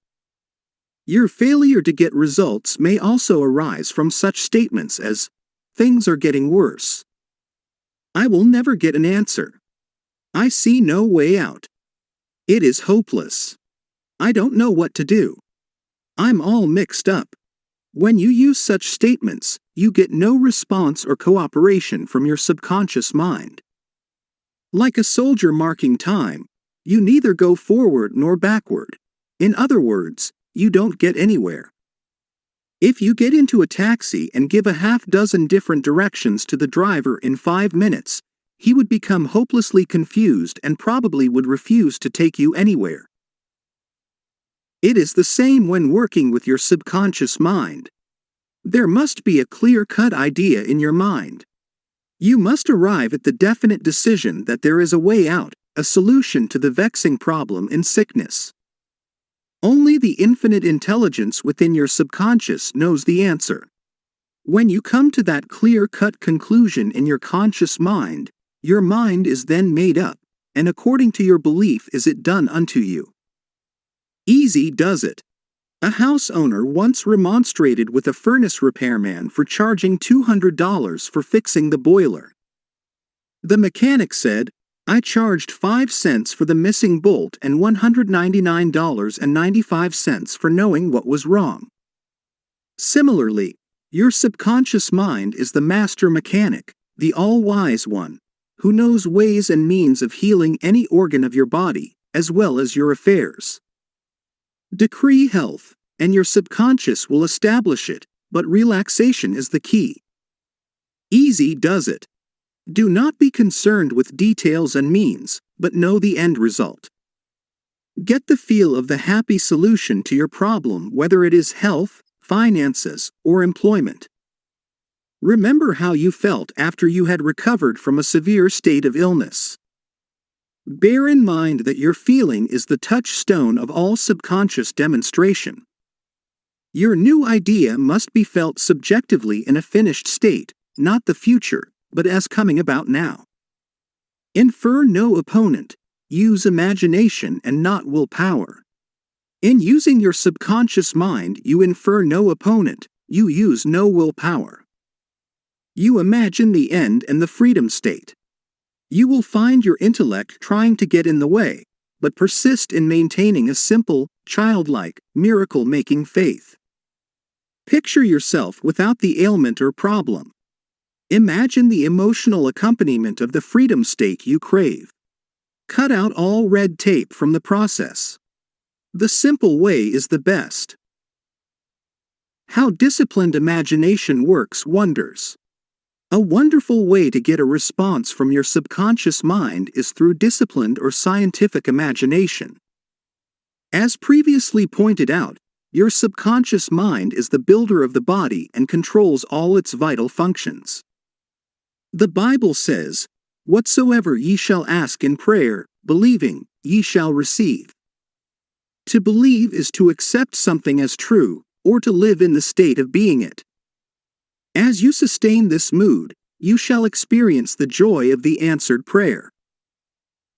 Your failure to get results may also arise from such statements as, "Things are getting worse." "I will never get an answer." "I see no way out." "It is hopeless." "I don't know what to do." "I'm all mixed up." When you use such statements, you get no response or cooperation from your subconscious mind. Like a soldier marking time, you neither go forward nor backward. In other words, you don't get anywhere. If you get into a taxi and give a half-dozen different directions to the driver in 5 minutes, he would become hopelessly confused and probably would refuse to take you anywhere. It is the same when working with your subconscious mind. There must be a clear-cut idea in your mind. You must arrive at the definite decision that there is a way out, a solution to the vexing problem in sickness. Only the infinite intelligence within your subconscious knows the answer. When you come to that clear-cut conclusion in your conscious mind, your mind is then made up, and according to your belief is it done unto you. Easy does it. A house owner once remonstrated with a furnace repairman for charging $200 for fixing the boiler. The mechanic said, "I charged 5 cents for the missing bolt and $199.95 for knowing what was wrong." Similarly, your subconscious mind is the master mechanic, the all-wise one, who knows ways and means of healing any organ of your body, as well as your affairs. Decree health, and your subconscious will establish it, but relaxation is the key. Easy does it. Do not be concerned with details and means, but know the end result. Get the feel of the happy solution to your problem, whether it is health, finances, or employment. Remember how you felt after you had recovered from a severe state of illness. Bear in mind that your feeling is the touchstone of all subconscious demonstration. Your new idea must be felt subjectively in a finished state, not the future, but as coming about now. Infer no opponent, use imagination and not willpower. In using your subconscious mind, you infer no opponent, you use no willpower. You imagine the end and the freedom state. You will find your intellect trying to get in the way, but persist in maintaining a simple, childlike, miracle-making faith. Picture yourself without the ailment or problem. Imagine the emotional accompaniment of the freedom state you crave. Cut out all red tape from the process. The simple way is the best. How disciplined imagination works wonders. A wonderful way to get a response from your subconscious mind is through disciplined or scientific imagination. As previously pointed out, your subconscious mind is the builder of the body and controls all its vital functions. The Bible says, "Whatsoever ye shall ask in prayer, believing, ye shall receive." To believe is to accept something as true, or to live in the state of being it. As you sustain this mood, you shall experience the joy of the answered prayer.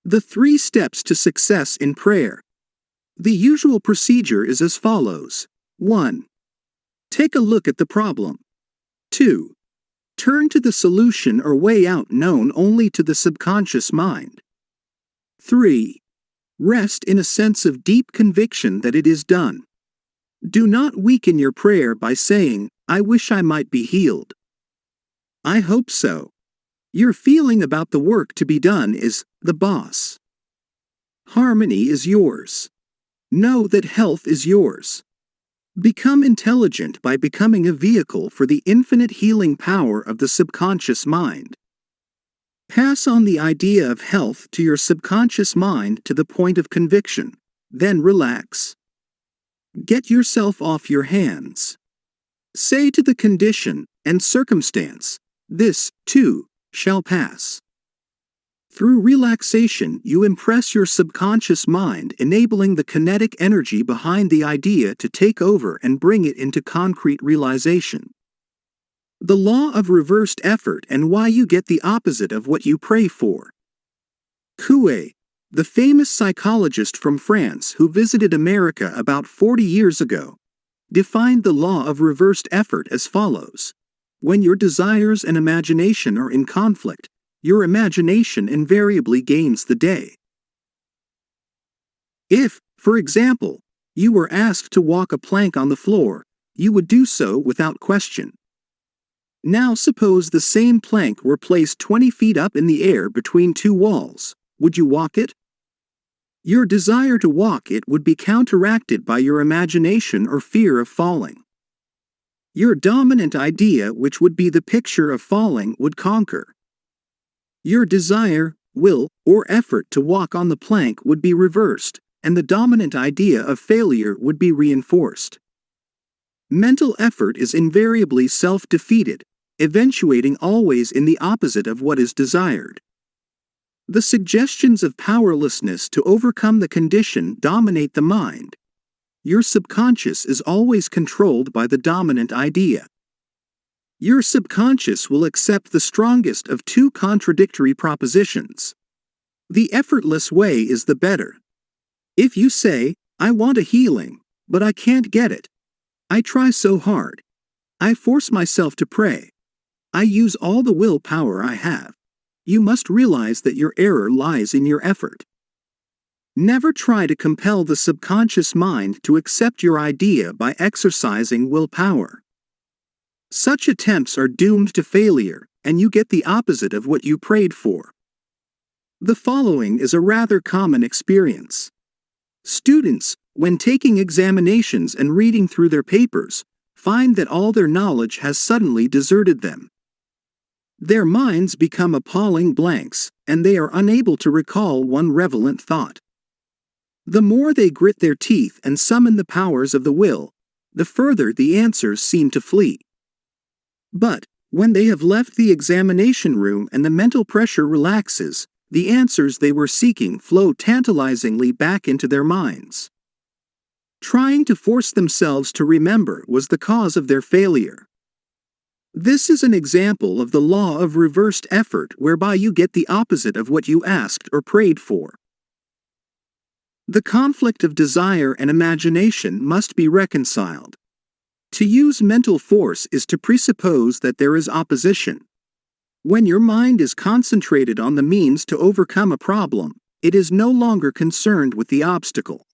The 3 steps to success in prayer. The usual procedure is as follows. 1. Take a look at the problem. 2. Turn to the solution or way out known only to the subconscious mind. 3. Rest in a sense of deep conviction that it is done. Do not weaken your prayer by saying, "I wish I might be healed." I hope so. Your feeling about the work to be done is the boss. Harmony is yours. Know that health is yours. Become intelligent by becoming a vehicle for the infinite healing power of the subconscious mind. Pass on the idea of health to your subconscious mind to the point of conviction, then relax. Get yourself off your hands. Say to the condition and circumstance, "This, too, shall pass." Through relaxation, you impress your subconscious mind, enabling the kinetic energy behind the idea to take over and bring it into concrete realization. The law of reversed effort and why you get the opposite of what you pray for. XIII, the famous psychologist from France who visited America about 40 years ago, defined the law of reversed effort as follows. When your desires and imagination are in conflict, your imagination invariably gains the day. If, for example, you were asked to walk a plank on the floor, you would do so without question. Now suppose the same plank were placed 20 feet up in the air between 2 walls. Would you walk it? Your desire to walk it would be counteracted by your imagination or fear of falling. Your dominant idea, which would be the picture of falling, would conquer. Your desire, will, or effort to walk on the plank would be reversed, and the dominant idea of failure would be reinforced. Mental effort is invariably self-defeated, eventuating always in the opposite of what is desired. The suggestions of powerlessness to overcome the condition dominate the mind. Your subconscious is always controlled by the dominant idea. Your subconscious will accept the strongest of 2 contradictory propositions. The effortless way is the better. If you say, "I want a healing, but I can't get it. I try so hard. I force myself to pray. I use all the willpower I have," you must realize that your error lies in your effort. Never try to compel the subconscious mind to accept your idea by exercising willpower. Such attempts are doomed to failure, and you get the opposite of what you prayed for. The following is a rather common experience. Students, when taking examinations and reading through their papers, find that all their knowledge has suddenly deserted them. Their minds become appalling blanks, and they are unable to recall one relevant thought. The more they grit their teeth and summon the powers of the will, the further the answers seem to flee. But, when they have left the examination room and the mental pressure relaxes, the answers they were seeking flow tantalizingly back into their minds. Trying to force themselves to remember was the cause of their failure. This is an example of the law of reversed effort, whereby you get the opposite of what you asked or prayed for. The conflict of desire and imagination must be reconciled. To use mental force is to presuppose that there is opposition. When your mind is concentrated on the means to overcome a problem, it is no longer concerned with the obstacle.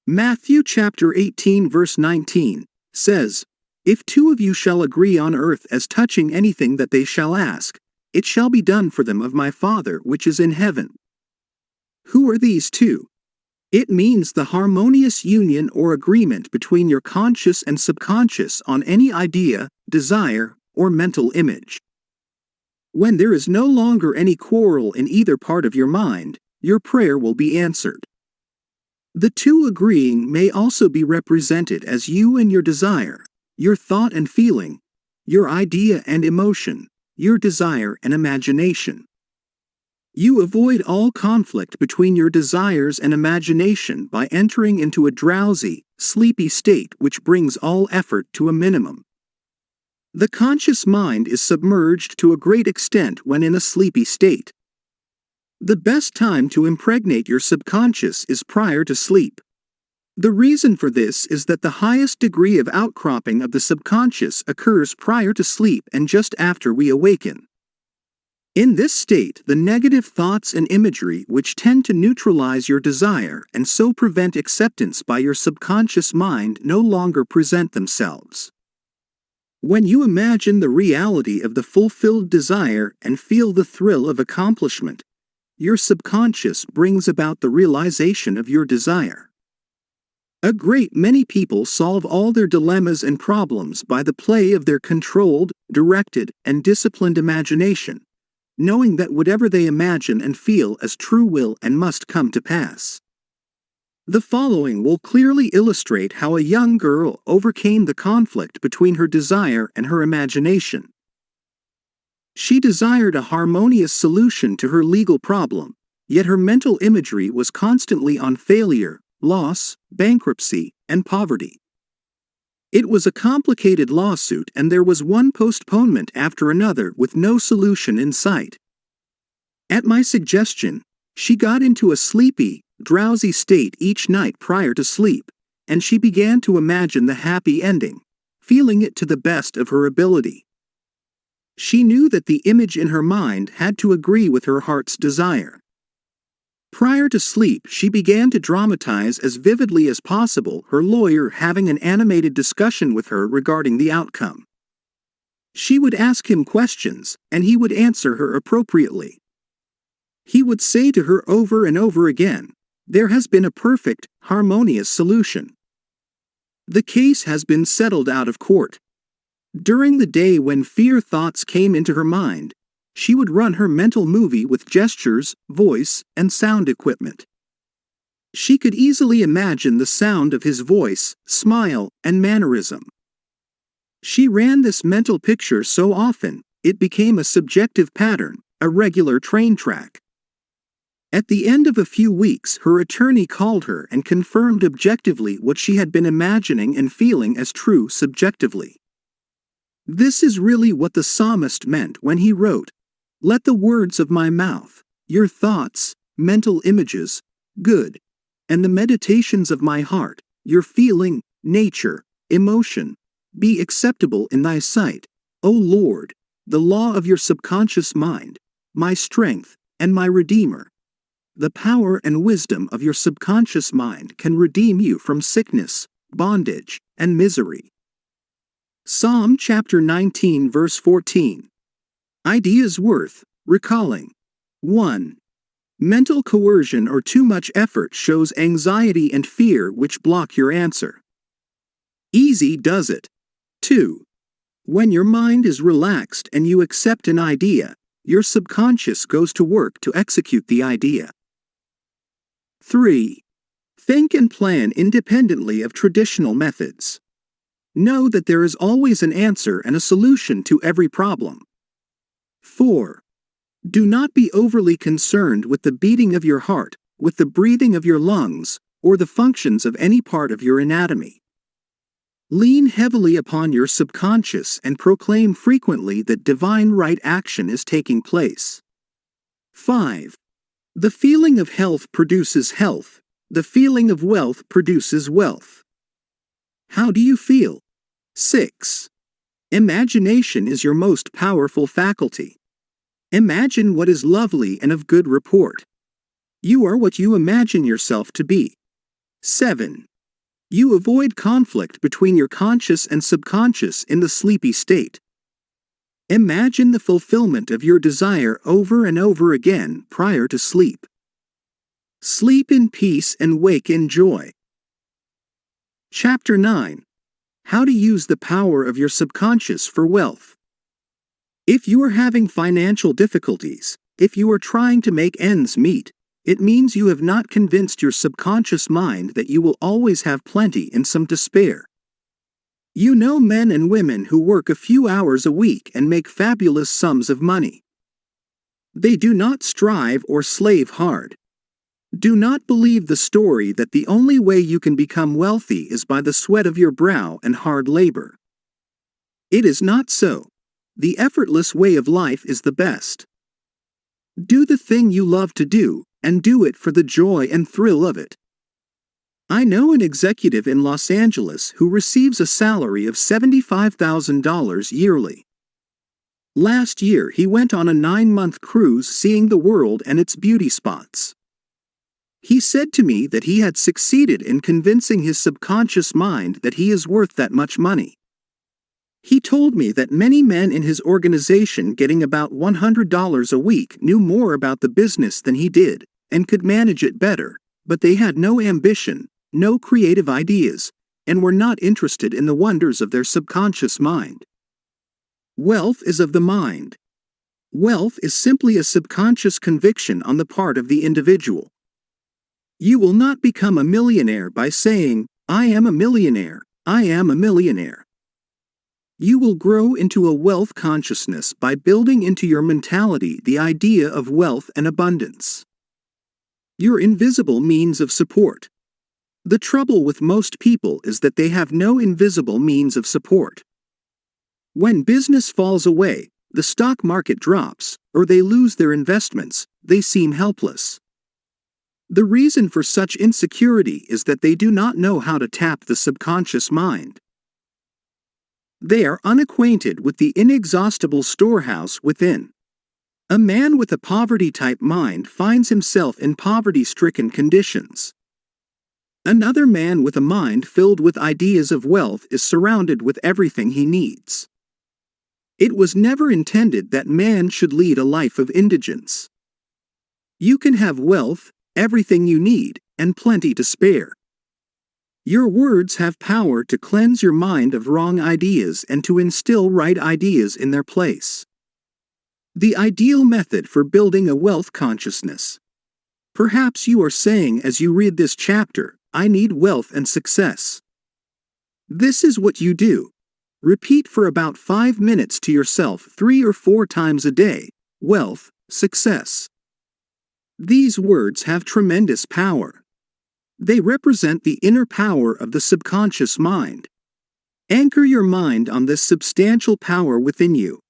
Matthew chapter 18 verse 19 says, "If 2 of you shall agree on earth as touching anything that they shall ask, it shall be done for them of my Father which is in heaven." Who are these 2? It means the harmonious union or agreement between your conscious and subconscious on any idea, desire, or mental image. When there is no longer any quarrel in either part of your mind, your prayer will be answered. The 2 agreeing may also be represented as you and your desire, your thought and feeling, your idea and emotion, your desire and imagination. You avoid all conflict between your desires and imagination by entering into a drowsy, sleepy state which brings all effort to a minimum. The conscious mind is submerged to a great extent when in a sleepy state. The best time to impregnate your subconscious is prior to sleep. The reason for this is that the highest degree of outcropping of the subconscious occurs prior to sleep and just after we awaken. In this state, the negative thoughts and imagery which tend to neutralize your desire and so prevent acceptance by your subconscious mind no longer present themselves. When you imagine the reality of the fulfilled desire and feel the thrill of accomplishment, your subconscious brings about the realization of your desire. A great many people solve all their dilemmas and problems by the play of their controlled, directed, and disciplined imagination, knowing that whatever they imagine and feel as true will and must come to pass. The following will clearly illustrate how a young girl overcame the conflict between her desire and her imagination. She desired a harmonious solution to her legal problem, yet her mental imagery was constantly on failure, loss, bankruptcy, and poverty. It was a complicated lawsuit and there was one postponement after another with no solution in sight. At my suggestion, she got into a sleepy, drowsy state each night prior to sleep, and she began to imagine the happy ending, feeling it to the best of her ability. She knew that the image in her mind had to agree with her heart's desire. Prior to sleep, she began to dramatize as vividly as possible her lawyer having an animated discussion with her regarding the outcome. She would ask him questions, and he would answer her appropriately. He would say to her over and over again, "There has been a perfect, harmonious solution. The case has been settled out of court." During the day when fear thoughts came into her mind, she would run her mental movie with gestures, voice, and sound equipment. She could easily imagine the sound of his voice, smile, and mannerism. She ran this mental picture so often, it became a subjective pattern, a regular train track. At the end of a few weeks, her attorney called her and confirmed objectively what she had been imagining and feeling as true subjectively. This is really what the psalmist meant when he wrote, "Let the words of my mouth, your thoughts, mental images, good, and the meditations of my heart, your feeling, nature, emotion, be acceptable in thy sight, O Lord, the law of your subconscious mind, my strength, and my Redeemer." The power and wisdom of your subconscious mind can redeem you from sickness, bondage, and misery. Psalm chapter 19 verse 14. Ideas worth recalling. 1. Mental coercion or too much effort shows anxiety and fear which block your answer. Easy does it. 2. When your mind is relaxed and you accept an idea, your subconscious goes to work to execute the idea. 3. Think and plan independently of traditional methods. Know that there is always an answer and a solution to every problem. 4. Do not be overly concerned with the beating of your heart, with the breathing of your lungs, or the functions of any part of your anatomy. Lean heavily upon your subconscious and proclaim frequently that divine right action is taking place. 5. The feeling of health produces health. The feeling of wealth produces wealth. How do you feel? 6. Imagination is your most powerful faculty. Imagine what is lovely and of good report. You are what you imagine yourself to be. 7. You avoid conflict between your conscious and subconscious in the sleepy state. Imagine the fulfillment of your desire over and over again prior to sleep. Sleep in peace and wake in joy. Chapter 9. How to use the power of your subconscious for wealth. If you are having financial difficulties, if you are trying to make ends meet, it means you have not convinced your subconscious mind that you will always have plenty in some despair. You know men and women who work a few hours a week and make fabulous sums of money. They do not strive or slave hard. Do not believe the story that the only way you can become wealthy is by the sweat of your brow and hard labor. It is not so. The effortless way of life is the best. Do the thing you love to do, and do it for the joy and thrill of it. I know an executive in Los Angeles who receives a salary of $75,000 yearly. Last year he went on a 9-month cruise seeing the world and its beauty spots. He said to me that he had succeeded in convincing his subconscious mind that he is worth that much money. He told me that many men in his organization getting about $100 a week knew more about the business than he did, and could manage it better, but they had no ambition, no creative ideas, and were not interested in the wonders of their subconscious mind. Wealth is of the mind. Wealth is simply a subconscious conviction on the part of the individual. You will not become a millionaire by saying, "I am a millionaire, I am a millionaire." You will grow into a wealth consciousness by building into your mentality the idea of wealth and abundance. Your invisible means of support. The trouble with most people is that they have no invisible means of support. When business falls away, the stock market drops, or they lose their investments, they seem helpless. The reason for such insecurity is that they do not know how to tap the subconscious mind. They are unacquainted with the inexhaustible storehouse within. A man with a poverty-type mind finds himself in poverty-stricken conditions. Another man with a mind filled with ideas of wealth is surrounded with everything he needs. It was never intended that man should lead a life of indigence. You can have wealth, everything you need, and plenty to spare. Your words have power to cleanse your mind of wrong ideas and to instill right ideas in their place. The ideal method for building a wealth consciousness. Perhaps you are saying as you read this chapter, "I need wealth and success." This is what you do. Repeat for about 5 minutes to yourself 3 or 4 times a day, "Wealth, success." These words have tremendous power. They represent the inner power of the subconscious mind. Anchor your mind on this substantial power within you.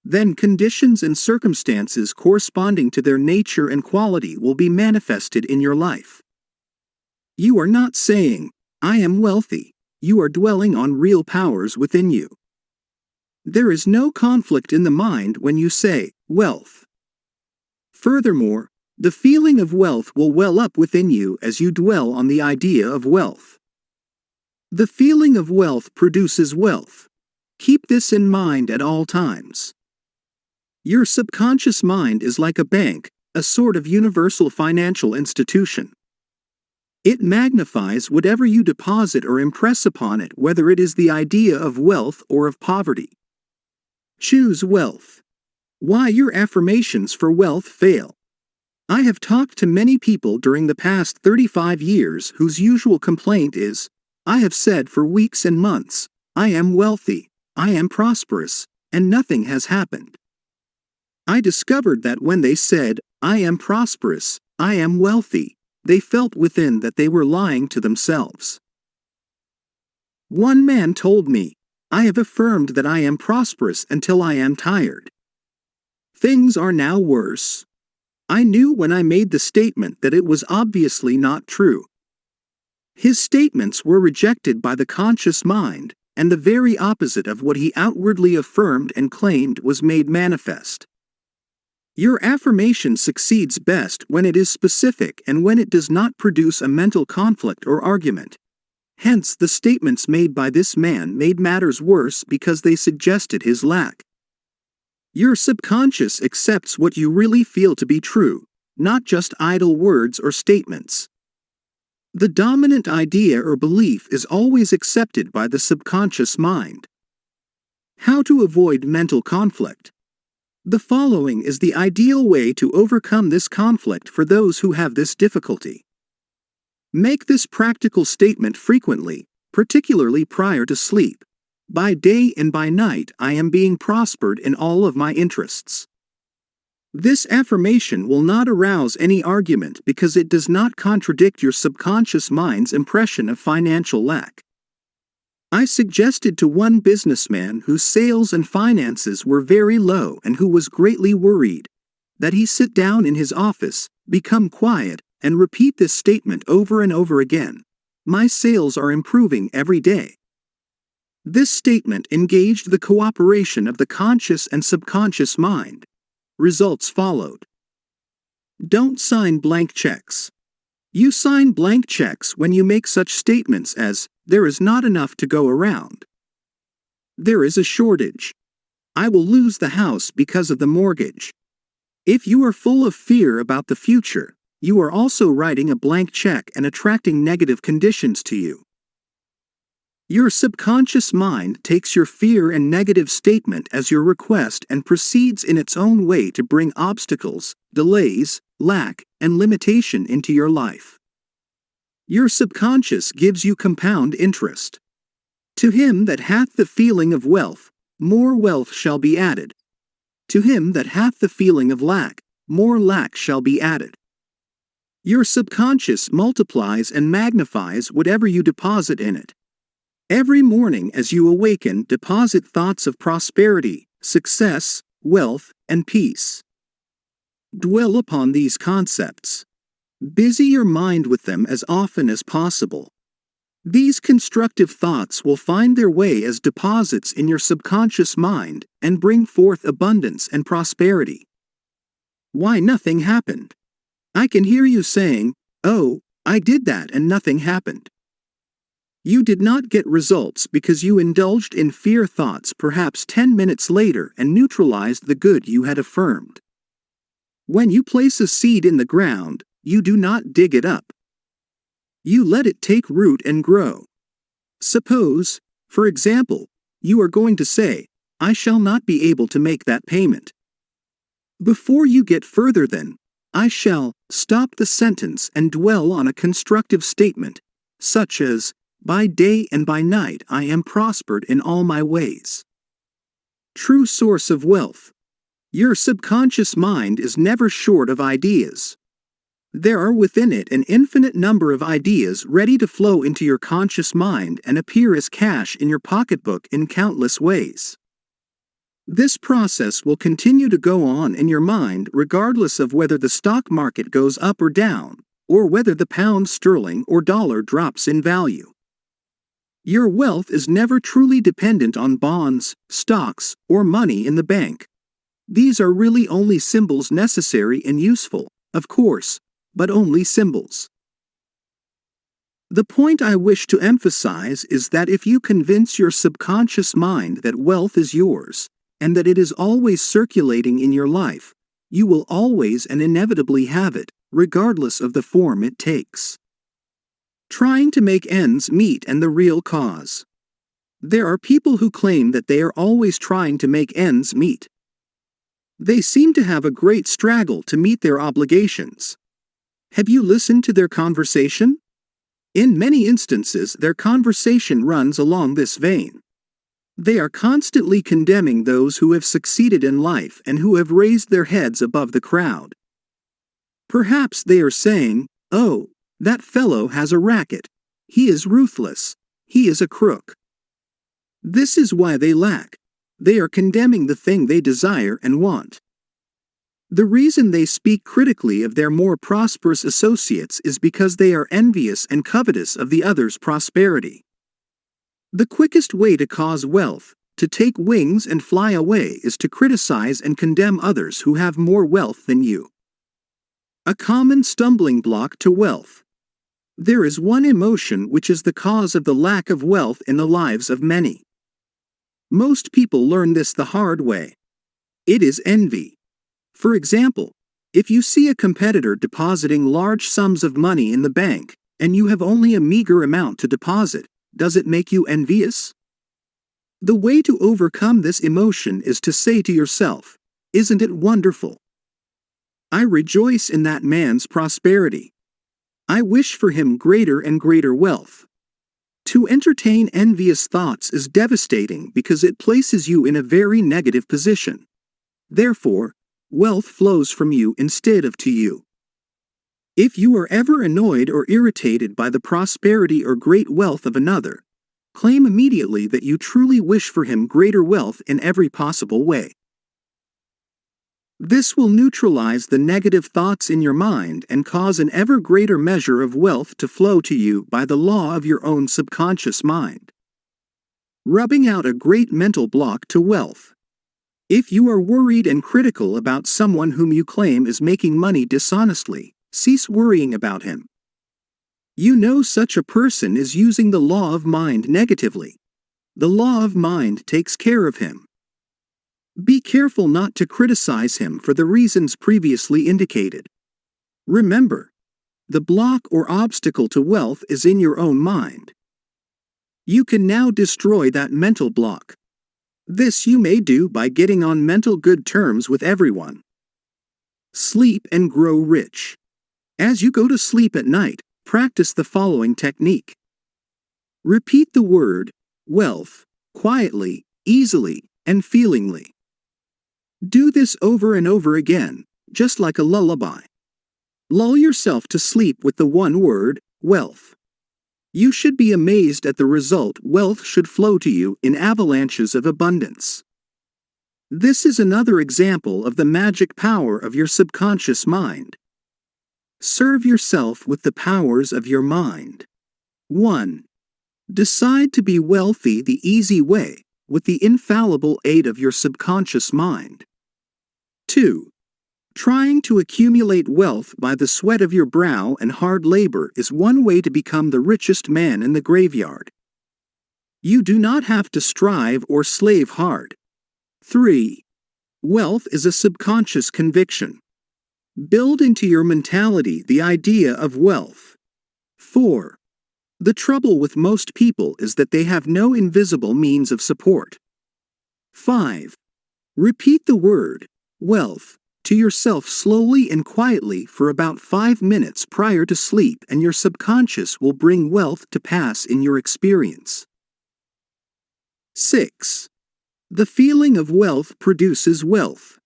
Then conditions and circumstances corresponding to their nature and quality will be manifested in your life. You are not saying, "I am wealthy." You are dwelling on real powers within you. There is no conflict in the mind when you say, "wealth." Furthermore, the feeling of wealth will well up within you as you dwell on the idea of wealth. The feeling of wealth produces wealth. Keep this in mind at all times. Your subconscious mind is like a bank, a sort of universal financial institution. It magnifies whatever you deposit or impress upon it, whether it is the idea of wealth or of poverty. Choose wealth. Why your affirmations for wealth fail. I have talked to many people during the past 35 years whose usual complaint is, "I have said for weeks and months, I am wealthy, I am prosperous, and nothing has happened." I discovered that when they said, "I am prosperous, I am wealthy," they felt within that they were lying to themselves. One man told me, "I have affirmed that I am prosperous until I am tired. Things are now worse." I knew when I made the statement that it was obviously not true. His statements were rejected by the conscious mind, and the very opposite of what he outwardly affirmed and claimed was made manifest. Your affirmation succeeds best when it is specific and when it does not produce a mental conflict or argument. Hence, the statements made by this man made matters worse because they suggested his lack. Your subconscious accepts what you really feel to be true, not just idle words or statements. The dominant idea or belief is always accepted by the subconscious mind. How to avoid mental conflict. The following is the ideal way to overcome this conflict for those who have this difficulty. Make this practical statement frequently, particularly prior to sleep. By day and by night I am being prospered in all of my interests. This affirmation will not arouse any argument because it does not contradict your subconscious mind's impression of financial lack. I suggested to one businessman whose sales and finances were very low and who was greatly worried. that he sit down in his office, become quiet, and repeat this statement over and over again. My sales are improving every day. This statement engaged the cooperation of the conscious and subconscious mind. Results followed. Don't sign blank checks. You sign blank checks when you make such statements as, there is not enough to go around. There is a shortage. I will lose the house because of the mortgage. If you are full of fear about the future, you are also writing a blank check and attracting negative conditions to you. Your subconscious mind takes your fear and negative statement as your request and proceeds in its own way to bring obstacles, delays, lack, and limitation into your life. Your subconscious gives you compound interest. To him that hath the feeling of wealth, more wealth shall be added. To him that hath the feeling of lack, more lack shall be added. Your subconscious multiplies and magnifies whatever you deposit in it. Every morning as you awaken, deposit thoughts of prosperity, success, wealth, and peace. Dwell upon these concepts. Busy your mind with them as often as possible. These constructive thoughts will find their way as deposits in your subconscious mind and bring forth abundance and prosperity. Why nothing happened? I can hear you saying, "Oh, I did that and nothing happened." You did not get results because you indulged in fear thoughts perhaps 10 minutes later and neutralized the good you had affirmed. When you place a seed in the ground, you do not dig it up. You let it take root and grow. Suppose, for example, you are going to say, "I shall not be able to make that payment." Before you get further than, "I shall," stop the sentence and dwell on a constructive statement, such as, "By day and by night I am prospered in all my ways." True source of wealth. Your subconscious mind is never short of ideas. There are within it an infinite number of ideas ready to flow into your conscious mind and appear as cash in your pocketbook in countless ways. This process will continue to go on in your mind regardless of whether the stock market goes up or down, or whether the pound sterling or dollar drops in value. Your wealth is never truly dependent on bonds, stocks, or money in the bank. These are really only symbols necessary and useful, of course, but only symbols. The point I wish to emphasize is that if you convince your subconscious mind that wealth is yours, and that it is always circulating in your life, you will always and inevitably have it, regardless of the form it takes. Trying to make ends meet and the real cause. There are people who claim that they are always trying to make ends meet. They seem to have a great struggle to meet their obligations. Have you listened to their conversation? In many instances, their conversation runs along this vein. They are constantly condemning those who have succeeded in life and who have raised their heads above the crowd. Perhaps they are saying, "Oh, that fellow has a racket. He is ruthless. He is a crook." This is why they lack. They are condemning the thing they desire and want. The reason they speak critically of their more prosperous associates is because they are envious and covetous of the other's prosperity. The quickest way to cause wealth, to take wings and fly away, is to criticize and condemn others who have more wealth than you. A common stumbling block to wealth. There is one emotion which is the cause of the lack of wealth in the lives of many. Most people learn this the hard way. It is envy. For example, if you see a competitor depositing large sums of money in the bank, and you have only a meager amount to deposit, does it make you envious? The way to overcome this emotion is to say to yourself, "Isn't it wonderful? I rejoice in that man's prosperity. I wish for him greater and greater wealth." To entertain envious thoughts is devastating because it places you in a very negative position. Therefore, wealth flows from you instead of to you. If you are ever annoyed or irritated by the prosperity or great wealth of another, claim immediately that you truly wish for him greater wealth in every possible way. This will neutralize the negative thoughts in your mind and cause an ever greater measure of wealth to flow to you by the law of your own subconscious mind. Rubbing out a great mental block to wealth. If you are worried and critical about someone whom you claim is making money dishonestly, cease worrying about him. You know such a person is using the law of mind negatively. The law of mind takes care of him. Be careful not to criticize him for the reasons previously indicated. Remember, the block or obstacle to wealth is in your own mind. You can now destroy that mental block. This you may do by getting on mental good terms with everyone. Sleep and grow rich. As you go to sleep at night, practice the following technique. Repeat the word, wealth, quietly, easily, and feelingly. Do this over and over again, just like a lullaby. Lull yourself to sleep with the one word, wealth. You should be amazed at the result. Wealth should flow to you in avalanches of abundance. This is another example of the magic power of your subconscious mind. Serve yourself with the powers of your mind. 1. Decide to be wealthy the easy way, with the infallible aid of your subconscious mind. 2. Trying to accumulate wealth by the sweat of your brow and hard labor is one way to become the richest man in the graveyard. You do not have to strive or slave hard. 3. Wealth is a subconscious conviction. Build into your mentality the idea of wealth. 4. The trouble with most people is that they have no invisible means of support. 5. Repeat the word, wealth, to yourself slowly and quietly for about 5 minutes prior to sleep, and your subconscious will bring wealth to pass in your experience. 6. The feeling of wealth produces wealth.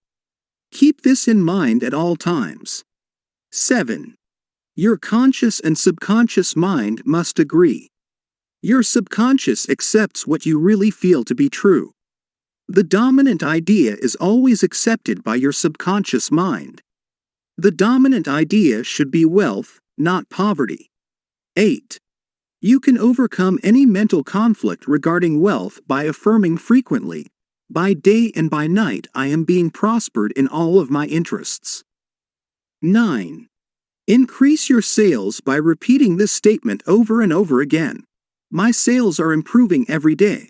Keep this in mind at all times. 7. Your conscious and subconscious mind must agree. Your subconscious accepts what you really feel to be true. The dominant idea is always accepted by your subconscious mind. The dominant idea should be wealth, not poverty. 8. You can overcome any mental conflict regarding wealth by affirming frequently, by day and by night I am being prospered in all of my interests. 9. Increase your sales by repeating this statement over and over again. My sales are improving every day.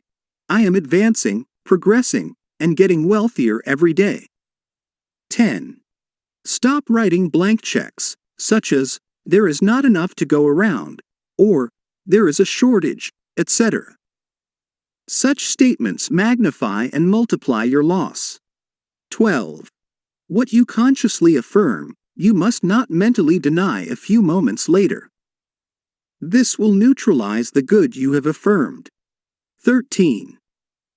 I am advancing, progressing, and getting wealthier every day. 10. Stop writing blank checks, such as, there is not enough to go around, or, there is a shortage, etc. Such statements magnify and multiply your loss. 12. What you consciously affirm, you must not mentally deny a few moments later. This will neutralize the good you have affirmed. 13.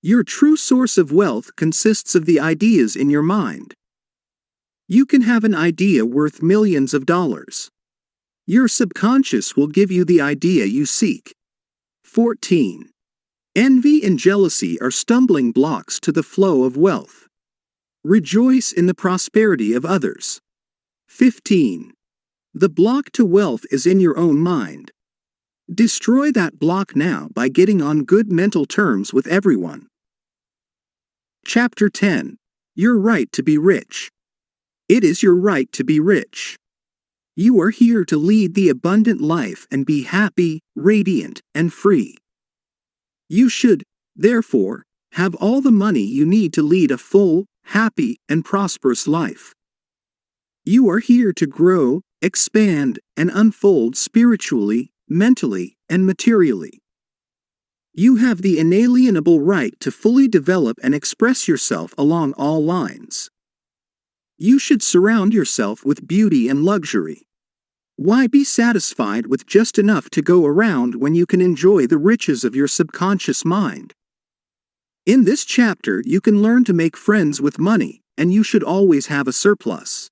Your true source of wealth consists of the ideas in your mind. You can have an idea worth millions of dollars. Your subconscious will give you the idea you seek. 14. Envy and jealousy are stumbling blocks to the flow of wealth. Rejoice in the prosperity of others. 15. The block to wealth is in your own mind. Destroy that block now by getting on good mental terms with everyone. Chapter 10. Your right to be rich. It is your right to be rich. You are here to lead the abundant life and be happy, radiant, and free. You should, therefore, have all the money you need to lead a full, happy, and prosperous life. You are here to grow, expand, and unfold spiritually, mentally, and materially. You have the inalienable right to fully develop and express yourself along all lines. You should surround yourself with beauty and luxury. Why be satisfied with just enough to go around when you can enjoy the riches of your subconscious mind? In this chapter, you can learn to make friends with money, and you should always have a surplus.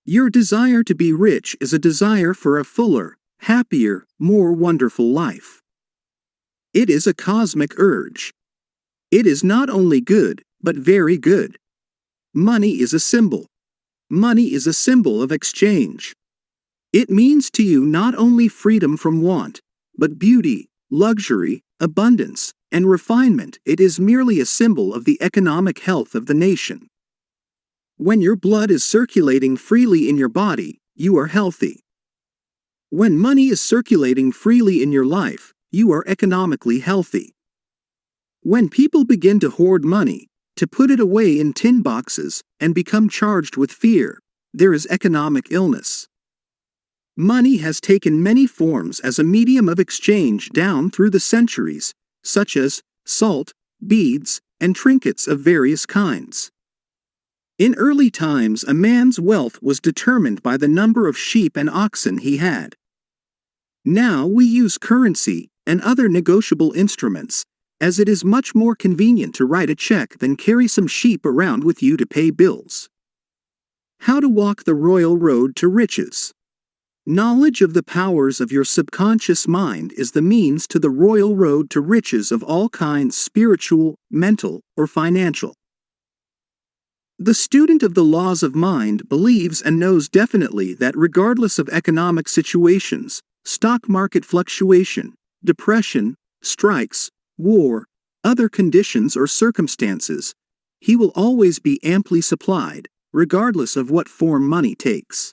Your desire to be rich is a desire for a fuller, happier, more wonderful life. It is a cosmic urge. It is not only good, but very good. Money is a symbol. Money is a symbol of exchange. It means to you not only freedom from want, but beauty, luxury, abundance, and refinement. It is merely a symbol of the economic health of the nation. When your blood is circulating freely in your body, you are healthy. When money is circulating freely in your life, you are economically healthy. When people begin to hoard money, to put it away in tin boxes, and become charged with fear, there is economic illness. Money has taken many forms as a medium of exchange down through the centuries, such as salt, beads, and trinkets of various kinds. In early times, a man's wealth was determined by the number of sheep and oxen he had. Now we use currency and other negotiable instruments, as it is much more convenient to write a check than carry some sheep around with you to pay bills. How to walk the royal road to riches. Knowledge of the powers of your subconscious mind is the means to the royal road to riches of all kinds, spiritual, mental, or financial. The student of the laws of mind believes and knows definitely that regardless of economic situations, stock market fluctuation, depression, strikes, war, other conditions or circumstances, he will always be amply supplied, regardless of what form money takes.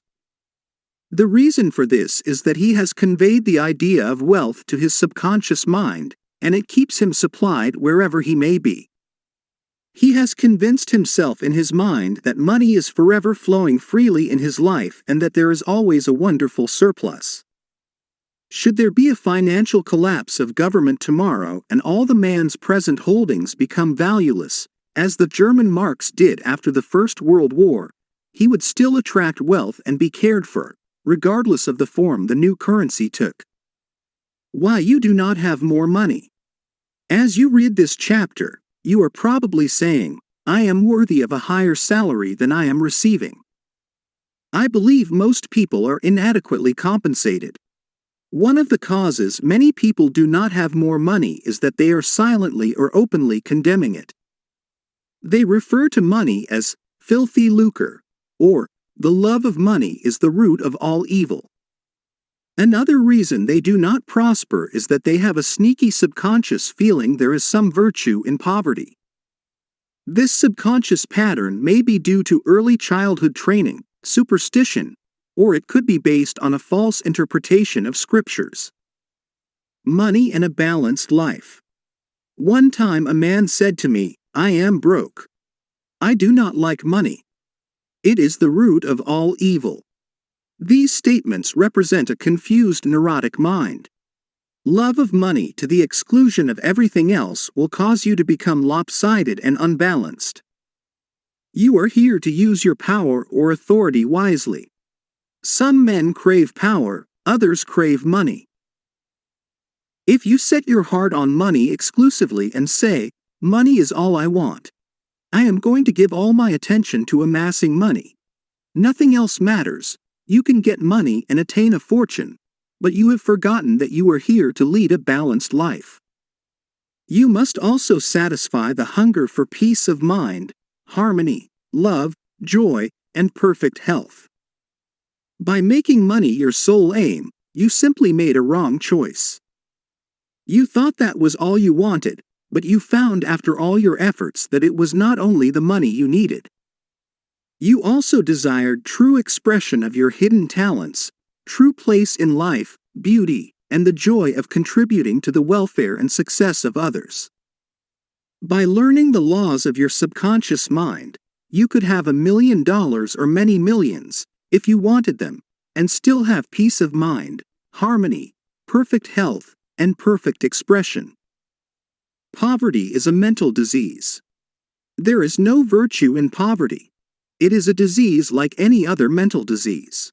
The reason for this is that he has conveyed the idea of wealth to his subconscious mind, and it keeps him supplied wherever he may be. He has convinced himself in his mind that money is forever flowing freely in his life and that there is always a wonderful surplus. Should there be a financial collapse of government tomorrow and all the man's present holdings become valueless, as the German marks did after the First World War, he would still attract wealth and be cared for, regardless of the form the new currency took. Why you do not have more money? As you read this chapter, you are probably saying, I am worthy of a higher salary than I am receiving. I believe most people are inadequately compensated. One of the causes many people do not have more money is that they are silently or openly condemning it. They refer to money as filthy lucre, or the love of money is the root of all evil. Another reason they do not prosper is that they have a sneaky subconscious feeling there is some virtue in poverty. This subconscious pattern may be due to early childhood training, superstition, or it could be based on a false interpretation of scriptures. Money and a balanced life. One time a man said to me, I am broke. I do not like money. It is the root of all evil. These statements represent a confused neurotic mind. Love of money to the exclusion of everything else will cause you to become lopsided and unbalanced. You are here to use your power or authority wisely. Some men crave power, others crave money. If you set your heart on money exclusively and say, money is all I want, I am going to give all my attention to amassing money. Nothing else matters. You can get money and attain a fortune, but you have forgotten that you are here to lead a balanced life. You must also satisfy the hunger for peace of mind, harmony, love, joy, and perfect health. By making money your sole aim, you simply made a wrong choice. You thought that was all you wanted, but you found after all your efforts that it was not only the money you needed. You also desired true expression of your hidden talents, true place in life, beauty, and the joy of contributing to the welfare and success of others. By learning the laws of your subconscious mind, you could have $1 million or many millions, if you wanted them, and still have peace of mind, harmony, perfect health, and perfect expression. Poverty is a mental disease. There is no virtue in poverty. It is a disease like any other mental disease.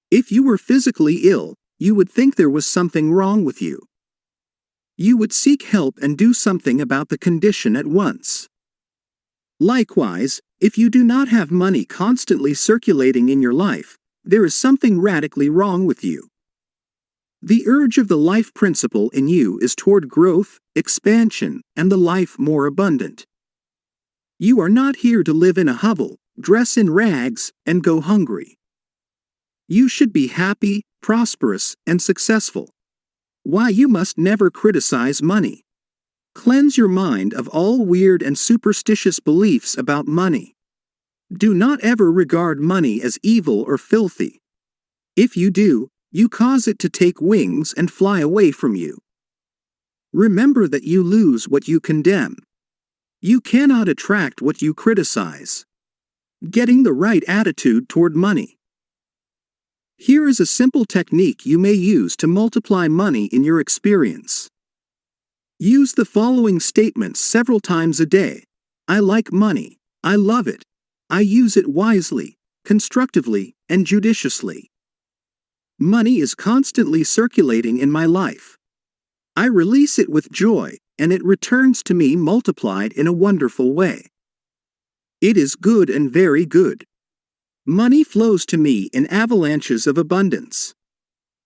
If you were physically ill, you would think there was something wrong with you. You would seek help and do something about the condition at once. Likewise, if you do not have money constantly circulating in your life, there is something radically wrong with you. The urge of the life principle in you is toward growth, expansion, and the life more abundant. You are not here to live in a hovel, dress in rags, and go hungry. You should be happy, prosperous, and successful. Why, you must never criticize money. Cleanse your mind of all weird and superstitious beliefs about money. Do not ever regard money as evil or filthy. If you do, you cause it to take wings and fly away from you. Remember that you lose what you condemn. You cannot attract what you criticize. Getting the right attitude toward money. Here is a simple technique you may use to multiply money in your experience. Use the following statements several times a day. I like money. I love it. I use it wisely, constructively, and judiciously. Money is constantly circulating in my life. I release it with joy, and it returns to me multiplied in a wonderful way. It is good and very good. Money flows to me in avalanches of abundance.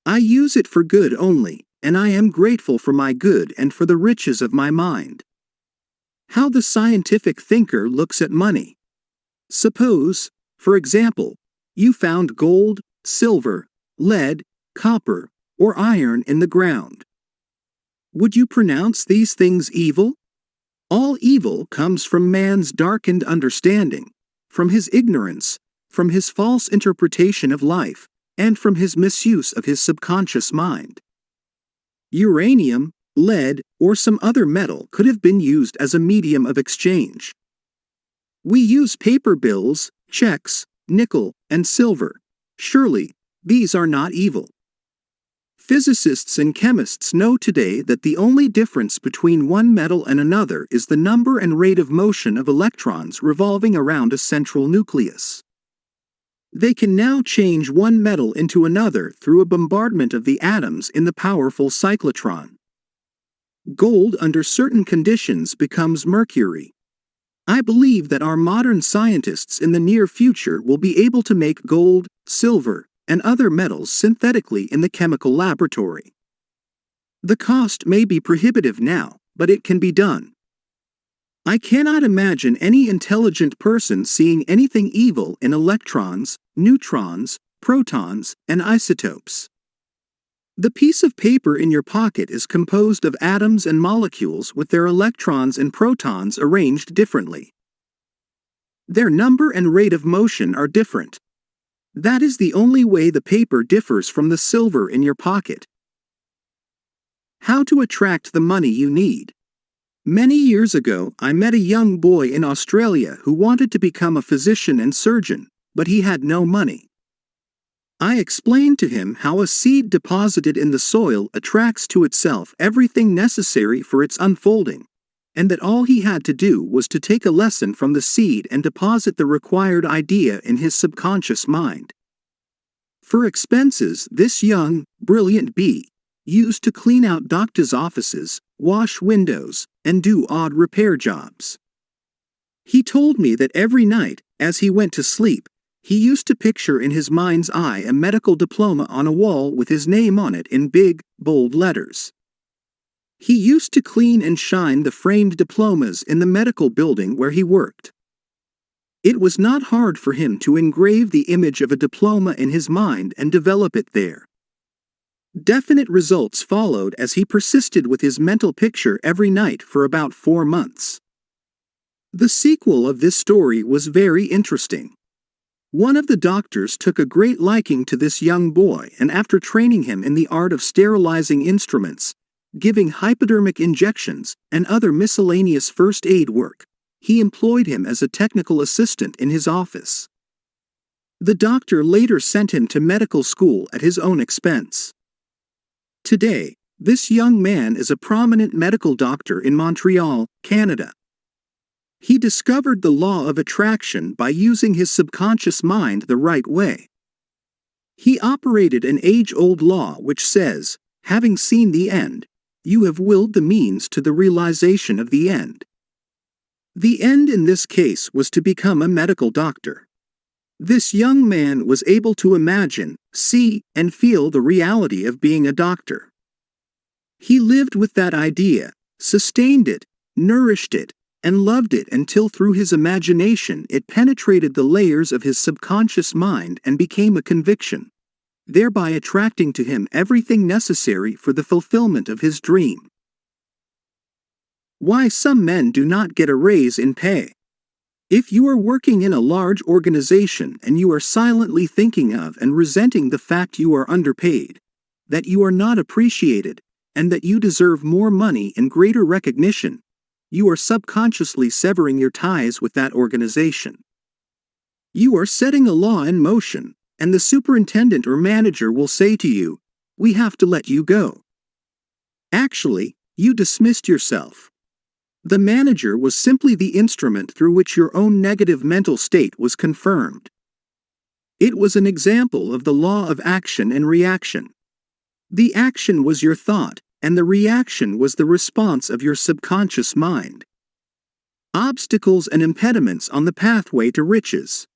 I use it for good only, and I am grateful for my good and for the riches of my mind. How the scientific thinker looks at money. Suppose, for example, you found gold, silver, lead, copper, or iron in the ground. Would you pronounce these things evil? All evil comes from man's darkened understanding, from his ignorance, from his false interpretation of life, and from his misuse of his subconscious mind. Uranium, lead, or some other metal could have been used as a medium of exchange. We use paper bills, checks, nickel, and silver. Surely, these are not evil. Physicists and chemists know today that the only difference between one metal and another is the number and rate of motion of electrons revolving around a central nucleus. They can now change one metal into another through a bombardment of the atoms in the powerful cyclotron. Gold under certain conditions becomes mercury. I believe that our modern scientists in the near future will be able to make gold, silver, and other metals synthetically in the chemical laboratory. The cost may be prohibitive now, but it can be done. I cannot imagine any intelligent person seeing anything evil in electrons, neutrons, protons, and isotopes. The piece of paper in your pocket is composed of atoms and molecules with their electrons and protons arranged differently. Their number and rate of motion are different. That is the only way the paper differs from the silver in your pocket. How to attract the money you need. Many years ago, I met a young boy in Australia who wanted to become a physician and surgeon, but he had no money. I explained to him how a seed deposited in the soil attracts to itself everything necessary for its unfolding, and that all he had to do was to take a lesson from the seed and deposit the required idea in his subconscious mind. For expenses, this young, brilliant bee used to clean out doctors' offices, wash windows, and do odd repair jobs. He told me that every night, as he went to sleep, he used to picture in his mind's eye a medical diploma on a wall with his name on it in big, bold letters. He used to clean and shine the framed diplomas in the medical building where he worked. It was not hard for him to engrave the image of a diploma in his mind and develop it there. Definite results followed as he persisted with his mental picture every night for about 4 months. The sequel of this story was very interesting. One of the doctors took a great liking to this young boy, and after training him in the art of sterilizing instruments, giving hypodermic injections, and other miscellaneous first aid work, he employed him as a technical assistant in his office. The doctor later sent him to medical school at his own expense. Today, this young man is a prominent medical doctor in Montreal, Canada. He discovered the law of attraction by using his subconscious mind the right way. He operated an age-old law which says, having seen the end, you have willed the means to the realization of the end. The end in this case was to become a medical doctor. This young man was able to imagine, see, and feel the reality of being a doctor. He lived with that idea, sustained it, nourished it, and loved it until through his imagination it penetrated the layers of his subconscious mind and became a conviction, thereby attracting to him everything necessary for the fulfillment of his dream. Why some men do not get a raise in pay. If you are working in a large organization and you are silently thinking of and resenting the fact you are underpaid, that you are not appreciated, and that you deserve more money and greater recognition, you are subconsciously severing your ties with that organization. You are setting a law in motion, and the superintendent or manager will say to you, "We have to let you go." Actually, you dismissed yourself. The manager was simply the instrument through which your own negative mental state was confirmed. It was an example of the law of action and reaction. The action was your thought, and the reaction was the response of your subconscious mind. Obstacles and impediments on the pathway to riches.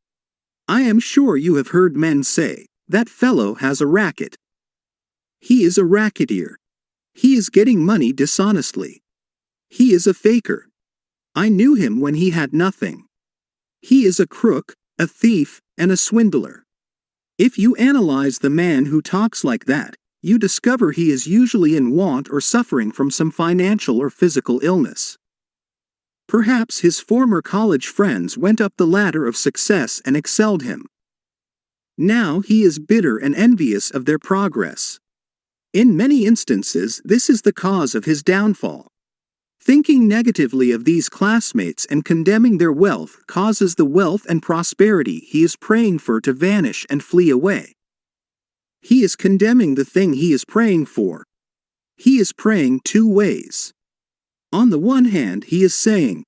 I am sure you have heard men say, "That fellow has a racket." He is a racketeer. He is getting money dishonestly. He is a faker. I knew him when he had nothing. He is a crook, a thief, and a swindler. If you analyze the man who talks like that, you discover he is usually in want or suffering from some financial or physical illness. Perhaps his former college friends went up the ladder of success and excelled him. Now he is bitter and envious of their progress. In many instances, this is the cause of his downfall. Thinking negatively of these classmates and condemning their wealth causes the wealth and prosperity he is praying for to vanish and flee away. He is condemning the thing he is praying for. He is praying two ways. On the one hand, he is saying,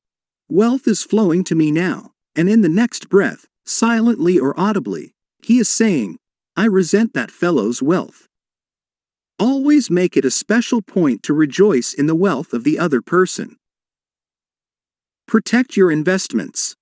"Wealth is flowing to me now," and in the next breath, silently or audibly, he is saying, "I resent that fellow's wealth." Always make it a special point to rejoice in the wealth of the other person. Protect your investments.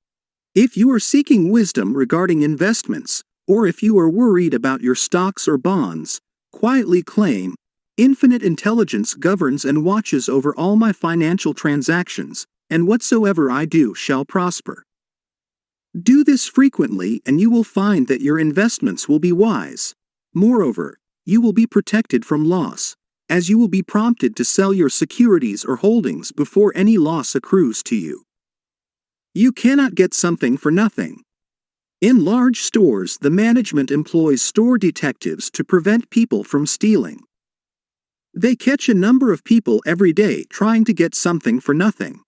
If you are seeking wisdom regarding investments, or if you are worried about your stocks or bonds, quietly claim, "Infinite intelligence governs and watches over all my financial transactions, and whatsoever I do shall prosper." Do this frequently and you will find that your investments will be wise. Moreover, you will be protected from loss, as you will be prompted to sell your securities or holdings before any loss accrues to you. You cannot get something for nothing. In large stores, the management employs store detectives to prevent people from stealing. They catch a number of people every day trying to get something for nothing.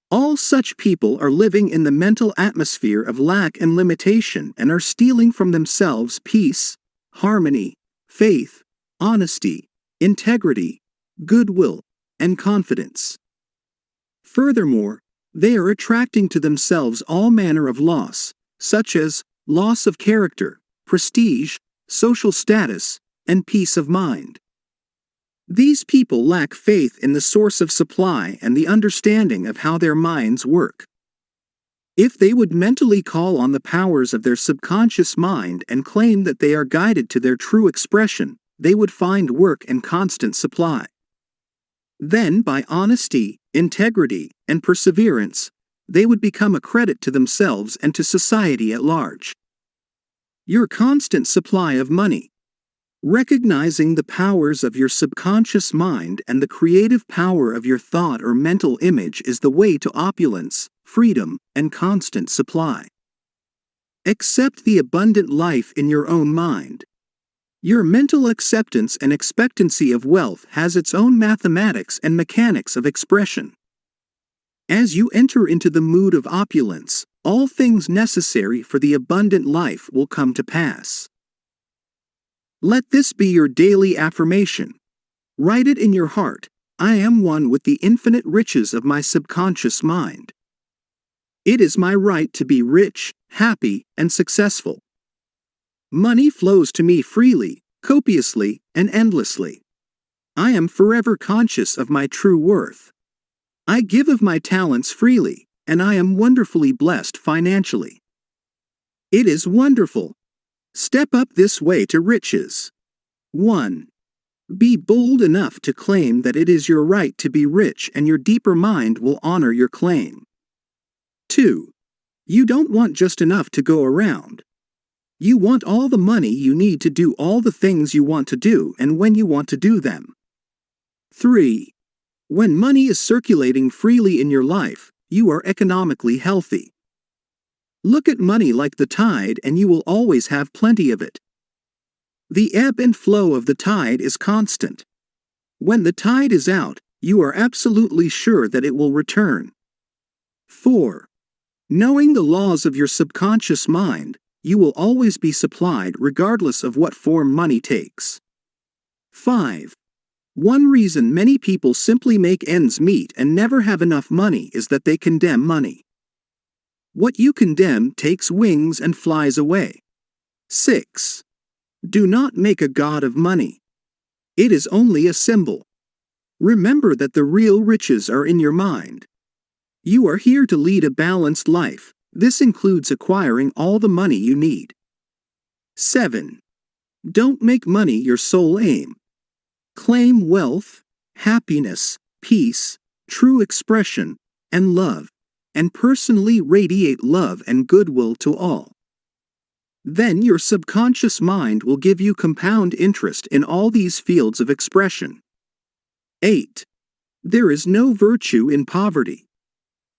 All such people are living in the mental atmosphere of lack and limitation and are stealing from themselves peace, harmony, faith, honesty, integrity, goodwill, and confidence. Furthermore, they are attracting to themselves all manner of loss, such as loss of character, prestige, social status, and peace of mind. These people lack faith in the source of supply and the understanding of how their minds work. If they would mentally call on the powers of their subconscious mind and claim that they are guided to their true expression, they would find work and constant supply. Then, by honesty, integrity, and perseverance, they would become a credit to themselves and to society at large. Your constant supply of money. Recognizing the powers of your subconscious mind and the creative power of your thought or mental image is the way to opulence, freedom, and constant supply. Accept the abundant life in your own mind. Your mental acceptance and expectancy of wealth has its own mathematics and mechanics of expression. As you enter into the mood of opulence, all things necessary for the abundant life will come to pass. Let this be your daily affirmation. Write it in your heart, "I am one with the infinite riches of my subconscious mind. It is my right to be rich, happy, and successful. Money flows to me freely, copiously, and endlessly. I am forever conscious of my true worth. I give of my talents freely, and I am wonderfully blessed financially. It is wonderful. Step up this way to riches. 1. Be bold enough to claim that it is your right to be rich, and your deeper mind will honor your claim. 2. You don't want just enough to go around. You want all the money you need to do all the things you want to do and when you want to do them. 3. When money is circulating freely in your life, you are economically healthy. Look at money like the tide and you will always have plenty of it. The ebb and flow of the tide is constant. When the tide is out, you are absolutely sure that it will return. 4. Knowing the laws of your subconscious mind, you will always be supplied regardless of what form money takes. 5. One reason many people simply make ends meet and never have enough money is that they condemn money. What you condemn takes wings and flies away. 6. Do not make a god of money. It is only a symbol. Remember that the real riches are in your mind. You are here to lead a balanced life. This includes acquiring all the money you need. 7. Don't make money your sole aim. Claim wealth, happiness, peace, true expression, and love, and personally radiate love and goodwill to all. Then your subconscious mind will give you compound interest in all these fields of expression. 8. There is no virtue in poverty.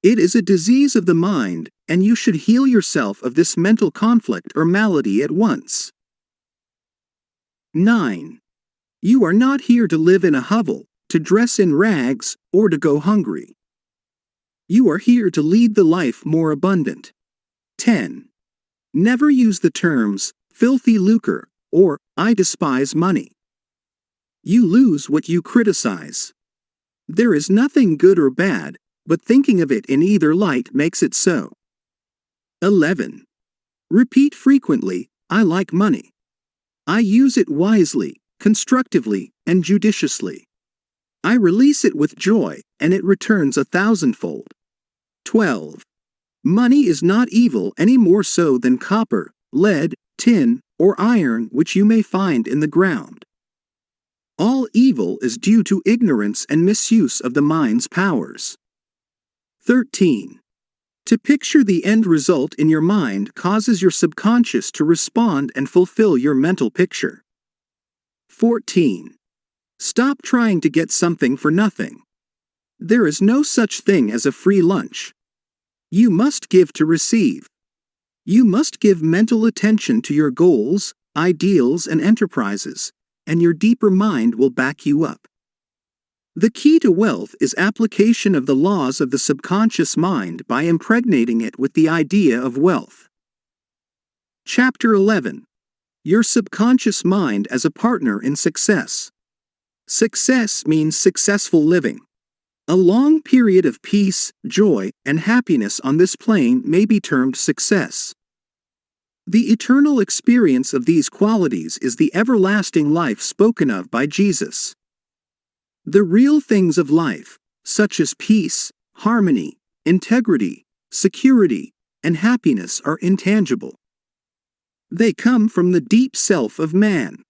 It is a disease of the mind, and you should heal yourself of this mental conflict or malady at once. 9. You are not here to live in a hovel, to dress in rags, or to go hungry. You are here to lead the life more abundant. 10. Never use the terms, filthy lucre, or, I despise money. You lose what you criticize. There is nothing good or bad, but thinking of it in either light makes it so. 11. Repeat frequently, I like money. I use it wisely, constructively, and judiciously. I release it with joy, and it returns 1,000-fold. 12. Money is not evil any more so than copper, lead, tin, or iron which you may find in the ground. All evil is due to ignorance and misuse of the mind's powers. 13. To picture the end result in your mind causes your subconscious to respond and fulfill your mental picture. 14. Stop trying to get something for nothing. There is no such thing as a free lunch. You must give to receive. You must give mental attention to your goals, ideals, and enterprises, and your deeper mind will back you up. The key to wealth is application of the laws of the subconscious mind by impregnating it with the idea of wealth. Chapter 11. Your subconscious mind as a partner in success. Success means successful living. A long period of peace, joy, and happiness on this plane may be termed success. The eternal experience of these qualities is the everlasting life spoken of by Jesus. The real things of life, such as peace, harmony, integrity, security, and happiness, are intangible. They come from the deep self of man.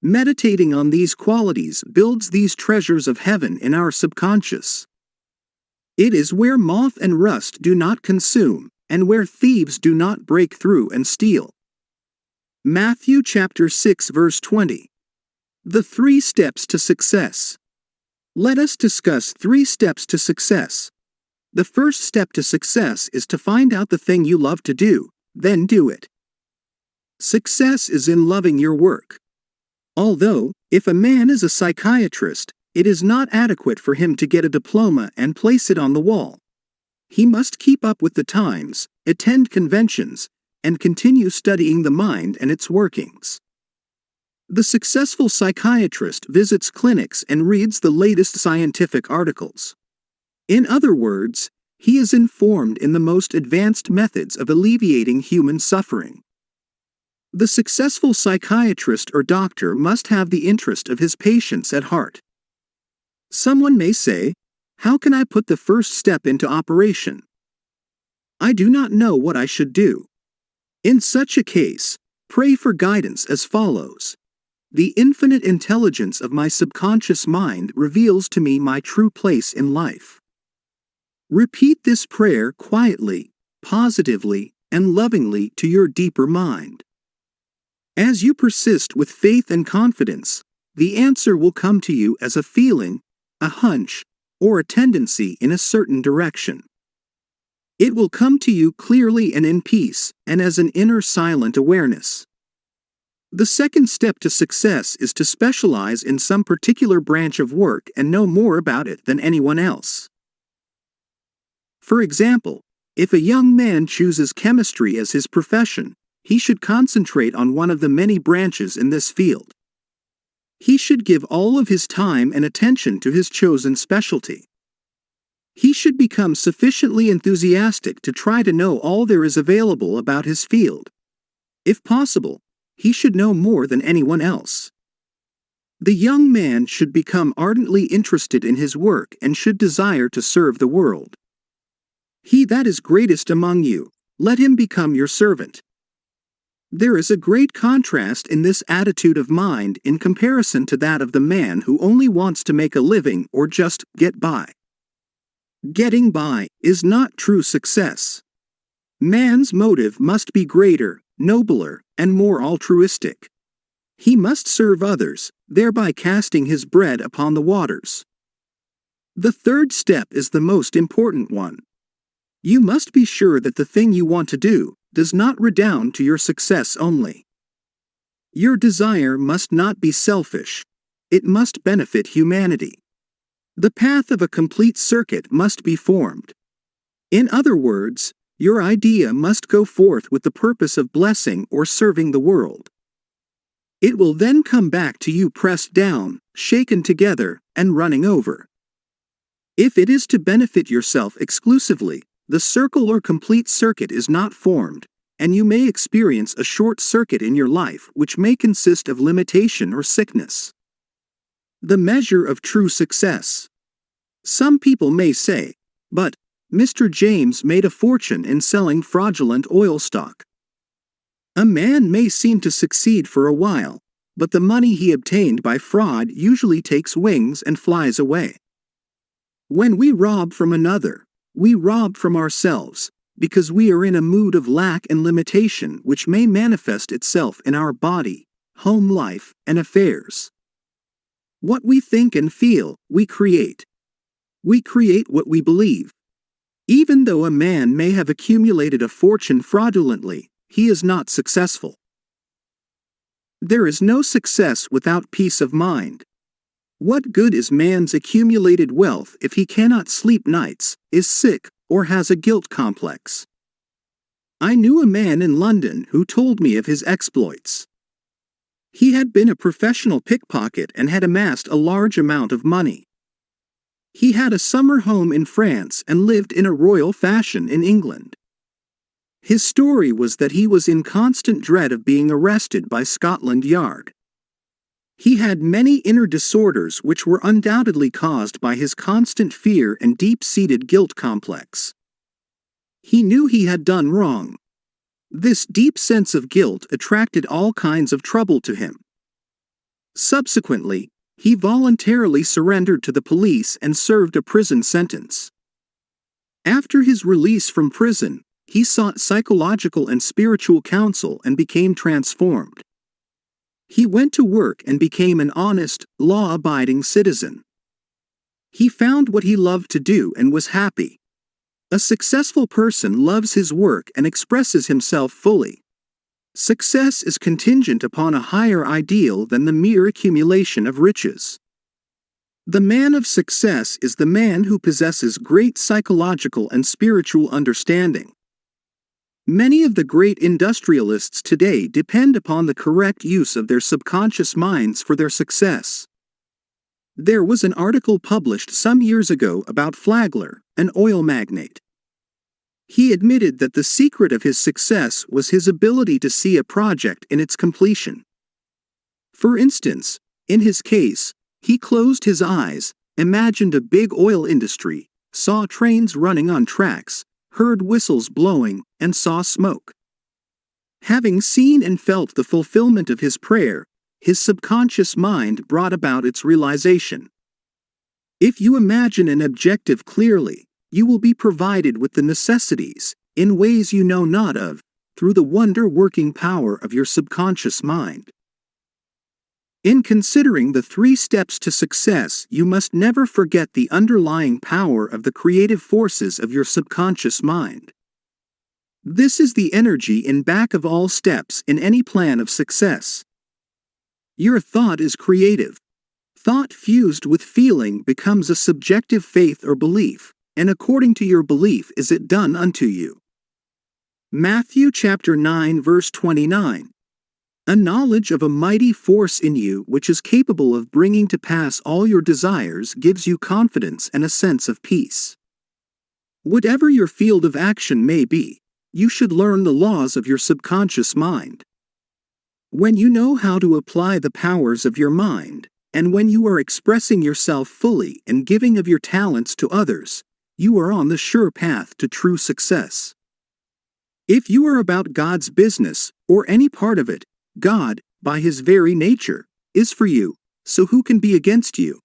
Meditating on these qualities builds these treasures of heaven in our subconscious. It is where moth and rust do not consume, and where thieves do not break through and steal. Matthew chapter 6 verse 20. The 3 steps to success. Let us discuss 3 steps to success. The first step to success is to find out the thing you love to do, then do it. Success is in loving your work. Although, if a man is a psychiatrist, it is not adequate for him to get a diploma and place it on the wall. He must keep up with the times, attend conventions, and continue studying the mind and its workings. The successful psychiatrist visits clinics and reads the latest scientific articles. In other words, he is informed in the most advanced methods of alleviating human suffering. The successful psychiatrist or doctor must have the interest of his patients at heart. Someone may say, how can I put the first step into operation? I do not know what I should do. In such a case, pray for guidance as follows. The infinite intelligence of my subconscious mind reveals to me my true place in life. Repeat this prayer quietly, positively, and lovingly to your deeper mind. As you persist with faith and confidence, the answer will come to you as a feeling, a hunch, or a tendency in a certain direction. It will come to you clearly and in peace, and as an inner silent awareness. The second step to success is to specialize in some particular branch of work and know more about it than anyone else. For example, if a young man chooses chemistry as his profession, he should concentrate on one of the many branches in this field. He should give all of his time and attention to his chosen specialty. He should become sufficiently enthusiastic to try to know all there is available about his field. If possible, he should know more than anyone else. The young man should become ardently interested in his work and should desire to serve the world. He that is greatest among you, let him become your servant. There is a great contrast in this attitude of mind in comparison to that of the man who only wants to make a living or just get by. Getting by is not true success. Man's motive must be greater, nobler, and more altruistic. He must serve others, thereby casting his bread upon the waters. The third step is the most important one. You must be sure that the thing you want to do does not redound to your success only. Your desire must not be selfish. It must benefit humanity. The path of a complete circuit must be formed. In other words, your idea must go forth with the purpose of blessing or serving the world. It will then come back to you pressed down, shaken together, and running over. If it is to benefit yourself exclusively, the circle or complete circuit is not formed, and you may experience a short circuit in your life which may consist of limitation or sickness. The measure of true success. Some people may say, but Mr. James made a fortune in selling fraudulent oil stock. A man may seem to succeed for a while, but the money he obtained by fraud usually takes wings and flies away. When we rob from another, we rob from ourselves, because we are in a mood of lack and limitation which may manifest itself in our body, home life, and affairs. What we think and feel, we create. We create what we believe. Even though a man may have accumulated a fortune fraudulently, he is not successful. There is no success without peace of mind. What good is man's accumulated wealth if he cannot sleep nights, is sick, or has a guilt complex? I knew a man in London who told me of his exploits. He had been a professional pickpocket and had amassed a large amount of money. He had a summer home in France and lived in a royal fashion in England. His story was that he was in constant dread of being arrested by Scotland Yard. He had many inner disorders which were undoubtedly caused by his constant fear and deep-seated guilt complex. He knew he had done wrong. This deep sense of guilt attracted all kinds of trouble to him. Subsequently, he voluntarily surrendered to the police and served a prison sentence. After his release from prison, he sought psychological and spiritual counsel and became transformed. He went to work and became an honest, law-abiding citizen. He found what he loved to do and was happy. A successful person loves his work and expresses himself fully. Success is contingent upon a higher ideal than the mere accumulation of riches. The man of success is the man who possesses great psychological and spiritual understanding. Many of the great industrialists today depend upon the correct use of their subconscious minds for their success. There was an article published some years ago about Flagler, an oil magnate. He admitted that the secret of his success was his ability to see a project in its completion. For instance, in his case, he closed his eyes, imagined a big oil industry, saw trains running on tracks, heard whistles blowing, and saw smoke. Having seen and felt the fulfillment of his prayer, his subconscious mind brought about its realization. If you imagine an objective clearly, you will be provided with the necessities, in ways you know not of, through the wonder-working power of your subconscious mind. In considering the 3 steps to success, you must never forget the underlying power of the creative forces of your subconscious mind. This is the energy in back of all steps in any plan of success. Your thought is creative. Thought fused with feeling becomes a subjective faith or belief, and according to your belief is it done unto you. Matthew chapter 9 verse 29. A knowledge of a mighty force in you which is capable of bringing to pass all your desires gives you confidence and a sense of peace. Whatever your field of action may be, you should learn the laws of your subconscious mind. When you know how to apply the powers of your mind, and when you are expressing yourself fully and giving of your talents to others, you are on the sure path to true success. If you are about God's business, or any part of it, God, by His very nature, is for you, so who can be against you?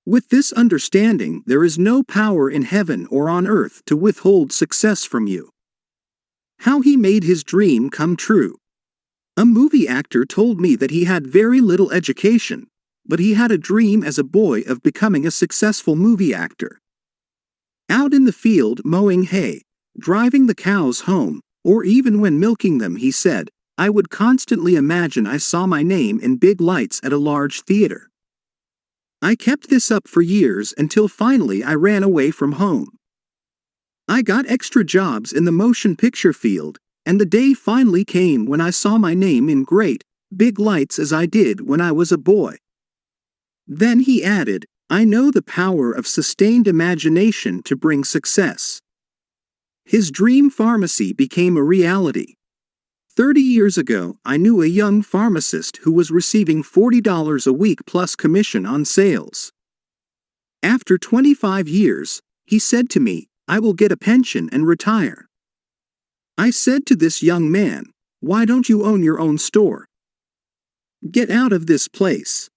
With this understanding, there is no power in heaven or on earth to withhold success from you. How he made his dream come true. A movie actor told me that he had very little education, but he had a dream as a boy of becoming a successful movie actor. Out in the field mowing hay, driving the cows home, or even when milking them, he said, I would constantly imagine I saw my name in big lights at a large theater. I kept this up for years until finally I ran away from home. I got extra jobs in the motion picture field, and the day finally came when I saw my name in great, big lights as I did when I was a boy. Then he added, I know the power of sustained imagination to bring success. His dream pharmacy became a reality. 30 years ago, I knew a young pharmacist who was receiving $40 a week plus commission on sales. After 25 years, he said to me, I will get a pension and retire. I said to this young man, why don't you own your own store? Get out of this place.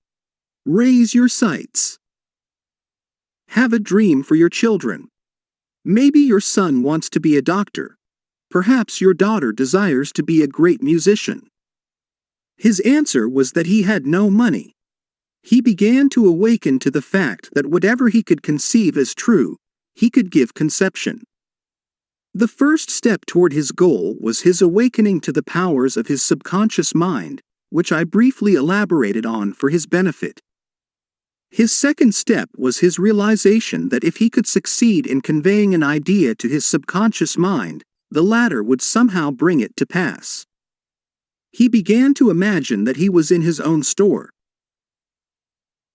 Raise your sights. Have a dream for your children. Maybe your son wants to be a doctor. Perhaps your daughter desires to be a great musician. His answer was that he had no money. He began to awaken to the fact that whatever he could conceive as true, he could give conception. The first step toward his goal was his awakening to the powers of his subconscious mind, which I briefly elaborated on for his benefit. His second step was his realization that if he could succeed in conveying an idea to his subconscious mind, the latter would somehow bring it to pass. He began to imagine that he was in his own store.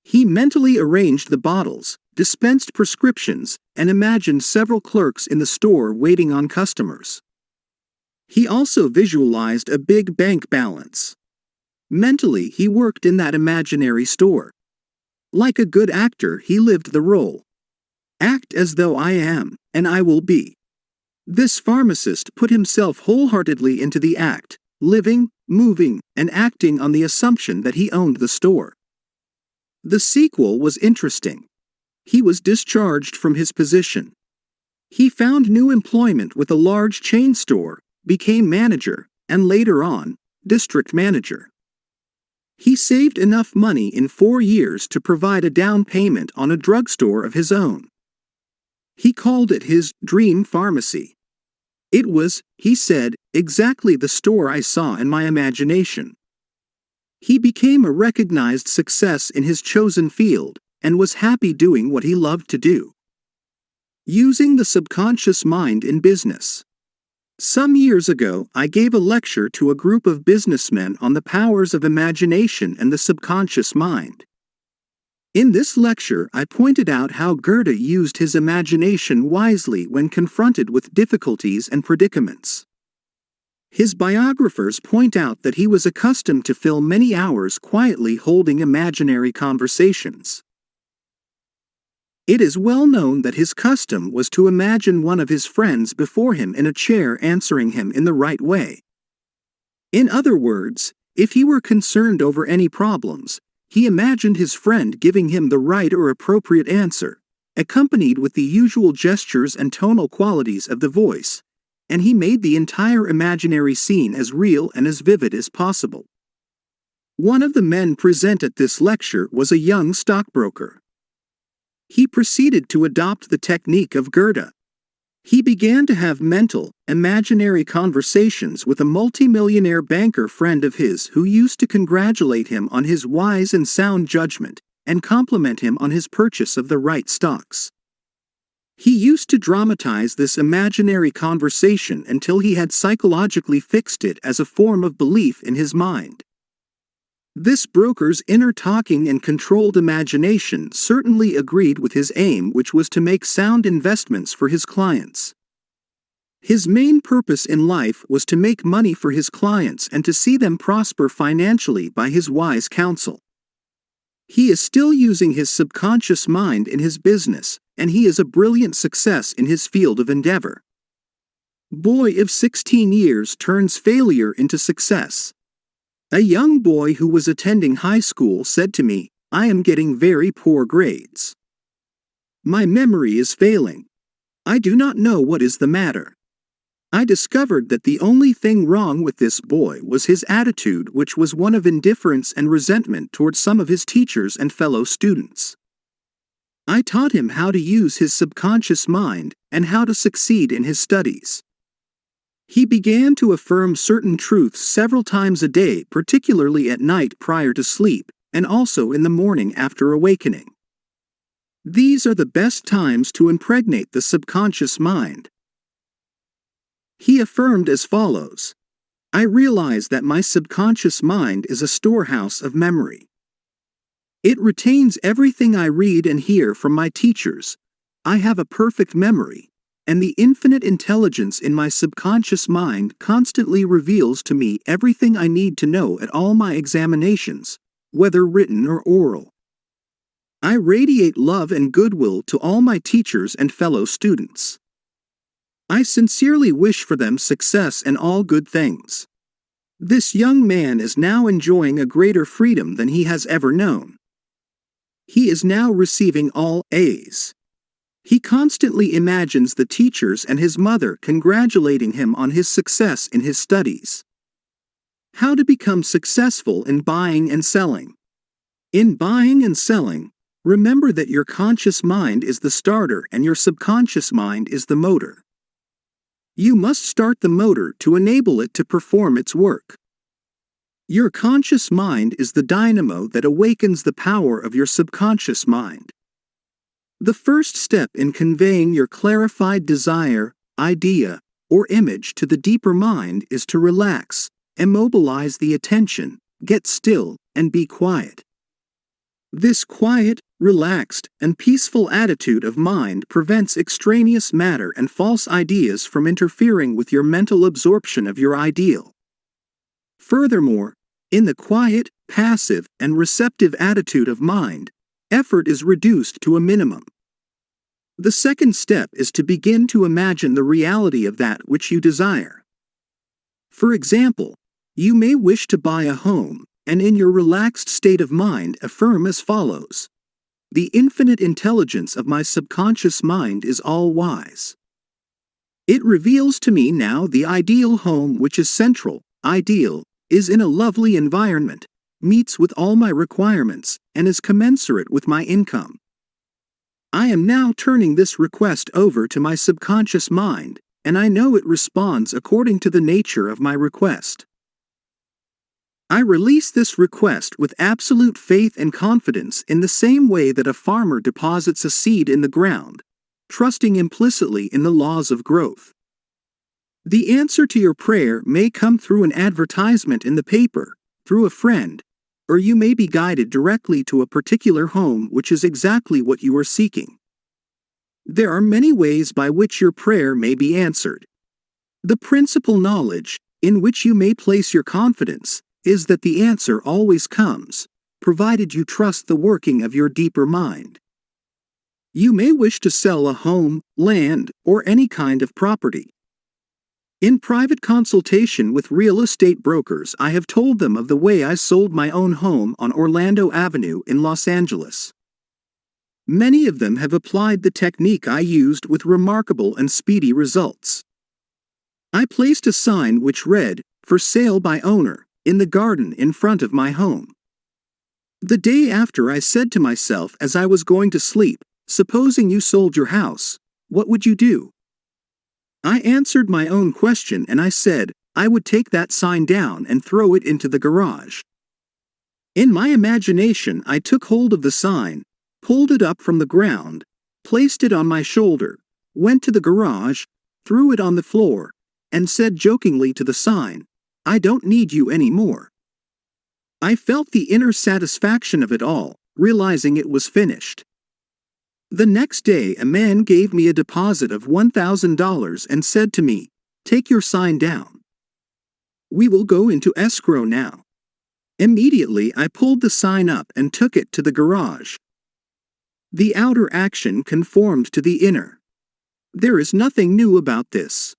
He mentally arranged the bottles, dispensed prescriptions, and imagined several clerks in the store waiting on customers. He also visualized a big bank balance. Mentally, he worked in that imaginary store. Like a good actor, he lived the role. Act as though I am, and I will be. This pharmacist put himself wholeheartedly into the act, living, moving, and acting on the assumption that he owned the store. The sequel was interesting. He was discharged from his position. He found new employment with a large chain store, became manager, and later on, district manager. He saved enough money in 4 years to provide a down payment on a drugstore of his own. He called it his dream pharmacy. It was, he said, exactly the store I saw in my imagination. He became a recognized success in his chosen field, and was happy doing what he loved to do. Using the subconscious mind in business. Some years ago, I gave a lecture to a group of businessmen on the powers of imagination and the subconscious mind. In this lecture, I pointed out how Goethe used his imagination wisely when confronted with difficulties and predicaments. His biographers point out that he was accustomed to fill many hours quietly holding imaginary conversations. It is well known that his custom was to imagine one of his friends before him in a chair answering him in the right way. In other words, If he were concerned over any problems, he imagined his friend giving him the right or appropriate answer, accompanied with the usual gestures and tonal qualities of the voice, and he made the entire imaginary scene as real and as vivid as possible. One of the men present at this lecture was a young stockbroker. He proceeded to adopt the technique of Goethe. He began to have mental, imaginary conversations with a multimillionaire banker friend of his who used to congratulate him on his wise and sound judgment, and compliment him on his purchase of the right stocks. He used to dramatize this imaginary conversation until he had psychologically fixed it as a form of belief in his mind. This broker's inner talking and controlled imagination certainly agreed with his aim, which was to make sound investments for his clients. His main purpose in life was to make money for his clients and to see them prosper financially by his wise counsel. He is still using his subconscious mind in his business, and he is a brilliant success in his field of endeavor. Boy of 16 years turns failure into success. A young boy who was attending high school said to me, "I am getting very poor grades. My memory is failing. I do not know what is the matter." I discovered that the only thing wrong with this boy was his attitude, which was one of indifference and resentment towards some of his teachers and fellow students. I taught him how to use his subconscious mind and how to succeed in his studies. He began to affirm certain truths several times a day, particularly at night prior to sleep, and also in the morning after awakening. These are the best times to impregnate the subconscious mind. He affirmed as follows: "I realize that my subconscious mind is a storehouse of memory. It retains everything I read and hear from my teachers. I have a perfect memory, and the infinite intelligence in my subconscious mind constantly reveals to me everything I need to know at all my examinations, whether written or oral. I radiate love and goodwill to all my teachers and fellow students. I sincerely wish for them success and all good things." This young man is now enjoying a greater freedom than he has ever known. He is now receiving all A's. He constantly imagines the teachers and his mother congratulating him on his success in his studies. How to become successful in buying and selling. In buying and selling, remember that your conscious mind is the starter and your subconscious mind is the motor. You must start the motor to enable it to perform its work. Your conscious mind is the dynamo that awakens the power of your subconscious mind. The first step in conveying your clarified desire, idea, or image to the deeper mind is to relax, immobilize the attention, get still, and be quiet. This quiet, relaxed, and peaceful attitude of mind prevents extraneous matter and false ideas from interfering with your mental absorption of your ideal. Furthermore, in the quiet, passive, and receptive attitude of mind, effort is reduced to a minimum. The second step is to begin to imagine the reality of that which you desire. For example, you may wish to buy a home, and in your relaxed state of mind affirm as follows: "The infinite intelligence of my subconscious mind is all-wise. It reveals to me now the ideal home which is central, ideal, is in a lovely environment, meets with all my requirements, and is commensurate with my income. I am now turning this request over to my subconscious mind, and I know it responds according to the nature of my request. I release this request with absolute faith and confidence in the same way that a farmer deposits a seed in the ground, trusting implicitly in the laws of growth. The answer to your prayer may come through an advertisement in the paper, through a friend, or you may be guided directly to a particular home which is exactly what you are seeking. There are many ways by which your prayer may be answered. The principal knowledge, in which you may place your confidence, is that the answer always comes, provided you trust the working of your deeper mind. You may wish to sell a home, land, or any kind of property. In private consultation with real estate brokers, I have told them of the way I sold my own home on Orlando Avenue in Los Angeles. Many of them have applied the technique I used with remarkable and speedy results. I placed a sign which read, "For sale by owner," in the garden in front of my home. The day after, I said to myself as I was going to sleep, "Supposing you sold your house, what would you do?" I answered my own question and I said, I would take that sign down and throw it into the garage. In my imagination, I took hold of the sign, pulled it up from the ground, placed it on my shoulder, went to the garage, threw it on the floor, and said jokingly to the sign, "I don't need you anymore." I felt the inner satisfaction of it all, realizing it was finished. The next day, a man gave me a deposit of $1,000 and said to me, "Take your sign down. We will go into escrow now." Immediately, I pulled the sign up and took it to the garage. The outer action conformed to the inner. There is nothing new about this.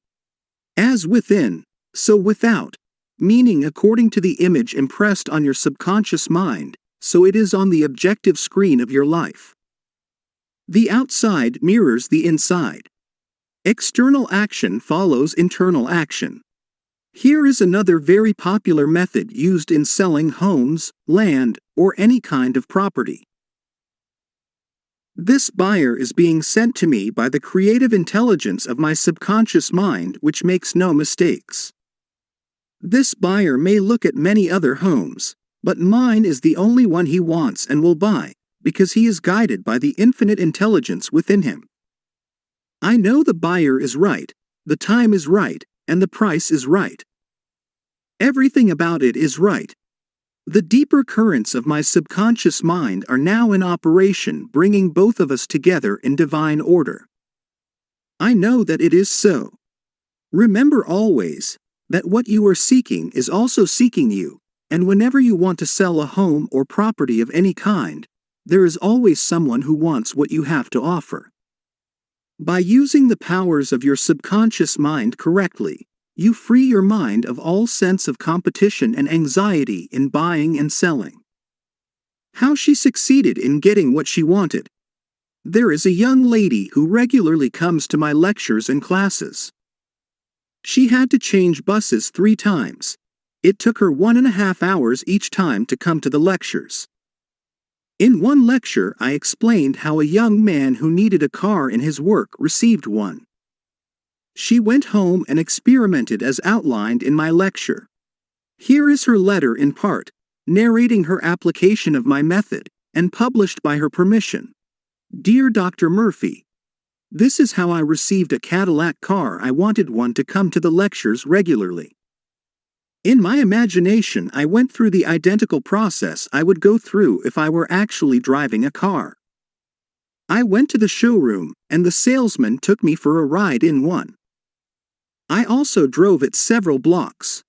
As within, so without, meaning according to the image impressed on your subconscious mind, so it is on the objective screen of your life. The outside mirrors the inside. External action follows internal action. Here is another very popular method used in selling homes, land, or any kind of property. This buyer is being sent to me by the creative intelligence of my subconscious mind, which makes no mistakes. This buyer may look at many other homes, but mine is the only one he wants and will buy, because he is guided by the infinite intelligence within him. I know the buyer is right, the time is right, and the price is right. Everything about it is right. The deeper currents of my subconscious mind are now in operation, bringing both of us together in divine order. I know that it is so. Remember always that what you are seeking is also seeking you, and whenever you want to sell a home or property of any kind, there is always someone who wants what you have to offer. By using the powers of your subconscious mind correctly, you free your mind of all sense of competition and anxiety in buying and selling. How she succeeded in getting what she wanted. There is a young lady who regularly comes to my lectures and classes. She had to change buses 3 times. It took her 1.5 hours each time to come to the lectures. In one lecture, I explained how a young man who needed a car in his work received one. She went home and experimented as outlined in my lecture. Here is her letter in part, narrating her application of my method, and published by her permission. Dear Dr. Murphy, this is how I received a Cadillac car. I wanted one to come to the lectures regularly. In my imagination, I went through the identical process I would go through if I were actually driving a car. I went to the showroom, and the salesman took me for a ride in one. I also drove it several blocks.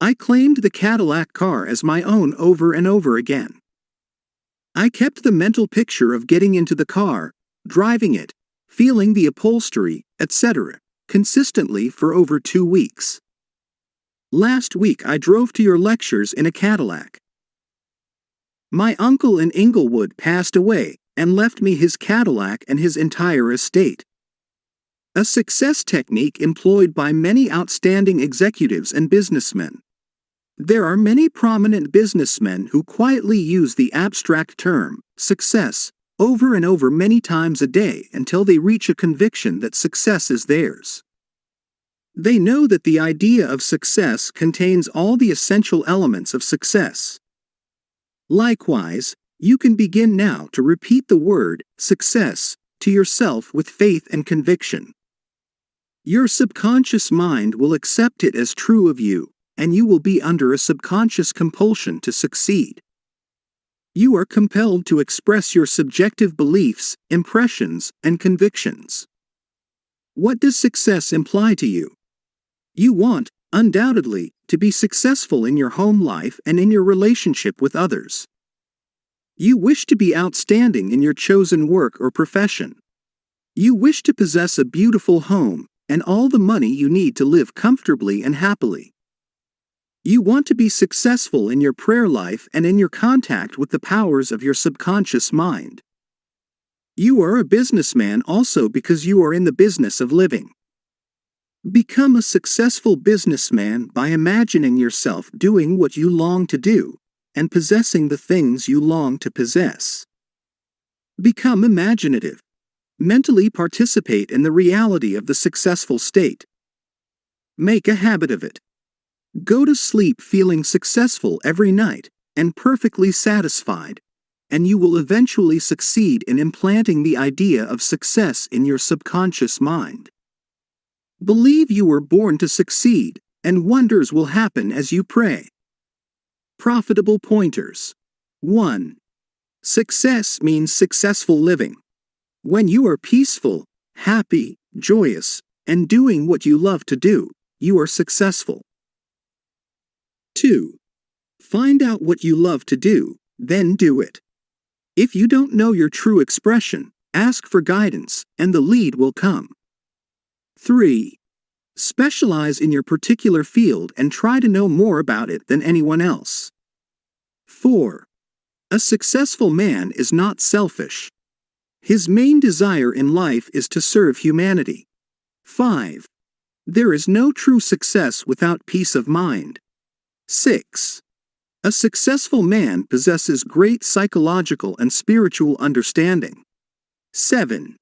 I claimed the Cadillac car as my own over and over again. I kept the mental picture of getting into the car, driving it, feeling the upholstery, etc., consistently for over 2 weeks. Last week I drove to your lectures in a Cadillac. My uncle in Inglewood passed away and left me his Cadillac and his entire estate. A success technique employed by many outstanding executives and businessmen. There are many prominent businessmen who quietly use the abstract term, success, over and over many times a day until they reach a conviction that success is theirs. They know that the idea of success contains all the essential elements of success. Likewise, you can begin now to repeat the word success to yourself with faith and conviction. Your subconscious mind will accept it as true of you, and you will be under a subconscious compulsion to succeed. You are compelled to express your subjective beliefs, impressions, and convictions. What does success imply to you? You want, undoubtedly, to be successful in your home life and in your relationship with others. You wish to be outstanding in your chosen work or profession. You wish to possess a beautiful home, and all the money you need to live comfortably and happily. You want to be successful in your prayer life and in your contact with the powers of your subconscious mind. You are a businessman also because you are in the business of living. Become a successful businessman by imagining yourself doing what you long to do, and possessing the things you long to possess. Become imaginative. Mentally participate in the reality of the successful state. Make a habit of it. Go to sleep feeling successful every night, and perfectly satisfied, and you will eventually succeed in implanting the idea of success in your subconscious mind. Believe you were born to succeed, and wonders will happen as you pray. Profitable pointers. 1. Success means successful living. When you are peaceful, happy, joyous, and doing what you love to do, you are successful. 2. Find out what you love to do, then do it. If you don't know your true expression, ask for guidance, and the lead will come. 3. Specialize in your particular field and try to know more about it than anyone else. 4. A successful man is not selfish. His main desire in life is to serve humanity. 5. There is no true success without peace of mind. 6. A successful man possesses great psychological and spiritual understanding. 7.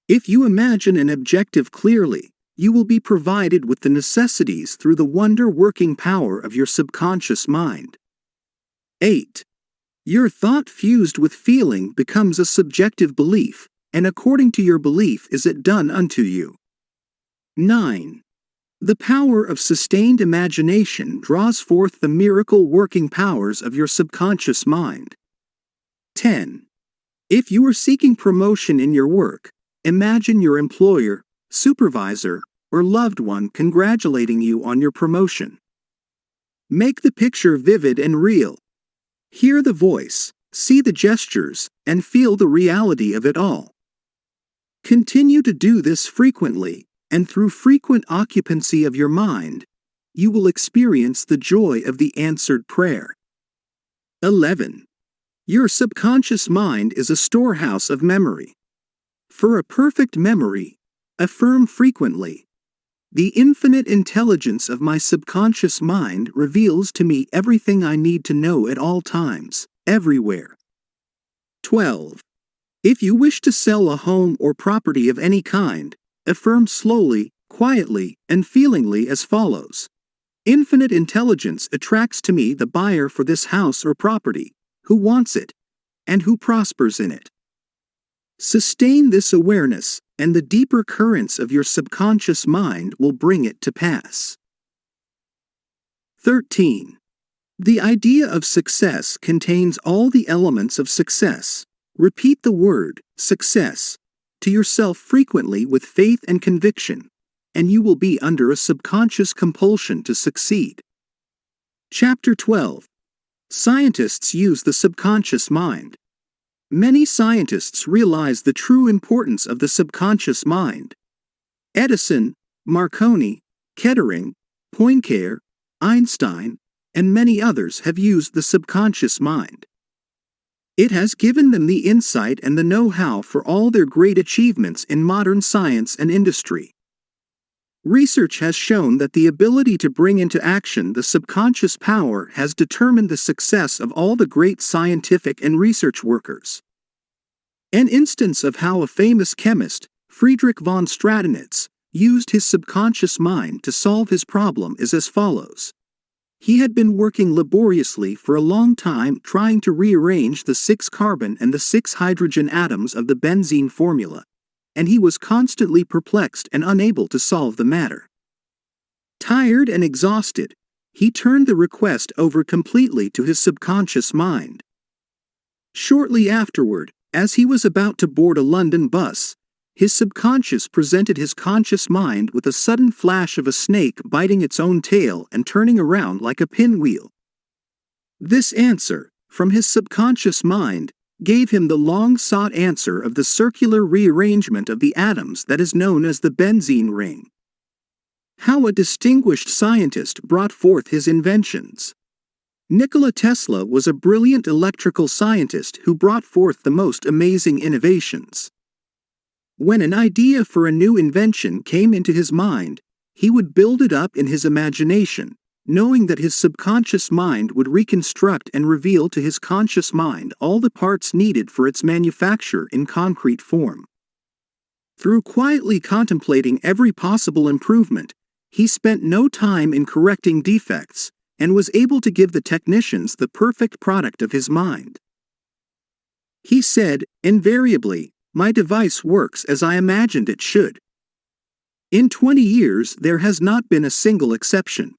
If you imagine an objective clearly, you will be provided with the necessities through the wonder-working power of your subconscious mind. 8. Your thought fused with feeling becomes a subjective belief, and according to your belief is it done unto you. 9. The power of sustained imagination draws forth the miracle-working powers of your subconscious mind. 10. If you are seeking promotion in your work, imagine your employer, supervisor, or loved one congratulating you on your promotion. Make the picture vivid and real. Hear the voice, see the gestures, and feel the reality of it all. Continue to do this frequently, and through frequent occupancy of your mind, you will experience the joy of the answered prayer. 11. Your subconscious mind is a storehouse of memory. For a perfect memory, affirm frequently, "The infinite intelligence of my subconscious mind reveals to me everything I need to know at all times, everywhere." 12. If you wish to sell a home or property of any kind, affirm slowly, quietly, and feelingly as follows: "Infinite intelligence attracts to me the buyer for this house or property, who wants it, and who prospers in it." Sustain this awareness, and the deeper currents of your subconscious mind will bring it to pass. 13. The idea of success contains all the elements of success. Repeat the word, success, to yourself frequently with faith and conviction, and you will be under a subconscious compulsion to succeed. Chapter 12. Scientists use the subconscious mind. Many scientists realize the true importance of the subconscious mind. Edison, Marconi, Kettering, Poincare, Einstein, and many others have used the subconscious mind. It has given them the insight and the know-how for all their great achievements in modern science and industry. Research has shown that the ability to bring into action the subconscious power has determined the success of all the great scientific and research workers. An instance of how a famous chemist, Friedrich von Stradonitz, used his subconscious mind to solve his problem is as follows. He had been working laboriously for a long time trying to rearrange the 6 carbon and the 6 hydrogen atoms of the benzene formula, and he was constantly perplexed and unable to solve the matter. Tired and exhausted, he turned the request over completely to his subconscious mind. Shortly afterward, as he was about to board a London bus, his subconscious presented his conscious mind with a sudden flash of a snake biting its own tail and turning around like a pinwheel. This answer, from his subconscious mind, gave him the long-sought answer of the circular rearrangement of the atoms that is known as the benzene ring, How a distinguished scientist brought forth his inventions. Nikola Tesla was a brilliant electrical scientist who brought forth the most amazing innovations. When an idea for a new invention came into his mind, he would build it up in his imagination, knowing that his subconscious mind would reconstruct and reveal to his conscious mind all the parts needed for its manufacture in concrete form. Through quietly contemplating every possible improvement, he spent no time in correcting defects, and was able to give the technicians the perfect product of his mind. He said, invariably, "My device works as I imagined it should." In 20 years there has not been a single exception.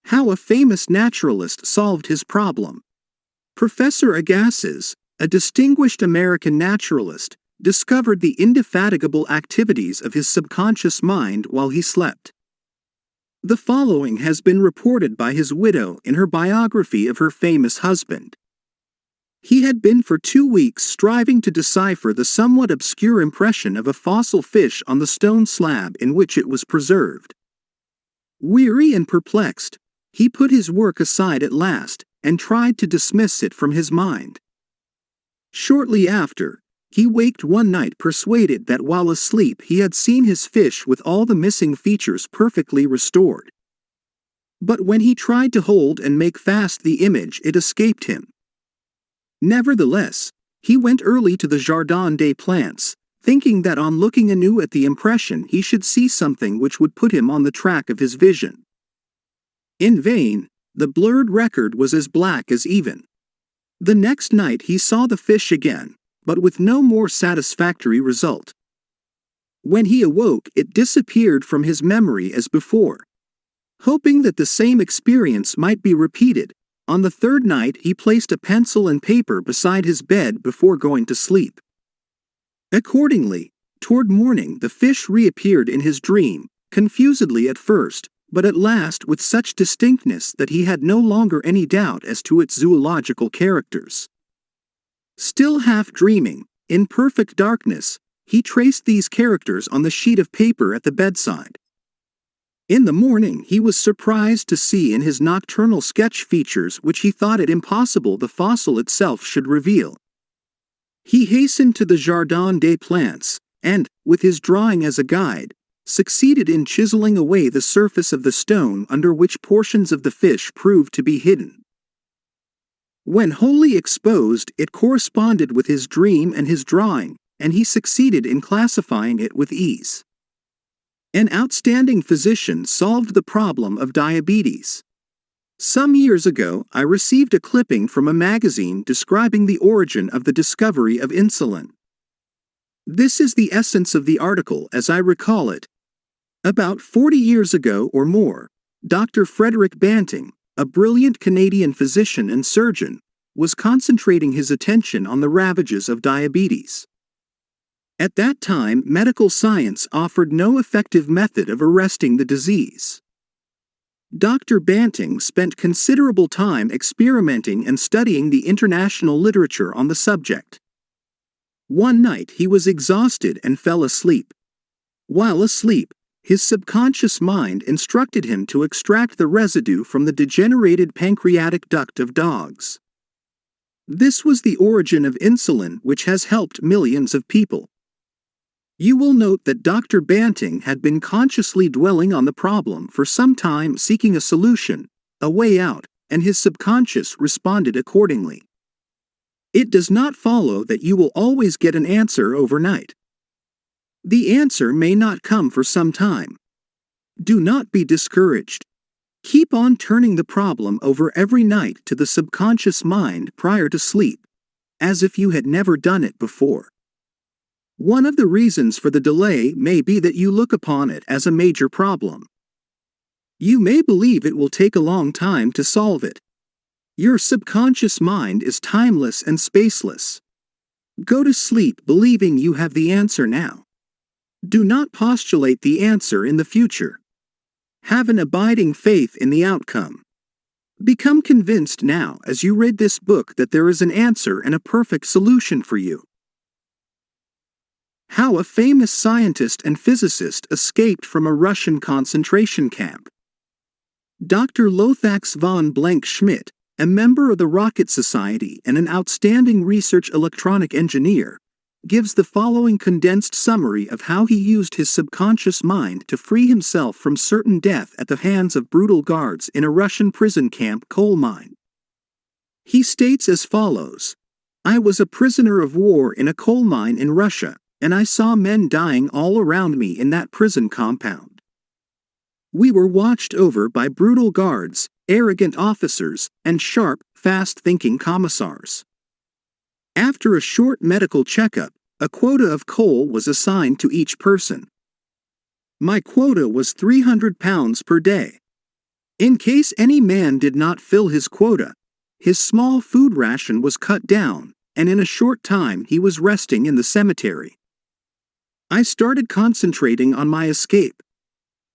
How a famous naturalist solved his problem. Professor Agassiz, a distinguished American naturalist, discovered the indefatigable activities of his subconscious mind while he slept. The following has been reported by his widow in her biography of her famous husband. He had been for 2 weeks striving to decipher the somewhat obscure impression of a fossil fish on the stone slab in which it was preserved. Weary and perplexed, he put his work aside at last, and tried to dismiss it from his mind. Shortly after, he waked one night persuaded that while asleep he had seen his fish with all the missing features perfectly restored. But when he tried to hold and make fast the image, it escaped him. Nevertheless, he went early to the Jardin des Plantes, thinking that on looking anew at the impression he should see something which would put him on the track of his vision. In vain, the blurred record was as black as even. The next night he saw the fish again, but with no more satisfactory result. When he awoke, it disappeared from his memory as before. Hoping that the same experience might be repeated, on the third night he placed a pencil and paper beside his bed before going to sleep. Accordingly, toward morning the fish reappeared in his dream, confusedly at first, but at last with such distinctness that he had no longer any doubt as to its zoological characters. Still half dreaming, in perfect darkness, he traced these characters on the sheet of paper at the bedside. In the morning he was surprised to see in his nocturnal sketch features which he thought it impossible the fossil itself should reveal. He hastened to the Jardin des Plantes, and, with his drawing as a guide, succeeded in chiseling away the surface of the stone under which portions of the fish proved to be hidden. When wholly exposed, it corresponded with his dream and his drawing, and he succeeded in classifying it with ease. An outstanding physician solved the problem of diabetes. Some years ago, I received a clipping from a magazine describing the origin of the discovery of insulin. This is the essence of the article as I recall it. About 40 years ago or more, Dr. Frederick Banting, a brilliant Canadian physician and surgeon, was concentrating his attention on the ravages of diabetes. At that time, medical science offered no effective method of arresting the disease. Dr. Banting spent considerable time experimenting and studying the international literature on the subject. One night he was exhausted and fell asleep. While asleep, his subconscious mind instructed him to extract the residue from the degenerated pancreatic duct of dogs. This was the origin of insulin, which has helped millions of people. You will note that Dr. Banting had been consciously dwelling on the problem for some time, seeking a solution, a way out, and his subconscious responded accordingly. It does not follow that you will always get an answer overnight. The answer may not come for some time. Do not be discouraged. Keep on turning the problem over every night to the subconscious mind prior to sleep, as if you had never done it before. One of the reasons for the delay may be that you look upon it as a major problem. You may believe it will take a long time to solve it. Your subconscious mind is timeless and spaceless. Go to sleep believing you have the answer now. Do not postulate the answer in the future. Have an abiding faith in the outcome. Become convinced now as you read this book that there is an answer and a perfect solution for you. How a famous scientist and physicist escaped from a Russian concentration camp. Dr. Lothax von Blank-Schmidt, a member of the Rocket Society and an outstanding research electronic engineer, gives the following condensed summary of how he used his subconscious mind to free himself from certain death at the hands of brutal guards in a Russian prison camp coal mine. He states as follows: "I was a prisoner of war in a coal mine in Russia, and I saw men dying all around me in that prison compound. We were watched over by brutal guards, arrogant officers, and sharp, fast-thinking commissars. After a short medical checkup, a quota of coal was assigned to each person. My quota was 300 pounds per day. In case any man did not fill his quota, his small food ration was cut down, and in a short time he was resting in the cemetery. I started concentrating on my escape.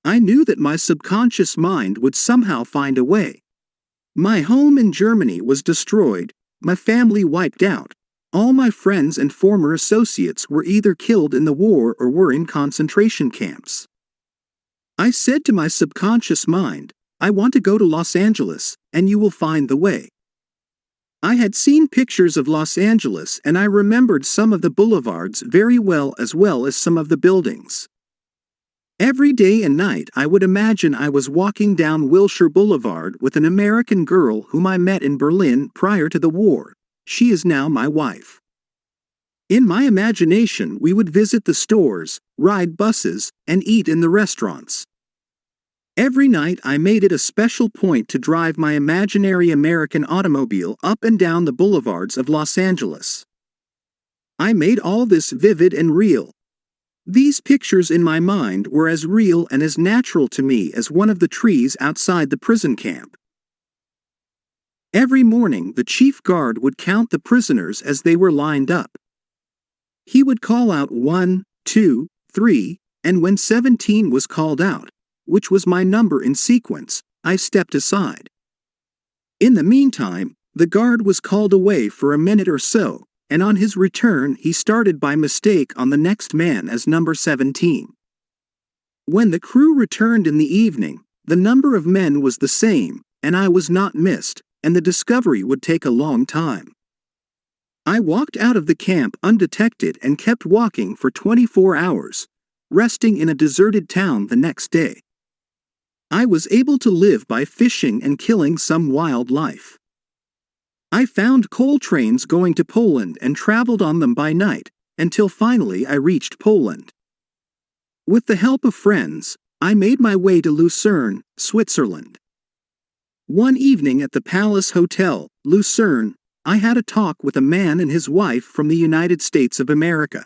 I knew that my subconscious mind would somehow find a way. My home in Germany was destroyed, my family wiped out. All my friends and former associates were either killed in the war or were in concentration camps. I said to my subconscious mind, I want to go to Los Angeles, and you will find the way. I had seen pictures of Los Angeles and I remembered some of the boulevards very well as some of the buildings. Every day and night I would imagine I was walking down Wilshire Boulevard with an American girl whom I met in Berlin prior to the war. She is now my wife. In my imagination we would visit the stores, ride buses, and eat in the restaurants. Every night I made it a special point to drive my imaginary American automobile up and down the boulevards of Los Angeles. I made all this vivid and real. These pictures in my mind were as real and as natural to me as one of the trees outside the prison camp. Every morning the chief guard would count the prisoners as they were lined up. He would call out 1, 2, 3, and when 17 was called out, which was my number in sequence, I stepped aside. In the meantime, the guard was called away for a minute or so, and on his return he started by mistake on the next man as number 17. When the crew returned in the evening, the number of men was the same, and I was not missed, and the discovery would take a long time. I walked out of the camp undetected and kept walking for 24 hours, resting in a deserted town the next day. I was able to live by fishing and killing some wildlife. I found coal trains going to Poland and traveled on them by night, until finally I reached Poland. With the help of friends, I made my way to Lucerne, Switzerland. One evening at the Palace Hotel, Lucerne, I had a talk with a man and his wife from the United States of America.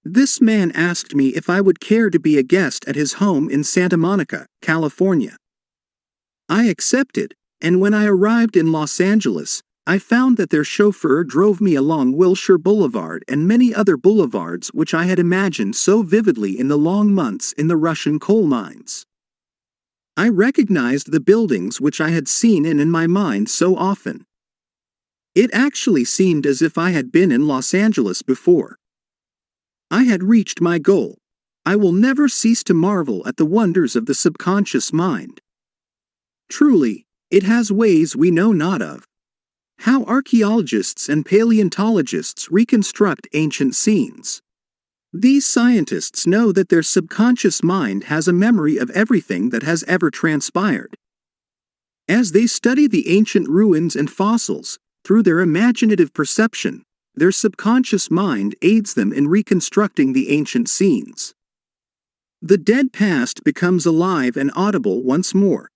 This man asked me if I would care to be a guest at his home in Santa Monica, California. I accepted, and when I arrived in Los Angeles, I found that their chauffeur drove me along Wilshire Boulevard and many other boulevards which I had imagined so vividly in the long months in the Russian coal mines. I recognized the buildings which I had seen in my mind so often. It actually seemed as if I had been in Los Angeles before. I had reached my goal. I will never cease to marvel at the wonders of the subconscious mind. Truly, it has ways we know not of. How archaeologists and paleontologists reconstruct ancient scenes. These scientists know that their subconscious mind has a memory of everything that has ever transpired. As they study the ancient ruins and fossils, through their imaginative perception, their subconscious mind aids them in reconstructing the ancient scenes. The dead past becomes alive and audible once more.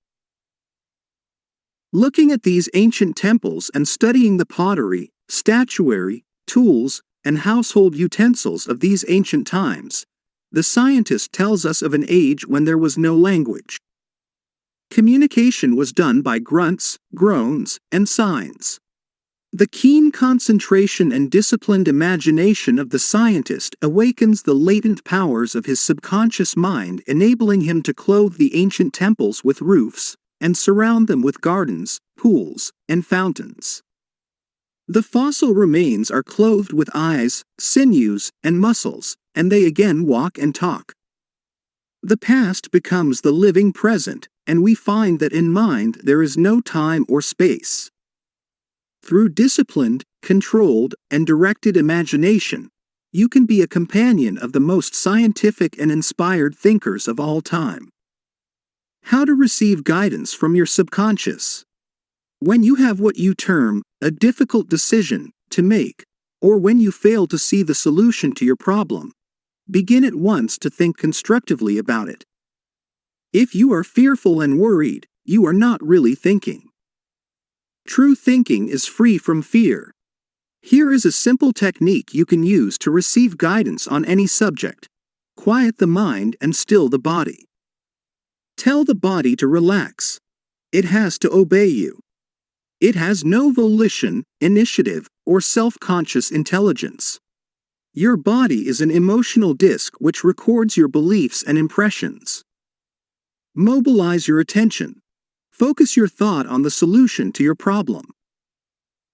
Looking at these ancient temples and studying the pottery, statuary, tools, and household utensils of these ancient times, the scientist tells us of an age when there was no language. Communication was done by grunts, groans, and signs. The keen concentration and disciplined imagination of the scientist awakens the latent powers of his subconscious mind, enabling him to clothe the ancient temples with roofs, and surround them with gardens, pools, and fountains. The fossil remains are clothed with eyes, sinews, and muscles, and they again walk and talk. The past becomes the living present, and we find that in mind there is no time or space. Through disciplined, controlled, and directed imagination, you can be a companion of the most scientific and inspired thinkers of all time. How to receive guidance from your subconscious. When you have what you term a difficult decision to make, or when you fail to see the solution to your problem, begin at once to think constructively about it. If you are fearful and worried, you are not really thinking. True thinking is free from fear. Here is a simple technique you can use to receive guidance on any subject. Quiet the mind and still the body. Tell the body to relax. It has to obey you. It has no volition, initiative, or self-conscious intelligence. Your body is an emotional disk which records your beliefs and impressions. Mobilize your attention. Focus your thought on the solution to your problem.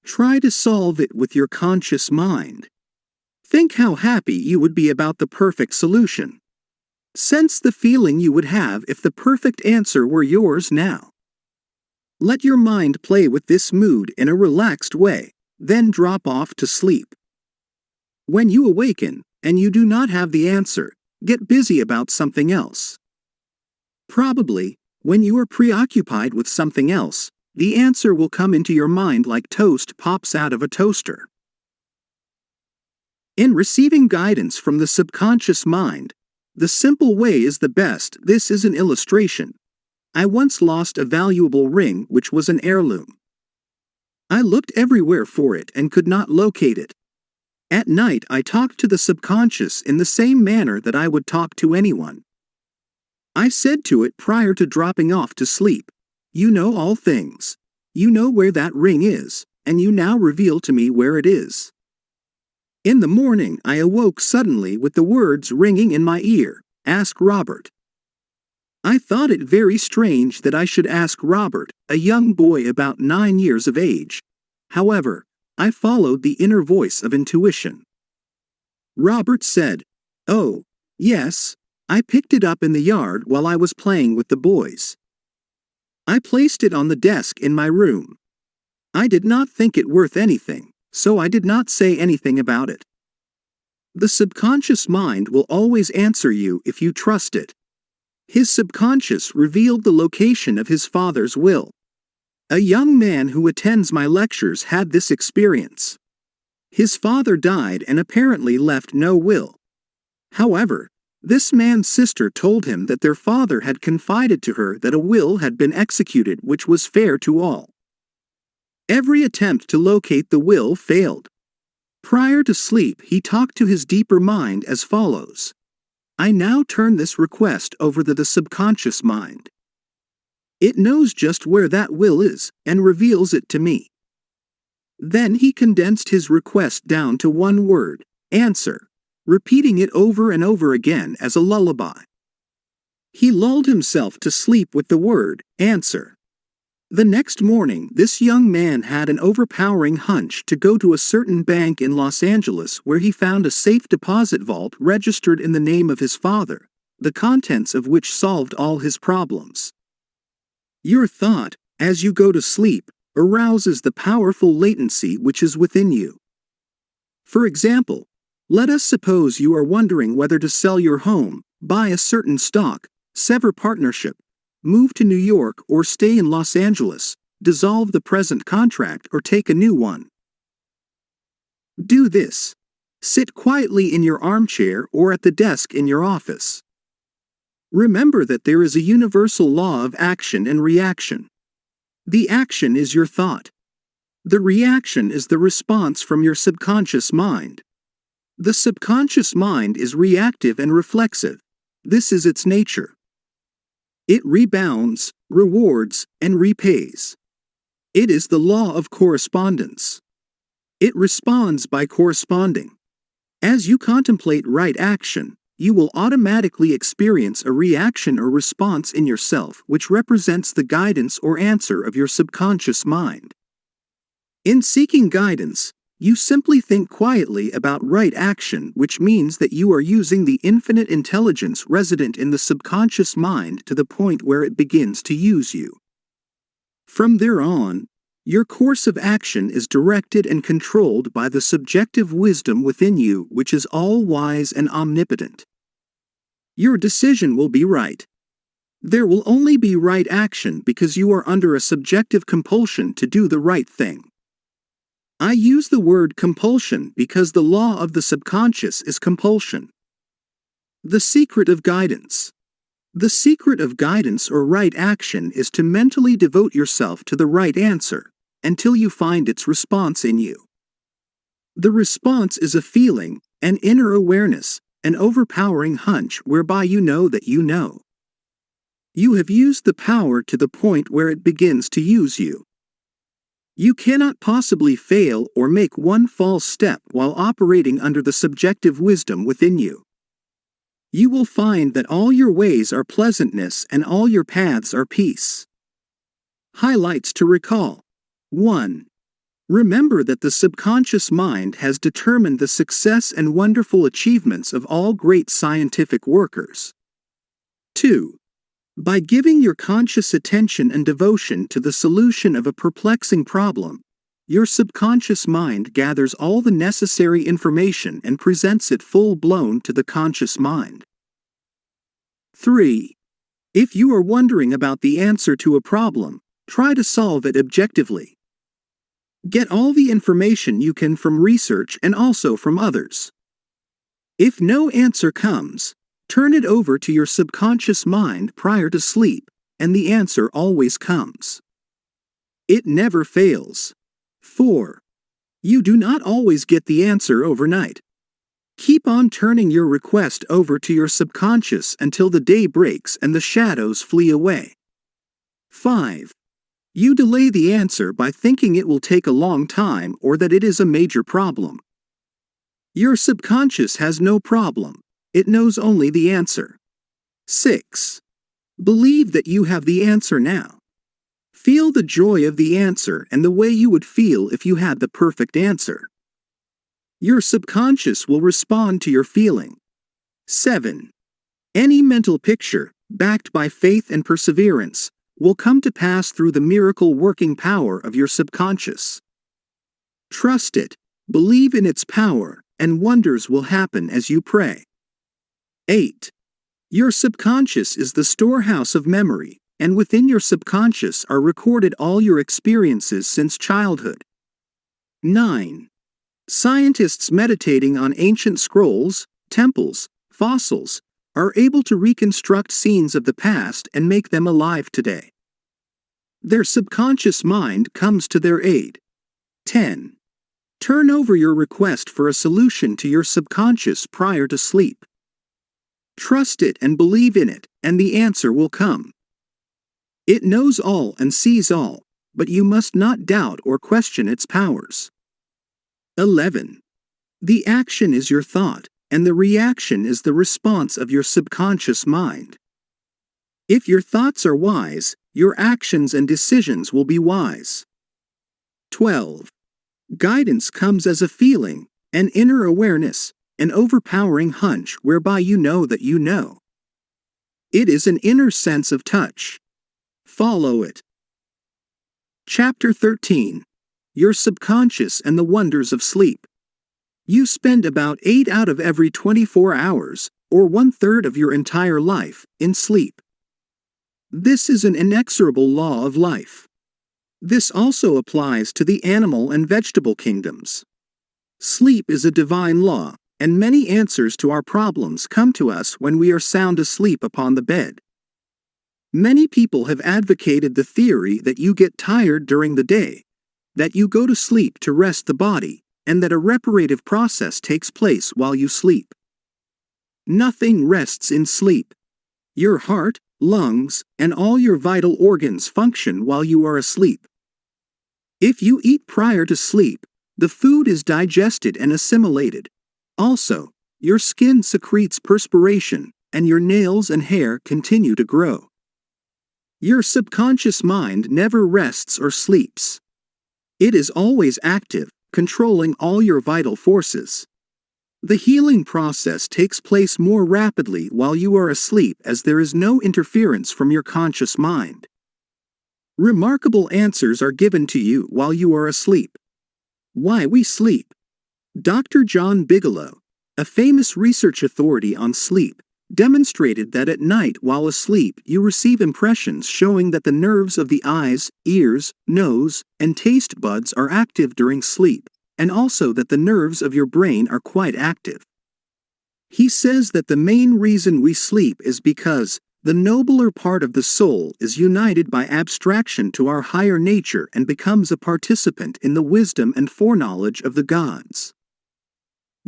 Try to solve it with your conscious mind. Think how happy you would be about the perfect solution. Sense the feeling you would have if the perfect answer were yours now. Let your mind play with this mood in a relaxed way, then drop off to sleep. When you awaken, and you do not have the answer, get busy about something else. Probably, when you are preoccupied with something else, the answer will come into your mind like toast pops out of a toaster. In receiving guidance from the subconscious mind, the simple way is the best. This is an illustration. I once lost a valuable ring which was an heirloom. I looked everywhere for it and could not locate it. At night I talked to the subconscious in the same manner that I would talk to anyone. I said to it prior to dropping off to sleep, "You know all things. You know where that ring is, and you now reveal to me where it is." In the morning I awoke suddenly with the words ringing in my ear, "Ask Robert." I thought it very strange that I should ask Robert, a young boy about 9 years of age. However, I followed the inner voice of intuition. Robert said, "Oh, yes, I picked it up in the yard while I was playing with the boys. I placed it on the desk in my room. I did not think it worth anything, so I did not say anything about it." The subconscious mind will always answer you if you trust it. His subconscious revealed the location of his father's will. A young man who attends my lectures had this experience. His father died and apparently left no will. However, this man's sister told him that their father had confided to her that a will had been executed which was fair to all. Every attempt to locate the will failed. Prior to sleep, he talked to his deeper mind as follows. I now turn this request over to the subconscious mind. It knows just where that will is and reveals it to me. Then he condensed his request down to one word, answer, repeating it over and over again as a lullaby. He lulled himself to sleep with the word, answer. The next morning, this young man had an overpowering hunch to go to a certain bank in Los Angeles where he found a safe deposit vault registered in the name of his father, the contents of which solved all his problems. Your thought, as you go to sleep, arouses the powerful latency which is within you. For example, let us suppose you are wondering whether to sell your home, buy a certain stock, sever partnership, move to New York or stay in Los Angeles, dissolve the present contract or take a new one. Do this. Sit quietly in your armchair or at the desk in your office. Remember that there is a universal law of action and reaction. The action is your thought. The reaction is the response from your subconscious mind. The subconscious mind is reactive and reflexive. This is its nature. It rebounds, rewards, and repays. It is the law of correspondence. It responds by corresponding. As you contemplate right action, you will automatically experience a reaction or response in yourself which represents the guidance or answer of your subconscious mind. In seeking guidance, You simply think quietly about right action, which means that you are using the infinite intelligence resident in the subconscious mind to the point where it begins to use you. From there on, your course of action is directed and controlled by the subjective wisdom within you, which is all-wise and omnipotent. Your decision will be right. There will only be right action because you are under a subjective compulsion to do the right thing. I use the word compulsion because the law of the subconscious is compulsion. The secret of guidance. The secret of guidance or right action is to mentally devote yourself to the right answer until you find its response in you. The response is a feeling, an inner awareness, an overpowering hunch whereby you know that you know. You have used the power to the point where it begins to use you. You cannot possibly fail or make one false step while operating under the subjective wisdom within you. You will find that all your ways are pleasantness and all your paths are peace. Highlights to recall. 1. Remember that the subconscious mind has determined the success and wonderful achievements of all great scientific workers. 2. By giving your conscious attention and devotion to the solution of a perplexing problem, your subconscious mind gathers all the necessary information and presents it full-blown to the conscious mind. 3. If you are wondering about the answer to a problem, try to solve it objectively. Get all the information you can from research and also from others. If no answer comes, turn it over to your subconscious mind prior to sleep, and the answer always comes. It never fails. 4. You do not always get the answer overnight. Keep on turning your request over to your subconscious until the day breaks and the shadows flee away. 5. You delay the answer by thinking it will take a long time or that it is a major problem. Your subconscious has no problem. It knows only the answer. 6. Believe that you have the answer now. Feel the joy of the answer and the way you would feel if you had the perfect answer. Your subconscious will respond to your feeling. 7. Any mental picture, backed by faith and perseverance, will come to pass through the miracle working power of your subconscious. Trust it, believe in its power, and wonders will happen as you pray. 8. Your subconscious is the storehouse of memory, and within your subconscious are recorded all your experiences since childhood. 9. Scientists meditating on ancient scrolls, temples, fossils, are able to reconstruct scenes of the past and make them alive today. Their subconscious mind comes to their aid. 10. Turn over your request for a solution to your subconscious prior to sleep. Trust it and believe in it, and the answer will come. It knows all and sees all, but you must not doubt or question its powers. 11. The action is your thought, and the reaction is the response of your subconscious mind. If your thoughts are wise, your actions and decisions will be wise. 12. Guidance comes as a feeling, an inner awareness, an overpowering hunch whereby you know that you know. It is an inner sense of touch. Follow it. Chapter 13. Your subconscious and the wonders of sleep. You spend about 8 out of every 24 hours, or 1/3 of your entire life, in sleep. This is an inexorable law of life. This also applies to the animal and vegetable kingdoms. Sleep is a divine law, and many answers to our problems come to us when we are sound asleep upon the bed. Many people have advocated the theory that you get tired during the day, that you go to sleep to rest the body, and that a reparative process takes place while you sleep. Nothing rests in sleep. Your heart, lungs, and all your vital organs function while you are asleep. If you eat prior to sleep, the food is digested and assimilated. Also, your skin secretes perspiration, and your nails and hair continue to grow. Your subconscious mind never rests or sleeps. It is always active, controlling all your vital forces. The healing process takes place more rapidly while you are asleep as there is no interference from your conscious mind. Remarkable answers are given to you while you are asleep. Why we sleep. Dr. John Bigelow, a famous research authority on sleep, demonstrated that at night while asleep you receive impressions showing that the nerves of the eyes, ears, nose, and taste buds are active during sleep, and also that the nerves of your brain are quite active. He says that the main reason we sleep is because the nobler part of the soul is united by abstraction to our higher nature and becomes a participant in the wisdom and foreknowledge of the gods.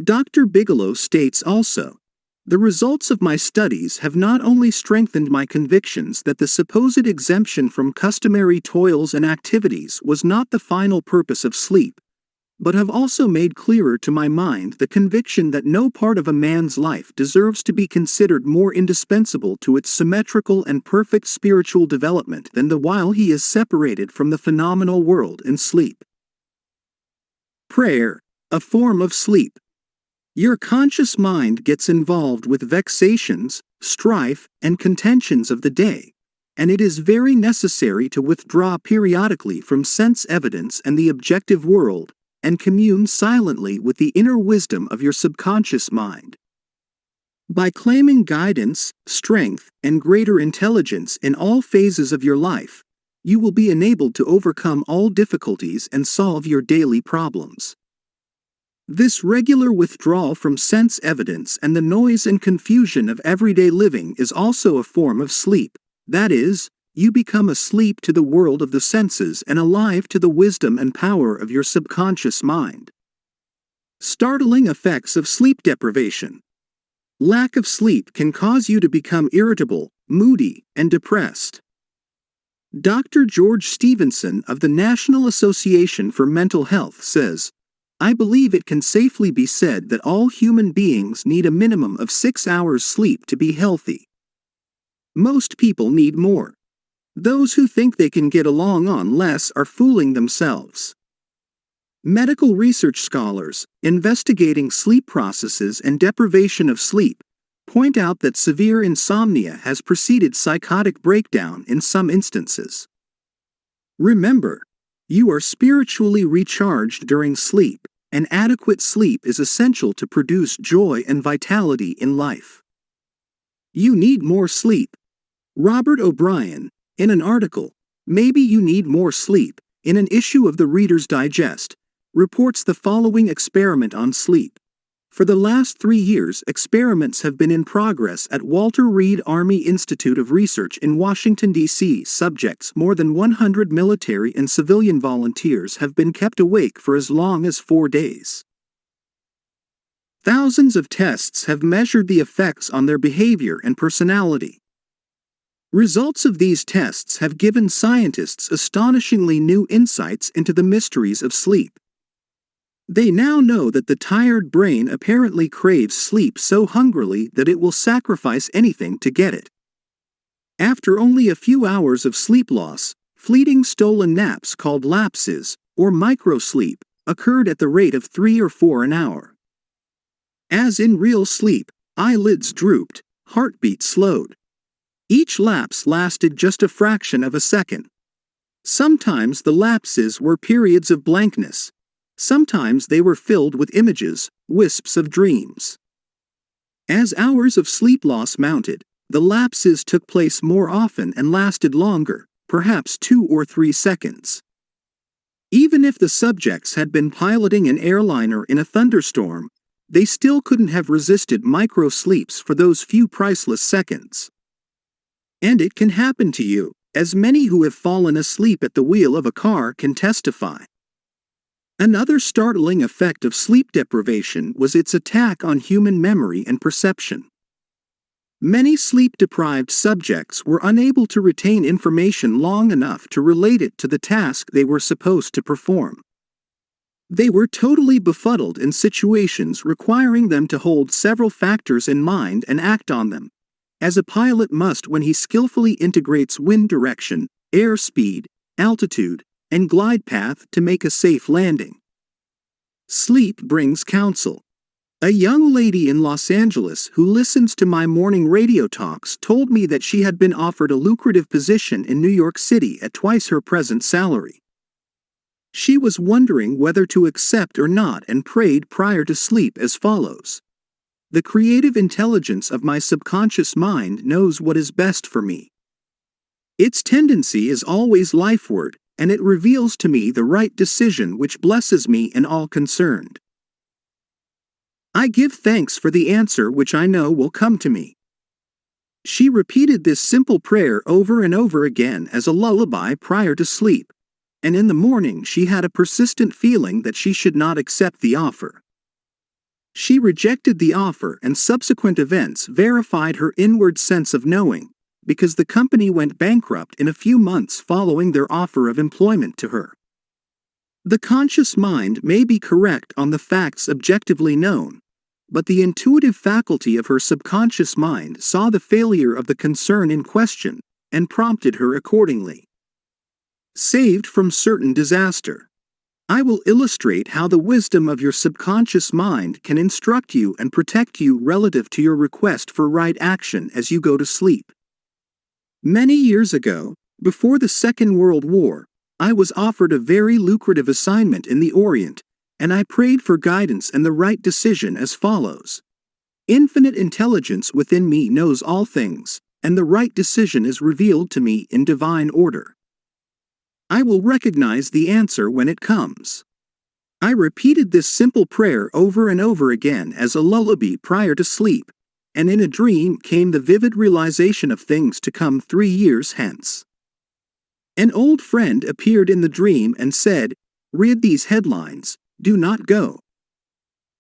Dr. Bigelow states also, "The results of my studies have not only strengthened my convictions that the supposed exemption from customary toils and activities was not the final purpose of sleep, but have also made clearer to my mind the conviction that no part of a man's life deserves to be considered more indispensable to its symmetrical and perfect spiritual development than the while he is separated from the phenomenal world in sleep." Prayer, a form of sleep. Your conscious mind gets involved with vexations, strife, and contentions of the day, and it is very necessary to withdraw periodically from sense evidence and the objective world, and commune silently with the inner wisdom of your subconscious mind. By claiming guidance, strength, and greater intelligence in all phases of your life, you will be enabled to overcome all difficulties and solve your daily problems. This regular withdrawal from sense evidence and the noise and confusion of everyday living is also a form of sleep, that is, you become asleep to the world of the senses and alive to the wisdom and power of your subconscious mind. Startling effects of sleep deprivation. Lack of sleep can cause you to become irritable, moody, and depressed. Dr. George Stevenson of the National Association for Mental Health says, "I believe it can safely be said that all human beings need a minimum of 6 hours sleep to be healthy. Most people need more. Those who think they can get along on less are fooling themselves." Medical research scholars, investigating sleep processes and deprivation of sleep, point out that severe insomnia has preceded psychotic breakdown in some instances. Remember, you are spiritually recharged during sleep, and adequate sleep is essential to produce joy and vitality in life. You need more sleep. Robert O'Brien, in an article, "Maybe You Need More Sleep," in an issue of the Reader's Digest, reports the following experiment on sleep. For the last 3 years, experiments have been in progress at Walter Reed Army Institute of Research in Washington, D.C. Subjects, more than 100 military and civilian volunteers, have been kept awake for as long as 4 days. Thousands of tests have measured the effects on their behavior and personality. Results of these tests have given scientists astonishingly new insights into the mysteries of sleep. They now know that the tired brain apparently craves sleep so hungrily that it will sacrifice anything to get it. After only a few hours of sleep loss, fleeting stolen naps called lapses, or microsleep, occurred at the rate of 3 or 4 an hour. As in real sleep, eyelids drooped, heartbeat slowed. Each lapse lasted just a fraction of a second. Sometimes the lapses were periods of blankness. Sometimes they were filled with images, wisps of dreams. As hours of sleep loss mounted, the lapses took place more often and lasted longer, perhaps 2 or 3 seconds. Even if the subjects had been piloting an airliner in a thunderstorm, they still couldn't have resisted micro-sleeps for those few priceless seconds. And it can happen to you, as many who have fallen asleep at the wheel of a car can testify. Another startling effect of sleep deprivation was its attack on human memory and perception. Many sleep-deprived subjects were unable to retain information long enough to relate it to the task they were supposed to perform. They were totally befuddled in situations requiring them to hold several factors in mind and act on them, as a pilot must when he skillfully integrates wind direction, air speed, altitude, and glide path to make a safe landing. Sleep brings counsel. A young lady in Los Angeles who listens to my morning radio talks told me that she had been offered a lucrative position in New York City at twice her present salary. She was wondering whether to accept or not and prayed prior to sleep as follows. The creative intelligence of my subconscious mind knows what is best for me. Its tendency is always lifeward, and it reveals to me the right decision which blesses me and all concerned. I give thanks for the answer which I know will come to me. She repeated this simple prayer over and over again as a lullaby prior to sleep, and in the morning she had a persistent feeling that she should not accept the offer. She rejected the offer, and subsequent events verified her inward sense of knowing, because the company went bankrupt in a few months following their offer of employment to her. The conscious mind may be correct on the facts objectively known, but the intuitive faculty of her subconscious mind saw the failure of the concern in question and prompted her accordingly. Saved from certain disaster. I will illustrate how the wisdom of your subconscious mind can instruct you and protect you relative to your request for right action as you go to sleep. Many years ago, before the Second World War, I was offered a very lucrative assignment in the Orient, and I prayed for guidance and the right decision as follows. Infinite intelligence within me knows all things, and the right decision is revealed to me in divine order. I will recognize the answer when it comes. I repeated this simple prayer over and over again as a lullaby prior to sleep, and in a dream came the vivid realization of things to come 3 years hence. An old friend appeared in the dream and said, "Read these headlines, do not go."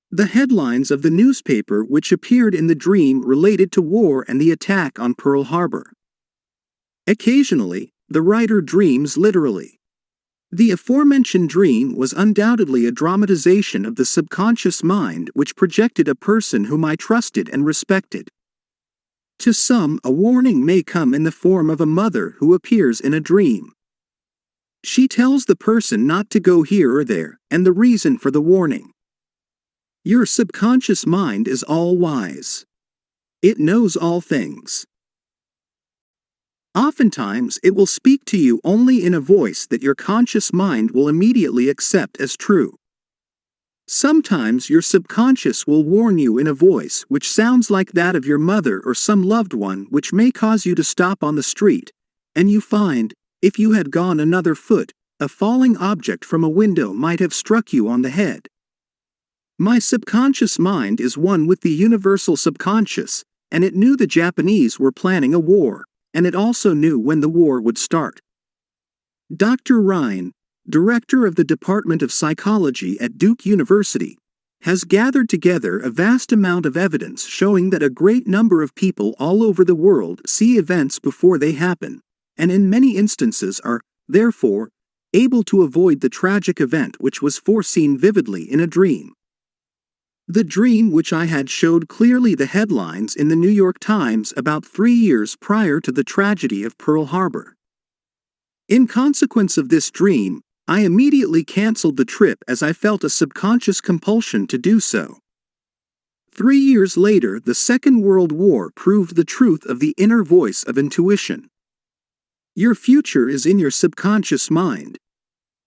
The headlines of the newspaper which appeared in the dream related to war and the attack on Pearl Harbor. Occasionally, the writer dreams literally. The aforementioned dream was undoubtedly a dramatization of the subconscious mind which projected a person whom I trusted and respected. To some, a warning may come in the form of a mother who appears in a dream. She tells the person not to go here or there, and the reason for the warning. Your subconscious mind is all-wise. It knows all things. Oftentimes, it will speak to you only in a voice that your conscious mind will immediately accept as true. Sometimes your subconscious will warn you in a voice which sounds like that of your mother or some loved one, which may cause you to stop on the street, and you find, if you had gone another foot, a falling object from a window might have struck you on the head. My subconscious mind is one with the universal subconscious, and it knew the Japanese were planning a war, and it also knew when the war would start. Dr. Ryan, director of the Department of Psychology at Duke University, has gathered together a vast amount of evidence showing that a great number of people all over the world see events before they happen, and in many instances are, therefore, able to avoid the tragic event which was foreseen vividly in a dream. The dream which I had showed clearly the headlines in the New York Times about 3 years prior to the tragedy of Pearl Harbor. In consequence of this dream, I immediately canceled the trip as I felt a subconscious compulsion to do so. 3 years later, the Second World War proved the truth of the inner voice of intuition. Your future is in your subconscious mind.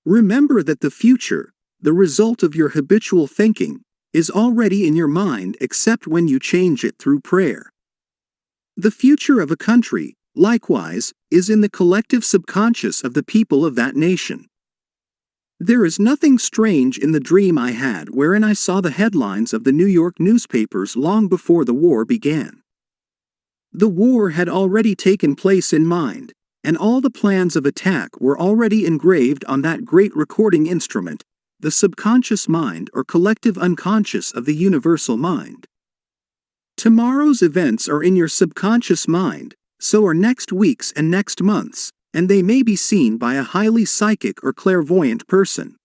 Remember that the future, the result of your habitual thinking, is already in your mind except when you change it through prayer. The future of a country, likewise, is in the collective subconscious of the people of that nation. There is nothing strange in the dream I had wherein I saw the headlines of the New York newspapers long before the war began. The war had already taken place in mind, and all the plans of attack were already engraved on that great recording instrument, the subconscious mind or collective unconscious of the universal mind. Tomorrow's events are in your subconscious mind, so are next week's and next month's, and they may be seen by a highly psychic or clairvoyant person.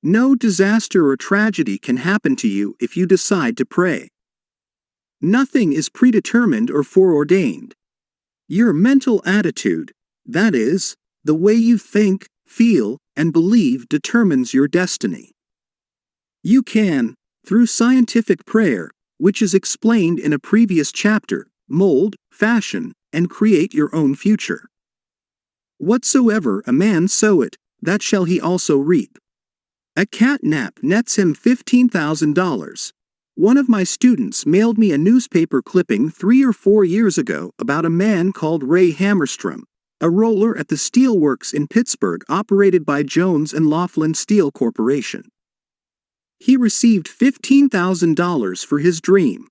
No disaster or tragedy can happen to you if you decide to pray. Nothing is predetermined or foreordained. Your mental attitude, that is, the way you think, feel, and believe, determines your destiny. You can, through scientific prayer, which is explained in a previous chapter, mold, fashion, and create your own future. Whatsoever a man soweth, that shall he also reap. A cat nap nets him $15,000. One of my students mailed me a newspaper clipping 3 or 4 years ago about a man called Ray Hammerstrom, a roller at the steelworks in Pittsburgh operated by Jones and Laughlin Steel Corporation. He received $15,000 for his dream.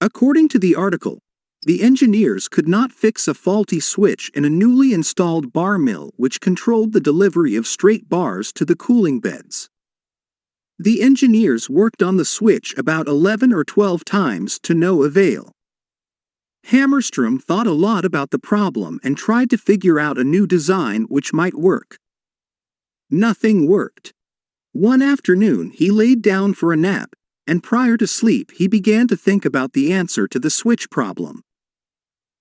According to the article, the engineers could not fix a faulty switch in a newly installed bar mill which controlled the delivery of straight bars to the cooling beds. The engineers worked on the switch about 11 or 12 times to no avail. Hammerstrom thought a lot about the problem and tried to figure out a new design which might work. Nothing worked. One afternoon he laid down for a nap, and prior to sleep he began to think about the answer to the switch problem.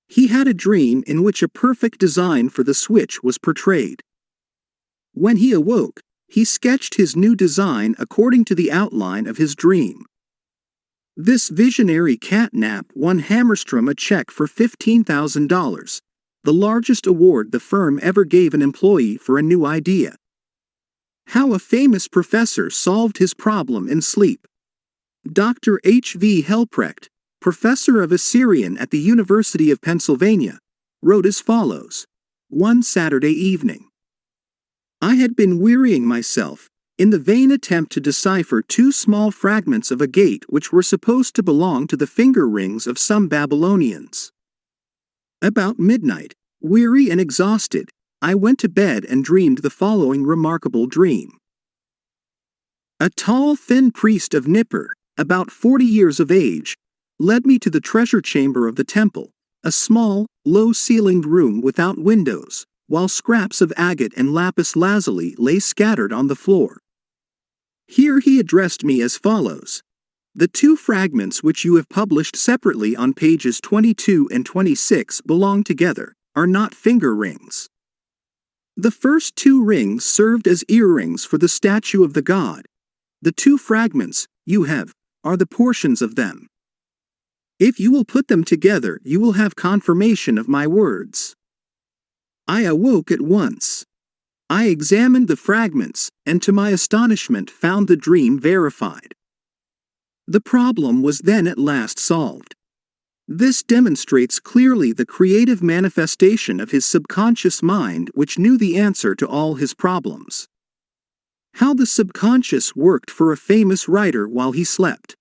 He had a dream in which a perfect design for the switch was portrayed. When he awoke, he sketched his new design according to the outline of his dream. This visionary catnap won Hammerstrom a check for $15,000, the largest award the firm ever gave an employee for a new idea. How a famous professor solved his problem in sleep. Dr. H.V. Helprecht, professor of Assyrian at the University of Pennsylvania, wrote as follows: One Saturday evening, I had been wearying myself, in the vain attempt to decipher 2 small fragments of a gate which were supposed to belong to the finger rings of some Babylonians. About midnight, weary and exhausted, I went to bed and dreamed the following remarkable dream. A tall, thin priest of Nippur, about 40 years of age, led me to the treasure chamber of the temple, a small, low-ceilinged room without windows, while scraps of agate and lapis lazuli lay scattered on the floor. Here he addressed me as follows: The 2 fragments which you have published separately on pages 22 and 26 belong together, are not finger rings. The first 2 rings served as earrings for the statue of the god. The 2 fragments you have are the portions of them. If you will put them together, you will have confirmation of my words. I awoke at once. I examined the fragments, and to my astonishment found the dream verified. The problem was then at last solved. This demonstrates clearly the creative manifestation of his subconscious mind, which knew the answer to all his problems. How the subconscious worked for a famous writer while he slept.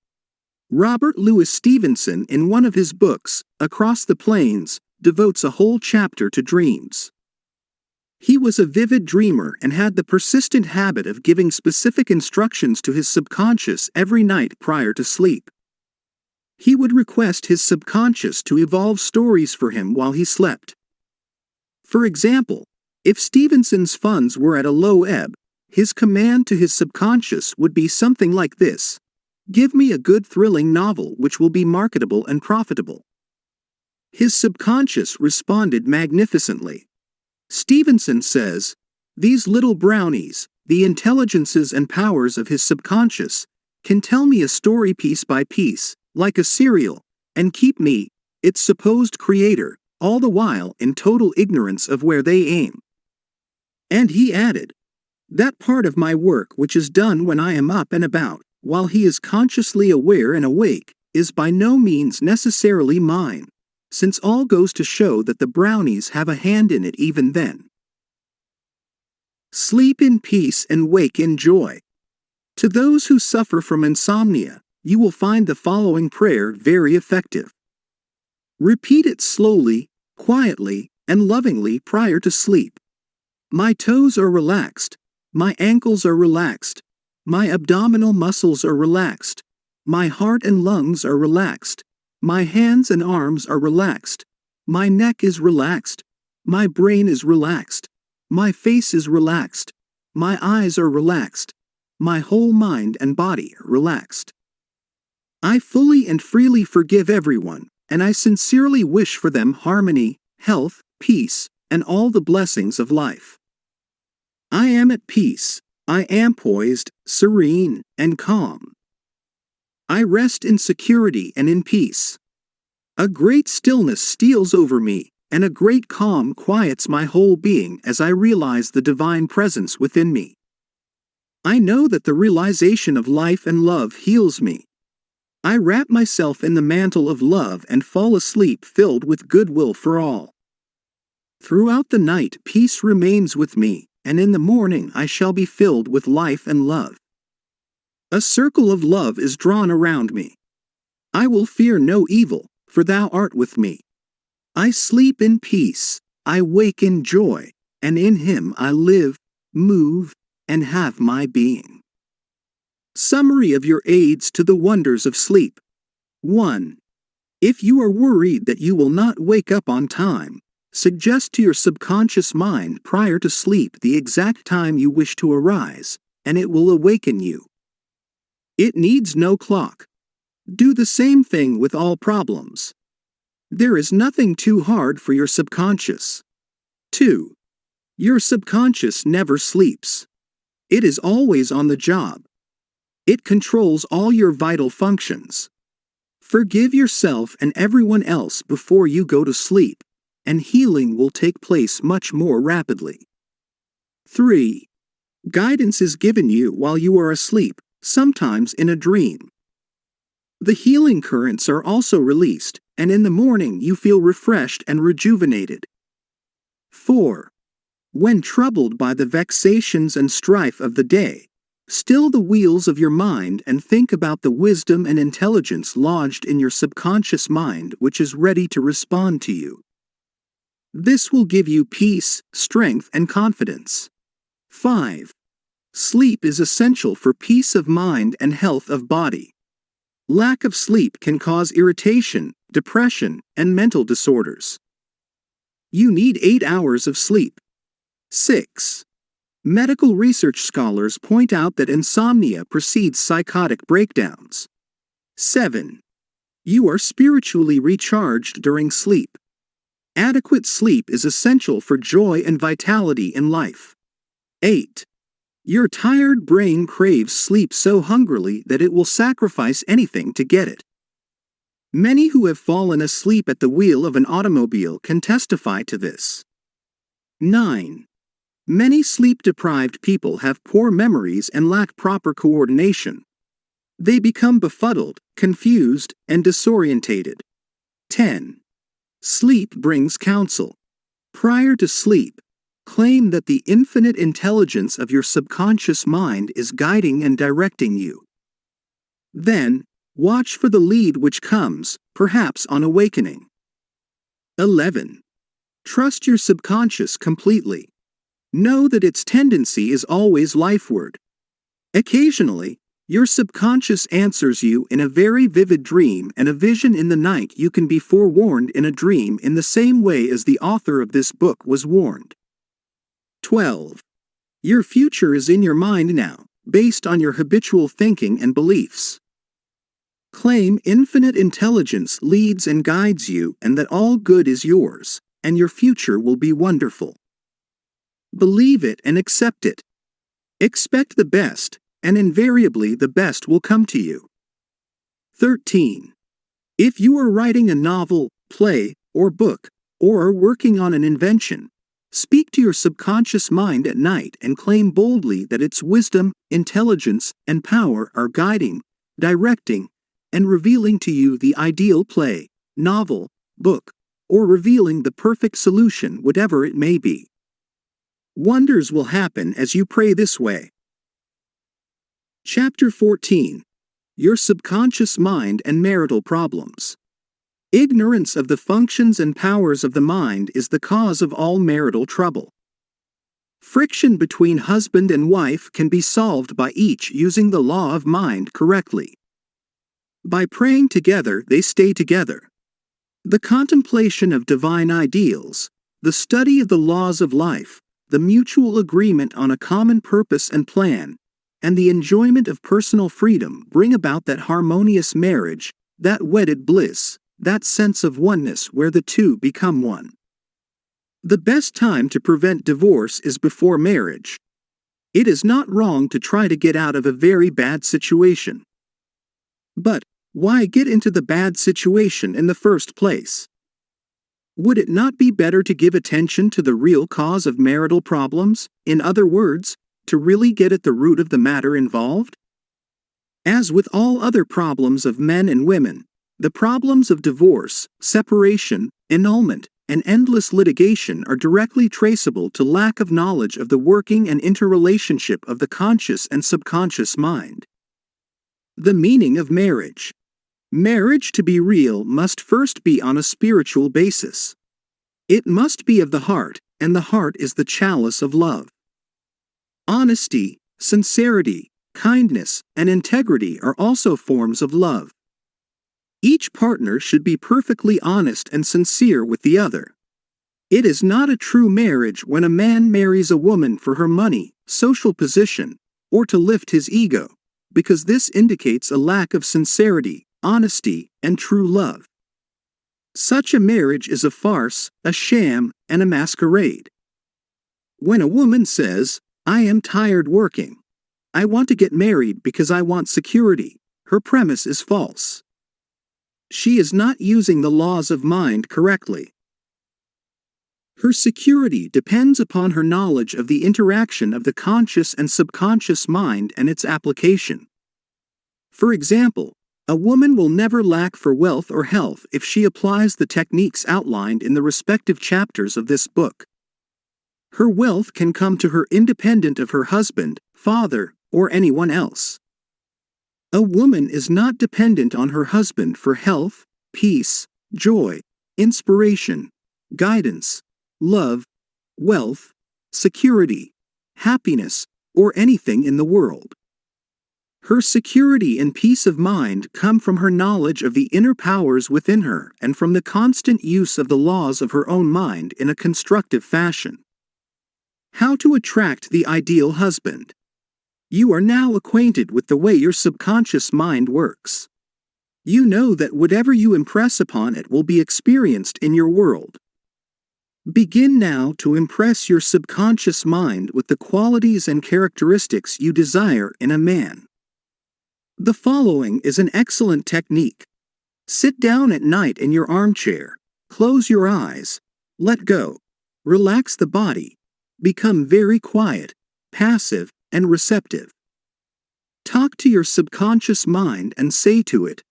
Robert Louis Stevenson, in one of his books, Across the Plains, devotes a whole chapter to dreams. He was a vivid dreamer and had the persistent habit of giving specific instructions to his subconscious every night prior to sleep. He would request his subconscious to evolve stories for him while he slept. For example, if Stevenson's funds were at a low ebb, his command to his subconscious would be something like this: Give me a good thrilling novel which will be marketable and profitable. His subconscious responded magnificently. Stevenson says, These little brownies, the intelligences and powers of his subconscious, can tell me a story piece by piece, like a serial, and keep me, its supposed creator, all the while in total ignorance of where they aim. And he added, That part of my work which is done when I am up and about, while he is consciously aware and awake, is by no means necessarily mine, since all goes to show that the brownies have a hand in it even then. Sleep in peace and wake in joy. To those who suffer from insomnia, you will find the following prayer very effective. Repeat it slowly, quietly, and lovingly prior to sleep. My toes are relaxed. My ankles are relaxed. My abdominal muscles are relaxed. My heart and lungs are relaxed. My hands and arms are relaxed. My neck is relaxed. My brain is relaxed. My face is relaxed. My eyes are relaxed. My whole mind and body are relaxed. I fully and freely forgive everyone, and I sincerely wish for them harmony, health, peace, and all the blessings of life. I am at peace. I am poised, serene, and calm. I rest in security and in peace. A great stillness steals over me, and a great calm quiets my whole being as I realize the divine presence within me. I know that the realization of life and love heals me. I wrap myself in the mantle of love and fall asleep filled with goodwill for all. Throughout the night peace remains with me, and in the morning I shall be filled with life and love. A circle of love is drawn around me. I will fear no evil, for thou art with me. I sleep in peace, I wake in joy, and in him I live, move, and have my being. Summary of your aids to the wonders of sleep. 1. If you are worried that you will not wake up on time, suggest to your subconscious mind prior to sleep the exact time you wish to arise, and it will awaken you. It needs no clock. Do the same thing with all problems. There is nothing too hard for your subconscious. 2. Your subconscious never sleeps. It is always on the job. It controls all your vital functions. Forgive yourself and everyone else before you go to sleep, and healing will take place much more rapidly. 3. Guidance is given you while you are asleep, sometimes in a dream. The healing currents are also released, and in the morning you feel refreshed and rejuvenated. 4. When troubled by the vexations and strife of the day, still the wheels of your mind and think about the wisdom and intelligence lodged in your subconscious mind which is ready to respond to you. This will give you peace, strength, and confidence. 5. Sleep is essential for peace of mind and health of body. Lack of sleep can cause irritation, depression, and mental disorders. You need 8 hours of sleep. 6. Medical research scholars point out that insomnia precedes psychotic breakdowns. 7. You are spiritually recharged during sleep. Adequate sleep is essential for joy and vitality in life. 8. Your tired brain craves sleep so hungrily that it will sacrifice anything to get it. Many who have fallen asleep at the wheel of an automobile can testify to this. 9. Many sleep-deprived people have poor memories and lack proper coordination. They become befuddled, confused, and disorientated. 10. Sleep brings counsel. Prior to sleep, claim that the infinite intelligence of your subconscious mind is guiding and directing you. Then, watch for the lead which comes, perhaps on awakening. 11. Trust your subconscious completely. Know that its tendency is always lifeward. Occasionally, your subconscious answers you in a very vivid dream and a vision in the night. You can be forewarned in a dream in the same way as the author of this book was warned. 12. Your future is in your mind now, based on your habitual thinking and beliefs. Claim infinite intelligence leads and guides you and that all good is yours, and your future will be wonderful. Believe it and accept it. Expect the best, and invariably the best will come to you. 13. If you are writing a novel, play, or book, or are working on an invention, speak to your subconscious mind at night and claim boldly that its wisdom, intelligence, and power are guiding, directing, and revealing to you the ideal play, novel, book, or revealing the perfect solution, whatever it may be. Wonders will happen as you pray this way. Chapter 14. Your subconscious mind and marital problems. Ignorance of the functions and powers of the mind is the cause of all marital trouble. Friction between husband and wife can be solved by each using the law of mind correctly. By praying together, they stay together. The contemplation of divine ideals, the study of the laws of life, the mutual agreement on a common purpose and plan, and the enjoyment of personal freedom bring about that harmonious marriage, that wedded bliss, that sense of oneness where the two become one. The best time to prevent divorce is before marriage. It is not wrong to try to get out of a very bad situation. But, why get into the bad situation in the first place? Would it not be better to give attention to the real cause of marital problems, in other words, to really get at the root of the matter involved? As with all other problems of men and women, the problems of divorce, separation, annulment, and endless litigation are directly traceable to lack of knowledge of the working and interrelationship of the conscious and subconscious mind. The meaning of marriage. Marriage to be real must first be on a spiritual basis. It must be of the heart, and the heart is the chalice of love. Honesty, sincerity, kindness, and integrity are also forms of love. Each partner should be perfectly honest and sincere with the other. It is not a true marriage when a man marries a woman for her money, social position, or to lift his ego, because this indicates a lack of sincerity, honesty, and true love. Such a marriage is a farce, a sham, and a masquerade. When a woman says, "I am tired working. I want to get married because I want security," her premise is false. She is not using the laws of mind correctly. Her security depends upon her knowledge of the interaction of the conscious and subconscious mind and its application. For example, a woman will never lack for wealth or health if she applies the techniques outlined in the respective chapters of this book. Her wealth can come to her independent of her husband, father, or anyone else. A woman is not dependent on her husband for health, peace, joy, inspiration, guidance, love, wealth, security, happiness, or anything in the world. Her security and peace of mind come from her knowledge of the inner powers within her and from the constant use of the laws of her own mind in a constructive fashion. How to attract the ideal husband. You are now acquainted with the way your subconscious mind works. You know that whatever you impress upon it will be experienced in your world. Begin now to impress your subconscious mind with the qualities and characteristics you desire in a man. The following is an excellent technique. Sit down at night in your armchair, close your eyes, let go, relax the body, become very quiet, passive, and receptive. Talk to your subconscious mind and say to it,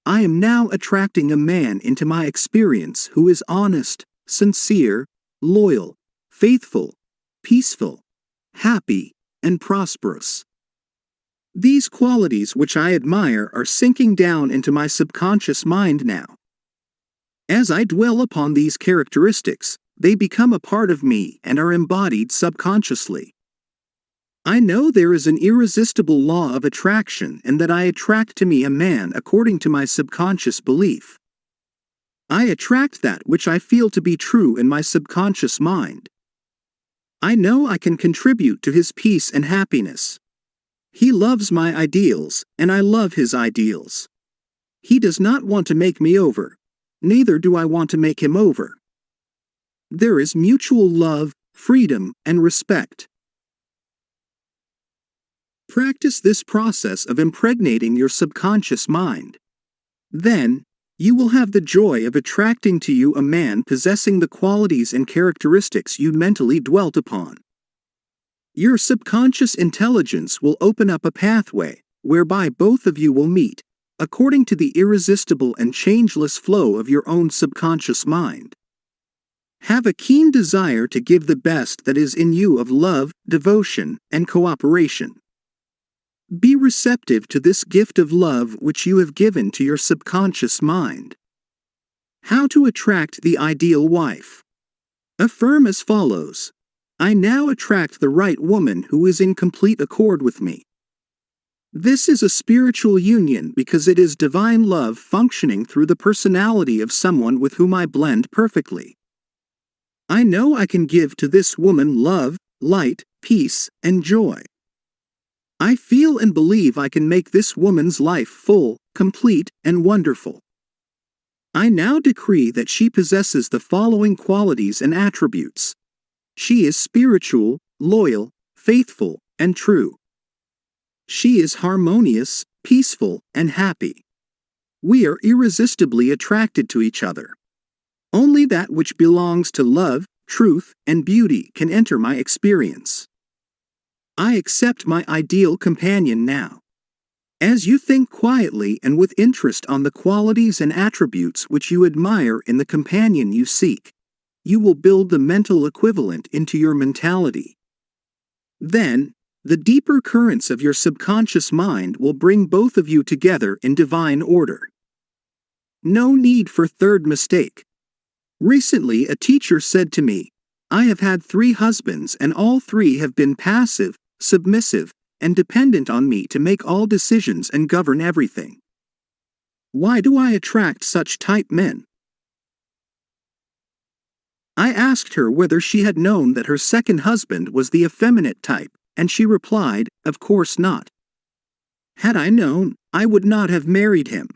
"I am now attracting a man into my experience who is honest, sincere, loyal, faithful, peaceful, happy, and prosperous. These qualities which I admire are sinking down into my subconscious mind now. As I dwell upon these characteristics, they become a part of me and are embodied subconsciously. I know there is an irresistible law of attraction and that I attract to me a man according to my subconscious belief. I attract that which I feel to be true in my subconscious mind. I know I can contribute to his peace and happiness. He loves my ideals, and I love his ideals. He does not want to make me over, neither do I want to make him over. There is mutual love, freedom, and respect." Practice this process of impregnating your subconscious mind. Then, you will have the joy of attracting to you a man possessing the qualities and characteristics you mentally dwelt upon. Your subconscious intelligence will open up a pathway, whereby both of you will meet, according to the irresistible and changeless flow of your own subconscious mind. Have a keen desire to give the best that is in you of love, devotion, and cooperation. Be receptive to this gift of love which you have given to your subconscious mind. How to attract the ideal wife. Affirm as follows: I now attract the right woman who is in complete accord with me. This is a spiritual union because it is divine love functioning through the personality of someone with whom I blend perfectly. I know I can give to this woman love, light, peace, and joy. I feel and believe I can make this woman's life full, complete, and wonderful. I now decree that she possesses the following qualities and attributes. She is spiritual, loyal, faithful, and true. She is harmonious, peaceful, and happy. We are irresistibly attracted to each other. Only that which belongs to love, truth, and beauty can enter my experience. I accept my ideal companion now. As you think quietly and with interest on the qualities and attributes which you admire in the companion you seek, you will build the mental equivalent into your mentality. Then, the deeper currents of your subconscious mind will bring both of you together in divine order. No need for third mistake. Recently, a teacher said to me, "I have had 3 husbands and all 3 have been passive, submissive, and dependent on me to make all decisions and govern everything. Why do I attract such type men?" I asked her whether she had known that her second husband was the effeminate type, and she replied, "Of course not. Had I known, I would not have married him."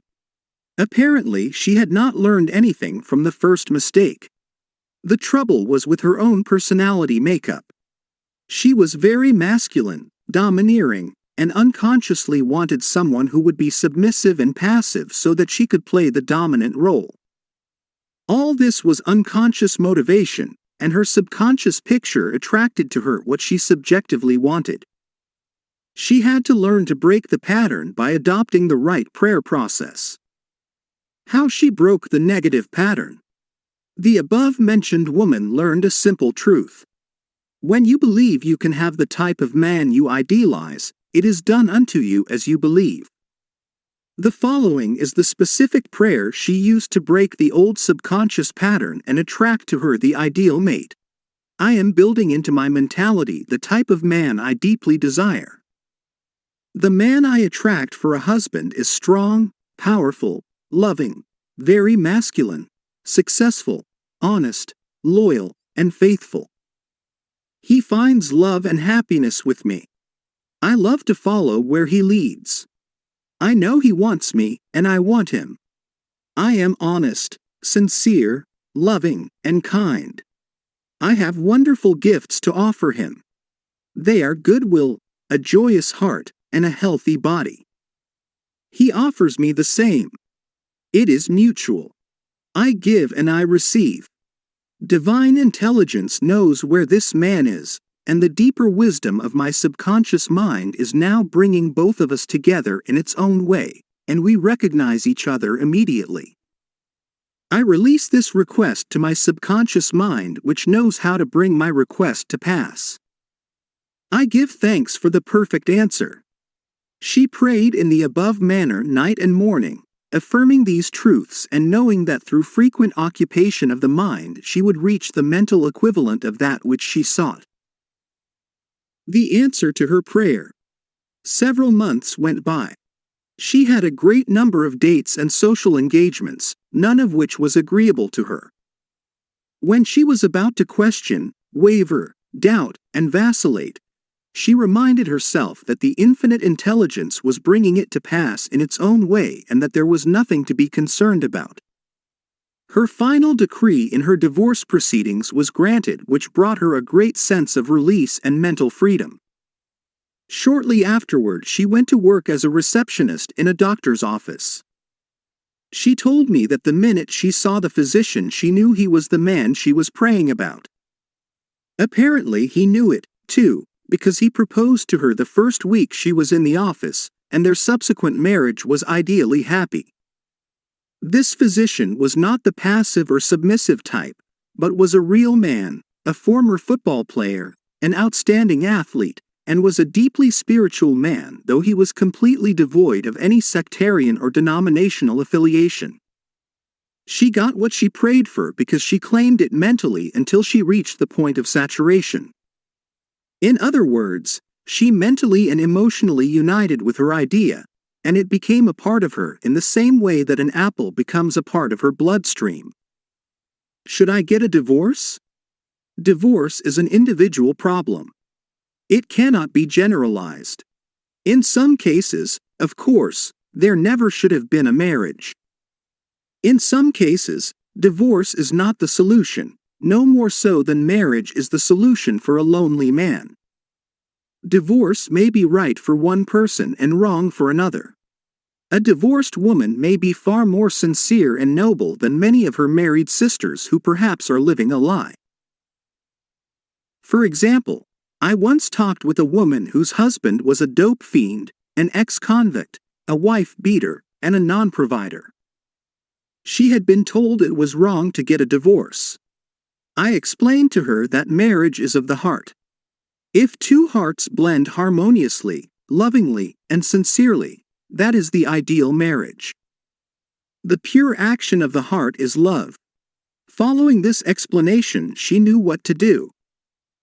Apparently, she had not learned anything from the first mistake. The trouble was with her own personality makeup. She was very masculine, domineering, and unconsciously wanted someone who would be submissive and passive so that she could play the dominant role. All this was unconscious motivation, and her subconscious picture attracted to her what she subjectively wanted. She had to learn to break the pattern by adopting the right prayer process. How she broke the negative pattern. The above-mentioned woman learned a simple truth. When you believe you can have the type of man you idealize, it is done unto you as you believe. The following is the specific prayer she used to break the old subconscious pattern and attract to her the ideal mate. I am building into my mentality the type of man I deeply desire. The man I attract for a husband is strong, powerful, loving, very masculine, successful, honest, loyal, and faithful. He finds love and happiness with me. I love to follow where he leads. I know he wants me, and I want him. I am honest, sincere, loving, and kind. I have wonderful gifts to offer him. They are goodwill, a joyous heart, and a healthy body. He offers me the same. It is mutual. I give and I receive. Divine intelligence knows where this man is, and the deeper wisdom of my subconscious mind is now bringing both of us together in its own way, and we recognize each other immediately. I release this request to my subconscious mind, which knows how to bring my request to pass. I give thanks for the perfect answer. She prayed in the above manner night and morning, affirming these truths and knowing that through frequent occupation of the mind she would reach the mental equivalent of that which she sought. The answer to her prayer. Several months went by. She had a great number of dates and social engagements, none of which was agreeable to her. When she was about to question, waver, doubt, and vacillate, she reminded herself that the infinite intelligence was bringing it to pass in its own way and that there was nothing to be concerned about. Her final decree in her divorce proceedings was granted, which brought her a great sense of release and mental freedom. Shortly afterward, she went to work as a receptionist in a doctor's office. She told me that the minute she saw the physician, she knew he was the man she was praying about. Apparently, he knew it, too, because he proposed to her the first week she was in the office, and their subsequent marriage was ideally happy. This physician was not the passive or submissive type, but was a real man, a former football player, an outstanding athlete, and was a deeply spiritual man, though he was completely devoid of any sectarian or denominational affiliation. She got what she prayed for because she claimed it mentally until she reached the point of saturation. In other words, she mentally and emotionally united with her idea, and it became a part of her in the same way that an apple becomes a part of her bloodstream. Should I get a divorce? Divorce is an individual problem. It cannot be generalized. In some cases, of course, there never should have been a marriage. In some cases, divorce is not the solution, no more so than marriage is the solution for a lonely man. Divorce may be right for one person and wrong for another. A divorced woman may be far more sincere and noble than many of her married sisters who perhaps are living a lie. For example, I once talked with a woman whose husband was a dope fiend, an ex-convict, a wife-beater, and a non-provider. She had been told it was wrong to get a divorce. I explained to her that marriage is of the heart. If two hearts blend harmoniously, lovingly, and sincerely, that is the ideal marriage. The pure action of the heart is love. Following this explanation, she knew what to do.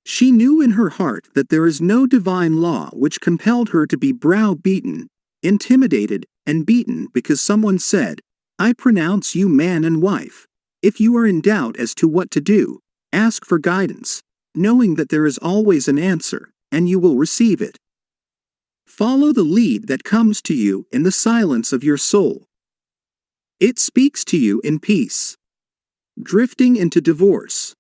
She knew in her heart that there is no divine law which compelled her to be browbeaten, intimidated, and beaten because someone said, "I pronounce you man and wife." If you are in doubt as to what to do, ask for guidance, knowing that there is always an answer, and you will receive it. Follow the lead that comes to you in the silence of your soul. It speaks to you in peace. Drifting into divorce.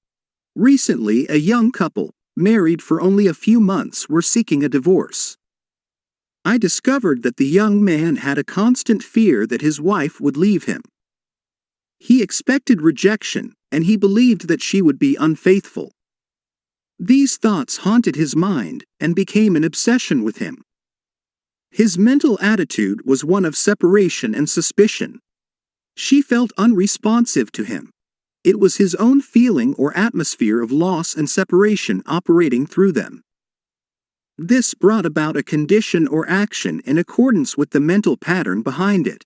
Recently, a young couple, married for only a few months, were seeking a divorce. I discovered that the young man had a constant fear that his wife would leave him. He expected rejection, and he believed that she would be unfaithful. These thoughts haunted his mind and became an obsession with him. His mental attitude was one of separation and suspicion. She felt unresponsive to him. It was his own feeling or atmosphere of loss and separation operating through them. This brought about a condition or action in accordance with the mental pattern behind it.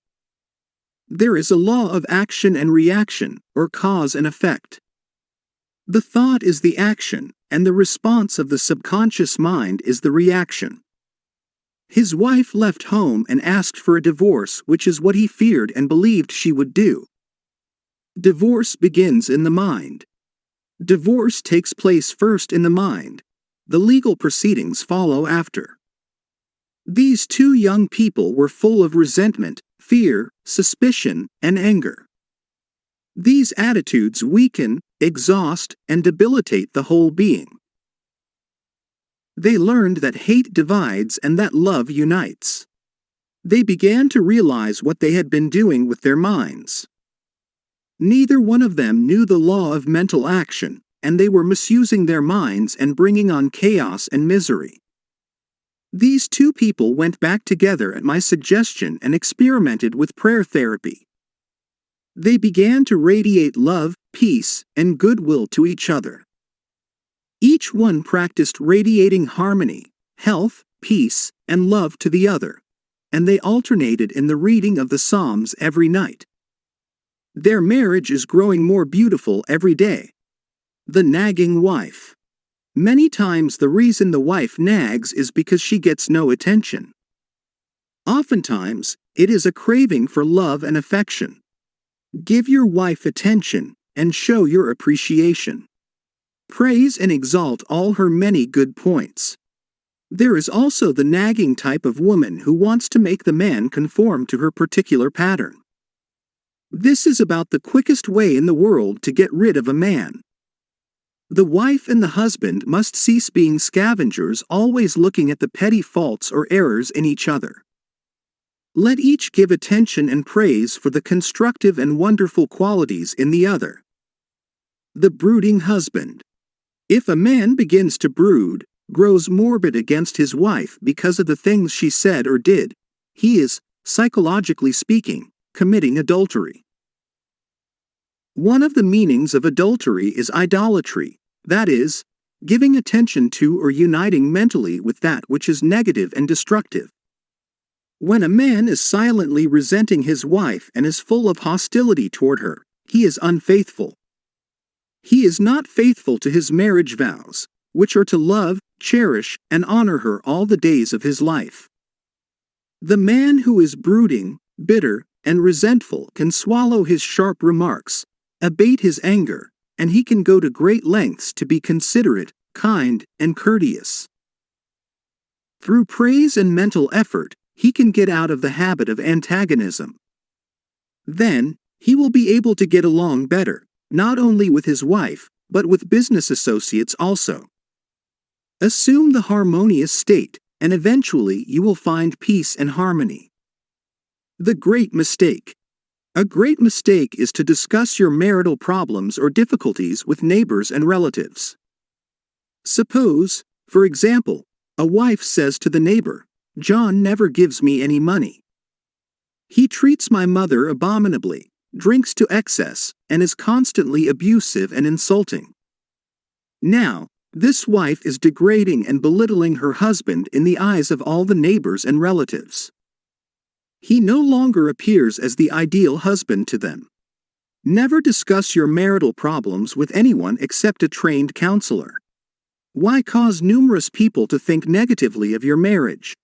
There is a law of action and reaction, or cause and effect. The thought is the action, and the response of the subconscious mind is the reaction. His wife left home and asked for a divorce, which is what he feared and believed she would do. Divorce begins in the mind. Divorce takes place first in the mind. The legal proceedings follow after. These two young people were full of resentment, fear, suspicion, and anger. These attitudes weaken, exhaust, and debilitate the whole being. They learned that hate divides and that love unites. They began to realize what they had been doing with their minds. Neither one of them knew the law of mental action, and they were misusing their minds and bringing on chaos and misery. These two people went back together at my suggestion and experimented with prayer therapy. They began to radiate love, peace, and goodwill to each other. Each one practiced radiating harmony, health, peace, and love to the other, and they alternated in the reading of the Psalms every night. Their marriage is growing more beautiful every day. The nagging wife. Many times the reason the wife nags is because she gets no attention. Oftentimes, it is a craving for love and affection. Give your wife attention and show your appreciation. Praise and exalt all her many good points. There is also the nagging type of woman who wants to make the man conform to her particular pattern. This is about the quickest way in the world to get rid of a man. The wife and the husband must cease being scavengers, always looking at the petty faults or errors in each other. Let each give attention and praise for the constructive and wonderful qualities in the other. The brooding husband. If a man begins to brood, grows morbid against his wife because of the things she said or did, he is, psychologically speaking, committing adultery. One of the meanings of adultery is idolatry, that is, giving attention to or uniting mentally with that which is negative and destructive. When a man is silently resenting his wife and is full of hostility toward her, he is unfaithful. He is not faithful to his marriage vows, which are to love, cherish, and honor her all the days of his life. The man who is brooding, bitter, and resentful can swallow his sharp remarks, abate his anger, and he can go to great lengths to be considerate, kind, and courteous. Through praise and mental effort, he can get out of the habit of antagonism. Then, he will be able to get along better, not only with his wife, but with business associates also. Assume the harmonious state, and eventually you will find peace and harmony. The great mistake. A great mistake is to discuss your marital problems or difficulties with neighbors and relatives. Suppose, for example, a wife says to the neighbor, "John never gives me any money. He treats my mother abominably, drinks to excess, and is constantly abusive and insulting." Now, this wife is degrading and belittling her husband in the eyes of all the neighbors and relatives. He no longer appears as the ideal husband to them. Never discuss your marital problems with anyone except a trained counselor. Why cause numerous people to think negatively of your marriage?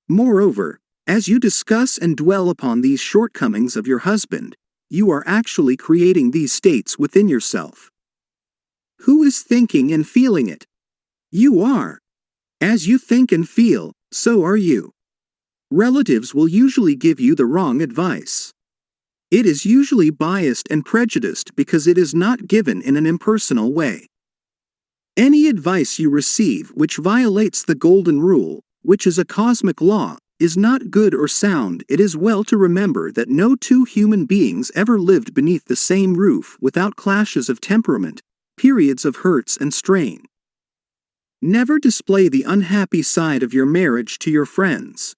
Moreover, as you discuss and dwell upon these shortcomings of your husband, you are actually creating these states within yourself. Who is thinking and feeling it? You are. As you think and feel, so are you. Relatives will usually give you the wrong advice. It is usually biased and prejudiced because it is not given in an impersonal way. Any advice you receive which violates the golden rule, which is a cosmic law, is not good or sound. It is well to remember that no two human beings ever lived beneath the same roof without clashes of temperament, periods of hurts and strain. Never display the unhappy side of your marriage to your friends.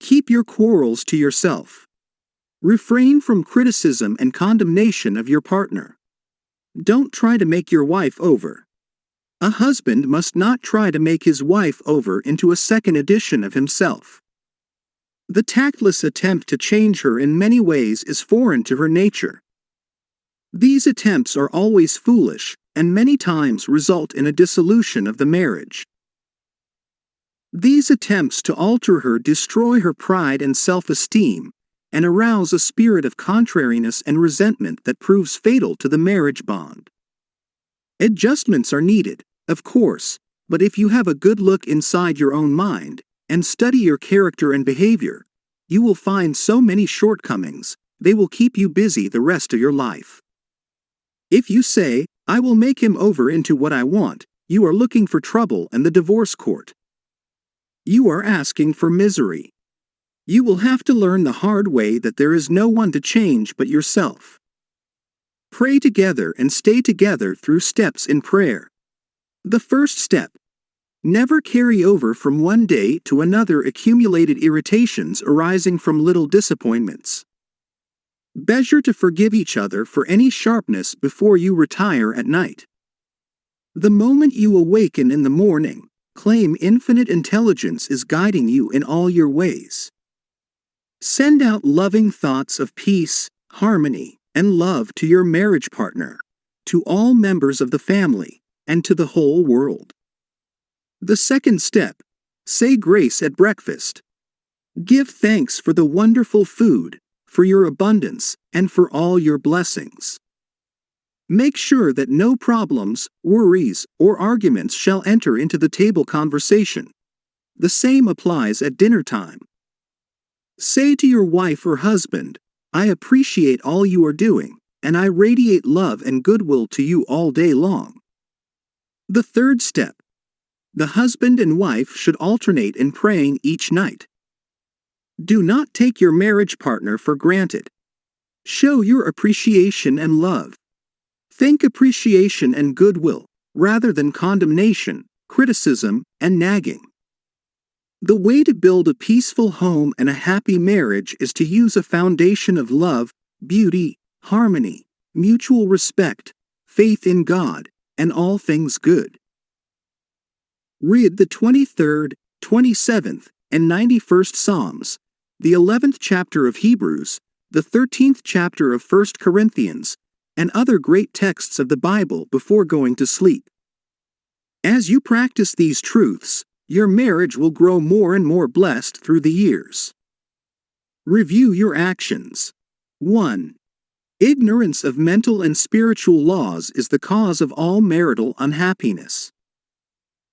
Keep your quarrels to yourself. Refrain from criticism and condemnation of your partner. Don't try to make your wife over. A husband must not try to make his wife over into a second edition of himself. The tactless attempt to change her in many ways is foreign to her nature. These attempts are always foolish, and many times result in a dissolution of the marriage. These attempts to alter her destroy her pride and self-esteem, and arouse a spirit of contrariness and resentment that proves fatal to the marriage bond. Adjustments are needed, of course, but if you have a good look inside your own mind, and study your character and behavior, you will find so many shortcomings, they will keep you busy the rest of your life. If you say, "I will make him over into what I want," you are looking for trouble and the divorce court. You are asking for misery. You will have to learn the hard way that there is no one to change but yourself. Pray together and stay together through steps in prayer. The first step. Never carry over from one day to another accumulated irritations arising from little disappointments. Measure to forgive each other for any sharpness before you retire at night. The moment you awaken in the morning, claim infinite intelligence is guiding you in all your ways. Send out loving thoughts of peace, harmony, and love to your marriage partner, to all members of the family, and to the whole world. The second step. Say grace at breakfast. Give thanks for the wonderful food, for your abundance, and for all your blessings. Make sure that no problems, worries, or arguments shall enter into the table conversation. The same applies at dinner time. Say to your wife or husband, "I appreciate all you are doing, and I radiate love and goodwill to you all day long." The third step. The husband and wife should alternate in praying each night. Do not take your marriage partner for granted. Show your appreciation and love. Think appreciation and goodwill, rather than condemnation, criticism, and nagging. The way to build a peaceful home and a happy marriage is to use a foundation of love, beauty, harmony, mutual respect, faith in God, and all things good. Read the 23rd, 27th, and 91st Psalms, the 11th chapter of Hebrews, the 13th chapter of 1 Corinthians, and other great texts of the Bible before going to sleep. As you practice these truths, your marriage will grow more and more blessed through the years. Review your actions. 1. Ignorance of mental and spiritual laws is the cause of all marital unhappiness.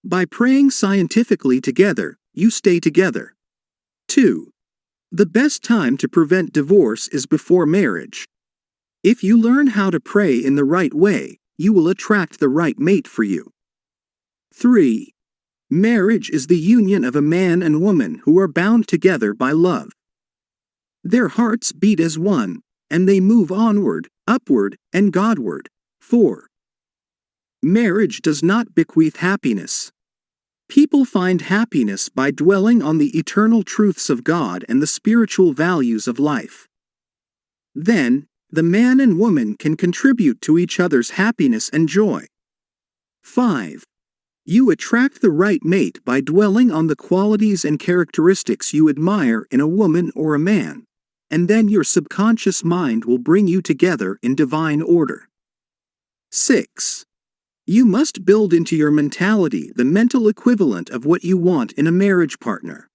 By praying scientifically together, you stay together. 2. The best time to prevent divorce is before marriage. If you learn how to pray in the right way, you will attract the right mate for you. 3. Marriage is the union of a man and woman who are bound together by love. Their hearts beat as one, and they move onward, upward, and Godward. 4. Marriage does not bequeath happiness. People find happiness by dwelling on the eternal truths of God and the spiritual values of life. Then, the man and woman can contribute to each other's happiness and joy. 5. You attract the right mate by dwelling on the qualities and characteristics you admire in a woman or a man, and then your subconscious mind will bring you together in divine order. 6. You must build into your mentality the mental equivalent of what you want in a marriage partner.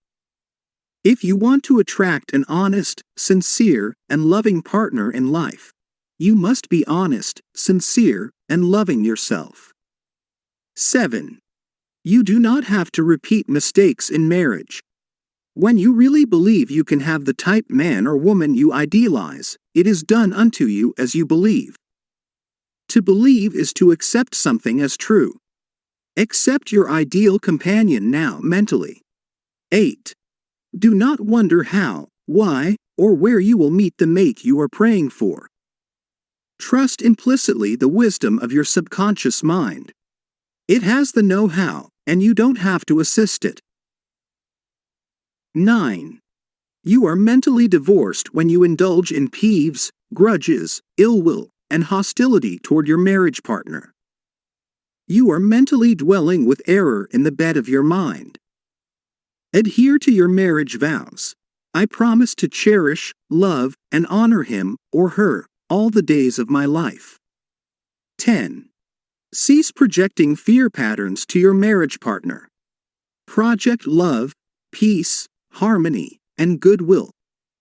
If you want to attract an honest, sincere, and loving partner in life, you must be honest, sincere, and loving yourself. 7. You do not have to repeat mistakes in marriage. When you really believe you can have the type man or woman you idealize, it is done unto you as you believe. To believe is to accept something as true. Accept your ideal companion now mentally. 8. Do not wonder how, why, or where you will meet the mate you are praying for. Trust implicitly the wisdom of your subconscious mind. It has the know-how, and you don't have to assist it. 9. You are mentally divorced when you indulge in peeves, grudges, ill will, and hostility toward your marriage partner. You are mentally dwelling with error in the bed of your mind. Adhere to your marriage vows. I promise to cherish, love, and honor him or her all the days of my life. 10. Cease projecting fear patterns to your marriage partner. Project love, peace, harmony, and goodwill,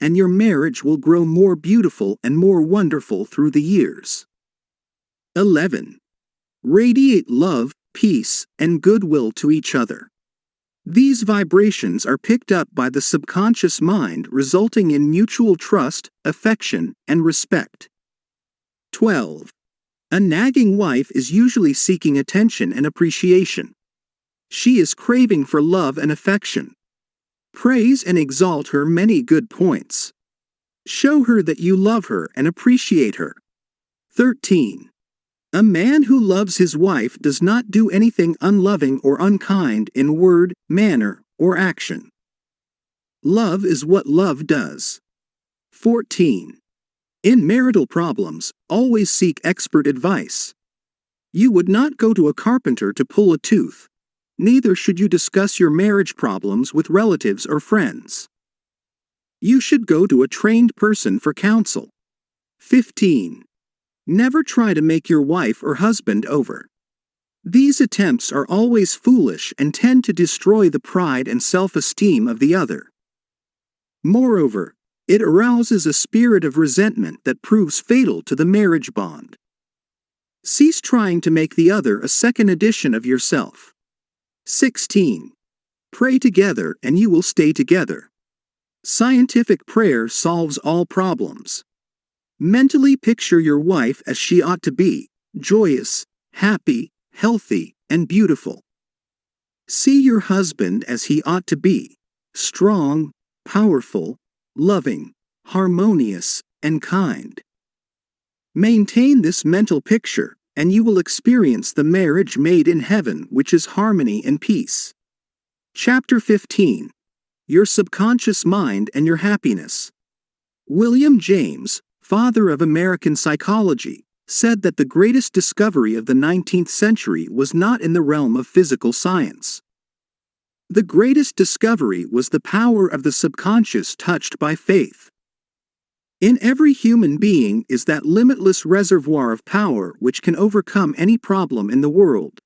and your marriage will grow more beautiful and more wonderful through the years. 11. Radiate love, peace, and goodwill to each other. These vibrations are picked up by the subconscious mind, resulting in mutual trust, affection, and respect. 12. A nagging wife is usually seeking attention and appreciation. She is craving for love and affection. Praise and exalt her many good points. Show her that you love her and appreciate her. 13. A man who loves his wife does not do anything unloving or unkind in word, manner, or action. Love is what love does. 14. In marital problems, always seek expert advice. You would not go to a carpenter to pull a tooth. Neither should you discuss your marriage problems with relatives or friends. You should go to a trained person for counsel. 15. Never try to make your wife or husband over. These attempts are always foolish and tend to destroy the pride and self-esteem of the other. Moreover, it arouses a spirit of resentment that proves fatal to the marriage bond. Cease trying to make the other a second edition of yourself. 16. Pray together and you will stay together. Scientific prayer solves all problems. Mentally picture your wife as she ought to be, joyous, happy, healthy, and beautiful. See your husband as he ought to be, strong, powerful, loving, harmonious, and kind. Maintain this mental picture, and you will experience the marriage made in heaven, which is harmony and peace. Chapter 15. Your subconscious mind and your happiness. William James, father of American psychology, said that the greatest discovery of the 19th century was not in the realm of physical science. The greatest discovery was the power of the subconscious touched by faith. In every human being is that limitless reservoir of power which can overcome any problem in the world.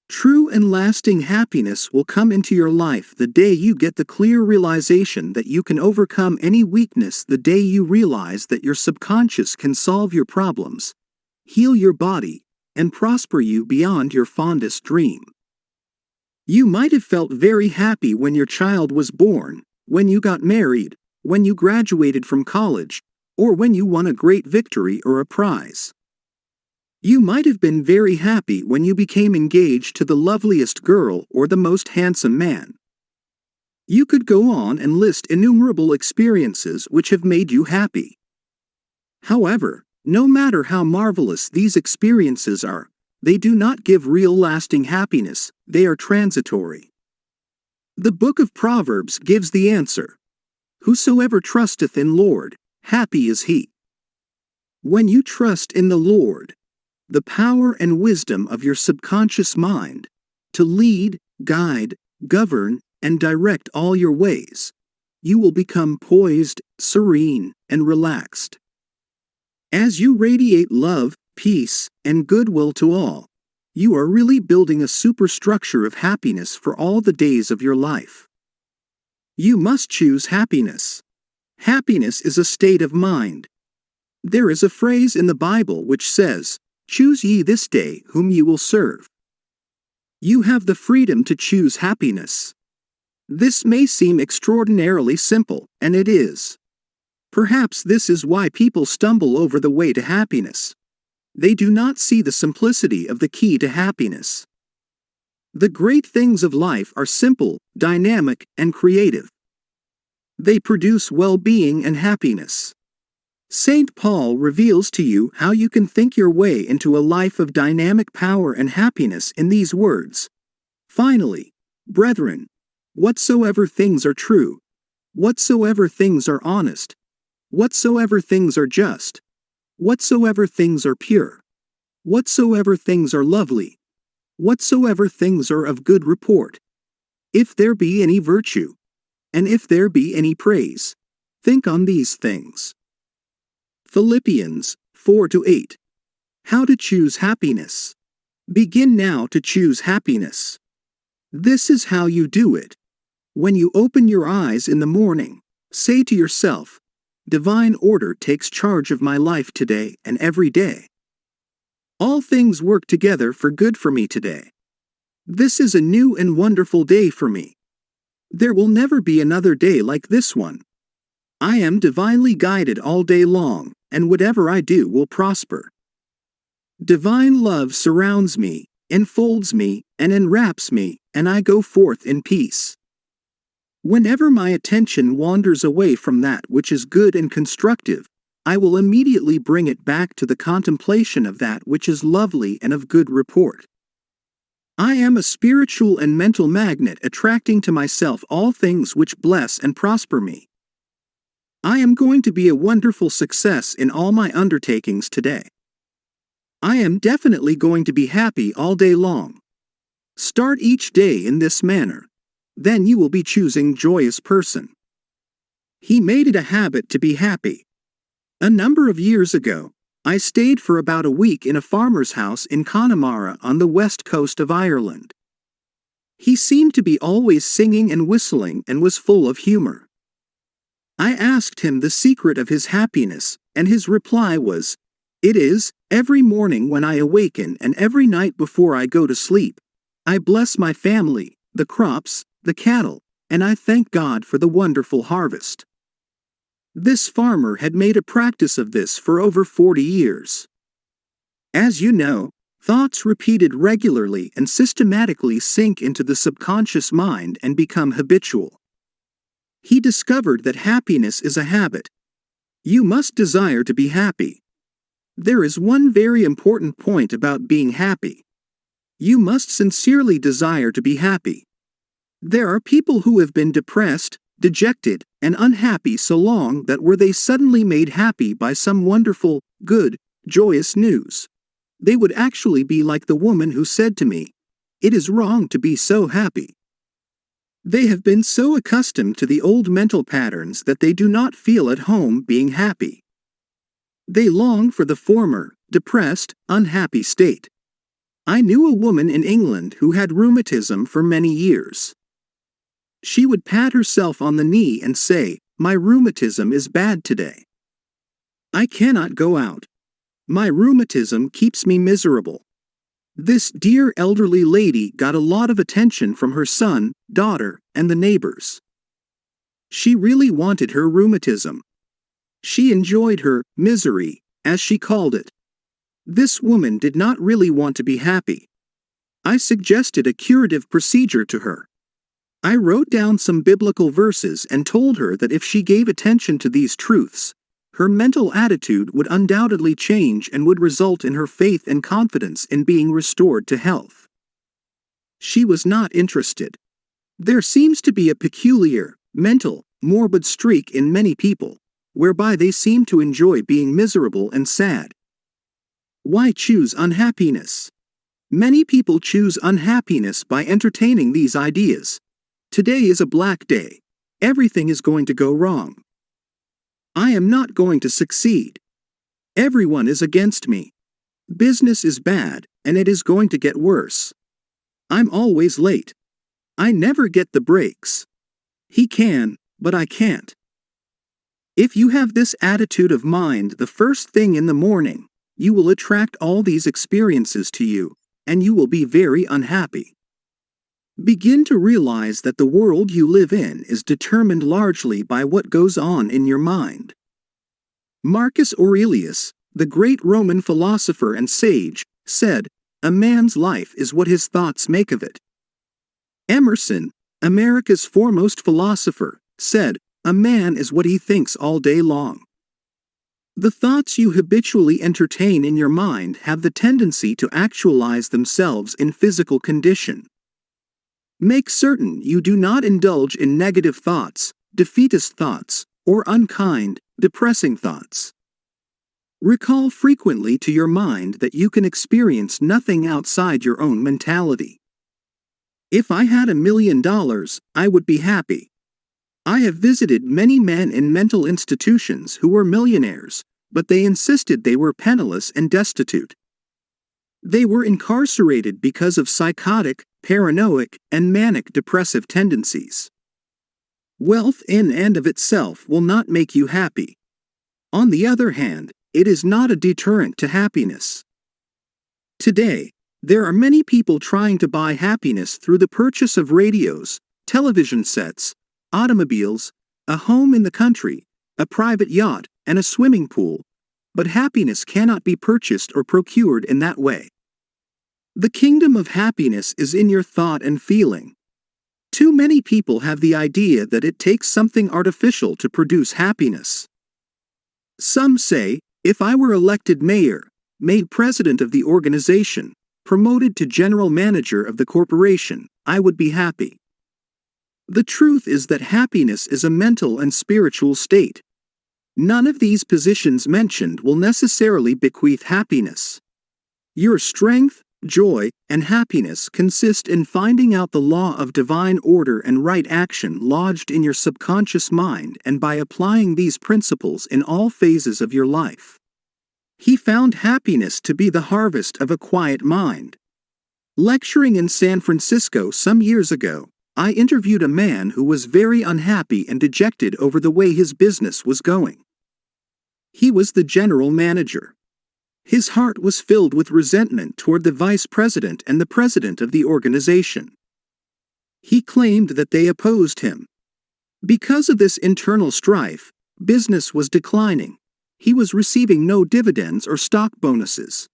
True and lasting happiness will come into your life the day you get the clear realization that you can overcome any weakness, the day you realize that your subconscious can solve your problems, heal your body, and prosper you beyond your fondest dream. You might have felt very happy when your child was born, when you got married, when you graduated from college, or when you won a great victory or a prize. You might have been very happy when you became engaged to the loveliest girl or the most handsome man. You could go on and list innumerable experiences which have made you happy. However, no matter how marvelous these experiences are, they do not give real lasting happiness, they are transitory. The book of Proverbs gives the answer. Whosoever trusteth in Lord, happy is he. When you trust in the Lord, the power and wisdom of your subconscious mind, to lead, guide, govern, and direct all your ways, you will become poised, serene, and relaxed. As you radiate love, peace, and goodwill to all, you are really building a superstructure of happiness for all the days of your life. You must choose happiness. Happiness is a state of mind. There is a phrase in the Bible which says, "Choose ye this day whom you will serve." You have the freedom to choose happiness. This may seem extraordinarily simple, and it is. Perhaps this is why people stumble over the way to happiness. They do not see the simplicity of the key to happiness. The great things of life are simple, dynamic, and creative. They produce well-being and happiness. St. Paul reveals to you how you can think your way into a life of dynamic power and happiness in these words. Finally, brethren, whatsoever things are true, whatsoever things are honest, whatsoever things are just, whatsoever things are pure, whatsoever things are lovely, whatsoever things are of good report, if there be any virtue, and if there be any praise, think on these things. Philippians 4-8. How to choose happiness. Begin now to choose happiness. This is how you do it. When you open your eyes in the morning, say to yourself, "Divine order takes charge of my life today and every day. All things work together for good for me today. This is a new and wonderful day for me. There will never be another day like this one. I am divinely guided all day long, and whatever I do will prosper. Divine love surrounds me, enfolds me, and enwraps me, and I go forth in peace. Whenever my attention wanders away from that which is good and constructive, I will immediately bring it back to the contemplation of that which is lovely and of good report. I am a spiritual and mental magnet attracting to myself all things which bless and prosper me. I am going to be a wonderful success in all my undertakings today. I am definitely going to be happy all day long. Start each day in this manner. Then you will be choosing joyous person. He made it a habit to be happy. A number of years ago, I stayed for about a week in a farmer's house in Connemara on the west coast of Ireland. He seemed to be always singing and whistling and was full of humor. I asked him the secret of his happiness, and his reply was, "It is, every morning when I awaken and every night before I go to sleep, I bless my family, the crops, the cattle, and I thank God for the wonderful harvest." This farmer had made a practice of this for over 40 years. As you know, thoughts repeated regularly and systematically sink into the subconscious mind and become habitual. He discovered that happiness is a habit. You must desire to be happy. There is one very important point about being happy. You must sincerely desire to be happy. There are people who have been depressed, dejected, and unhappy so long that were they suddenly made happy by some wonderful, good, joyous news, they would actually be like the woman who said to me, "It is wrong to be so happy." They have been so accustomed to the old mental patterns that they do not feel at home being happy. They long for the former, depressed, unhappy state. I knew a woman in England who had rheumatism for many years. She would pat herself on the knee and say, "My rheumatism is bad today. I cannot go out. My rheumatism keeps me miserable." This dear elderly lady got a lot of attention from her son, daughter, and the neighbors. She really wanted her rheumatism. She enjoyed her misery, as she called it. This woman did not really want to be happy. I suggested a curative procedure to her. I wrote down some biblical verses and told her that if she gave attention to these truths, her mental attitude would undoubtedly change and would result in her faith and confidence in being restored to health. She was not interested. There seems to be a peculiar, mental, morbid streak in many people, whereby they seem to enjoy being miserable and sad. Why choose unhappiness? Many people choose unhappiness by entertaining these ideas. Today is a black day. Everything is going to go wrong. I am not going to succeed. Everyone is against me. Business is bad, and it is going to get worse. I'm always late. I never get the breaks. He can, but I can't. If you have this attitude of mind the first thing in the morning, you will attract all these experiences to you, and you will be very unhappy. Begin to realize that the world you live in is determined largely by what goes on in your mind. Marcus Aurelius, the great Roman philosopher and sage, said, "A man's life is what his thoughts make of it." Emerson, America's foremost philosopher, said, "A man is what he thinks all day long." The thoughts you habitually entertain in your mind have the tendency to actualize themselves in physical condition. Make certain you do not indulge in negative thoughts, defeatist thoughts, or unkind, depressing thoughts. Recall frequently to your mind that you can experience nothing outside your own mentality. If I had $1 million, I would be happy. I have visited many men in mental institutions who were millionaires, but they insisted they were penniless and destitute. They were incarcerated because of psychotic, paranoid, and manic depressive tendencies. Wealth in and of itself will not make you happy. On the other hand, it is not a deterrent to happiness. Today, there are many people trying to buy happiness through the purchase of radios, television sets, automobiles, a home in the country, a private yacht, and a swimming pool, but happiness cannot be purchased or procured in that way. The kingdom of happiness is in your thought and feeling. Too many people have the idea that it takes something artificial to produce happiness. Some say, if I were elected mayor, made president of the organization, promoted to general manager of the corporation, I would be happy. The truth is that happiness is a mental and spiritual state. None of these positions mentioned will necessarily bequeath happiness. Your strength, joy, and happiness consist in finding out the law of divine order and right action lodged in your subconscious mind and by applying these principles in all phases of your life. He found happiness to be the harvest of a quiet mind. Lecturing in San Francisco some years ago, I interviewed a man who was very unhappy and dejected over the way his business was going. He was the general manager. His heart was filled with resentment toward the vice president and the president of the organization. He claimed that they opposed him. Because of this internal strife, business was declining. He was receiving no dividends or stock bonuses.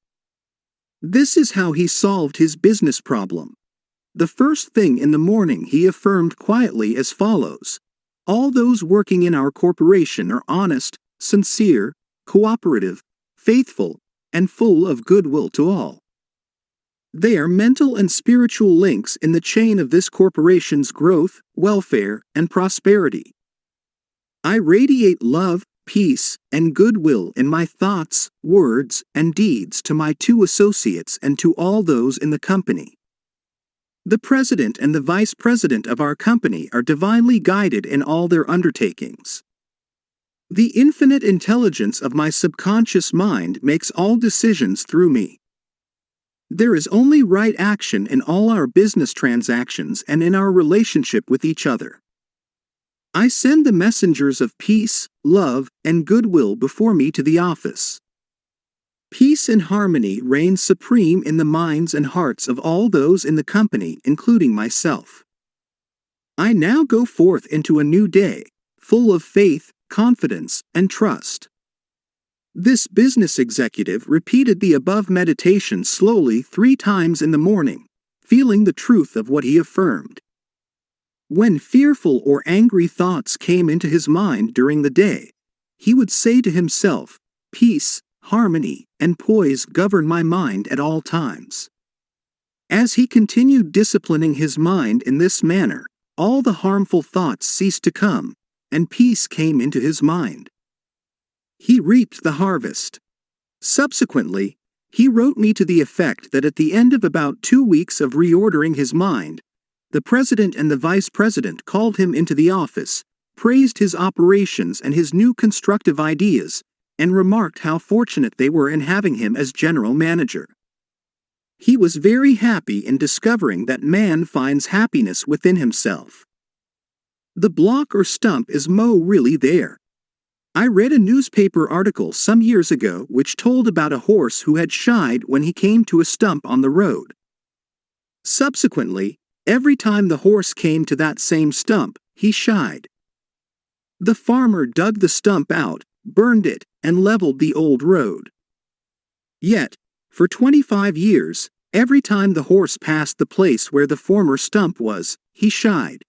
This is how he solved his business problem. The first thing in the morning he affirmed quietly as follows: "All those working in our corporation are honest, sincere, cooperative, faithful, and full of goodwill to all. They are mental and spiritual links in the chain of this corporation's growth, welfare, and prosperity. I radiate love, peace, and goodwill in my thoughts, words, and deeds to my 2 associates and to all those in the company. The president and the vice president of our company are divinely guided in all their undertakings. The infinite intelligence of my subconscious mind makes all decisions through me. There is only right action in all our business transactions and in our relationship with each other. I send the messengers of peace, love, and goodwill before me to the office. Peace and harmony reign supreme in the minds and hearts of all those in the company, including myself. I now go forth into a new day, full of faith, confidence, and trust. This business executive repeated the above meditation slowly 3 times in the morning, feeling the truth of what he affirmed. When fearful or angry thoughts came into his mind during the day, he would say to himself, "Peace, harmony, and poise govern my mind at all times." As he continued disciplining his mind in this manner, all the harmful thoughts ceased to come, and peace came into his mind. He reaped the harvest. Subsequently, he wrote me to the effect that at the end of about 2 weeks of reordering his mind, the president and the vice president called him into the office, praised his operations and his new constructive ideas, and remarked how fortunate they were in having him as general manager. He was very happy in discovering that man finds happiness within himself. The block or stump is really there. I read a newspaper article some years ago which told about a horse who had shied when he came to a stump on the road. Subsequently, every time the horse came to that same stump, he shied. The farmer dug the stump out, burned it, and leveled the old road. Yet, for 25 years, every time the horse passed the place where the former stump was, he shied.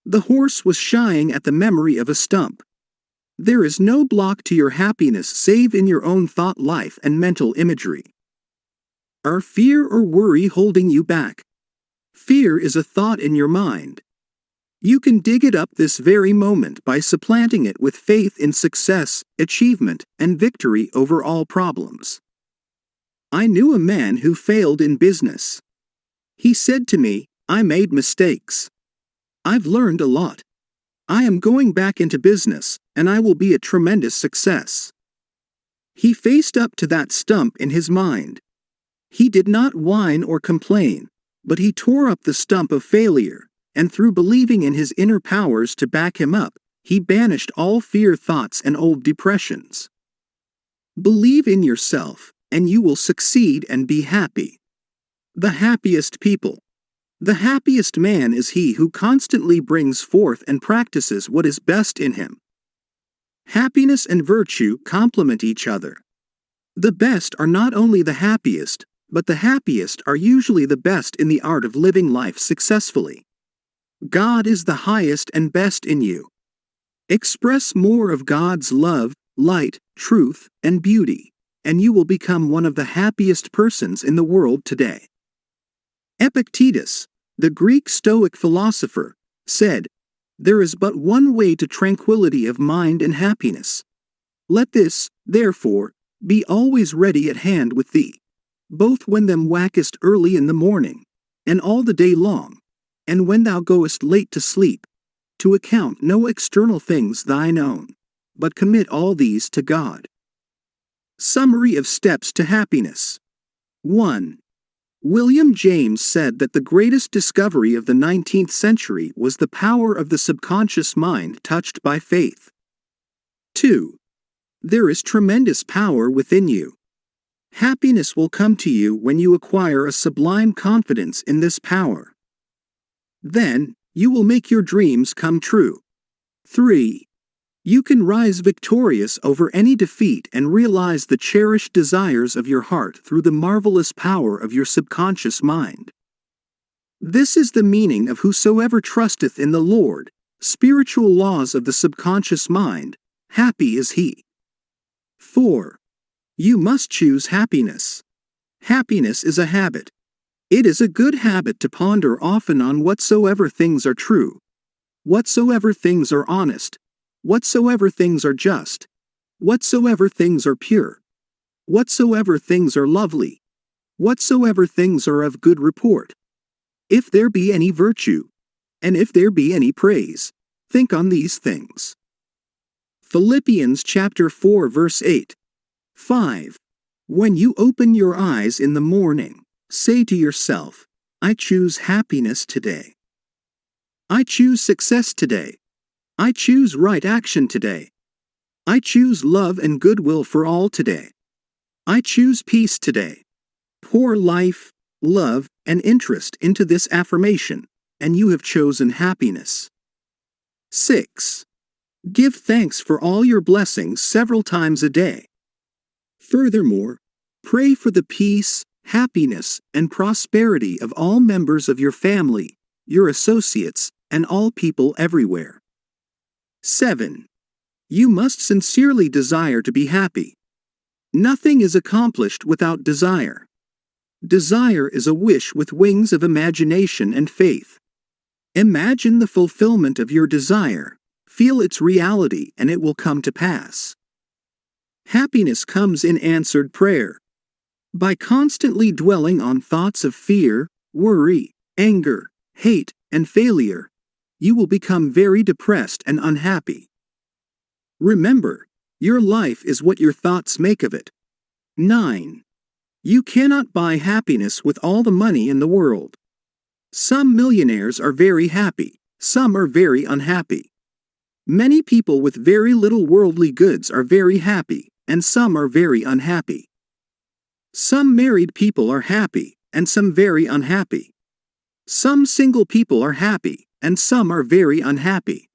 The horse was shying at the memory of a stump. There is no block to your happiness save in your own thought life and mental imagery. Are fear or worry holding you back? Fear is a thought in your mind. You can dig it up this very moment by supplanting it with faith in success, achievement, and victory over all problems. I knew a man who failed in business. He said to me, "I made mistakes. I've learned a lot. I am going back into business, and I will be a tremendous success." He faced up to that stump in his mind. He did not whine or complain, but he tore up the stump of failure, and through believing in his inner powers to back him up, he banished all fear thoughts and old depressions. Believe in yourself, and you will succeed and be happy. The happiest people. The happiest man is he who constantly brings forth and practices what is best in him. Happiness and virtue complement each other. The best are not only the happiest, but the happiest are usually the best in the art of living life successfully. God is the highest and best in you. Express more of God's love, light, truth, and beauty, and you will become one of the happiest persons in the world today. Epictetus, the Greek Stoic philosopher, said, "There is but one way to tranquility of mind and happiness. Let this, therefore, be always ready at hand with thee, both when thou wakest early in the morning, and all the day long, and when thou goest late to sleep, to account no external things thine own, but commit all these to God." Summary of steps to happiness. 1. William James said that the greatest discovery of the 19th century was the power of the subconscious mind touched by faith. 2. There is tremendous power within you. Happiness will come to you when you acquire a sublime confidence in this power. Then, you will make your dreams come true. 3. You can rise victorious over any defeat and realize the cherished desires of your heart through the marvelous power of your subconscious mind. This is the meaning of whosoever trusteth in the Lord, spiritual laws of the subconscious mind, happy is he. 4. You must choose happiness. Happiness is a habit. It is a good habit to ponder often on whatsoever things are true, whatsoever things are honest, whatsoever things are just, whatsoever things are pure, whatsoever things are lovely, whatsoever things are of good report. If there be any virtue, and if there be any praise, think on these things. Philippians chapter 4 verse 8. 5. When you open your eyes in the morning, say to yourself, "I choose happiness today. I choose success today. I choose right action today. I choose love and goodwill for all today. I choose peace today." Pour life, love, and interest into this affirmation, and you have chosen happiness. 6. Give thanks for all your blessings several times a day, Furthermore, pray for the peace, happiness, and prosperity of all members of your family, your associates, and all people everywhere. 7. You must sincerely desire to be happy. Nothing is accomplished without desire. Desire is a wish with wings of imagination and faith. Imagine the fulfillment of your desire, feel its reality, and it will come to pass. Happiness comes in answered prayer. By constantly dwelling on thoughts of fear, worry, anger, hate, and failure, you will become very depressed and unhappy. Remember, your life is what your thoughts make of it. 9. You cannot buy happiness with all the money in the world. Some millionaires are very happy, some are very unhappy. Many people with very little worldly goods are very happy, and some are very unhappy. Some married people are happy, and some very unhappy. Some single people are happy, and some are very unhappy.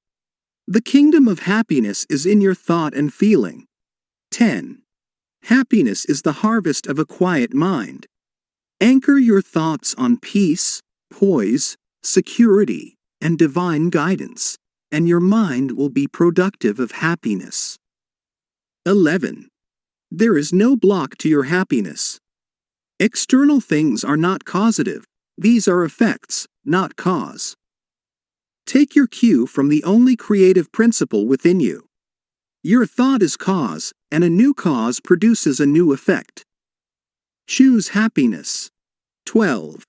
The kingdom of happiness is in your thought and feeling. 10. Happiness is the harvest of a quiet mind. Anchor your thoughts on peace, poise, security, and divine guidance, and your mind will be productive of happiness. 11. There is no block to your happiness. External things are not causative, these are effects, not cause. Take your cue from the only creative principle within you. Your thought is cause, and a new cause produces a new effect. Choose happiness. 12.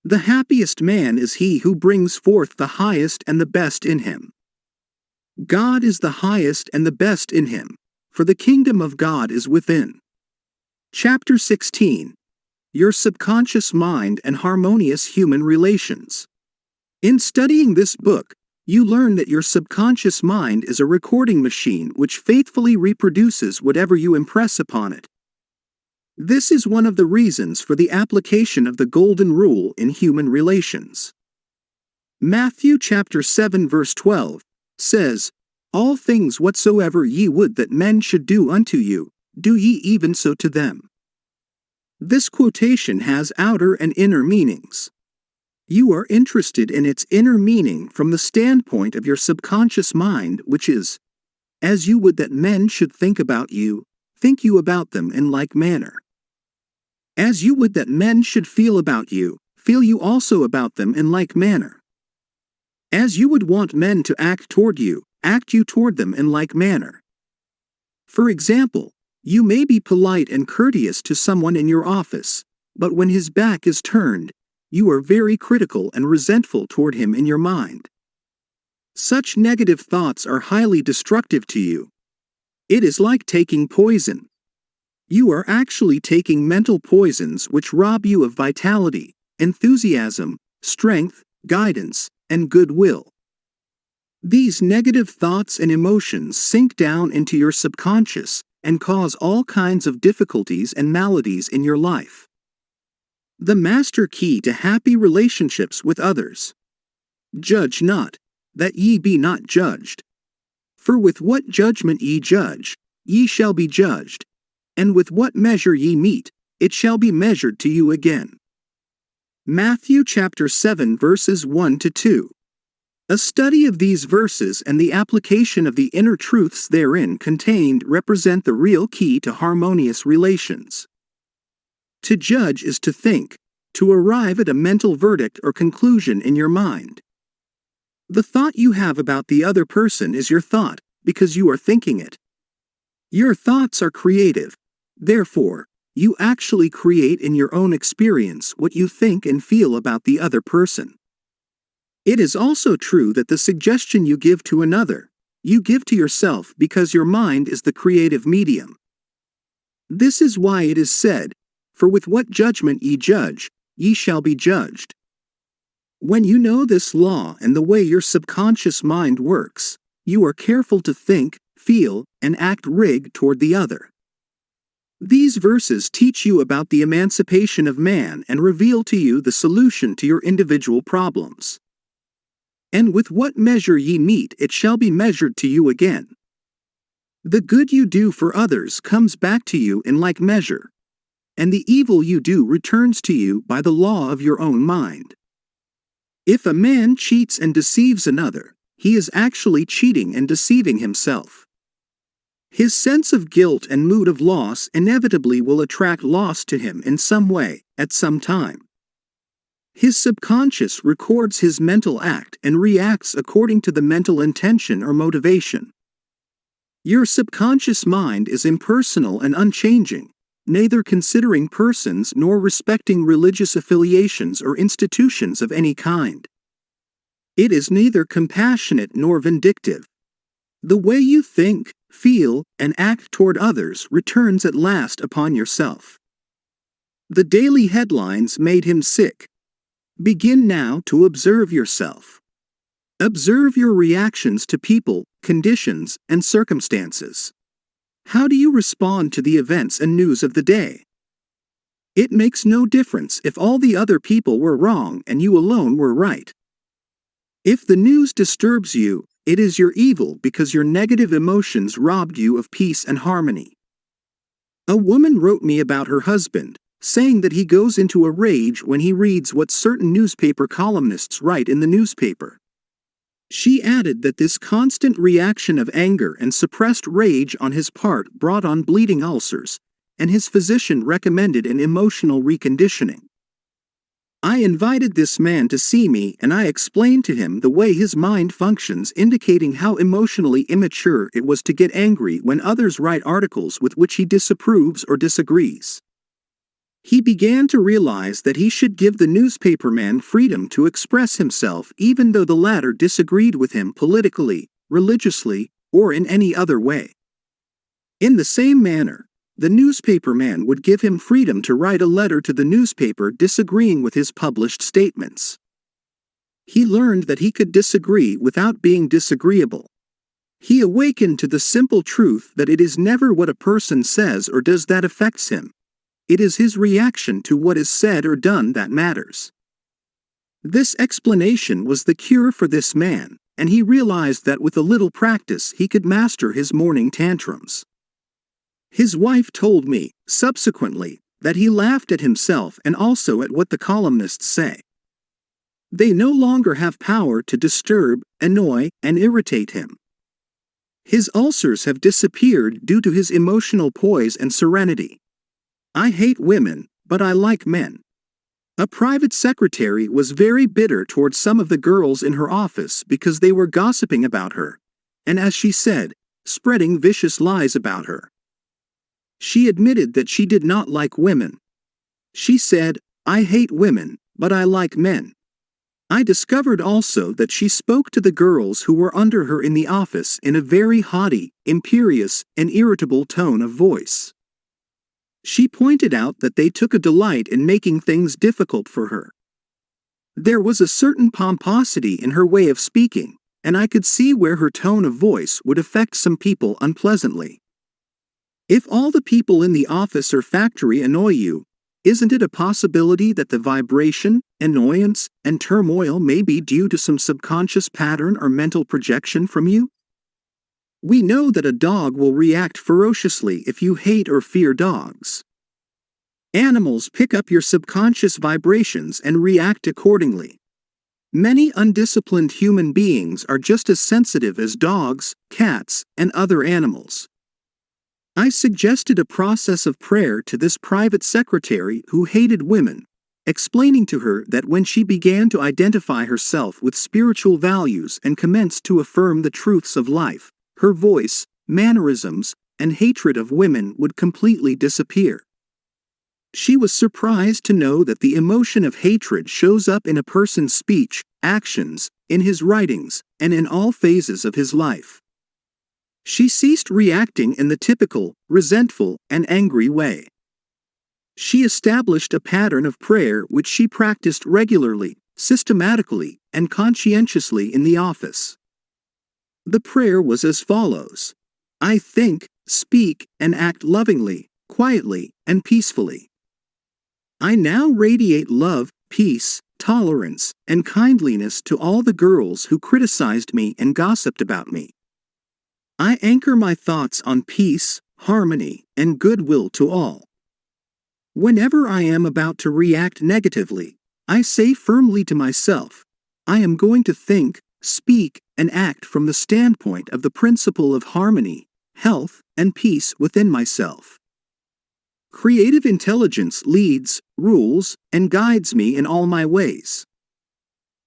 The happiest man is he who brings forth the highest and the best in him. God is the highest and the best in him, for the kingdom of God is within. Chapter 16. Your subconscious mind and harmonious human relations. In studying this book, you learn that your subconscious mind is a recording machine which faithfully reproduces whatever you impress upon it. This is one of the reasons for the application of the golden rule in human relations. Matthew chapter 7 verse 12 says, All things whatsoever ye would that men should do unto you, do ye even so to them. This quotation has outer and inner meanings. You are interested in its inner meaning from the standpoint of your subconscious mind, which is, as you would that men should think about you, think you about them in like manner. As you would that men should feel about you, feel you also about them in like manner. As you would want men to act toward you, act you toward them in like manner. For example, you may be polite and courteous to someone in your office, but when his back is turned, you are very critical and resentful toward him in your mind. Such negative thoughts are highly destructive to you. It is like taking poison. You are actually taking mental poisons which rob you of vitality, enthusiasm, strength, guidance, and goodwill. These negative thoughts and emotions sink down into your subconscious and cause all kinds of difficulties and maladies in your life. The master key to happy relationships with others. Judge not, that ye be not judged. For with what judgment ye judge, ye shall be judged, and with what measure ye mete, it shall be measured to you again. Matthew chapter 7 verses 1 to 2. A study of these verses and the application of the inner truths therein contained represent the real key to harmonious relations. To judge is to think, to arrive at a mental verdict or conclusion in your mind. The thought you have about the other person is your thought, because you are thinking it. Your thoughts are creative. Therefore, you actually create in your own experience what you think and feel about the other person. It is also true that the suggestion you give to another, you give to yourself because your mind is the creative medium. This is why it is said, For with what judgment ye judge, ye shall be judged. When you know this law and the way your subconscious mind works, you are careful to think, feel, and act rig toward the other. These verses teach you about the emancipation of man and reveal to you the solution to your individual problems. And with what measure ye mete, it shall be measured to you again. The good you do for others comes back to you in like measure, and the evil you do returns to you by the law of your own mind. If a man cheats and deceives another, he is actually cheating and deceiving himself. His sense of guilt and mood of loss inevitably will attract loss to him in some way, at some time. His subconscious records his mental act and reacts according to the mental intention or motivation. Your subconscious mind is impersonal and unchanging, neither considering persons nor respecting religious affiliations or institutions of any kind. It is neither compassionate nor vindictive. The way you think, feel, and act toward others returns at last upon yourself. The daily headlines made him sick. Begin now to observe yourself. Observe your reactions to people, conditions, and circumstances. How do you respond to the events and news of the day? It makes no difference if all the other people were wrong and you alone were right. If the news disturbs you, it is your evil because your negative emotions robbed you of peace and harmony. A woman wrote me about her husband, saying that he goes into a rage when he reads what certain newspaper columnists write in the newspaper. She added that this constant reaction of anger and suppressed rage on his part brought on bleeding ulcers, and his physician recommended an emotional reconditioning. I invited this man to see me and I explained to him the way his mind functions, indicating how emotionally immature it was to get angry when others write articles with which he disapproves or disagrees. He began to realize that he should give the newspaperman freedom to express himself even though the latter disagreed with him politically, religiously, or in any other way. In the same manner, the newspaperman would give him freedom to write a letter to the newspaper disagreeing with his published statements. He learned that he could disagree without being disagreeable. He awakened to the simple truth that it is never what a person says or does that affects him. It is his reaction to what is said or done that matters. This explanation was the cure for this man, and he realized that with a little practice he could master his morning tantrums. His wife told me, subsequently, that he laughed at himself and also at what the columnists say. They no longer have power to disturb, annoy, and irritate him. His ulcers have disappeared due to his emotional poise and serenity. I hate women, but I like men. A private secretary was very bitter toward some of the girls in her office because they were gossiping about her, and as she said, spreading vicious lies about her. She admitted that she did not like women. She said, "I hate women, but I like men." I discovered also that she spoke to the girls who were under her in the office in a very haughty, imperious, and irritable tone of voice. She pointed out that they took a delight in making things difficult for her. There was a certain pomposity in her way of speaking, and I could see where her tone of voice would affect some people unpleasantly. If all the people in the office or factory annoy you, isn't it a possibility that the vibration, annoyance, and turmoil may be due to some subconscious pattern or mental projection from you? We know that a dog will react ferociously if you hate or fear dogs. Animals pick up your subconscious vibrations and react accordingly. Many undisciplined human beings are just as sensitive as dogs, cats, and other animals. I suggested a process of prayer to this private secretary who hated women, explaining to her that when she began to identify herself with spiritual values and commenced to affirm the truths of life, her voice, mannerisms, and hatred of women would completely disappear. She was surprised to know that the emotion of hatred shows up in a person's speech, actions, in his writings, and in all phases of his life. She ceased reacting in the typical, resentful, and angry way. She established a pattern of prayer which she practiced regularly, systematically, and conscientiously in the office. The prayer was as follows: I think, speak, and act lovingly, quietly, and peacefully. I now radiate love, peace, tolerance, and kindliness to all the girls who criticized me and gossiped about me. I anchor my thoughts on peace, harmony, and goodwill to all. Whenever I am about to react negatively, I say firmly to myself, I am going to think, speak, and act from the standpoint of the principle of harmony, health, and peace within myself. Creative intelligence leads, rules, and guides me in all my ways.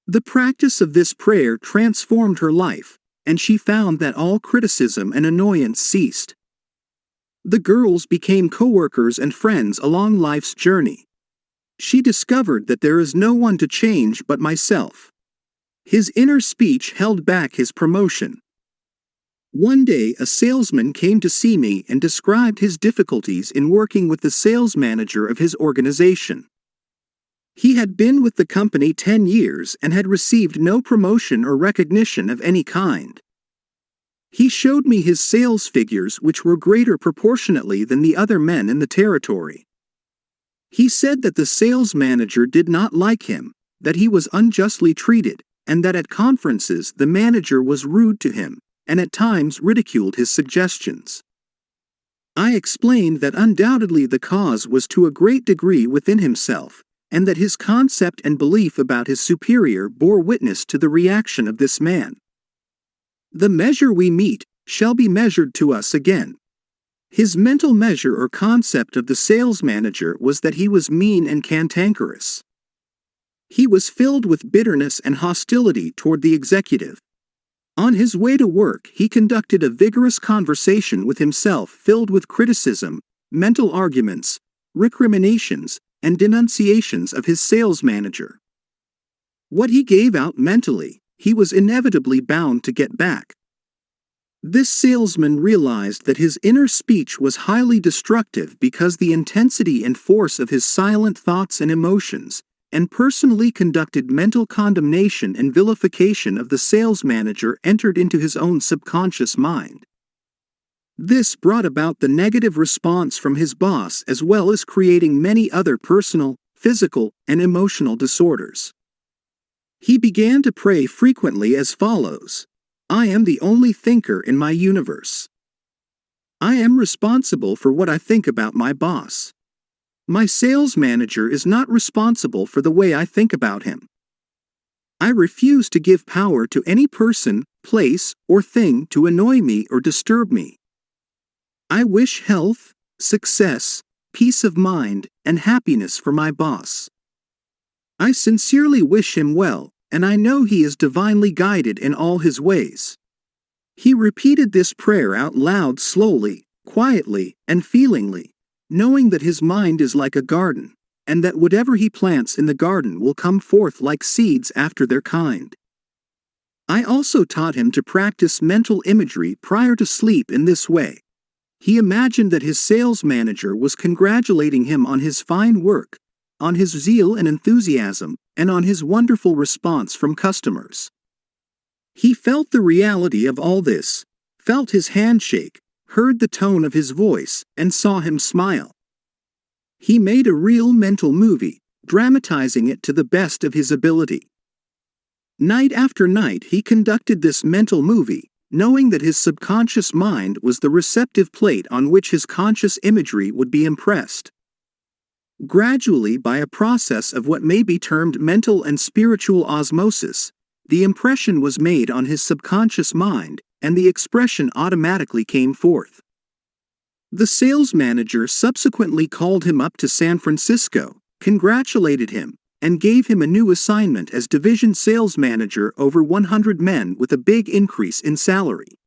The practice of this prayer transformed her life, and she found that all criticism and annoyance ceased. The girls became co-workers and friends along life's journey. She discovered that there is no one to change but myself. His inner speech held back his promotion. One day a salesman came to see me and described his difficulties in working with the sales manager of his organization. He had been with the company 10 years and had received no promotion or recognition of any kind. He showed me his sales figures, which were greater proportionately than the other men in the territory. He said that the sales manager did not like him, that he was unjustly treated, and that at conferences the manager was rude to him, and at times ridiculed his suggestions. I explained that undoubtedly the cause was to a great degree within himself, and that his concept and belief about his superior bore witness to the reaction of this man. The measure we meet shall be measured to us again. His mental measure or concept of the sales manager was that he was mean and cantankerous. He was filled with bitterness and hostility toward the executive. On his way to work, he conducted a vigorous conversation with himself filled with criticism, mental arguments, recriminations, and denunciations of his sales manager. What he gave out mentally, he was inevitably bound to get back. This salesman realized that his inner speech was highly destructive because the intensity and force of his silent thoughts and emotions, and personally conducted mental condemnation and vilification of the sales manager entered into his own subconscious mind. This brought about the negative response from his boss as well as creating many other personal, physical, and emotional disorders. He began to pray frequently as follows: I am the only thinker in my universe. I am responsible for what I think about my boss. My sales manager is not responsible for the way I think about him. I refuse to give power to any person, place, or thing to annoy me or disturb me. I wish health, success, peace of mind, and happiness for my boss. I sincerely wish him well, and I know he is divinely guided in all his ways. He repeated this prayer out loud slowly, quietly, and feelingly, knowing that his mind is like a garden, and that whatever he plants in the garden will come forth like seeds after their kind. I also taught him to practice mental imagery prior to sleep in this way. He imagined that his sales manager was congratulating him on his fine work, on his zeal and enthusiasm, and on his wonderful response from customers. He felt the reality of all this, felt his hand shake, heard the tone of his voice, and saw him smile. He made a real mental movie, dramatizing it to the best of his ability. Night after night he conducted this mental movie, knowing that his subconscious mind was the receptive plate on which his conscious imagery would be impressed. Gradually, by a process of what may be termed mental and spiritual osmosis, the impression was made on his subconscious mind, and the expression automatically came forth. The sales manager subsequently called him up to San Francisco, congratulated him, and gave him a new assignment as division sales manager over 100 men with a big increase in salary.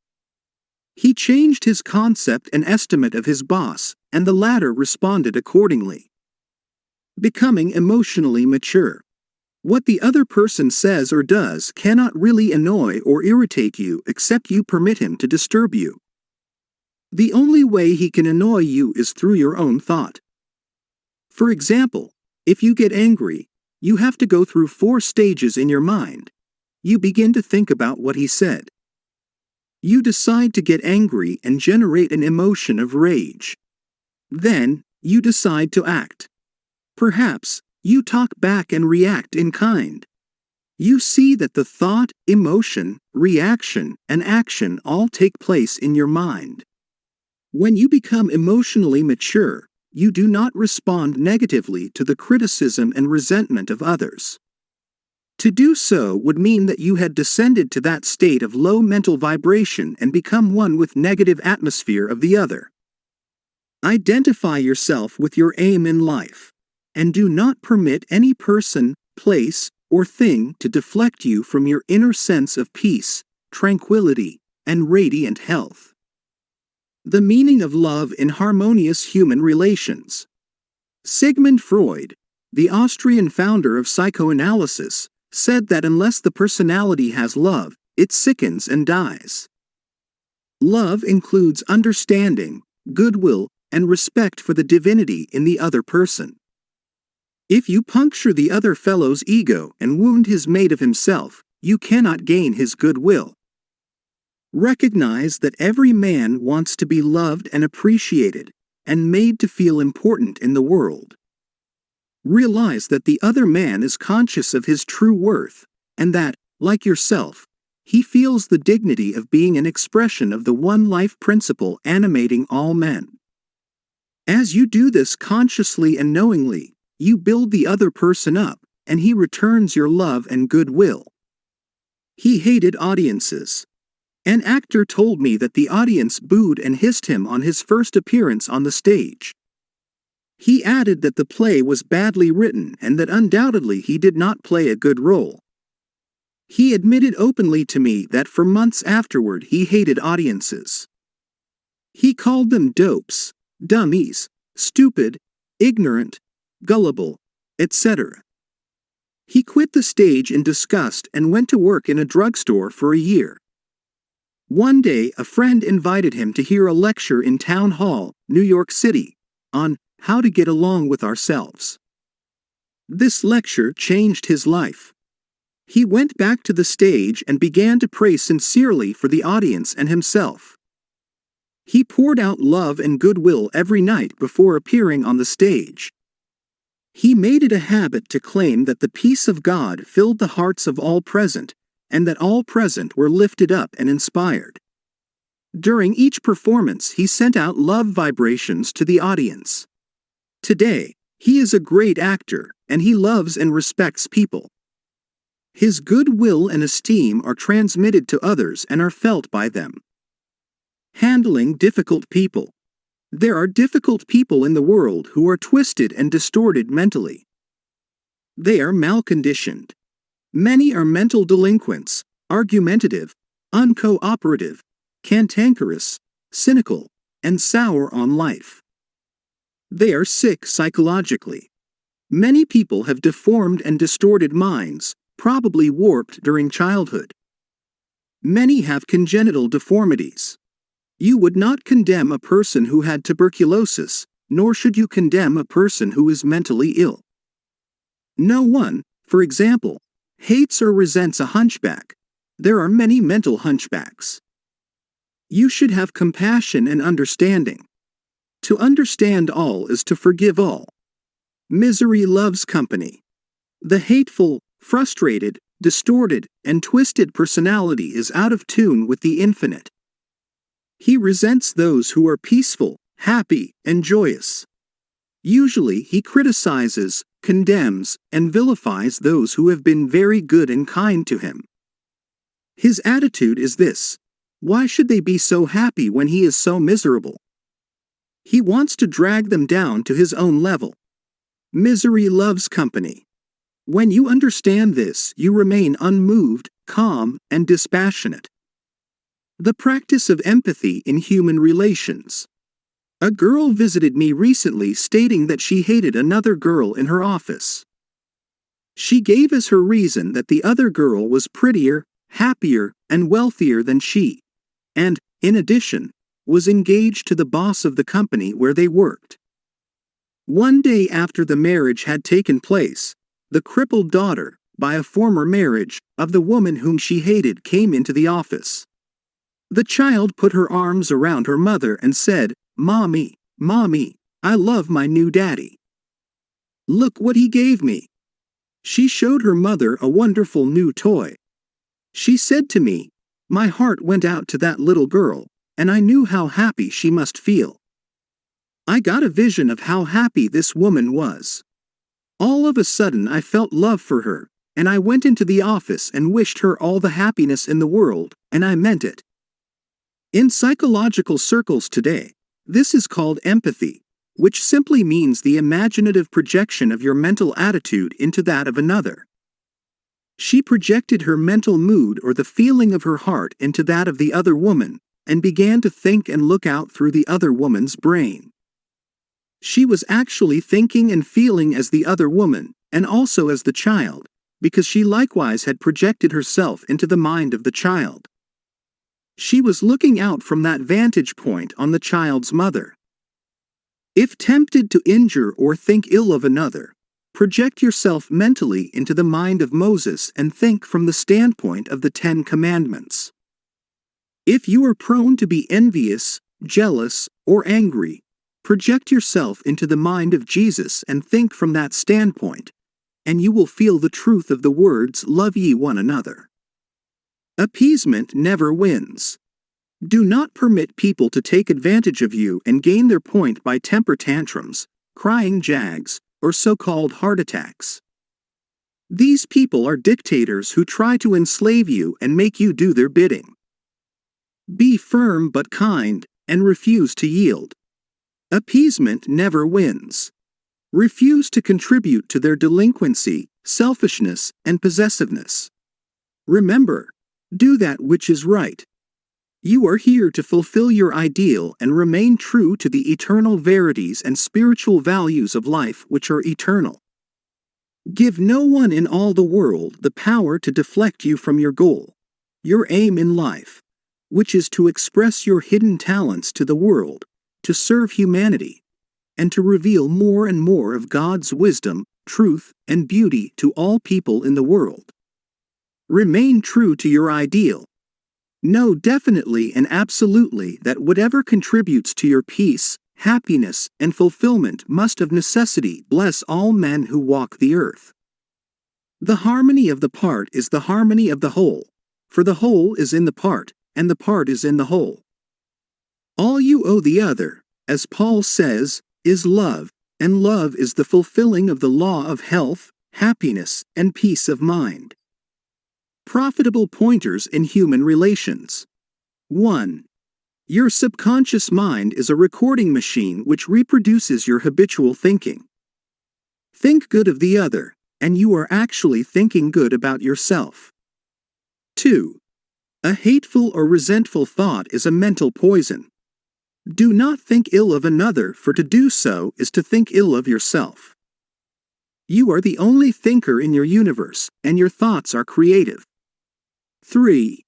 He changed his concept and estimate of his boss, and the latter responded accordingly. Becoming emotionally mature. What the other person says or does cannot really annoy or irritate you except you permit him to disturb you. The only way he can annoy you is through your own thought. For example, if you get angry, you have to go through 4 stages in your mind. You begin to think about what he said. You decide to get angry and generate an emotion of rage. Then, you decide to act. Perhaps, you talk back and react in kind. You see that the thought, emotion, reaction, and action all take place in your mind. When you become emotionally mature, you do not respond negatively to the criticism and resentment of others. To do so would mean that you had descended to that state of low mental vibration and become one with negative atmosphere of the other. Identify yourself with your aim in life, and do not permit any person, place, or thing to deflect you from your inner sense of peace, tranquility, and radiant health. The meaning of love in harmonious human relations. Sigmund Freud, the Austrian founder of psychoanalysis, said that unless the personality has love, it sickens and dies. Love includes understanding, goodwill, and respect for the divinity in the other person. If you puncture the other fellow's ego and wound his mate of himself, you cannot gain his goodwill. Recognize that every man wants to be loved and appreciated, and made to feel important in the world. Realize that the other man is conscious of his true worth, and that, like yourself, he feels the dignity of being an expression of the one life principle animating all men. As you do this consciously and knowingly, you build the other person up, and he returns your love and goodwill. He hated audiences. An actor told me that the audience booed and hissed him on his first appearance on the stage. He added that the play was badly written and that undoubtedly he did not play a good role. He admitted openly to me that for months afterward he hated audiences. He called them dopes, dummies, stupid, ignorant, gullible, etc. He quit the stage in disgust and went to work in a drugstore for a year. One day, a friend invited him to hear a lecture in Town Hall, New York City, on how to get along with ourselves. This lecture changed his life. He went back to the stage and began to pray sincerely for the audience and himself. He poured out love and goodwill every night before appearing on the stage. He made it a habit to claim that the peace of God filled the hearts of all present, and that all present were lifted up and inspired. During each performance, he sent out love vibrations to the audience. Today, he is a great actor, and he loves and respects people. His goodwill and esteem are transmitted to others and are felt by them. Handling difficult people. There are difficult people in the world who are twisted and distorted mentally. They are malconditioned. Many are mental delinquents, argumentative, uncooperative, cantankerous, cynical, and sour on life. They are sick psychologically. Many people have deformed and distorted minds, probably warped during childhood. Many have congenital deformities. You would not condemn a person who had tuberculosis, nor should you condemn a person who is mentally ill. No one, for example, hates or resents a hunchback. There are many mental hunchbacks. You should have compassion and understanding. To understand all is to forgive all. Misery loves company. The hateful, frustrated, distorted, and twisted personality is out of tune with the infinite. He resents those who are peaceful, happy, and joyous. Usually he criticizes, condemns, and vilifies those who have been very good and kind to him. His attitude is this: why should they be so happy when he is so miserable? He wants to drag them down to his own level. Misery loves company. When you understand this, you remain unmoved, calm, and dispassionate. The practice of empathy in human relations. A girl visited me recently stating that she hated another girl in her office. She gave as her reason that the other girl was prettier, happier, and wealthier than she, and, in addition, was engaged to the boss of the company where they worked. One day after the marriage had taken place, the crippled daughter, by a former marriage, of the woman whom she hated came into the office. The child put her arms around her mother and said, "Mommy, Mommy, I love my new daddy. Look what he gave me." She showed her mother a wonderful new toy. She said to me, "My heart went out to that little girl, and I knew how happy she must feel." I got a vision of how happy this woman was. All of a sudden I felt love for her, and I went into the office and wished her all the happiness in the world, and I meant it. In psychological circles today, this is called empathy, which simply means the imaginative projection of your mental attitude into that of another. She projected her mental mood or the feeling of her heart into that of the other woman, and began to think and look out through the other woman's brain. She was actually thinking and feeling as the other woman, and also as the child, because she likewise had projected herself into the mind of the child. She was looking out from that vantage point on the child's mother. If tempted to injure or think ill of another, project yourself mentally into the mind of Moses and think from the standpoint of the 10 Commandments. If you are prone to be envious, jealous, or angry, project yourself into the mind of Jesus and think from that standpoint, and you will feel the truth of the words, "Love ye one another." Appeasement never wins. Do not permit people to take advantage of you and gain their point by temper tantrums, crying jags, or so-called heart attacks. These people are dictators who try to enslave you and make you do their bidding. Be firm but kind, and refuse to yield. Appeasement never wins. Refuse to contribute to their delinquency, selfishness, and possessiveness. Remember, do that which is right. You are here to fulfill your ideal and remain true to the eternal verities and spiritual values of life which are eternal. Give no one in all the world the power to deflect you from your goal, your aim in life, which is to express your hidden talents to the world, to serve humanity, and to reveal more and more of God's wisdom, truth, and beauty to all people in the world. Remain true to your ideal. Know definitely and absolutely that whatever contributes to your peace, happiness, and fulfillment must of necessity bless all men who walk the earth. The harmony of the part is the harmony of the whole, for the whole is in the part, and the part is in the whole. All you owe the other, as Paul says, is love, and love is the fulfilling of the law of health, happiness, and peace of mind. Profitable pointers in human relations. 1. Your subconscious mind is a recording machine which reproduces your habitual thinking. Think good of the other, and you are actually thinking good about yourself. 2. A hateful or resentful thought is a mental poison. Do not think ill of another, for to do so is to think ill of yourself. You are the only thinker in your universe, and your thoughts are creative. 3.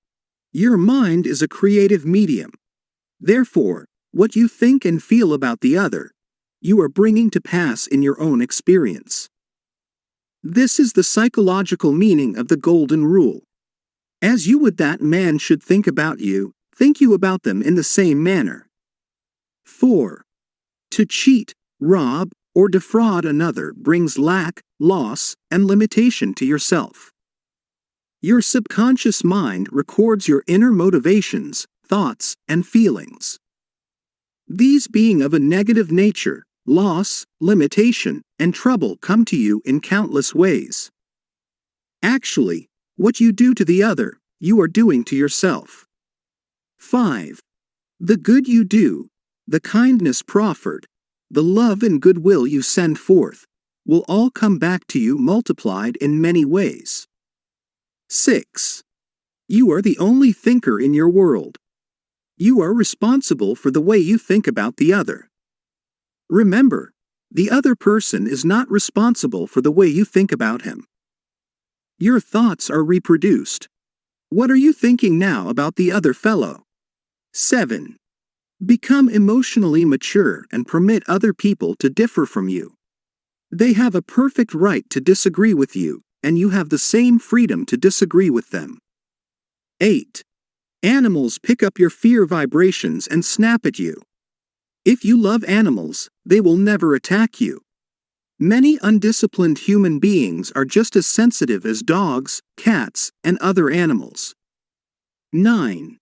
Your mind is a creative medium. Therefore, what you think and feel about the other, you are bringing to pass in your own experience. This is the psychological meaning of the Golden Rule. As you would that man should think about you, think you about them in the same manner. 4. To cheat, rob, or defraud another brings lack, loss, and limitation to yourself. Your subconscious mind records your inner motivations, thoughts, and feelings. These being of a negative nature, loss, limitation, and trouble come to you in countless ways. Actually, what you do to the other, you are doing to yourself. 5. The good you do, the kindness proffered, the love and goodwill you send forth, will all come back to you multiplied in many ways. 6. You are the only thinker in your world. You are responsible for the way you think about the other. Remember, the other person is not responsible for the way you think about him. Your thoughts are reproduced. What are you thinking now about the other fellow? 7. Become emotionally mature and permit other people to differ from you. They have a perfect right to disagree with you, and you have the same freedom to disagree with them. 8. Animals pick up your fear vibrations and snap at you. If you love animals, they will never attack you. Many undisciplined human beings are just as sensitive as dogs, cats, and other animals. 9.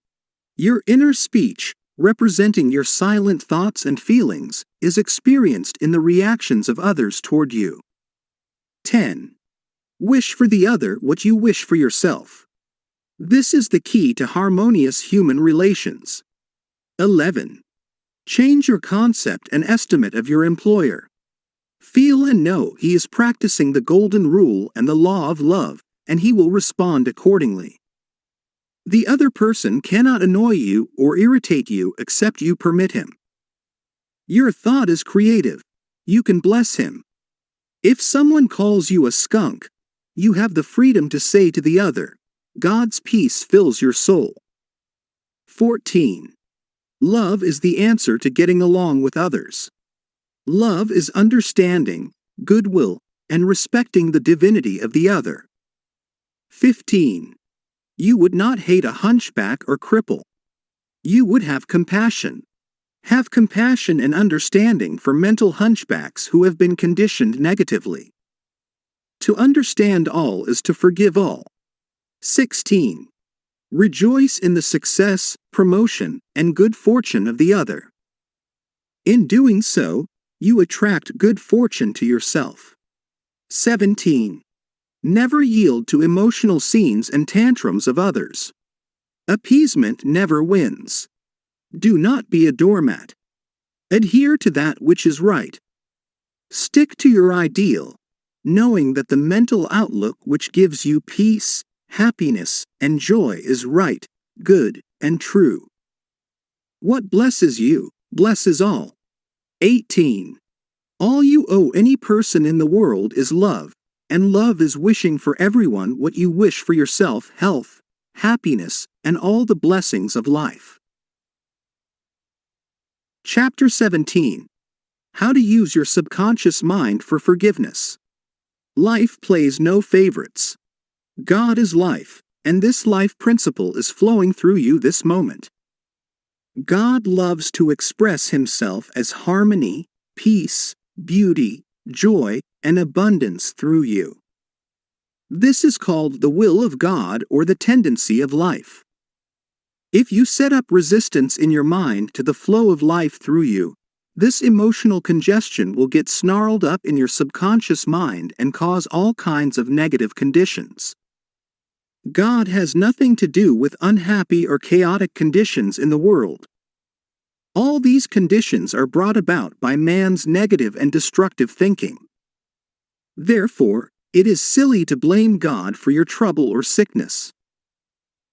Your inner speech, representing your silent thoughts and feelings, is experienced in the reactions of others toward you. 10. Wish for the other what you wish for yourself. This is the key to harmonious human relations. 11. Change your concept and estimate of your employer. Feel and know he is practicing the golden rule and the law of love, and he will respond accordingly. The other person cannot annoy you or irritate you except you permit him. Your thought is creative. You can bless him. If someone calls you a skunk, you have the freedom to say to the other, God's peace fills your soul. 14. Love is the answer to getting along with others. Love is understanding, goodwill, and respecting the divinity of the other. 15. You would not hate a hunchback or cripple. You would have compassion. Have compassion and understanding for mental hunchbacks who have been conditioned negatively. To understand all is to forgive all. 16. Rejoice in the success, promotion, and good fortune of the other. In doing so, you attract good fortune to yourself. 17. Never yield to emotional scenes and tantrums of others. Appeasement never wins. Do not be a doormat. Adhere to that which is right. Stick to your ideal, knowing that the mental outlook which gives you peace, happiness, and joy is right, good, and true. What blesses you, blesses all. 18. All you owe any person in the world is love, and love is wishing for everyone what you wish for yourself: health, happiness, and all the blessings of life. Chapter 17. How to use your subconscious mind for forgiveness. Life plays no favorites. God is life, and this life principle is flowing through you this moment. God loves to express himself as harmony, peace, beauty, joy, and abundance through you. This is called the will of God or the tendency of life. If you set up resistance in your mind to the flow of life through you, this emotional congestion will get snarled up in your subconscious mind and cause all kinds of negative conditions. God has nothing to do with unhappy or chaotic conditions in the world. All these conditions are brought about by man's negative and destructive thinking. Therefore, it is silly to blame God for your trouble or sickness.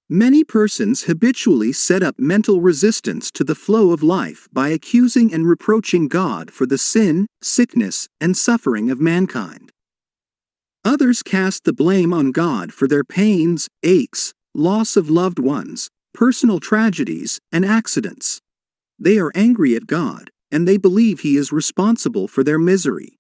Many persons habitually set up mental resistance to the flow of life by accusing and reproaching God for the sin, sickness, and suffering of mankind. Others cast the blame on God for their pains, aches, loss of loved ones, personal tragedies, and accidents. They are angry at God, and they believe He is responsible for their misery.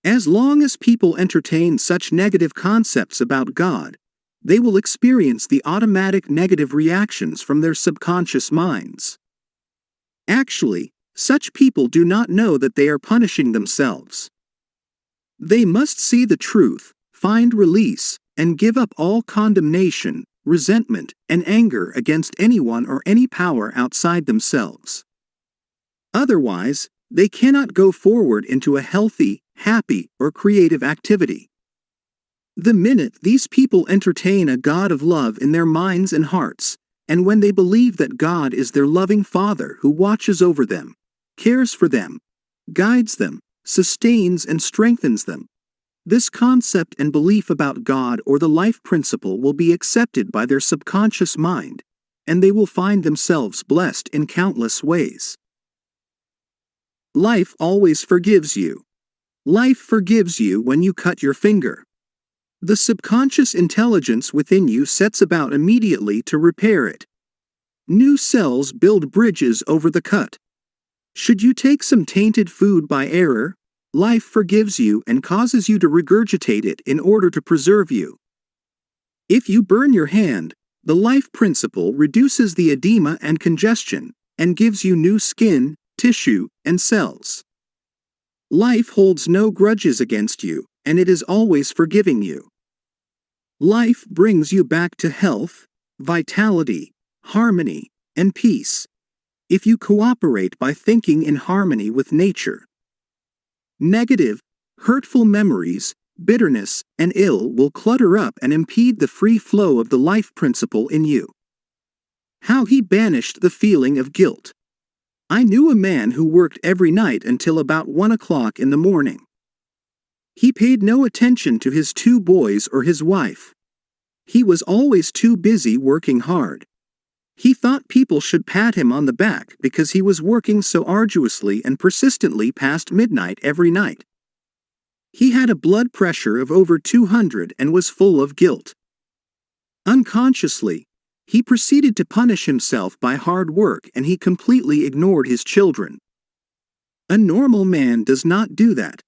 As long as people entertain such negative concepts about God, they will experience the automatic negative reactions from their subconscious minds. Actually, such people do not know that they are punishing themselves. They must see the truth, find release, and give up all condemnation, resentment, and anger against anyone or any power outside themselves. Otherwise, they cannot go forward into a healthy, happy, or creative activity. The minute these people entertain a God of love in their minds and hearts, and when they believe that God is their loving Father who watches over them, cares for them, guides them, sustains and strengthens them, this concept and belief about God or the life principle will be accepted by their subconscious mind, and they will find themselves blessed in countless ways. Life always forgives you. Life forgives you when you cut your finger. The subconscious intelligence within you sets about immediately to repair it. New cells build bridges over the cut. Should you take some tainted food by error, life forgives you and causes you to regurgitate it in order to preserve you. If you burn your hand, the life principle reduces the edema and congestion and gives you new skin, tissue, and cells. Life holds no grudges against you, and it is always forgiving you. Life brings you back to health, vitality, harmony, and peace, if you cooperate by thinking in harmony with nature. Negative, hurtful memories, bitterness, and ill will clutter up and impede the free flow of the life principle in you. How he banished the feeling of guilt. I knew a man who worked every night until about 1 o'clock in the morning. He paid no attention to his 2 boys or his wife. He was always too busy working hard. He thought people should pat him on the back because he was working so arduously and persistently past midnight every night. He had a blood pressure of over 200 and was full of guilt. Unconsciously, he proceeded to punish himself by hard work, and he completely ignored his children. A normal man does not do that.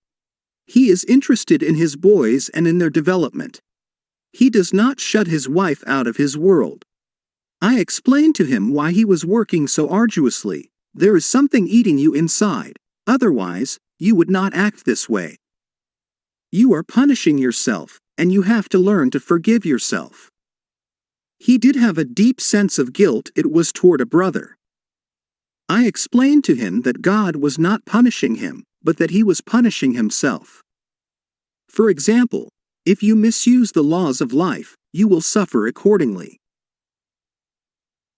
He is interested in his boys and in their development. He does not shut his wife out of his world. I explained to him why he was working so arduously. There is something eating you inside, otherwise, you would not act this way. You are punishing yourself, and you have to learn to forgive yourself. He did have a deep sense of guilt. It was toward a brother. I explained to him that God was not punishing him, but that he was punishing himself. For example, if you misuse the laws of life, you will suffer accordingly.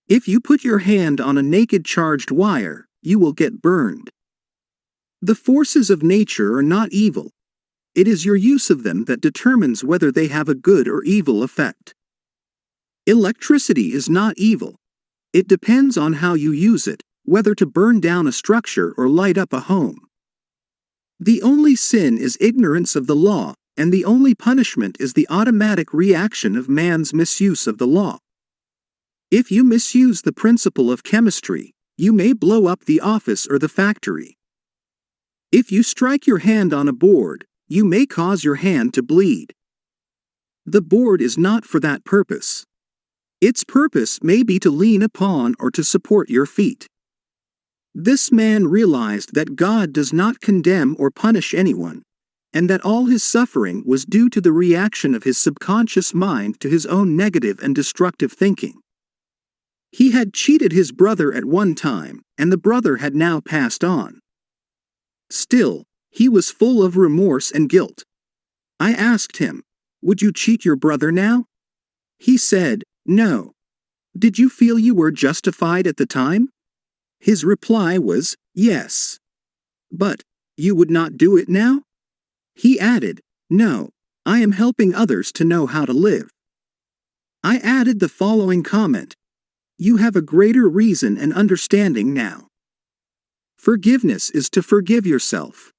If you put your hand on a naked charged wire, you will get burned. The forces of nature are not evil. It is your use of them that determines whether they have a good or evil effect. Electricity is not evil. It depends on how you use it, whether to burn down a structure or light up a home. The only sin is ignorance of the law, and the only punishment is the automatic reaction of man's misuse of the law. If you misuse the principle of chemistry, you may blow up the office or the factory. If you strike your hand on a board, you may cause your hand to bleed. The board is not for that purpose. Its purpose may be to lean upon or to support your feet. This man realized that God does not condemn or punish anyone, and that all his suffering was due to the reaction of his subconscious mind to his own negative and destructive thinking. He had cheated his brother at one time, and the brother had now passed on. Still, he was full of remorse and guilt. I asked him, "Would you cheat your brother now?" He said, "No." "Did you feel you were justified at the time?" His reply was, "Yes." "But, you would not do it now?" He added, "No, I am helping others to know how to live." I added the following comment: "You have a greater reason and understanding now." Forgiveness is to forgive yourself.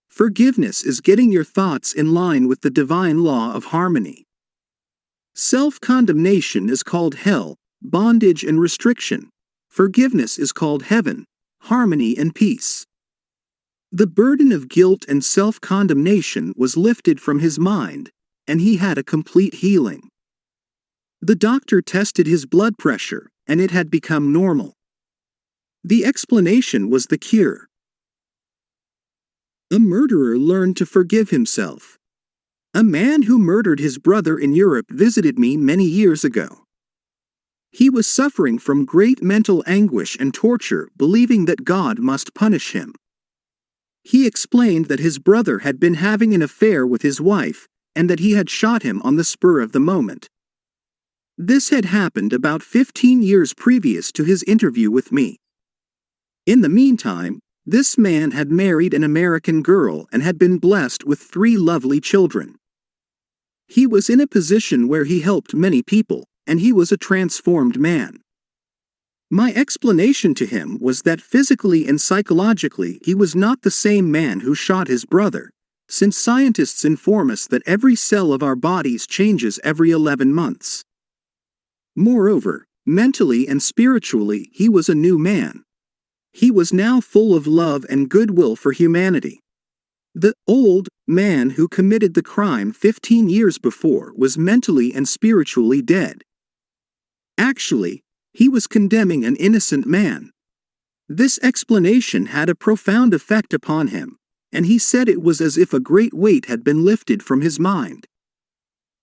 Forgiveness is getting your thoughts in line with the divine law of harmony. Self-condemnation is called hell, bondage and restriction. Forgiveness is called heaven, harmony and peace. The burden of guilt and self-condemnation was lifted from his mind, and he had a complete healing. The doctor tested his blood pressure, and it had become normal. The explanation was the cure. A murderer learned to forgive himself. A man who murdered his brother in Europe visited me many years ago. He was suffering from great mental anguish and torture, believing that God must punish him. He explained that his brother had been having an affair with his wife, and that he had shot him on the spur of the moment. This had happened about 15 years previous to his interview with me. In the meantime, this man had married an American girl and had been blessed with 3 lovely children. He was in a position where he helped many people, and he was a transformed man. My explanation to him was that physically and psychologically he was not the same man who shot his brother, since scientists inform us that every cell of our bodies changes every 11 months. Moreover, mentally and spiritually he was a new man. He was now full of love and goodwill for humanity. The old man who committed the crime 15 years before was mentally and spiritually dead. Actually, he was condemning an innocent man. This explanation had a profound effect upon him, and he said it was as if a great weight had been lifted from his mind.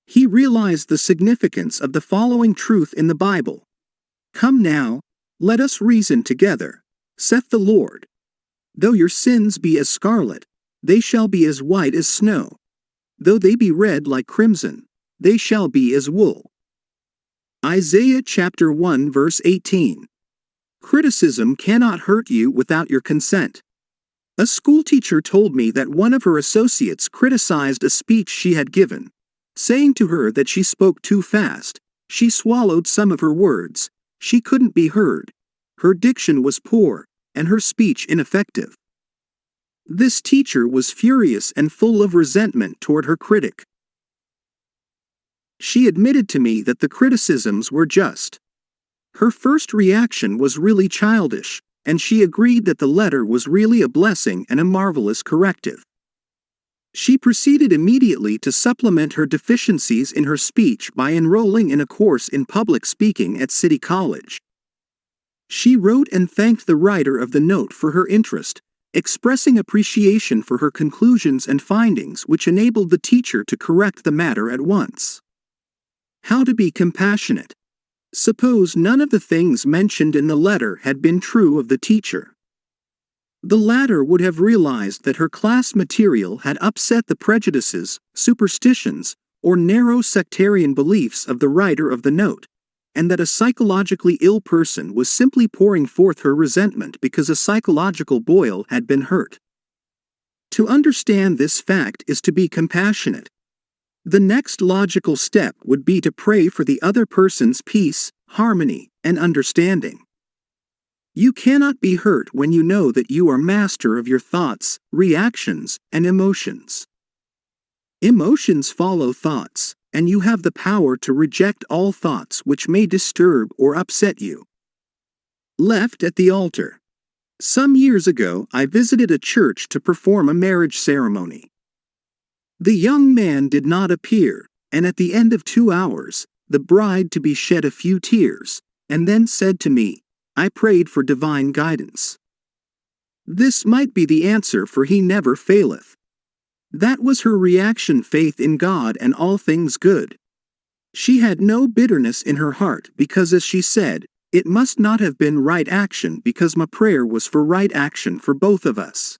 He realized the significance of the following truth in the Bible. "Come now, let us reason together, saith the Lord. Though your sins be as scarlet, they shall be as white as snow. Though they be red like crimson, they shall be as wool." Isaiah chapter 1 verse 18. Criticism cannot hurt you without your consent. A schoolteacher told me that one of her associates criticized a speech she had given, saying to her that she spoke too fast, she swallowed some of her words, she couldn't be heard, her diction was poor, and her speech ineffective. This teacher was furious and full of resentment toward her critic. She admitted to me that the criticisms were just. Her first reaction was really childish, and she agreed that the letter was really a blessing and a marvelous corrective. She proceeded immediately to supplement her deficiencies in her speech by enrolling in a course in public speaking at City College. She wrote and thanked the writer of the note for her interest, expressing appreciation for her conclusions and findings, which enabled the teacher to correct the matter at once. How to be compassionate. Suppose none of the things mentioned in the letter had been true of the teacher. The latter would have realized that her class material had upset the prejudices, superstitions, or narrow sectarian beliefs of the writer of the note, and that a psychologically ill person was simply pouring forth her resentment because a psychological boil had been hurt. To understand this fact is to be compassionate. The next logical step would be to pray for the other person's peace, harmony, and understanding. You cannot be hurt when you know that you are master of your thoughts, reactions, and emotions. Emotions follow thoughts, and you have the power to reject all thoughts which may disturb or upset you. Left at the altar. Some years ago, I visited a church to perform a marriage ceremony. The young man did not appear, and at the end of 2 hours, the bride-to-be shed a few tears, and then said to me, "I prayed for divine guidance." This might be the answer, for he never faileth. That was her reaction: faith in God and all things good. She had no bitterness in her heart because, as she said, "It must not have been right action because my prayer was for right action for both of us."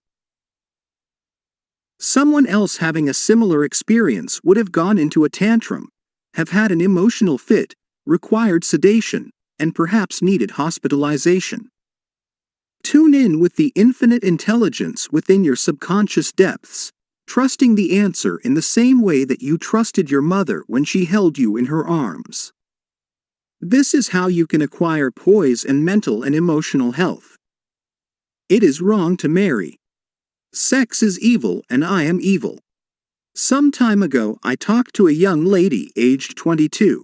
Someone else having a similar experience would have gone into a tantrum, have had an emotional fit, required sedation, and perhaps needed hospitalization. Tune in with the infinite intelligence within your subconscious depths, trusting the answer in the same way that you trusted your mother when she held you in her arms. This is how you can acquire poise and mental and emotional health. It is wrong to marry. Sex is evil and I am evil. Some time ago I talked to a young lady aged 22.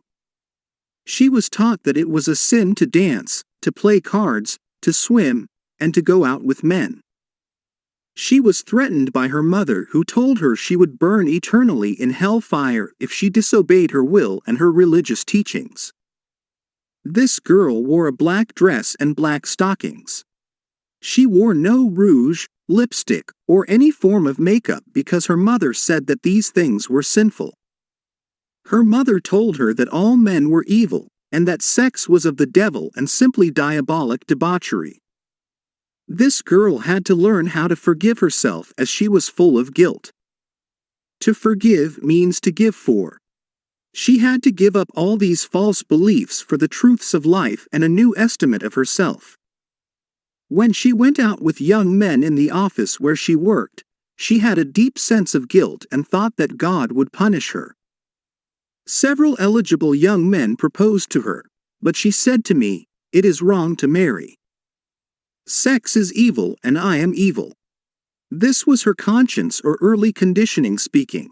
She was taught that it was a sin to dance, to play cards, to swim, and to go out with men. She was threatened by her mother, who told her she would burn eternally in hellfire if she disobeyed her will and her religious teachings. This girl wore a black dress and black stockings. She wore no rouge, lipstick, or any form of makeup because her mother said that these things were sinful. Her mother told her that all men were evil, and that sex was of the devil and simply diabolic debauchery. This girl had to learn how to forgive herself as she was full of guilt. To forgive means to give for. She had to give up all these false beliefs for the truths of life and a new estimate of herself. When she went out with young men in the office where she worked, she had a deep sense of guilt and thought that God would punish her. Several eligible young men proposed to her, but she said to me, "It is wrong to marry. Sex is evil and I am evil." This was her conscience or early conditioning speaking.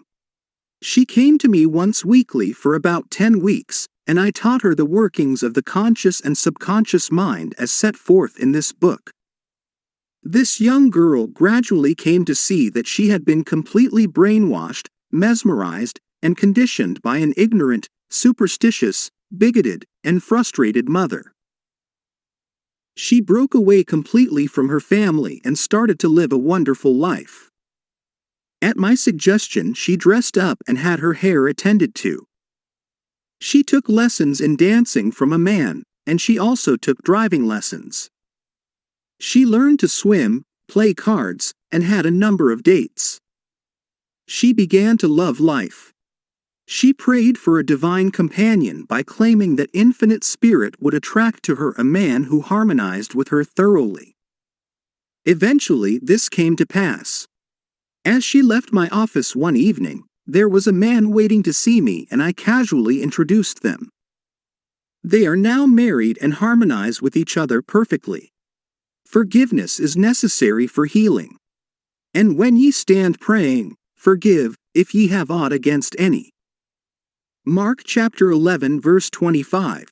She came to me once weekly for about 10 weeks, and I taught her the workings of the conscious and subconscious mind as set forth in this book. This young girl gradually came to see that she had been completely brainwashed, mesmerized, and conditioned by an ignorant, superstitious, bigoted, and frustrated mother. She broke away completely from her family and started to live a wonderful life. At my suggestion, she dressed up and had her hair attended to. She took lessons in dancing from a man, and she also took driving lessons. She learned to swim, play cards, and had a number of dates. She began to love life. She prayed for a divine companion by claiming that infinite spirit would attract to her a man who harmonized with her thoroughly. Eventually, this came to pass. As she left my office one evening, there was a man waiting to see me, and I casually introduced them. They are now married and harmonize with each other perfectly. Forgiveness is necessary for healing. And when ye stand praying, forgive, if ye have aught against any. Mark chapter 11 verse 25.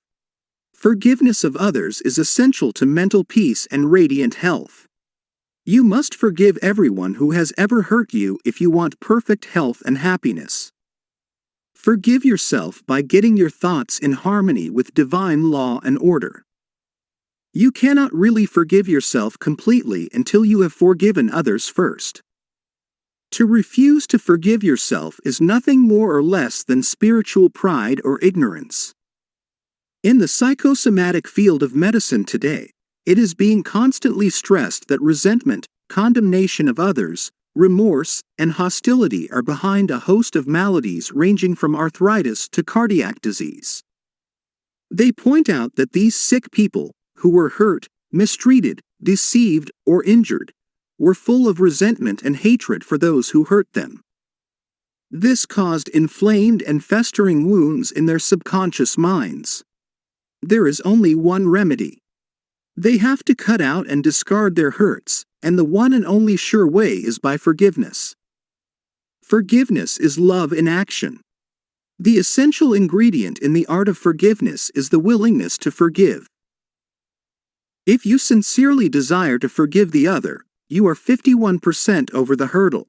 Forgiveness of others is essential to mental peace and radiant health. You must forgive everyone who has ever hurt you if you want perfect health and happiness. Forgive yourself by getting your thoughts in harmony with divine law and order. You cannot really forgive yourself completely until you have forgiven others first. To refuse to forgive yourself is nothing more or less than spiritual pride or ignorance. In the psychosomatic field of medicine today, it is being constantly stressed that resentment, condemnation of others, remorse, and hostility are behind a host of maladies ranging from arthritis to cardiac disease. They point out that these sick people, who were hurt, mistreated, deceived, or injured, were full of resentment and hatred for those who hurt them. This caused inflamed and festering wounds in their subconscious minds. There is only one remedy. They have to cut out and discard their hurts, and the one and only sure way is by forgiveness. Forgiveness is love in action. The essential ingredient in the art of forgiveness is the willingness to forgive. If you sincerely desire to forgive the other, you are 51% over the hurdle.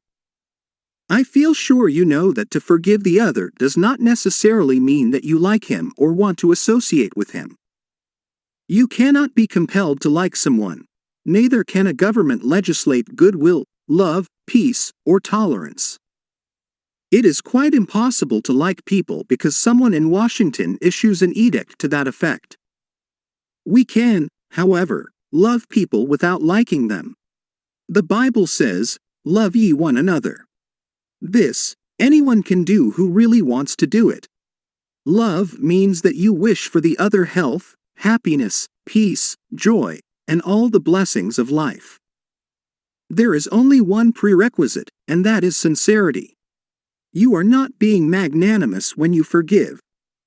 I feel sure you know that to forgive the other does not necessarily mean that you like him or want to associate with him. You cannot be compelled to like someone. Neither can a government legislate goodwill, love, peace, or tolerance. It is quite impossible to like people because someone in Washington issues an edict to that effect. We can, however, love people without liking them. The Bible says, "Love ye one another." This, anyone can do who really wants to do it. Love means that you wish for the other health, happiness, peace, joy, and all the blessings of life. There is only one prerequisite, and that is sincerity. You are not being magnanimous when you forgive.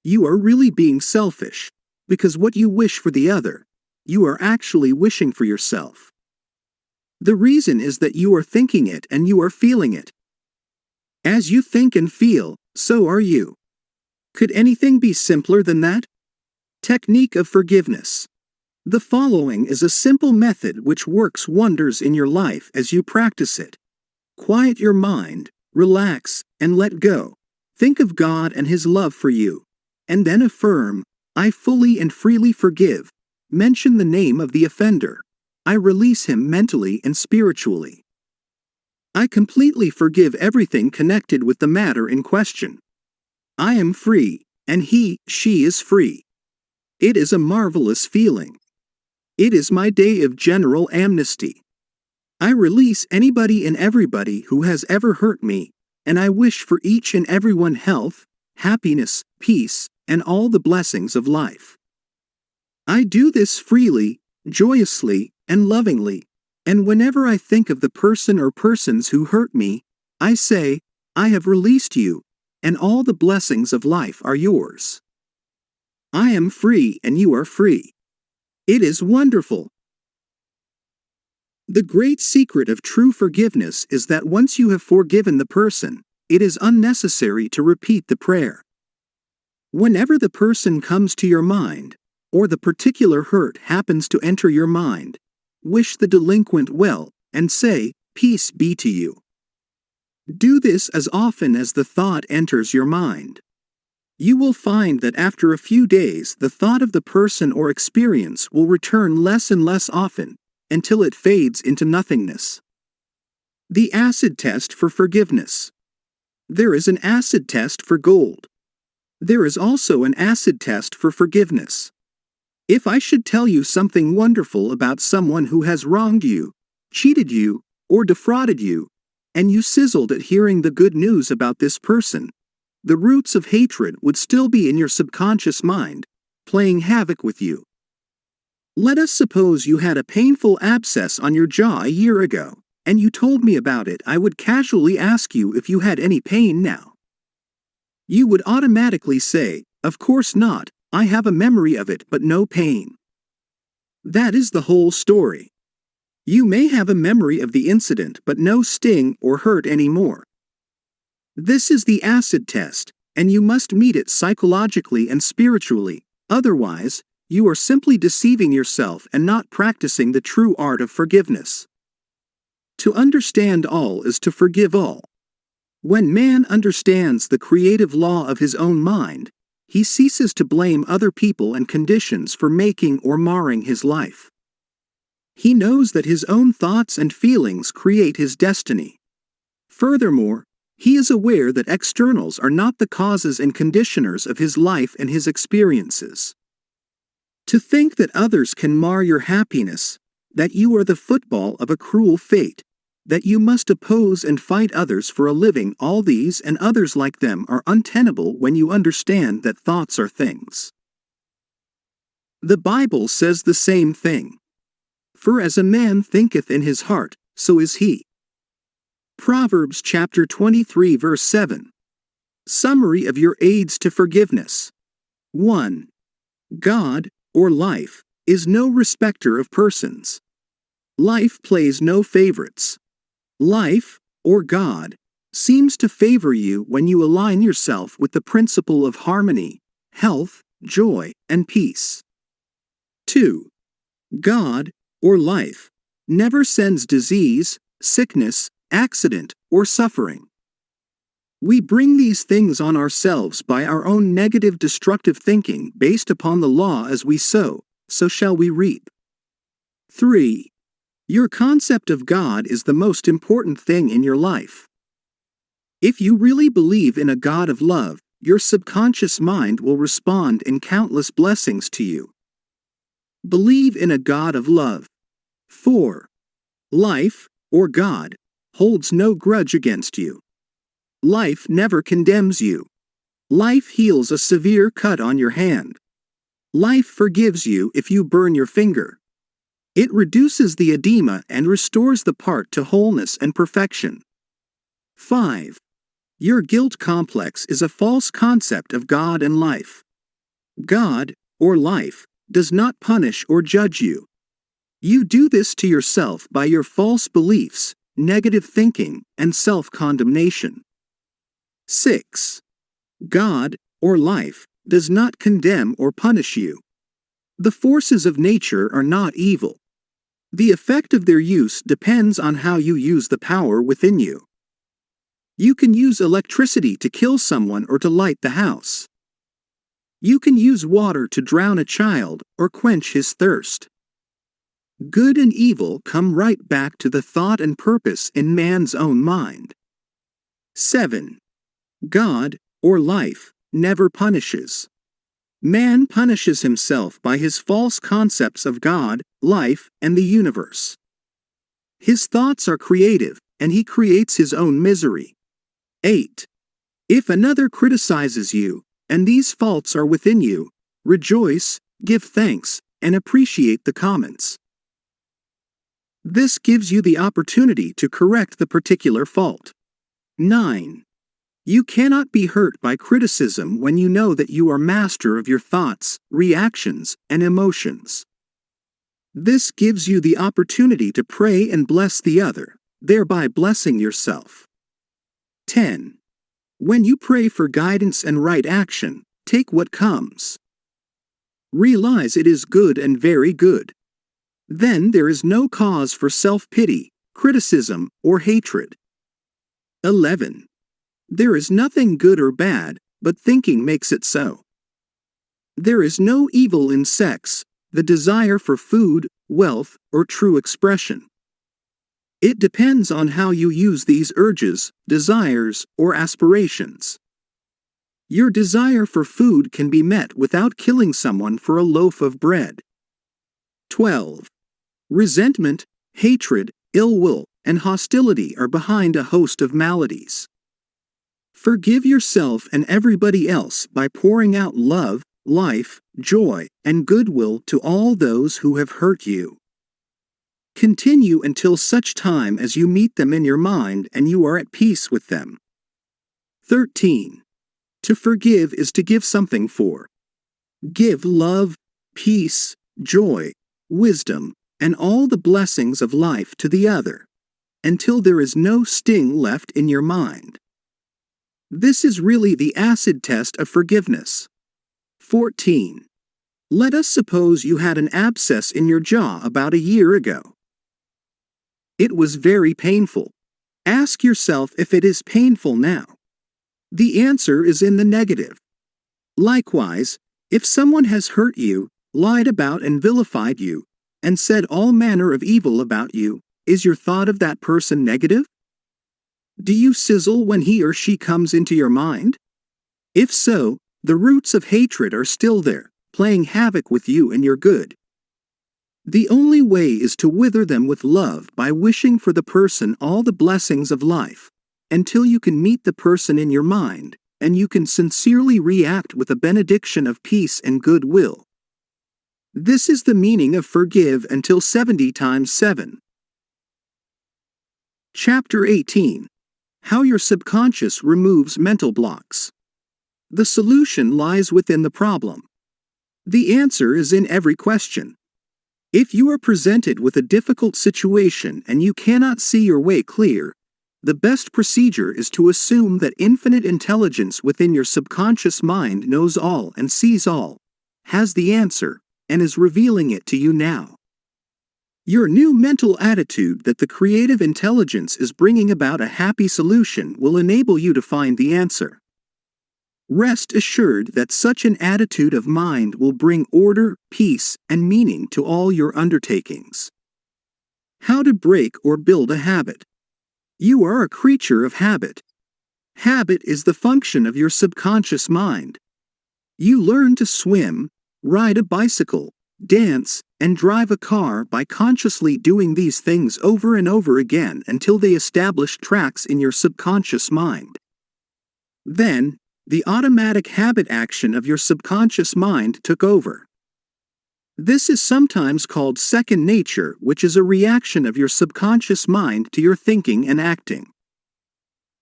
You are really being selfish, because what you wish for the other, you are actually wishing for yourself. The reason is that you are thinking it and you are feeling it. As you think and feel, so are you. Could anything be simpler than that? Technique of forgiveness. The following is a simple method which works wonders in your life as you practice it. Quiet your mind, relax, and let go. Think of God and His love for you. And then affirm, "I fully and freely forgive." Mention the name of the offender. I release him mentally and spiritually. I completely forgive everything connected with the matter in question. I am free, and she is free. It is a marvelous feeling. It is my day of general amnesty. I release anybody and everybody who has ever hurt me, and I wish for each and everyone health, happiness, peace, and all the blessings of life. I do this freely, joyously, and lovingly, and whenever I think of the person or persons who hurt me, I say, "I have released you, and all the blessings of life are yours. I am free and you are free." It is wonderful. The great secret of true forgiveness is that once you have forgiven the person, it is unnecessary to repeat the prayer. Whenever the person comes to your mind, or the particular hurt happens to enter your mind, wish the delinquent well, and say, "Peace be to you." Do this as often as the thought enters your mind. You will find that after a few days the thought of the person or experience will return less and less often, until it fades into nothingness. The acid test for forgiveness. There is an acid test for gold. There is also an acid test for forgiveness. If I should tell you something wonderful about someone who has wronged you, cheated you, or defrauded you, and you sizzled at hearing the good news about this person, the roots of hatred would still be in your subconscious mind, playing havoc with you. Let us suppose you had a painful abscess on your jaw a year ago, and you told me about it. I would casually ask you if you had any pain now. You would automatically say, "Of course not, I have a memory of it but no pain." That is the whole story. You may have a memory of the incident but no sting or hurt anymore. This is the acid test, and you must meet it psychologically and spiritually, otherwise, you are simply deceiving yourself and not practicing the true art of forgiveness. To understand all is to forgive all. When man understands the creative law of his own mind, he ceases to blame other people and conditions for making or marring his life. He knows that his own thoughts and feelings create his destiny. Furthermore, he is aware that externals are not the causes and conditioners of his life and his experiences. To think that others can mar your happiness, that you are the football of a cruel fate, that you must oppose and fight others for a living, all these and others like them are untenable when you understand that thoughts are things. The Bible says the same thing. For as a man thinketh in his heart, so is he. Proverbs chapter 23 verse 7. Summary of your aids to forgiveness. 1. God, or life, is no respecter of persons. Life plays no favorites. Life, or God, seems to favor you when you align yourself with the principle of harmony, health, joy, and peace. 2. God, or life, never sends disease, sickness, accident, or suffering. We bring these things on ourselves by our own negative destructive thinking based upon the law as we sow, so shall we reap. 3. Your concept of God is the most important thing in your life. If you really believe in a God of love, your subconscious mind will respond in countless blessings to you. Believe in a God of love. 4. Life, or God, holds no grudge against you. Life never condemns you. Life heals a severe cut on your hand. Life forgives you if you burn your finger. It reduces the edema and restores the part to wholeness and perfection. 5. Your guilt complex is a false concept of God and life. God, or life, does not punish or judge you. You do this to yourself by your false beliefs, negative thinking, and self-condemnation. 6. God, or life, does not condemn or punish you. The forces of nature are not evil. The effect of their use depends on how you use the power within you. You can use electricity to kill someone or to light the house. You can use water to drown a child or quench his thirst. Good and evil come right back to the thought and purpose in man's own mind. 7. God, or life, never punishes. Man punishes himself by his false concepts of God, life, and the universe. His thoughts are creative, and he creates his own misery. 8. If another criticizes you, and these faults are within you, rejoice, give thanks, and appreciate the comments. This gives you the opportunity to correct the particular fault. 9. You cannot be hurt by criticism when you know that you are master of your thoughts, reactions, and emotions. This gives you the opportunity to pray and bless the other, thereby blessing yourself. 10. When you pray for guidance and right action, take what comes. Realize it is good and very good. Then there is no cause for self-pity, criticism, or hatred. 11. There is nothing good or bad, but thinking makes it so. There is no evil in sex, the desire for food, wealth, or true expression. It depends on how you use these urges, desires, or aspirations. Your desire for food can be met without killing someone for a loaf of bread. 12. Resentment, hatred, ill will, and hostility are behind a host of maladies. Forgive yourself and everybody else by pouring out love, life, joy, and goodwill to all those who have hurt you. Continue until such time as you meet them in your mind and you are at peace with them. 13. To forgive is to give something for. Give love, peace, joy, wisdom, and all the blessings of life to the other, until there is no sting left in your mind. This is really the acid test of forgiveness. 14. Let us suppose you had an abscess in your jaw about a year ago. It was very painful. Ask yourself if it is painful now. The answer is in the negative. Likewise, if someone has hurt you, lied about and vilified you, and said all manner of evil about you, is your thought of that person negative? Do you sizzle when he or she comes into your mind? If so, the roots of hatred are still there, playing havoc with you and your good. The only way is to wither them with love by wishing for the person all the blessings of life, until you can meet the person in your mind, and you can sincerely react with a benediction of peace and goodwill. This is the meaning of forgive until 70 times 7. Chapter 18. How your subconscious removes mental blocks. The solution lies within the problem. The answer is in every question. If you are presented with a difficult situation and you cannot see your way clear, the best procedure is to assume that infinite intelligence within your subconscious mind knows all and sees all, has the answer, and is revealing it to you now. Your new mental attitude that the creative intelligence is bringing about a happy solution will enable you to find the answer. Rest assured that such an attitude of mind will bring order, peace, and meaning to all your undertakings. How to break or build a habit. You are a creature of habit. Habit is the function of your subconscious mind. You learn to swim, ride a bicycle, dance, and drive a car by consciously doing these things over and over again until they establish tracks in your subconscious mind. Then, the automatic habit action of your subconscious mind took over. This is sometimes called second nature, which is a reaction of your subconscious mind to your thinking and acting.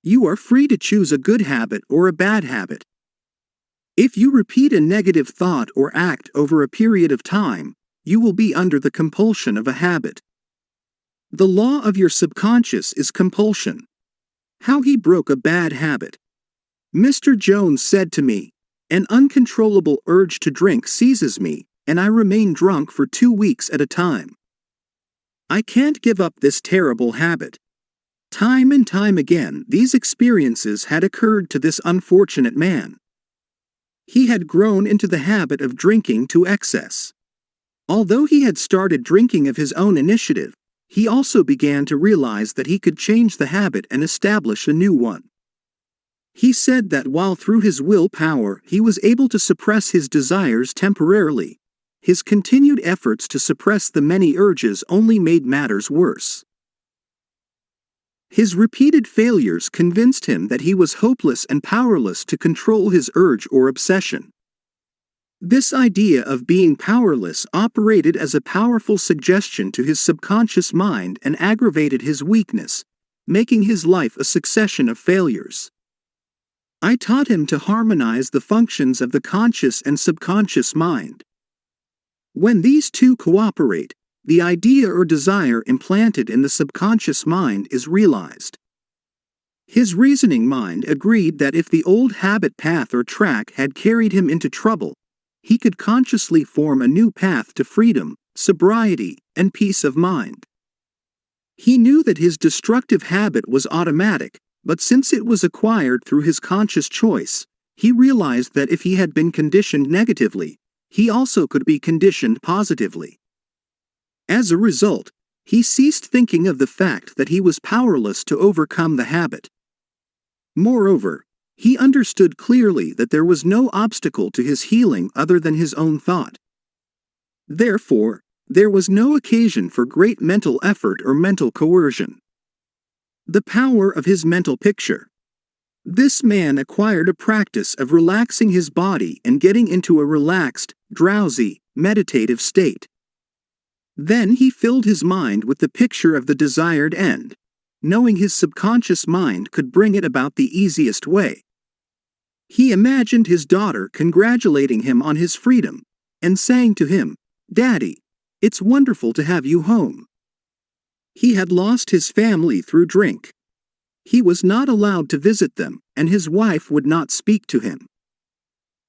You are free to choose a good habit or a bad habit. If you repeat a negative thought or act over a period of time, you will be under the compulsion of a habit. The law of your subconscious is compulsion. How he broke a bad habit. Mr. Jones said to me, "An uncontrollable urge to drink seizes me, and I remain drunk for 2 weeks at a time. I can't give up this terrible habit." Time and time again, these experiences had occurred to this unfortunate man. He had grown into the habit of drinking to excess. Although he had started drinking of his own initiative, he also began to realize that he could change the habit and establish a new one. He said that while through his willpower he was able to suppress his desires temporarily, his continued efforts to suppress the many urges only made matters worse. His repeated failures convinced him that he was hopeless and powerless to control his urge or obsession. This idea of being powerless operated as a powerful suggestion to his subconscious mind and aggravated his weakness, making his life a succession of failures. I taught him to harmonize the functions of the conscious and subconscious mind. When these two cooperate, the idea or desire implanted in the subconscious mind is realized. His reasoning mind agreed that if the old habit path or track had carried him into trouble, he could consciously form a new path to freedom, sobriety, and peace of mind. He knew that his destructive habit was automatic, but since it was acquired through his conscious choice, he realized that if he had been conditioned negatively, he also could be conditioned positively. As a result, He ceased thinking of the fact that he was powerless to overcome the habit. Moreover, he understood clearly that there was no obstacle to his healing other than his own thought. Therefore, there was no occasion for great mental effort or mental coercion. The power of his mental picture. This man acquired a practice of relaxing his body and getting into a relaxed, drowsy, meditative state. Then he filled his mind with the picture of the desired end, knowing his subconscious mind could bring it about the easiest way. He imagined his daughter congratulating him on his freedom, and saying to him, "Daddy, it's wonderful to have you home." He had lost his family through drink. He was not allowed to visit them, and his wife would not speak to him.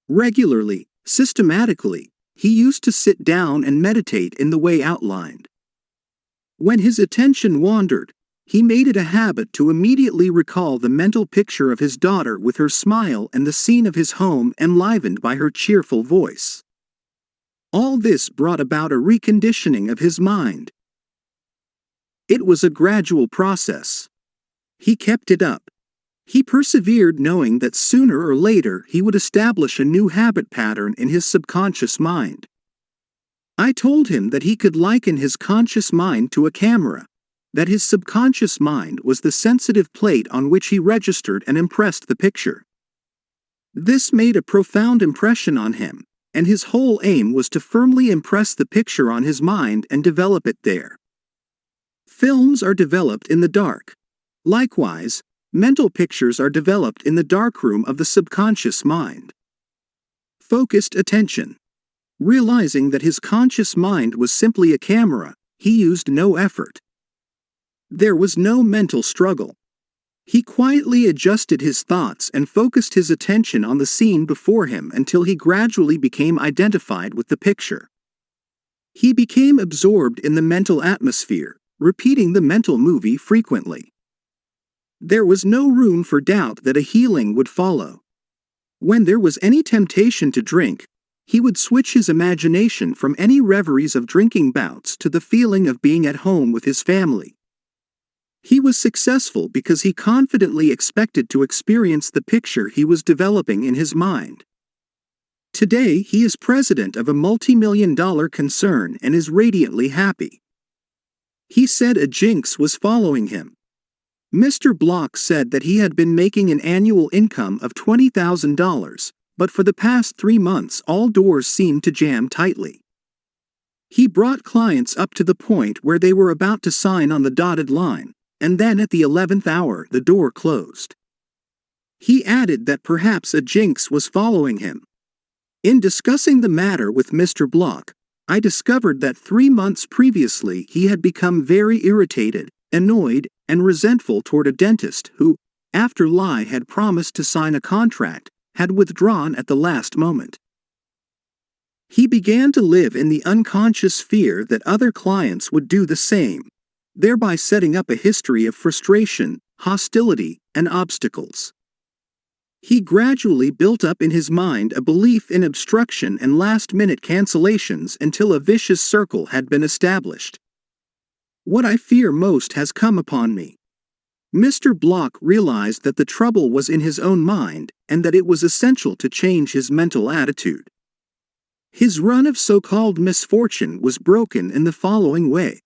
Regularly, systematically, he used to sit down and meditate in the way outlined. When his attention wandered, he made it a habit to immediately recall the mental picture of his daughter with her smile and the scene of his home enlivened by her cheerful voice. All this brought about a reconditioning of his mind. It was a gradual process. He kept it up. He persevered, knowing that sooner or later he would establish a new habit pattern in his subconscious mind. I told him that he could liken his conscious mind to a camera, that his subconscious mind was the sensitive plate on which he registered and impressed the picture. This made a profound impression on him, and his whole aim was to firmly impress the picture on his mind and develop it there. Films are developed in the dark. Likewise, mental pictures are developed in the darkroom of the subconscious mind. Focused attention. Realizing that his conscious mind was simply a camera, he used no effort. There was no mental struggle. He quietly adjusted his thoughts and focused his attention on the scene before him until he gradually became identified with the picture. He became absorbed in the mental atmosphere, repeating the mental movie frequently. There was no room for doubt that a healing would follow. When there was any temptation to drink, he would switch his imagination from any reveries of drinking bouts to the feeling of being at home with his family. He was successful because he confidently expected to experience the picture he was developing in his mind. Today he is president of a multi-million-dollar concern and is radiantly happy. He said a jinx was following him. Mr. Block said that he had been making an annual income of $20,000, but for the past 3 months all doors seemed to jam tightly. He brought clients up to the point where they were about to sign on the dotted line, and then at the 11th hour the door closed. He added that perhaps a jinx was following him. In discussing the matter with Mr. Block, I discovered that 3 months previously he had become very irritated, annoyed, and resentful toward a dentist who, after Lai had promised to sign a contract, had withdrawn at the last moment. He began to live in the unconscious fear that other clients would do the same, thereby setting up a history of frustration, hostility, and obstacles. He gradually built up in his mind a belief in obstruction and last-minute cancellations until a vicious circle had been established. What I fear most has come upon me. Mr. Block realized that the trouble was in his own mind and that it was essential to change his mental attitude. His run of so-called misfortune was broken in the following way.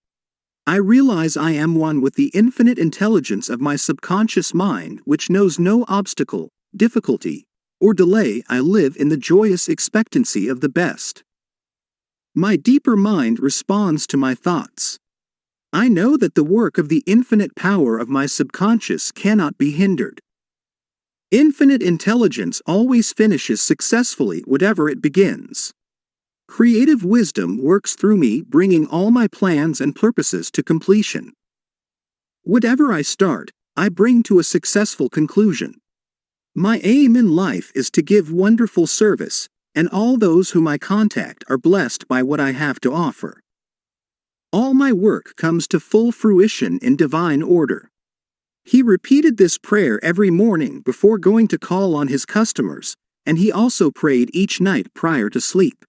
I realize I am one with the infinite intelligence of my subconscious mind which knows no obstacle, difficulty, or delay. I live in the joyous expectancy of the best. My deeper mind responds to my thoughts. I know that the work of the infinite power of my subconscious cannot be hindered. Infinite intelligence always finishes successfully whatever it begins. Creative wisdom works through me, bringing all my plans and purposes to completion. Whatever I start, I bring to a successful conclusion. My aim in life is to give wonderful service, and all those whom I contact are blessed by what I have to offer. All my work comes to full fruition in divine order. He repeated this prayer every morning before going to call on his customers, and he also prayed each night prior to sleep.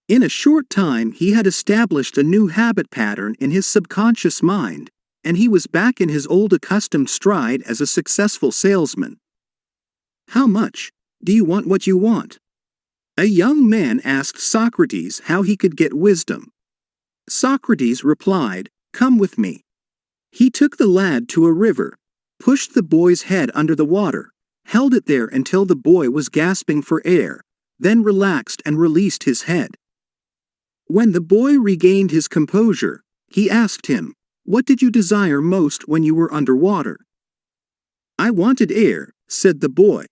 In a short time he had established a new habit pattern in his subconscious mind, and he was back in his old accustomed stride as a successful salesman. How much do you want what you want? A young man asked Socrates how he could get wisdom. Socrates replied, "Come with me." He took the lad to a river, pushed the boy's head under the water, held it there until the boy was gasping for air, then relaxed and released his head. When the boy regained his composure, he asked him, "What did you desire most when you were underwater?" "I wanted air," said the boy.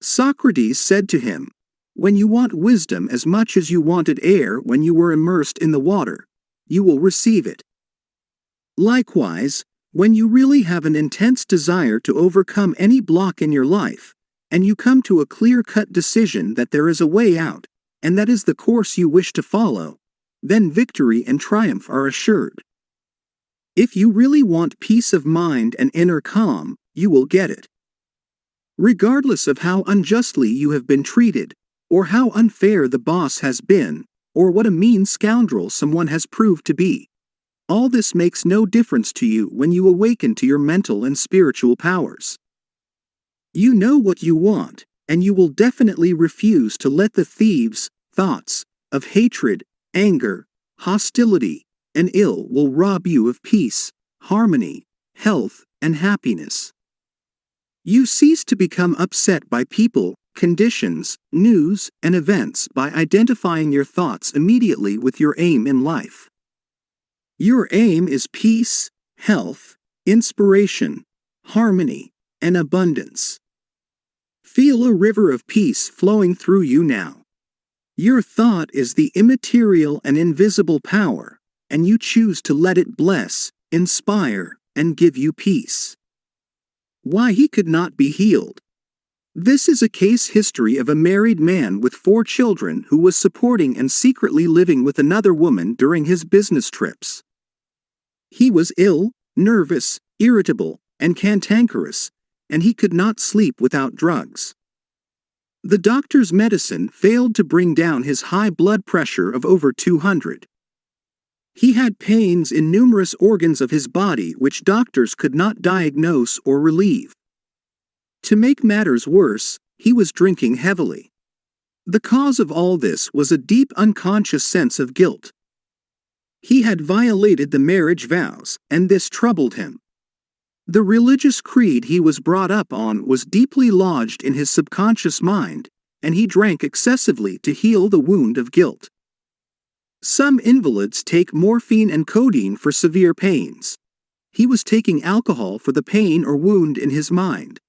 Socrates said to him, "When you want wisdom as much as you wanted air when you were immersed in the water, you will receive it. Likewise, when you really have an intense desire to overcome any block in your life, and you come to a clear-cut decision that there is a way out, and that is the course you wish to follow, then victory and triumph are assured. If you really want peace of mind and inner calm, you will get it. Regardless of how unjustly you have been treated, or how unfair the boss has been, or what a mean scoundrel someone has proved to be, all this makes no difference to you when you awaken to your mental and spiritual powers. You know what you want, and you will definitely refuse to let the thieves' thoughts of hatred, anger, hostility, and ill will rob you of peace, harmony, health, and happiness. You cease to become upset by people, conditions, news, and events by identifying your thoughts immediately with your aim in life. Your aim is peace, health, inspiration, harmony, and abundance. Feel a river of peace flowing through you now. Your thought is the immaterial and invisible power, and you choose to let it bless, inspire, and give you peace. Why he could not be healed. This is a case history of a married man with 4 children who was supporting and secretly living with another woman during his business trips. He was ill, nervous, irritable, and cantankerous, and he could not sleep without drugs. The doctor's medicine failed to bring down his high blood pressure of over 200. He had pains in numerous organs of his body which doctors could not diagnose or relieve. To make matters worse, he was drinking heavily. The cause of all this was a deep unconscious sense of guilt. He had violated the marriage vows, and this troubled him. The religious creed he was brought up on was deeply lodged in his subconscious mind, and he drank excessively to heal the wound of guilt. Some invalids take morphine and codeine for severe pains. He was taking alcohol for the pain or wound in his mind.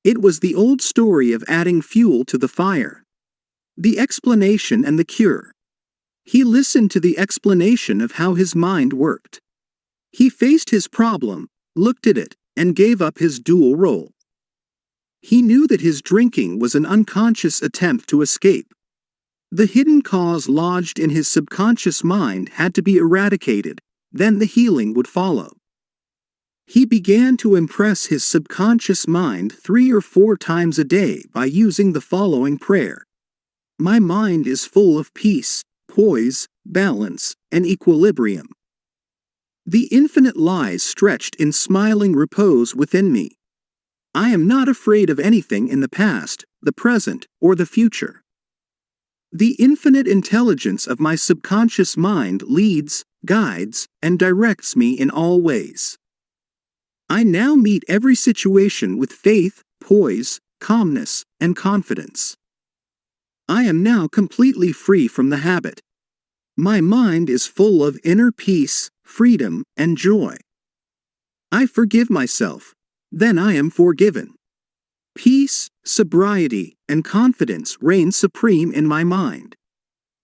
It was the old story of adding fuel to the fire. The explanation and the cure. He listened to the explanation of how his mind worked. He faced his problem, looked at it, and gave up his dual role. He knew that his drinking was an unconscious attempt to escape. The hidden cause lodged in his subconscious mind had to be eradicated, then the healing would follow. He began to impress his subconscious mind 3 or 4 times a day by using the following prayer. My mind is full of peace, poise, balance, and equilibrium. The infinite lies stretched in smiling repose within me. I am not afraid of anything in the past, the present, or the future. The infinite intelligence of my subconscious mind leads, guides, and directs me in all ways. I now meet every situation with faith, poise, calmness, and confidence. I am now completely free from the habit. My mind is full of inner peace, freedom, and joy. I forgive myself, then I am forgiven. Peace, sobriety, and confidence reign supreme in my mind.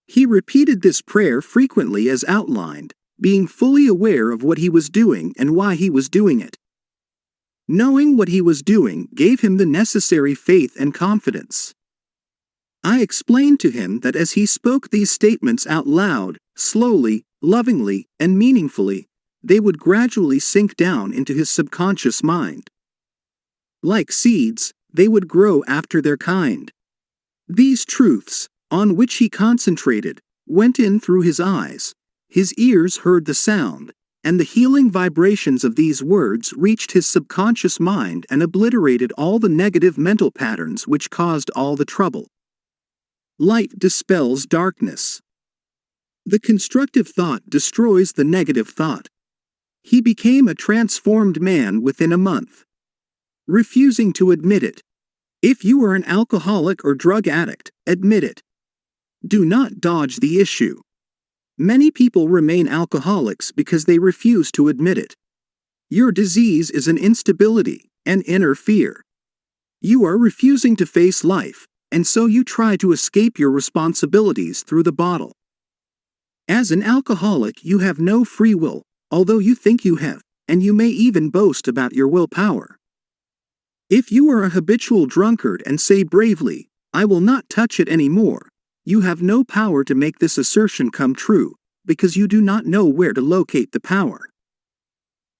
He repeated this prayer frequently as outlined, being fully aware of what he was doing and why he was doing it. Knowing what he was doing gave him the necessary faith and confidence. I explained to him that as he spoke these statements out loud, slowly, lovingly, and meaningfully, they would gradually sink down into his subconscious mind. Like seeds, they would grow after their kind. These truths, on which he concentrated, went in through his eyes. His ears heard the sound, and the healing vibrations of these words reached his subconscious mind and obliterated all the negative mental patterns which caused all the trouble. Light dispels darkness. The constructive thought destroys the negative thought. He became a transformed man within a month. Refusing to admit it. If you are an alcoholic or drug addict, admit it. Do not dodge the issue. Many people remain alcoholics because they refuse to admit it. Your disease is an instability, an inner fear. You are refusing to face life, and so you try to escape your responsibilities through the bottle. As an alcoholic, you have no free will, although you think you have, and you may even boast about your willpower. If you are a habitual drunkard and say bravely, "I will not touch it anymore," you have no power to make this assertion come true, because you do not know where to locate the power.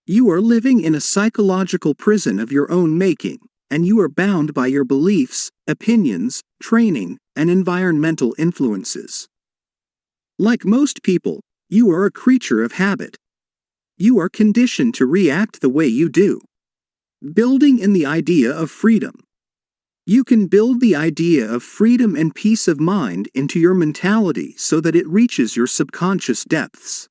You are living in a psychological prison of your own making, and you are bound by your beliefs, opinions, training, and environmental influences. Like most people, you are a creature of habit. You are conditioned to react the way you do. Building in the idea of freedom. You can build the idea of freedom and peace of mind into your mentality so that it reaches your subconscious depths.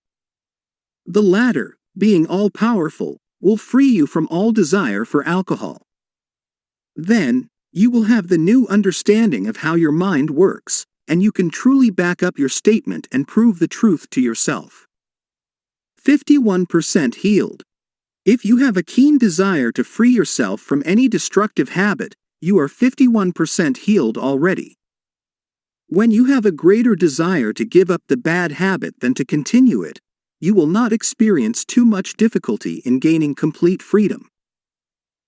The latter, being all-powerful, will free you from all desire for alcohol. Then, you will have the new understanding of how your mind works, and you can truly back up your statement and prove the truth to yourself. 51% healed. If you have a keen desire to free yourself from any destructive habit, you are 51% healed already. When you have a greater desire to give up the bad habit than to continue it, you will not experience too much difficulty in gaining complete freedom.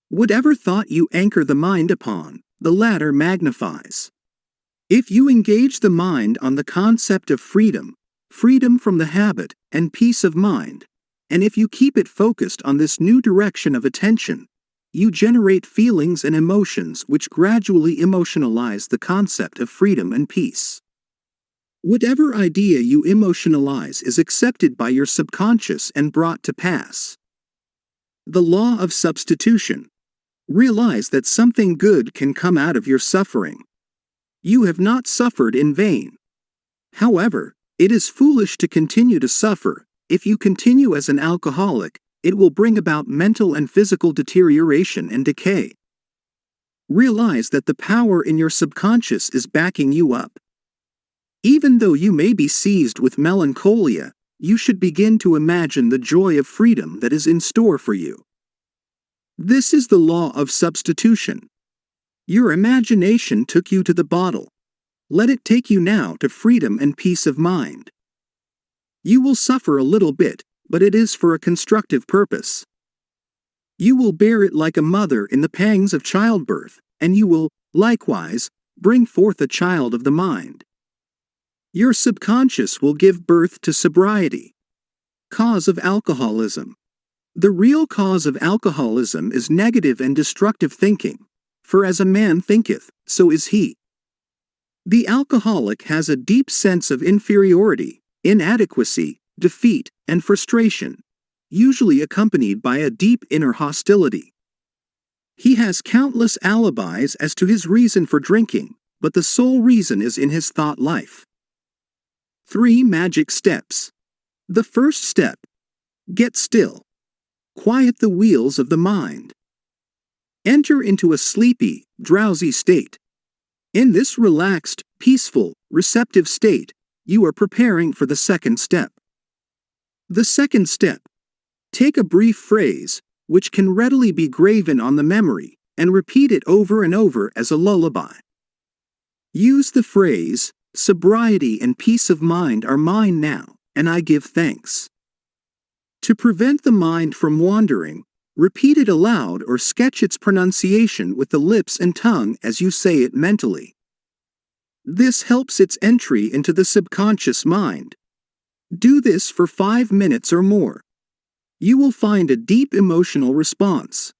Whatever thought you anchor the mind upon, the latter magnifies. If you engage the mind on the concept of freedom, freedom from the habit, and peace of mind, and if you keep it focused on this new direction of attention, you generate feelings and emotions which gradually emotionalize the concept of freedom and peace. Whatever idea you emotionalize is accepted by your subconscious and brought to pass. The law of substitution. Realize that something good can come out of your suffering. You have not suffered in vain. However, it is foolish to continue to suffer. If you continue as an alcoholic, it will bring about mental and physical deterioration and decay. Realize that the power in your subconscious is backing you up. Even though you may be seized with melancholia, you should begin to imagine the joy of freedom that is in store for you. This is the law of substitution. Your imagination took you to the bottle. Let it take you now to freedom and peace of mind. You will suffer a little bit, but it is for a constructive purpose. You will bear it like a mother in the pangs of childbirth, and you will, likewise, bring forth a child of the mind. Your subconscious will give birth to sobriety. Cause of alcoholism. The real cause of alcoholism is negative and destructive thinking, for as a man thinketh, so is he. The alcoholic has a deep sense of inferiority, inadequacy, defeat, and frustration, usually accompanied by a deep inner hostility. He has countless alibis as to his reason for drinking, but the sole reason is in his thought life. 3 magic steps. The first step. Get still. Quiet the wheels of the mind. Enter into a sleepy, drowsy state. In this relaxed, peaceful, receptive state, you are preparing for the second step. The second step. Take a brief phrase, which can readily be graven on the memory, and repeat it over and over as a lullaby. Use the phrase, "Sobriety and peace of mind are mine now, and I give thanks." To prevent the mind from wandering, repeat it aloud or sketch its pronunciation with the lips and tongue as you say it mentally. This helps its entry into the subconscious mind. Do this for 5 minutes or more. You will find a deep emotional response.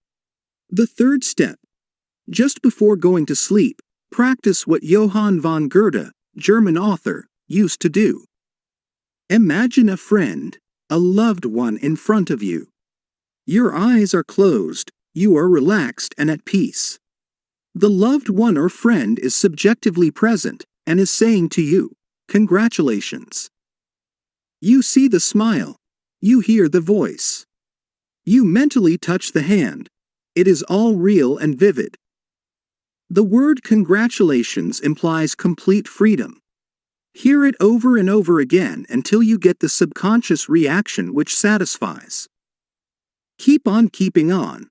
The third step. Just before going to sleep, practice what Johann von Goethe, German author, used to do. Imagine a friend, a loved one in front of you. Your eyes are closed, you are relaxed and at peace. The loved one or friend is subjectively present and is saying to you, "Congratulations." You see the smile. You hear the voice. You mentally touch the hand. It is all real and vivid. The word congratulations implies complete freedom. Hear it over and over again until you get the subconscious reaction which satisfies. Keep on keeping on.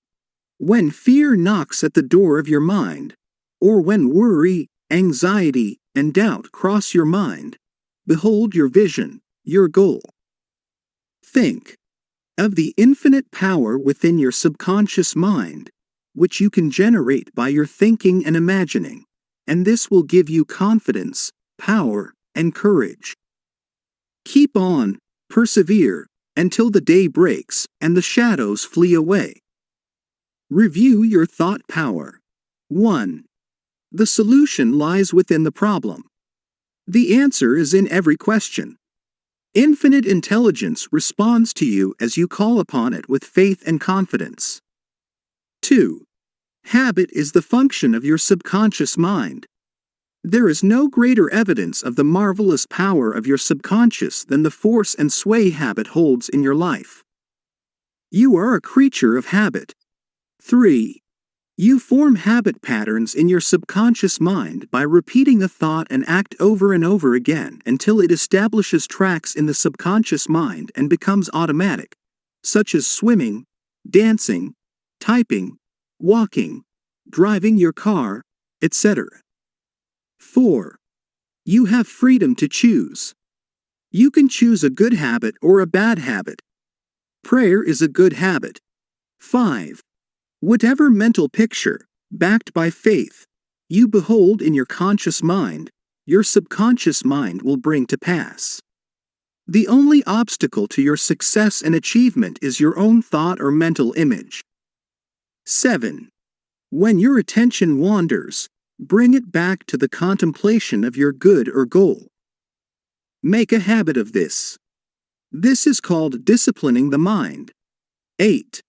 When fear knocks at the door of your mind, or when worry, anxiety, and doubt cross your mind, behold your vision, your goal. Think of the infinite power within your subconscious mind, which you can generate by your thinking and imagining, and this will give you confidence, power, and courage. Keep on, persevere, until the day breaks and the shadows flee away. Review your thought power. 1. The solution lies within the problem. The answer is in every question. Infinite intelligence responds to you as you call upon it with faith and confidence. 2. Habit is the function of your subconscious mind. There is no greater evidence of the marvelous power of your subconscious than the force and sway habit holds in your life. You are a creature of habit. 3. You form habit patterns in your subconscious mind by repeating a thought and act over and over again until it establishes tracks in the subconscious mind and becomes automatic, such as swimming, dancing, typing, walking, driving your car, etc. 4. You have freedom to choose. You can choose a good habit or a bad habit. Prayer is a good habit. 5. Whatever mental picture, backed by faith, you behold in your conscious mind, your subconscious mind will bring to pass. The only obstacle to your success and achievement is your own thought or mental image. 7. When your attention wanders, bring it back to the contemplation of your good or goal. Make a habit of this. This is called disciplining the mind. 8.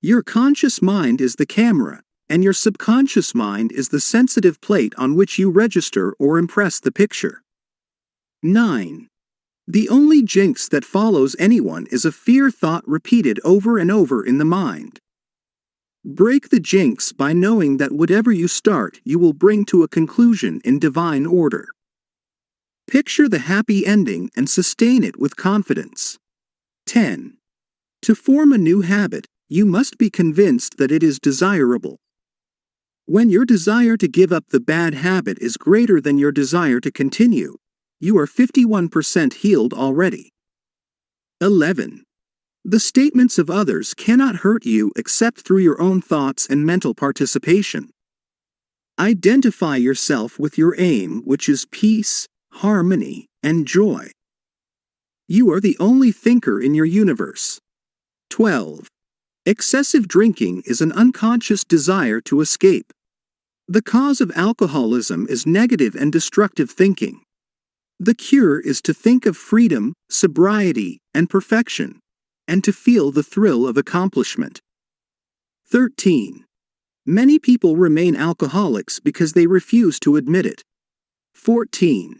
Your conscious mind is the camera, and your subconscious mind is the sensitive plate on which you register or impress the picture. 9. The only jinx that follows anyone is a fear thought repeated over and over in the mind. Break the jinx by knowing that whatever you start, you will bring to a conclusion in divine order. Picture the happy ending and sustain it with confidence. 10. To form a new habit, you must be convinced that it is desirable. When your desire to give up the bad habit is greater than your desire to continue, you are 51% healed already. 11. The statements of others cannot hurt you except through your own thoughts and mental participation. Identify yourself with your aim, which is peace, harmony, and joy. You are the only thinker in your universe. 12. Excessive drinking is an unconscious desire to escape. The cause of alcoholism is negative and destructive thinking. The cure is to think of freedom, sobriety, and perfection, and to feel the thrill of accomplishment. 13. Many people remain alcoholics because they refuse to admit it. 14.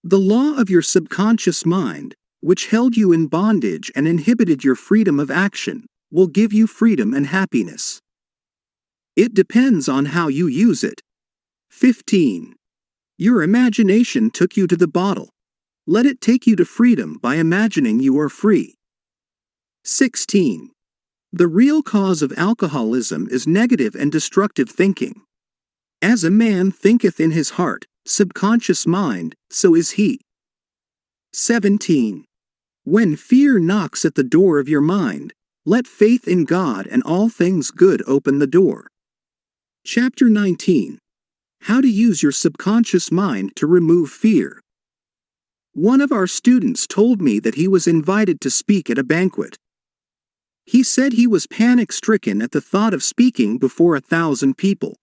The law of your subconscious mind, which held you in bondage and inhibited your freedom of action, will give you freedom and happiness. It depends on how you use it. 15. Your imagination took you to the bottle. Let it take you to freedom by imagining you are free. 16. The real cause of alcoholism is negative and destructive thinking. As a man thinketh in his heart, subconscious mind, so is he. 17. When fear knocks at the door of your mind, let faith in God and all things good open the door. Chapter 19. How to use your subconscious mind to remove fear. One of our students told me that he was invited to speak at a banquet. He said he was panic-stricken at the thought of speaking before 1,000 people.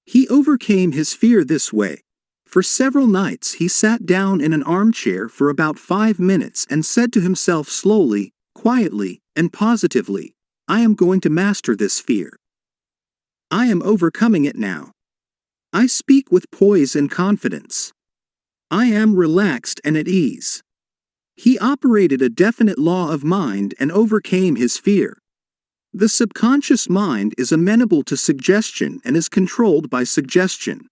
He overcame his fear this way. For several nights he sat down in an armchair for about 5 minutes and said to himself slowly, quietly, and positively, I am going to master this fear. I am overcoming it now. I speak with poise and confidence. I am relaxed and at ease. He operated a definite law of mind and overcame his fear. The subconscious mind is amenable to suggestion and is controlled by suggestion.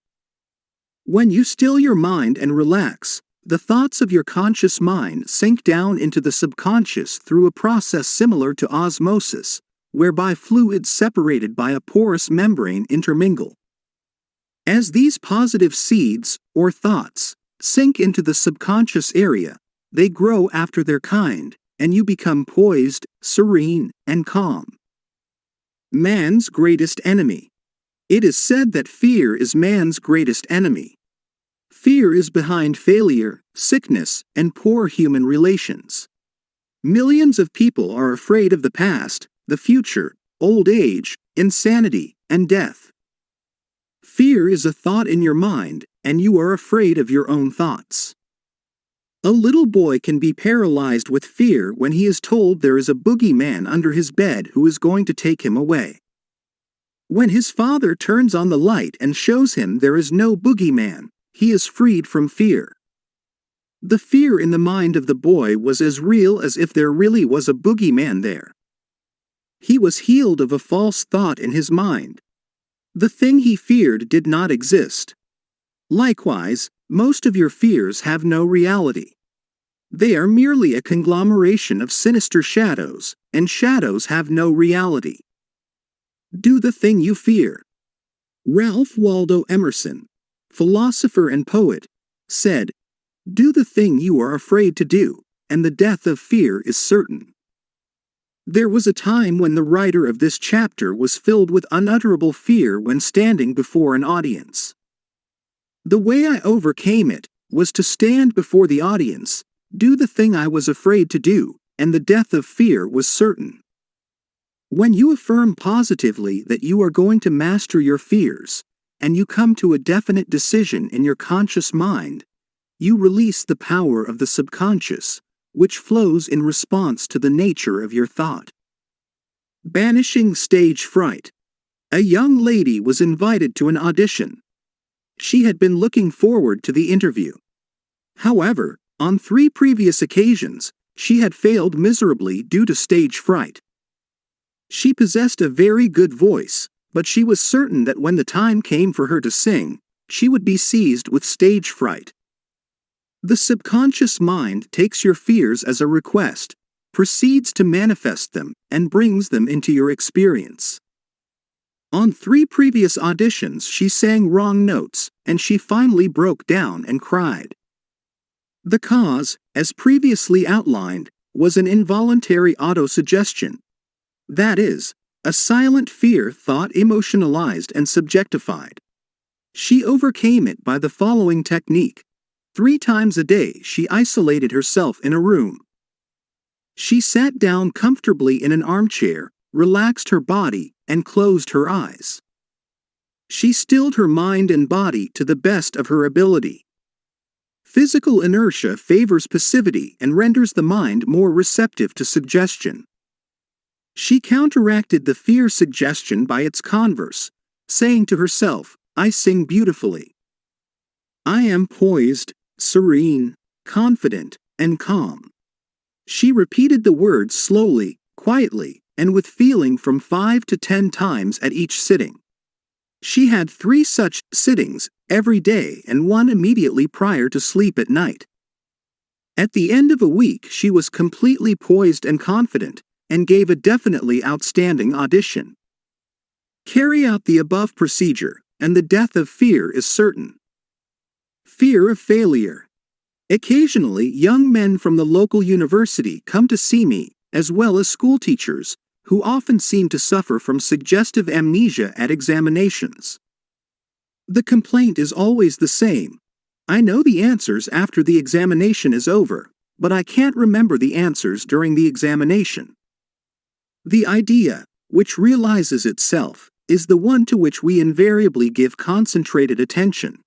When you still your mind and relax, the thoughts of your conscious mind sink down into the subconscious through a process similar to osmosis, whereby fluids separated by a porous membrane intermingle. As these positive seeds, or thoughts, sink into the subconscious area, they grow after their kind, and you become poised, serene, and calm. Man's greatest enemy. It is said that fear is man's greatest enemy. Fear is behind failure, sickness, and poor human relations. Millions of people are afraid of the past, the future, old age, insanity, and death. Fear is a thought in your mind, and you are afraid of your own thoughts. A little boy can be paralyzed with fear when he is told there is a boogeyman under his bed who is going to take him away. When his father turns on the light and shows him there is no boogeyman, he is freed from fear. The fear in the mind of the boy was as real as if there really was a boogeyman there. He was healed of a false thought in his mind. The thing he feared did not exist. Likewise, most of your fears have no reality. They are merely a conglomeration of sinister shadows, and shadows have no reality. Do the thing you fear. Ralph Waldo Emerson, philosopher and poet, said, "Do the thing you are afraid to do, and the death of fear is certain." There was a time when the writer of this chapter was filled with unutterable fear when standing before an audience. The way I overcame it was to stand before the audience, do the thing I was afraid to do, and the death of fear was certain. When you affirm positively that you are going to master your fears, and you come to a definite decision in your conscious mind, you release the power of the subconscious, which flows in response to the nature of your thought. Banishing stage fright. A young lady was invited to an audition. She had been looking forward to the interview. However, on 3 previous occasions, she had failed miserably due to stage fright. She possessed a very good voice, but she was certain that when the time came for her to sing, she would be seized with stage fright. The subconscious mind takes your fears as a request, proceeds to manifest them, and brings them into your experience. On 3 previous auditions she sang wrong notes, and she finally broke down and cried. The cause, as previously outlined, was an involuntary autosuggestion. That is, a silent fear thought emotionalized and subjectified. She overcame it by the following technique. 3 times a day she isolated herself in a room. She sat down comfortably in an armchair, relaxed her body, and closed her eyes. She stilled her mind and body to the best of her ability. Physical inertia favors passivity and renders the mind more receptive to suggestion. She counteracted the fear suggestion by its converse, saying to herself, I sing beautifully. I am poised, serene, confident, and calm. She repeated the words slowly, quietly, and with feeling from 5 to 10 times at each sitting. She had 3 such sittings every day and 1 immediately prior to sleep at night. At the end of a week she was completely poised and confident, and gave a definitely outstanding audition. Carry out the above procedure, and the death of fear is certain. Fear of failure. Occasionally, young men from the local university come to see me, as well as schoolteachers, who often seem to suffer from suggestive amnesia at examinations. The complaint is always the same. I know the answers after the examination is over, but I can't remember the answers during the examination. The idea, which realizes itself, is the one to which we invariably give concentrated attention.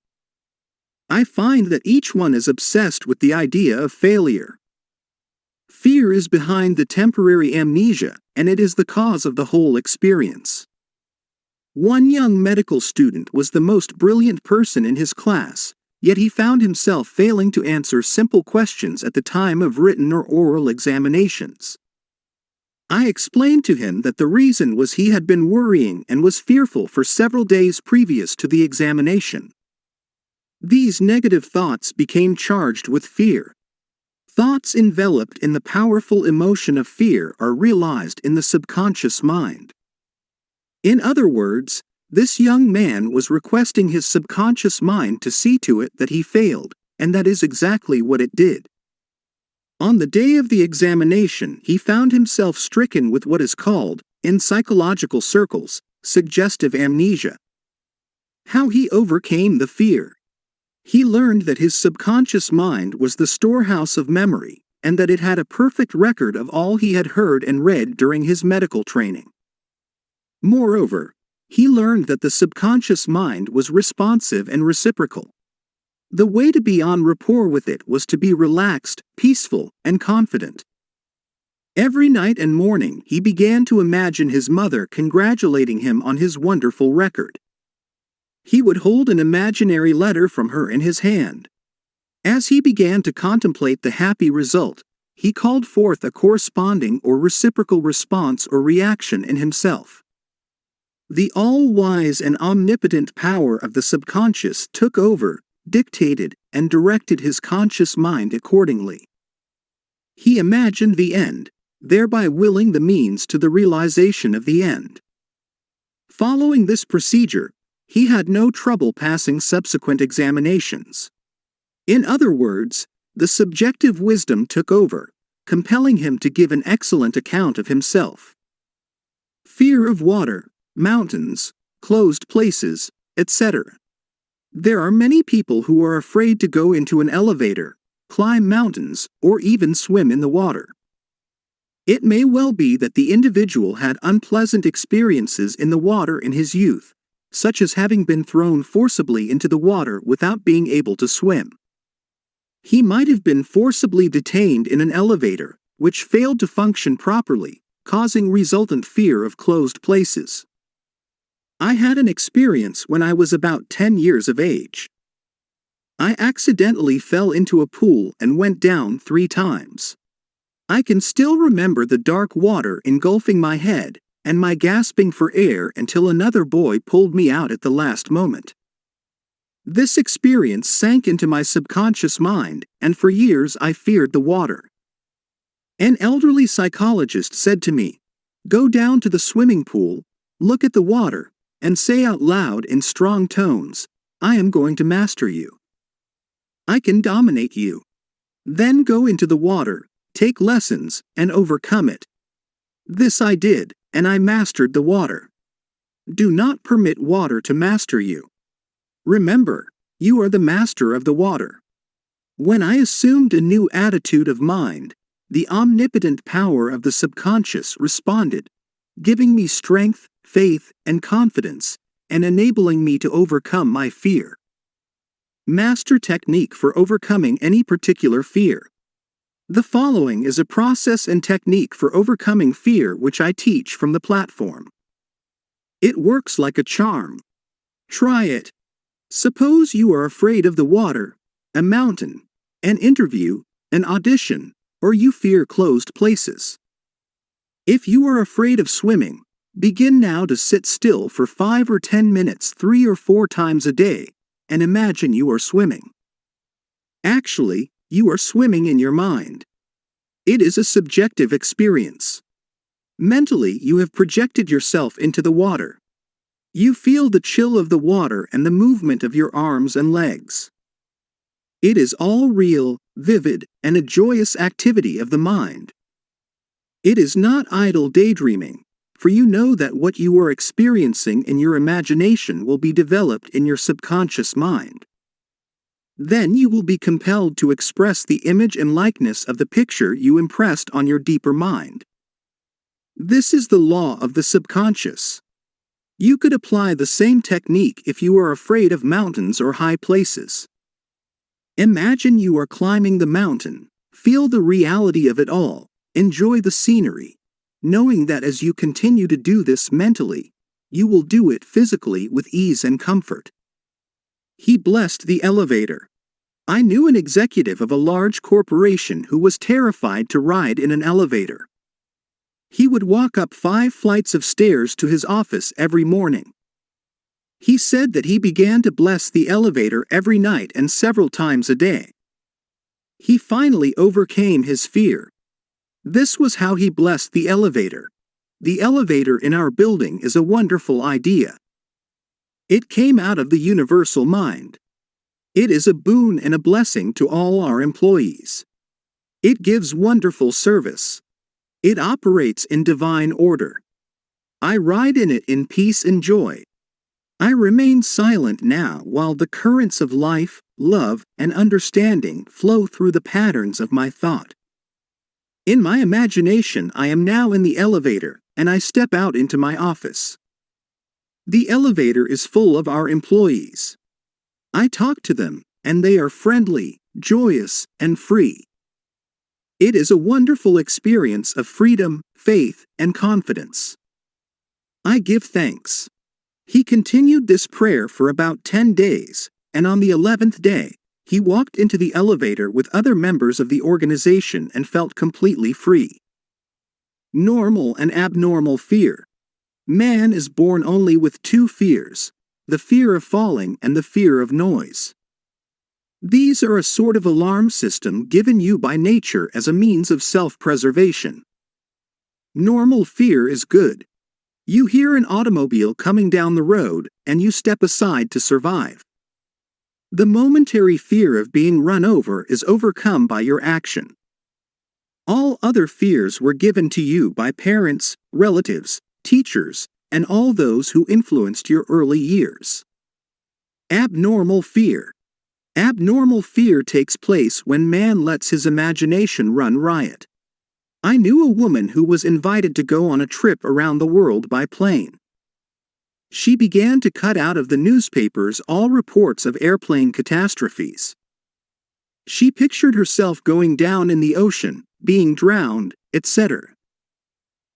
I find that each one is obsessed with the idea of failure. Fear is behind the temporary amnesia, and it is the cause of the whole experience. One young medical student was the most brilliant person in his class, yet he found himself failing to answer simple questions at the time of written or oral examinations. I explained to him that the reason was he had been worrying and was fearful for several days previous to the examination. These negative thoughts became charged with fear. Thoughts enveloped in the powerful emotion of fear are realized in the subconscious mind. In other words, this young man was requesting his subconscious mind to see to it that he failed, and that is exactly what it did. On the day of the examination, he found himself stricken with what is called, in psychological circles, suggestive amnesia. How he overcame the fear. He learned that his subconscious mind was the storehouse of memory, and that it had a perfect record of all he had heard and read during his medical training. Moreover, he learned that the subconscious mind was responsive and reciprocal. The way to be en rapport with it was to be relaxed, peaceful, and confident. Every night and morning he began to imagine his mother congratulating him on his wonderful record. He would hold an imaginary letter from her in his hand. As he began to contemplate the happy result, he called forth a corresponding or reciprocal response or reaction in himself. The all-wise and omnipotent power of the subconscious took over, dictated, and directed his conscious mind accordingly. He imagined the end, thereby willing the means to the realization of the end. Following this procedure, he had no trouble passing subsequent examinations. In other words, the subjective wisdom took over, compelling him to give an excellent account of himself. Fear of water, mountains, closed places, etc. There are many people who are afraid to go into an elevator, climb mountains, or even swim in the water. It may well be that the individual had unpleasant experiences in the water in his youth, such as having been thrown forcibly into the water without being able to swim. He might have been forcibly detained in an elevator, which failed to function properly, causing resultant fear of closed places. I had an experience when I was about 10 years of age. I accidentally fell into a pool and went down 3 times. I can still remember the dark water engulfing my head, and my gasping for air until another boy pulled me out at the last moment. This experience sank into my subconscious mind, and for years I feared the water. An elderly psychologist said to me, "Go down to the swimming pool, look at the water, and say out loud in strong tones, 'I am going to master you. I can dominate you.' Then go into the water, take lessons, and overcome it." This I did, and I mastered the water. Do not permit water to master you. Remember, you are the master of the water. When I assumed a new attitude of mind, the omnipotent power of the subconscious responded, giving me strength, faith, and confidence, and enabling me to overcome my fear. Master technique for overcoming any particular fear. The following is a process and technique for overcoming fear which I teach from the platform. It works like a charm. Try it. Suppose you are afraid of the water, a mountain, an interview, an audition, or you fear closed places. If you are afraid of swimming, begin now to sit still for 5 or 10 minutes 3 or 4 times a day, and imagine you are swimming. Actually, you are swimming in your mind. It is a subjective experience. Mentally, you have projected yourself into the water. You feel the chill of the water and the movement of your arms and legs. It is all real, vivid, and a joyous activity of the mind. It is not idle daydreaming, for you know that what you are experiencing in your imagination will be developed in your subconscious mind. Then you will be compelled to express the image and likeness of the picture you impressed on your deeper mind. This is the law of the subconscious. You could apply the same technique if you are afraid of mountains or high places. Imagine you are climbing the mountain, feel the reality of it all, enjoy the scenery, knowing that as you continue to do this mentally, you will do it physically with ease and comfort. He blessed the elevator. I knew an executive of a large corporation who was terrified to ride in an elevator. He would walk up 5 flights of stairs to his office every morning. He said that he began to bless the elevator every night and several times a day. He finally overcame his fear. This was how he blessed the elevator. The elevator in our building is a wonderful idea. It came out of the universal mind. It is a boon and a blessing to all our employees. It gives wonderful service. It operates in divine order. I ride in it in peace and joy. I remain silent now while the currents of life, love, and understanding flow through the patterns of my thought. In my imagination, I am now in the elevator, and I step out into my office. The elevator is full of our employees. I talk to them, and they are friendly, joyous, and free. It is a wonderful experience of freedom, faith, and confidence. I give thanks. He continued this prayer for about 10 days, and on the 11th day, he walked into the elevator with other members of the organization and felt completely free. Normal and abnormal fear. Man is born only with 2 fears, the fear of falling and the fear of noise. These are a sort of alarm system given you by nature as a means of self-preservation. Normal fear is good. You hear an automobile coming down the road, and you step aside to survive. The momentary fear of being run over is overcome by your action. All other fears were given to you by parents, relatives, teachers, and all those who influenced your early years. Abnormal fear. Abnormal fear takes place when man lets his imagination run riot. I knew a woman who was invited to go on a trip around the world by plane. She began to cut out of the newspapers all reports of airplane catastrophes. She pictured herself going down in the ocean, being drowned, etc.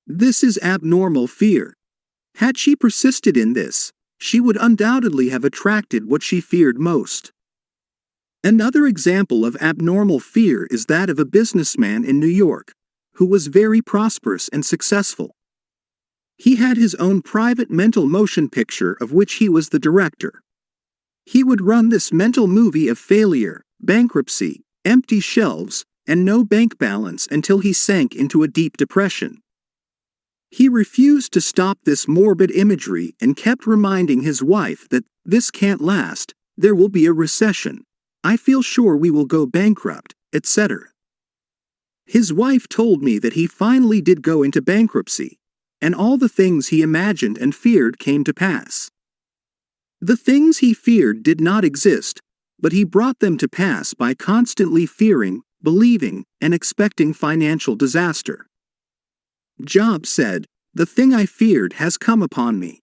This is abnormal fear. Had she persisted in this, she would undoubtedly have attracted what she feared most. Another example of abnormal fear is that of a businessman in New York, who was very prosperous and successful. He had his own private mental motion picture of which he was the director. He would run this mental movie of failure, bankruptcy, empty shelves, and no bank balance until he sank into a deep depression. He refused to stop this morbid imagery and kept reminding his wife that this can't last, there will be a recession. I feel sure we will go bankrupt, etc. His wife told me that he finally did go into bankruptcy, and all the things he imagined and feared came to pass. The things he feared did not exist, but he brought them to pass by constantly fearing, believing, and expecting financial disaster. Job said, "The thing I feared has come upon me."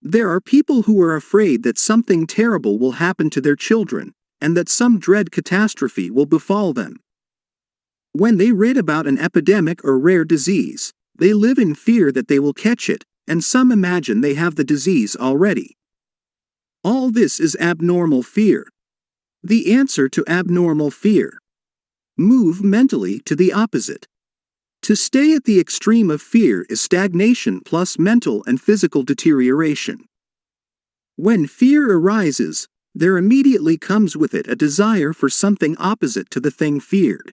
There are people who are afraid that something terrible will happen to their children, and that some dread catastrophe will befall them. When they read about an epidemic or rare disease, they live in fear that they will catch it, and some imagine they have the disease already. All this is abnormal fear. The answer to abnormal fear: move mentally to the opposite. To stay at the extreme of fear is stagnation plus mental and physical deterioration. When fear arises, there immediately comes with it a desire for something opposite to the thing feared.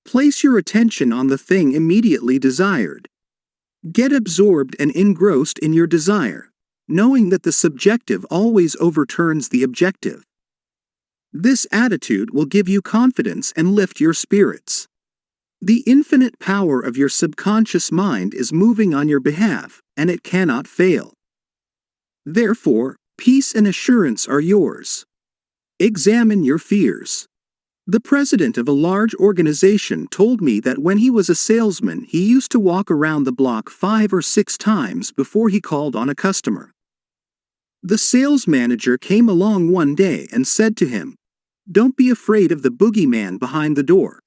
Place your attention on the thing immediately desired. Get absorbed and engrossed in your desire, knowing that the subjective always overturns the objective. This attitude will give you confidence and lift your spirits. The infinite power of your subconscious mind is moving on your behalf, and it cannot fail. Therefore, peace and assurance are yours. Examine your fears. The president of a large organization told me that when he was a salesman, he used to walk around the block 5 or 6 times before he called on a customer. The sales manager came along one day and said to him, Don't be afraid of the boogeyman behind the door.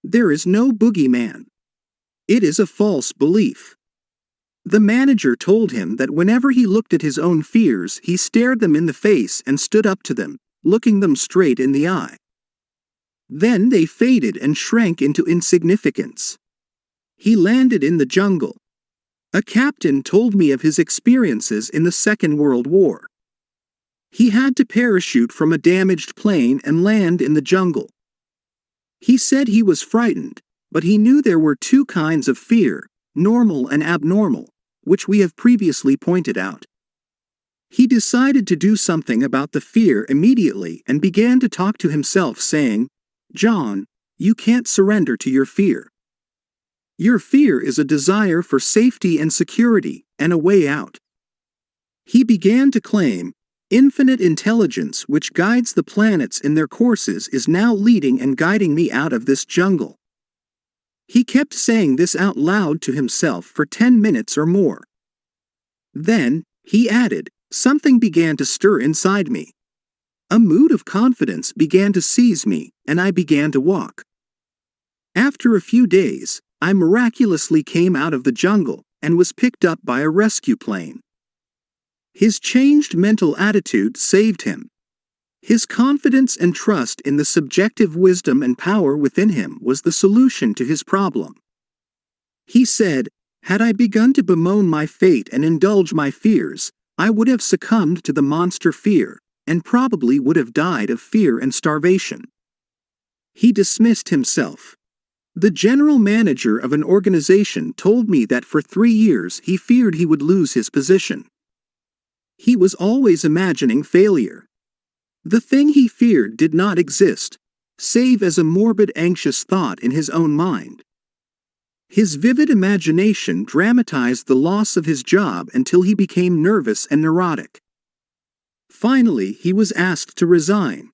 There is no boogeyman. It is a false belief. The manager told him that whenever he looked at his own fears, he stared them in the face and stood up to them, looking them straight in the eye. Then they faded and shrank into insignificance. He landed in the jungle. A captain told me of his experiences in the Second World War. He had to parachute from a damaged plane and land in the jungle. He said he was frightened, but he knew there were two kinds of fear, normal and abnormal, which we have previously pointed out. He decided to do something about the fear immediately and began to talk to himself, saying, "John, you can't surrender to your fear. Your fear is a desire for safety and security, and a way out." He began to claim, "Infinite intelligence which guides the planets in their courses is now leading and guiding me out of this jungle." He kept saying this out loud to himself for 10 minutes or more. Then, he added, "Something began to stir inside me. A mood of confidence began to seize me, and I began to walk. After a few days, I miraculously came out of the jungle and was picked up by a rescue plane." His changed mental attitude saved him. His confidence and trust in the subjective wisdom and power within him was the solution to his problem. He said, "Had I begun to bemoan my fate and indulge my fears, I would have succumbed to the monster fear, and probably would have died of fear and starvation." He dismissed himself. The general manager of an organization told me that for 3 years he feared he would lose his position. He was always imagining failure. The thing he feared did not exist, save as a morbid anxious thought in his own mind. His vivid imagination dramatized the loss of his job until he became nervous and neurotic. Finally, he was asked to resign.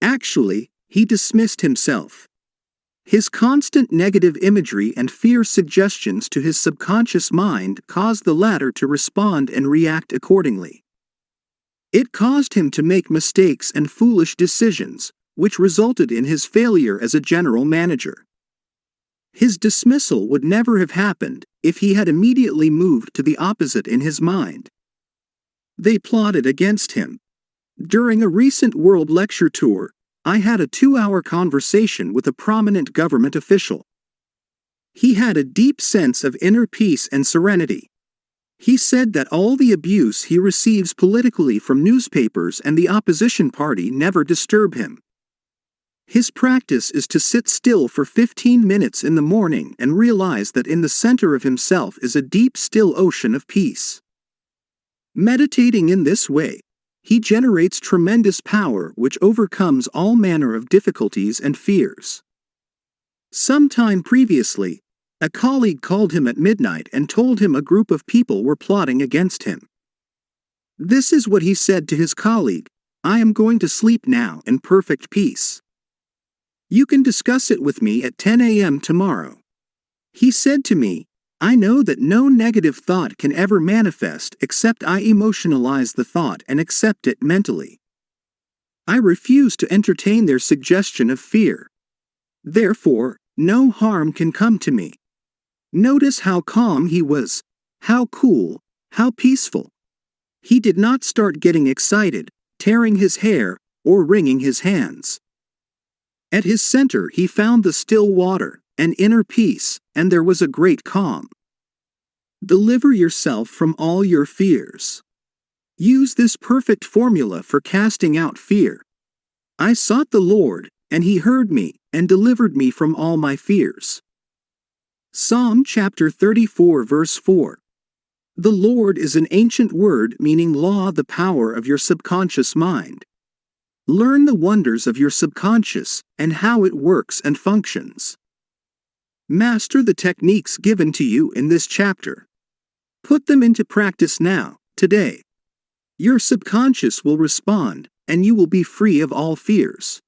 Actually, he dismissed himself. His constant negative imagery and fear suggestions to his subconscious mind caused the latter to respond and react accordingly. It caused him to make mistakes and foolish decisions, which resulted in his failure as a general manager. His dismissal would never have happened if he had immediately moved to the opposite in his mind. They plotted against him. During a recent world lecture tour, I had a 2-hour conversation with a prominent government official. He had a deep sense of inner peace and serenity. He said that all the abuse he receives politically from newspapers and the opposition party never disturb him. His practice is to sit still for 15 minutes in the morning and realize that in the center of himself is a deep, still ocean of peace. Meditating in this way, he generates tremendous power which overcomes all manner of difficulties and fears. Sometime previously, a colleague called him at midnight and told him a group of people were plotting against him. This is what he said to his colleague: "I am going to sleep now in perfect peace. You can discuss it with me at 10 a.m. tomorrow." He said to me, "I know that no negative thought can ever manifest except I emotionalize the thought and accept it mentally. I refuse to entertain their suggestion of fear. Therefore, no harm can come to me." Notice how calm he was, how cool, how peaceful. He did not start getting excited, tearing his hair, or wringing his hands. At his center he found the still water, an inner peace, and there was a great calm. Deliver yourself from all your fears. Use this perfect formula for casting out fear. "I sought the Lord, and he heard me, and delivered me from all my fears." Psalm chapter 34 verse 4. The Lord is an ancient word meaning law, the power of your subconscious mind. Learn the wonders of your subconscious and how it works and functions. Master the techniques given to you in this chapter. Put them into practice now, today. Your subconscious will respond, and you will be free of all fears.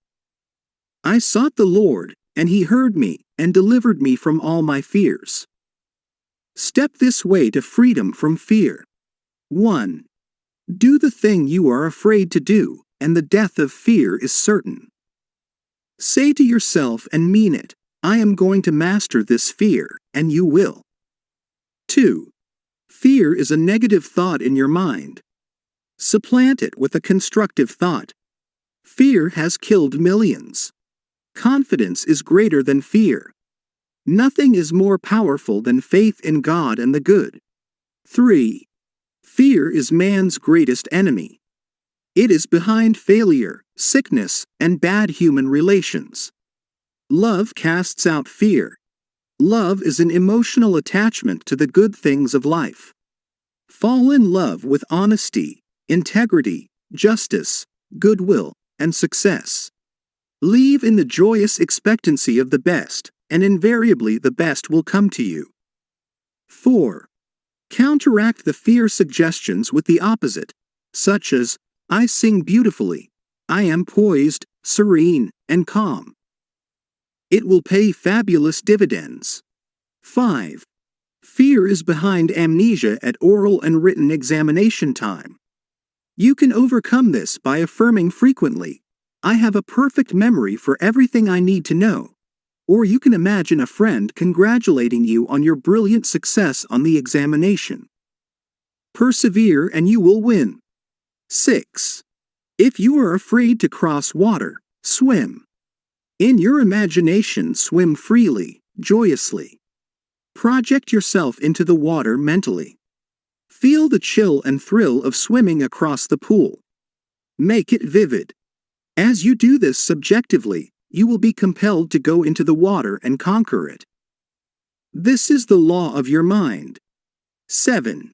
I sought the Lord, and he heard me, and delivered me from all my fears. Step this way to freedom from fear. 1. Do the thing you are afraid to do, and the death of fear is certain. Say to yourself and mean it, I am going to master this fear, and you will. 2. Fear is a negative thought in your mind. Supplant it with a constructive thought. Fear has killed millions. Confidence is greater than fear. Nothing is more powerful than faith in God and the good. 3. Fear is man's greatest enemy. It is behind failure, sickness, and bad human relations. Love casts out fear. Love is an emotional attachment to the good things of life. Fall in love with honesty, integrity, justice, goodwill, and success. Live in the joyous expectancy of the best, and invariably the best will come to you. 4. Counteract the fear suggestions with the opposite, such as, I sing beautifully, I am poised, serene, and calm. It will pay fabulous dividends. 5. Fear is behind amnesia at oral and written examination time. You can overcome this by affirming frequently, I have a perfect memory for everything I need to know. Or you can imagine a friend congratulating you on your brilliant success on the examination. Persevere and you will win. 6. If you are afraid to cross water, swim. In your imagination, swim freely, joyously. Project yourself into the water mentally. Feel the chill and thrill of swimming across the pool. Make it vivid. As you do this subjectively, you will be compelled to go into the water and conquer it. This is the law of your mind. 7.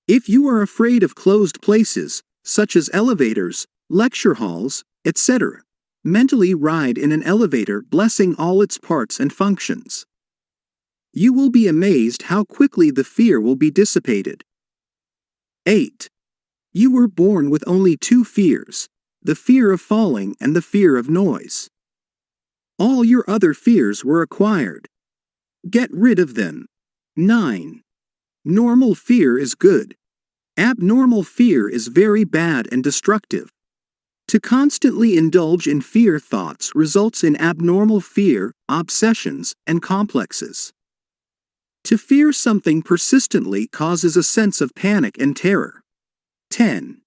If you are afraid of closed places, such as elevators, lecture halls, etc., mentally ride in an elevator blessing all its parts and functions. You will be amazed how quickly the fear will be dissipated. 8. You were born with only 2 fears, the fear of falling and the fear of noise. All your other fears were acquired. Get rid of them. 9. Normal fear is good. Abnormal fear is very bad and destructive. To constantly indulge in fear thoughts results in abnormal fear, obsessions, and complexes. To fear something persistently causes a sense of panic and terror. 10.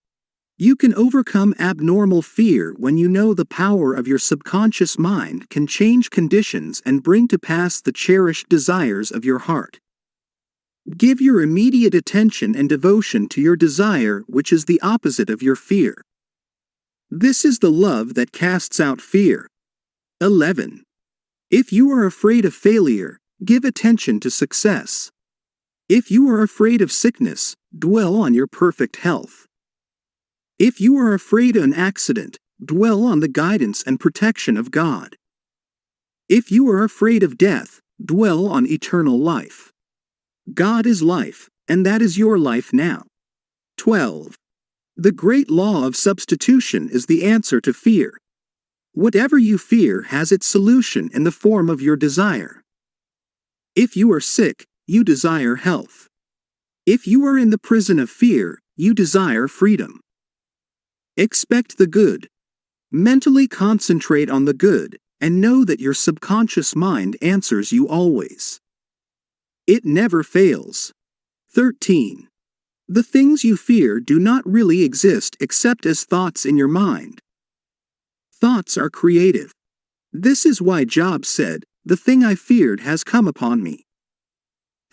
You can overcome abnormal fear when you know the power of your subconscious mind can change conditions and bring to pass the cherished desires of your heart. Give your immediate attention and devotion to your desire, which is the opposite of your fear. This is the love that casts out fear. 11. If you are afraid of failure, give attention to success. If you are afraid of sickness, dwell on your perfect health. If you are afraid of an accident, dwell on the guidance and protection of God. If you are afraid of death, dwell on eternal life. God is life, and that is your life now. 12. The great law of substitution is the answer to fear. Whatever you fear has its solution in the form of your desire. If you are sick, you desire health. If you are in the prison of fear, you desire freedom. Expect the good. Mentally concentrate on the good, and know that your subconscious mind answers you always. It never fails. 13. The things you fear do not really exist except as thoughts in your mind. Thoughts are creative. This is why Job said, "The thing I feared has come upon me."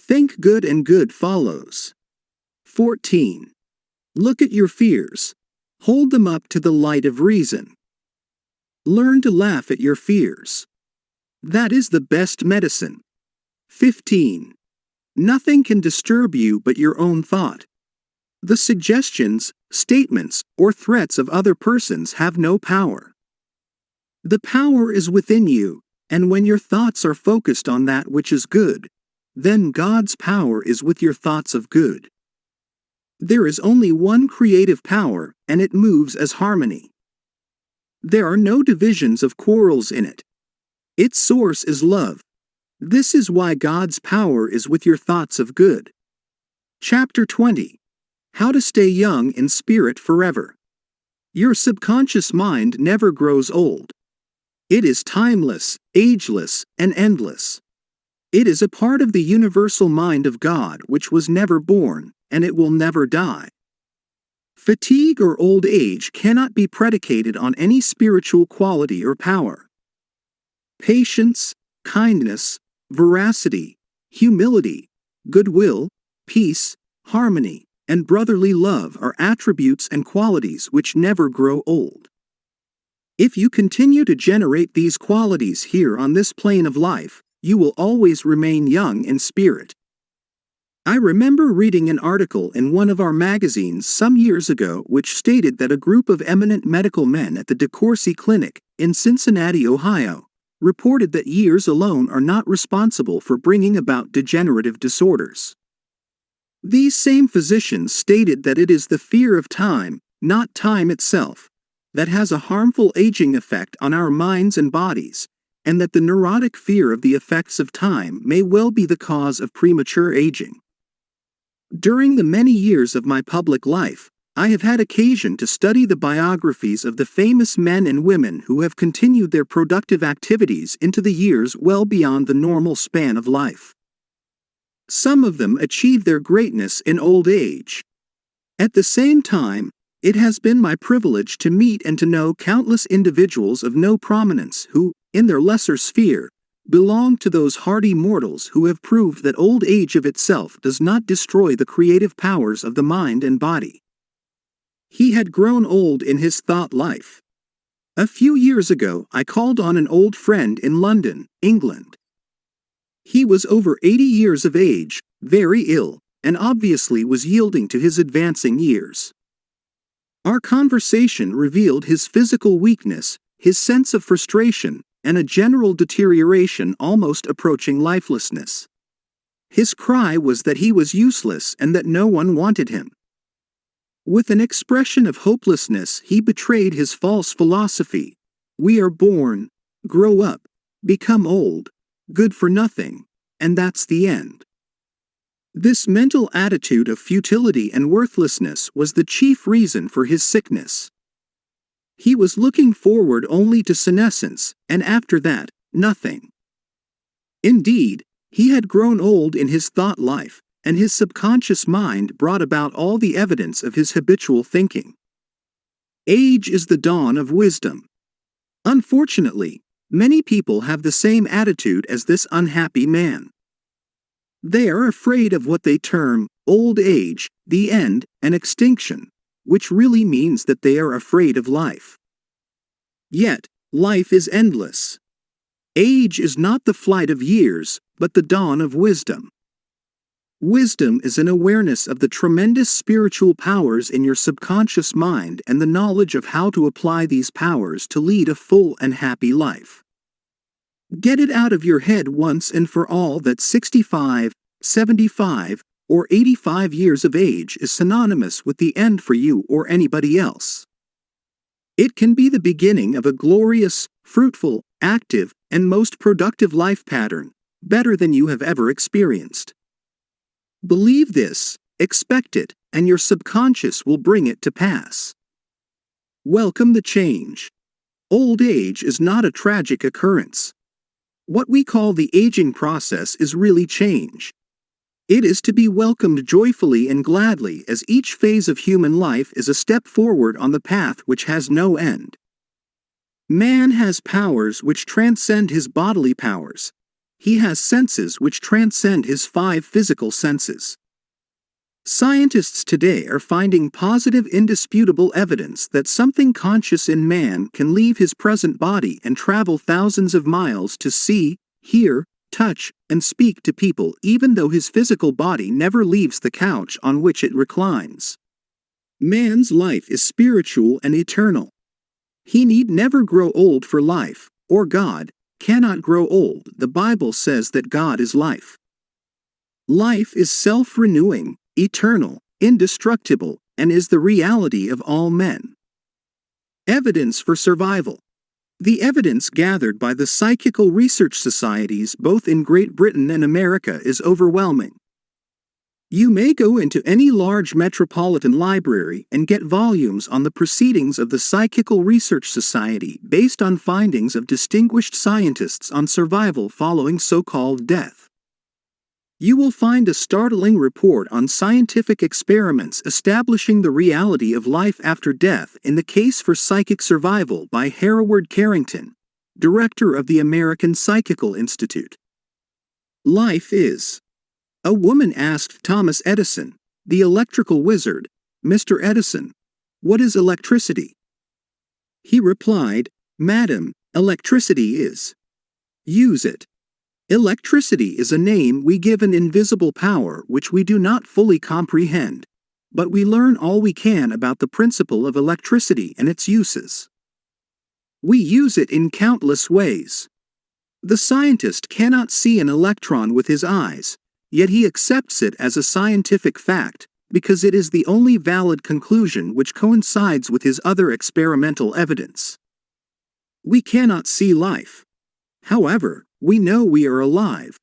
Think good and good follows. 14. Look at your fears. Hold them up to the light of reason. Learn to laugh at your fears. That is the best medicine. 15. Nothing can disturb you but your own thought. The suggestions, statements, or threats of other persons have no power. The power is within you, and when your thoughts are focused on that which is good, then God's power is with your thoughts of good. There is only one creative power, and it moves as harmony. There are no divisions of quarrels in it. Its source is love. This is why God's power is with your thoughts of good. Chapter 20. How to stay young in spirit forever. Your subconscious mind never grows old. It is timeless, ageless, and endless. It is a part of the universal mind of God which was never born, and it will never die. Fatigue or old age cannot be predicated on any spiritual quality or power. Patience, kindness, veracity, humility, goodwill, peace, harmony, and brotherly love are attributes and qualities which never grow old. If you continue to generate these qualities here on this plane of life, you will always remain young in spirit. I remember reading an article in one of our magazines some years ago which stated that a group of eminent medical men at the DeCourcy Clinic in Cincinnati, Ohio, reported that years alone are not responsible for bringing about degenerative disorders. These same physicians stated that it is the fear of time, not time itself, that has a harmful aging effect on our minds and bodies, and that the neurotic fear of the effects of time may well be the cause of premature aging. During the many years of my public life, I have had occasion to study the biographies of the famous men and women who have continued their productive activities into the years well beyond the normal span of life. Some of them achieved their greatness in old age. At the same time, it has been my privilege to meet and to know countless individuals of no prominence who, in their lesser sphere, belong to those hardy mortals who have proved that old age of itself does not destroy the creative powers of the mind and body. He had grown old in his thought life. A few years ago, I called on an old friend in London, England. He was over 80 years of age, very ill, and obviously was yielding to his advancing years. Our conversation revealed his physical weakness, his sense of frustration, and a general deterioration almost approaching lifelessness. His cry was that he was useless and that no one wanted him. With an expression of hopelessness, he betrayed his false philosophy: we are born, grow up, become old, good for nothing, and that's the end. This mental attitude of futility and worthlessness was the chief reason for his sickness. He was looking forward only to senescence, and after that, nothing. Indeed, he had grown old in his thought life, and his subconscious mind brought about all the evidence of his habitual thinking. Age is the dawn of wisdom. Unfortunately, many people have the same attitude as this unhappy man. They are afraid of what they term old age, the end, and extinction, which really means that they are afraid of life. Yet, life is endless. Age is not the flight of years, but the dawn of wisdom. Wisdom is an awareness of the tremendous spiritual powers in your subconscious mind and the knowledge of how to apply these powers to lead a full and happy life. Get it out of your head once and for all that 65, 75, or 85 years of age is synonymous with the end for you or anybody else. It can be the beginning of a glorious, fruitful, active, and most productive life pattern, better than you have ever experienced. Believe this, expect it, and your subconscious will bring it to pass. Welcome the change. Old age is not a tragic occurrence. What we call the aging process is really change. It is to be welcomed joyfully and gladly, as each phase of human life is a step forward on the path which has no end. Man has powers which transcend his bodily powers. He has senses which transcend his 5 physical senses. Scientists today are finding positive, indisputable evidence that something conscious in man can leave his present body and travel thousands of miles to see, hear, touch, and speak to people, even though his physical body never leaves the couch on which it reclines. Man's life is spiritual and eternal. He need never grow old, for life, or God, cannot grow old. The Bible says that God is life. Life is self-renewing, eternal, indestructible, and is the reality of all men. Evidence for survival. The evidence gathered by the psychical research societies both in Great Britain and America is overwhelming. You may go into any large metropolitan library and get volumes on the proceedings of the Psychical Research Society based on findings of distinguished scientists on survival following so-called death. You will find a startling report on scientific experiments establishing the reality of life after death in the Case for Psychic Survival by Hereward Carrington, director of the American Psychical Institute. Life is. A woman asked Thomas Edison, the electrical wizard, "Mr. Edison, what is electricity?" He replied, "Madam, electricity is. Use it." Electricity is a name we give an invisible power which we do not fully comprehend, but we learn all we can about the principle of electricity and its uses. We use it in countless ways. The scientist cannot see an electron with his eyes, yet he accepts it as a scientific fact, because it is the only valid conclusion which coincides with his other experimental evidence. We cannot see life. However, we know we are alive.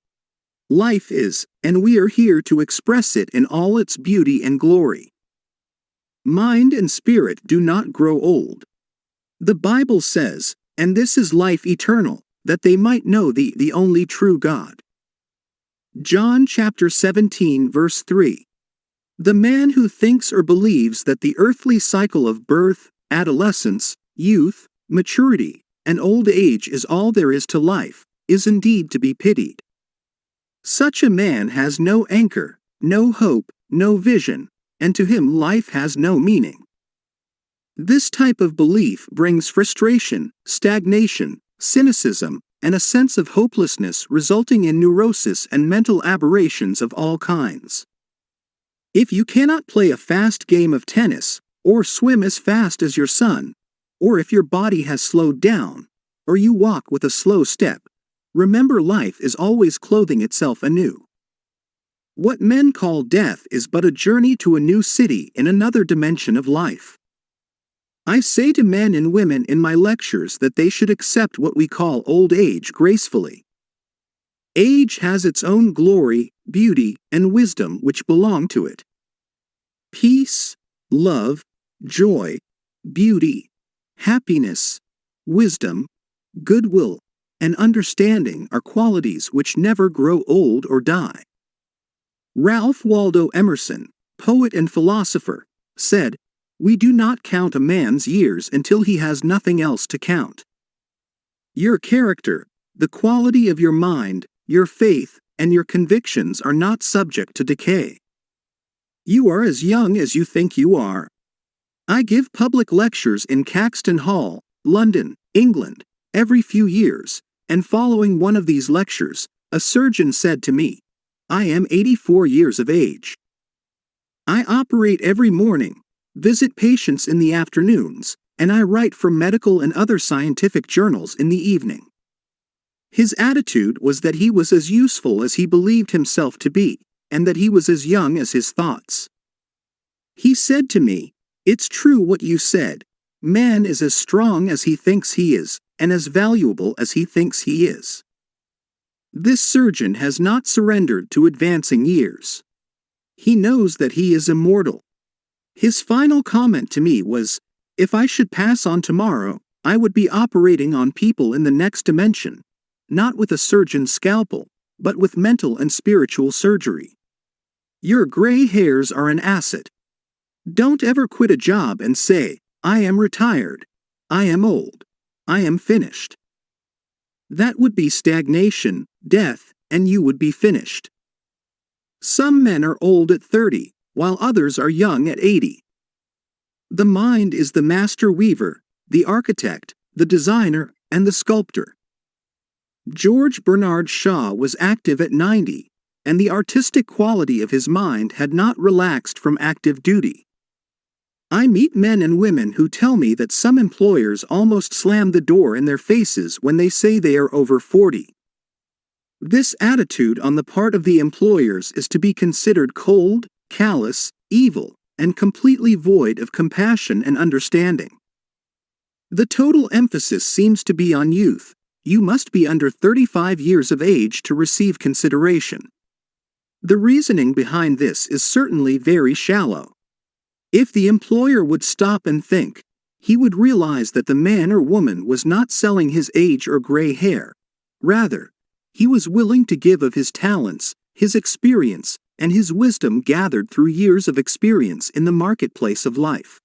Life is, and we are here to express it in all its beauty and glory. Mind and spirit do not grow old. The Bible says, "And this is life eternal, that they might know the only true God." John chapter 17 verse 3. The man who thinks or believes that the earthly cycle of birth, adolescence, youth, maturity, and old age is all there is to life, is indeed to be pitied. Such a man has no anchor, no hope, no vision, and to him life has no meaning. This type of belief brings frustration, stagnation, cynicism, and a sense of hopelessness resulting in neurosis and mental aberrations of all kinds. If you cannot play a fast game of tennis, or swim as fast as your son, or if your body has slowed down, or you walk with a slow step, remember life is always clothing itself anew. What men call death is but a journey to a new city in another dimension of life. I say to men and women in my lectures that they should accept what we call old age gracefully. Age has its own glory, beauty, and wisdom which belong to it. Peace, love, joy, beauty, happiness, wisdom, goodwill, and understanding are qualities which never grow old or die. Ralph Waldo Emerson, poet and philosopher, said, "We do not count a man's years until he has nothing else to count." Your character, the quality of your mind, your faith, and your convictions are not subject to decay. You are as young as you think you are. I give public lectures in Caxton Hall, London, England, every few years, and following one of these lectures, a surgeon said to me, "I am 84 years of age. I operate every morning, visit patients in the afternoons, and I write for medical and other scientific journals in the evening." His attitude was that he was as useful as he believed himself to be, and that he was as young as his thoughts. He said to me, "It's true what you said. Man is as strong as he thinks he is, and as valuable as he thinks he is." This surgeon has not surrendered to advancing years. He knows that he is immortal. His final comment to me was, "If I should pass on tomorrow, I would be operating on people in the next dimension, not with a surgeon's scalpel, but with mental and spiritual surgery." Your gray hairs are an asset. Don't ever quit a job and say, "I am retired, I am old, I am finished." That would be stagnation, death, and you would be finished. Some men are old at 30, while others are young at 80. The mind is the master weaver, the architect, the designer, and the sculptor. George Bernard Shaw was active at 90, and the artistic quality of his mind had not relaxed from active duty. I meet men and women who tell me that some employers almost slam the door in their faces when they say they are over 40. This attitude on the part of the employers is to be considered cold, callous, evil, and completely void of compassion and understanding. The total emphasis seems to be on youth. You must be under 35 years of age to receive consideration. The reasoning behind this is certainly very shallow. If the employer would stop and think, he would realize that the man or woman was not selling his age or gray hair. Rather, he was willing to give of his talents, his experience, and his wisdom gathered through years of experience in the marketplace of life.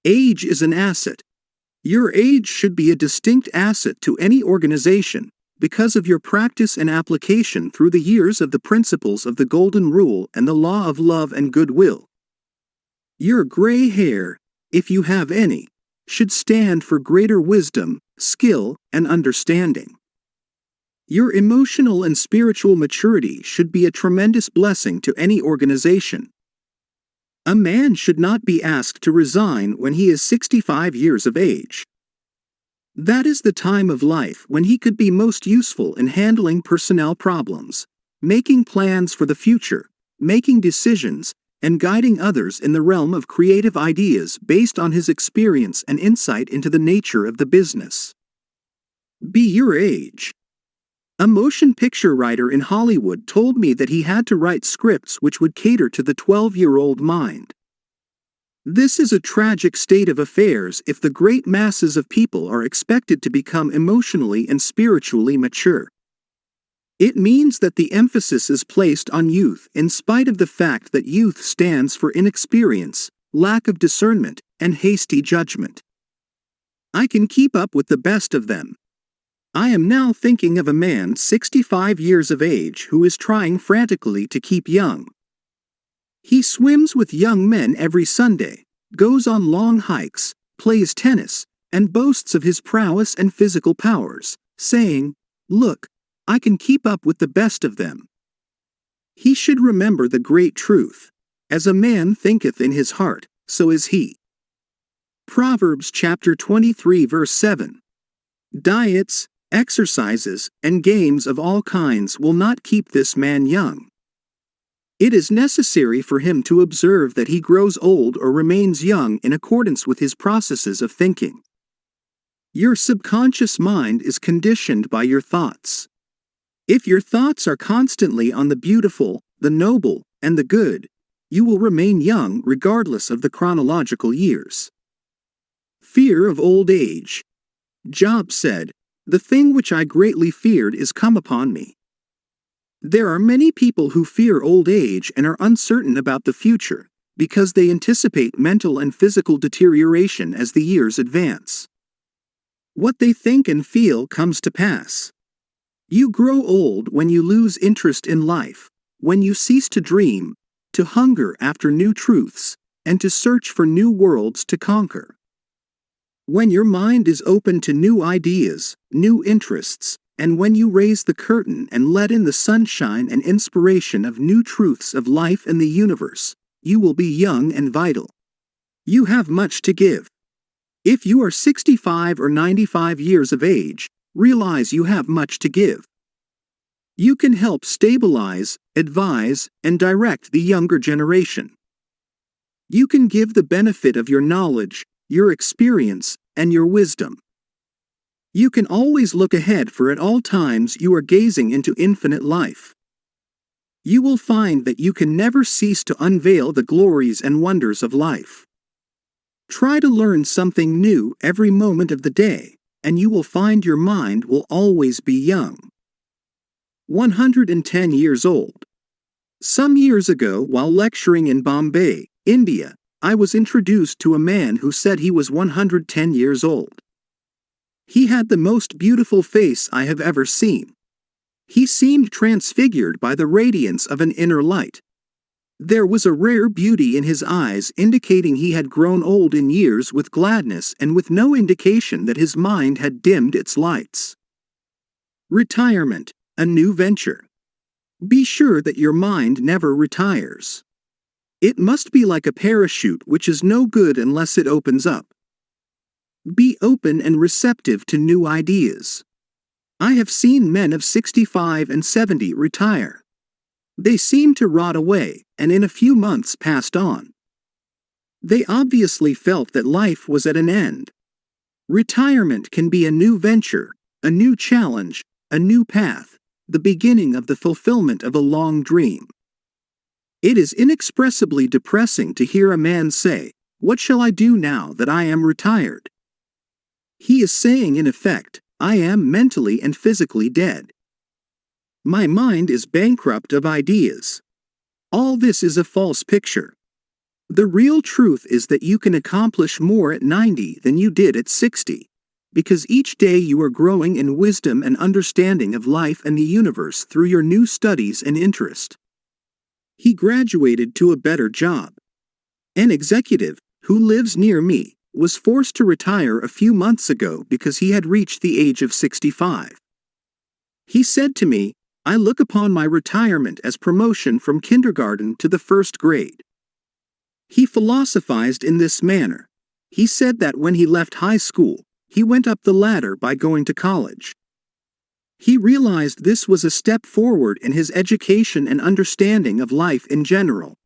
Age is an asset. Your age should be a distinct asset to any organization because of your practice and application through the years of the principles of the Golden Rule and the law of love and goodwill. Your gray hair, if you have any, should stand for greater wisdom, skill, and understanding. Your emotional and spiritual maturity should be a tremendous blessing to any organization. A man should not be asked to resign when he is 65 years of age. That is the time of life when he could be most useful in handling personnel problems, making plans for the future, making decisions, and guiding others in the realm of creative ideas based on his experience and insight into the nature of the business. Be your age. A motion picture writer in Hollywood told me that he had to write scripts which would cater to the 12-year-old mind. This is a tragic state of affairs if the great masses of people are expected to become emotionally and spiritually mature. It means that the emphasis is placed on youth in spite of the fact that youth stands for inexperience, lack of discernment, and hasty judgment. I can keep up with the best of them. I am now thinking of a man 65 years of age who is trying frantically to keep young. He swims with young men every Sunday, goes on long hikes, plays tennis, and boasts of his prowess and physical powers, saying, "Look, I can keep up with the best of them." He should remember the great truth, as a man thinketh in his heart, so is he. Proverbs chapter 23 verse 7. Diets, exercises, and games of all kinds will not keep this man young. It is necessary for him to observe that he grows old or remains young in accordance with his processes of thinking. Your subconscious mind is conditioned by your thoughts. If your thoughts are constantly on the beautiful, the noble, and the good, you will remain young regardless of the chronological years. Fear of old age. Job said, "The thing which I greatly feared is come upon me." There are many people who fear old age and are uncertain about the future, because they anticipate mental and physical deterioration as the years advance. What they think and feel comes to pass. You grow old when you lose interest in life, when you cease to dream, to hunger after new truths, and to search for new worlds to conquer. When your mind is open to new ideas, new interests, and when you raise the curtain and let in the sunshine and inspiration of new truths of life and the universe, you will be young and vital. You have much to give. If you are 65 or 95 years of age, realize you have much to give. You can help stabilize, advise, and direct the younger generation. You can give the benefit of your knowledge, your experience, and your wisdom. You can always look ahead, for at all times you are gazing into infinite life. You will find that you can never cease to unveil the glories and wonders of life. Try to learn something new every moment of the day, and you will find your mind will always be young. 110 years old. Some years ago, while lecturing in Bombay, India, I was introduced to a man who said he was 110 years old. He had the most beautiful face I have ever seen. He seemed transfigured by the radiance of an inner light. There was a rare beauty in his eyes indicating he had grown old in years with gladness and with no indication that his mind had dimmed its lights. Retirement, a new venture. Be sure that your mind never retires. It must be like a parachute which is no good unless it opens up. Be open and receptive to new ideas. I have seen men of 65 and 70 retire. They seemed to rot away, and in a few months passed on. They obviously felt that life was at an end. Retirement can be a new venture, a new challenge, a new path. the beginning of the fulfillment of a long dream. It is inexpressibly depressing to hear a man say, "What shall I do now that I am retired?" He is saying in effect, "I am mentally and physically dead. My mind is bankrupt of ideas." All this is a false picture. The real truth is that you can accomplish more at 90 than you did at 60, because each day you are growing in wisdom and understanding of life and the universe through your new studies and interest. He graduated to a better job. An executive, who lives near me, was forced to retire a few months ago because he had reached the age of 65. He said to me, "I look upon my retirement as promotion from kindergarten to the first grade." He philosophized in this manner. He said that when he left high school, he went up the ladder by going to college. He realized this was a step forward in his education and understanding of life in general.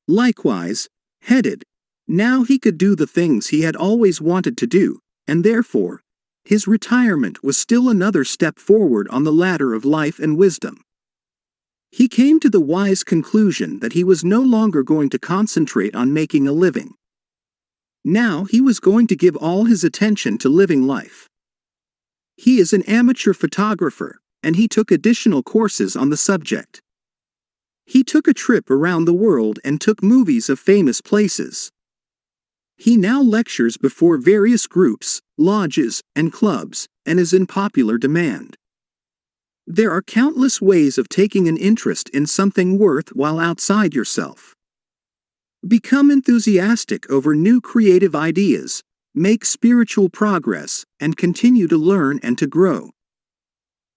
Likewise, headed, now he could do the things he had always wanted to do, and therefore, his retirement was still another step forward on the ladder of life and wisdom. He came to the wise conclusion that he was no longer going to concentrate on making a living. Now he was going to give all his attention to living life. He is an amateur photographer, and he took additional courses on the subject. He took a trip around the world and took movies of famous places. He now lectures before various groups, lodges, and clubs, and is in popular demand. There are countless ways of taking an interest in something worthwhile outside yourself. Become enthusiastic over new creative ideas, make spiritual progress, and continue to learn and to grow.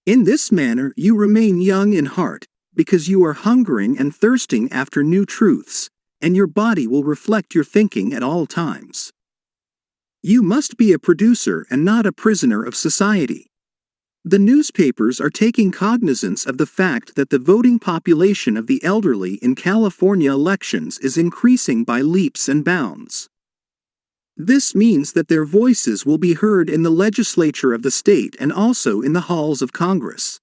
In this manner you remain young in heart, because you are hungering and thirsting after new truths, and your body will reflect your thinking at all times. You must be a producer and not a prisoner of society. The newspapers are taking cognizance of the fact that the voting population of the elderly in California elections is increasing by leaps and bounds. This means that their voices will be heard in the legislature of the state and also in the halls of Congress.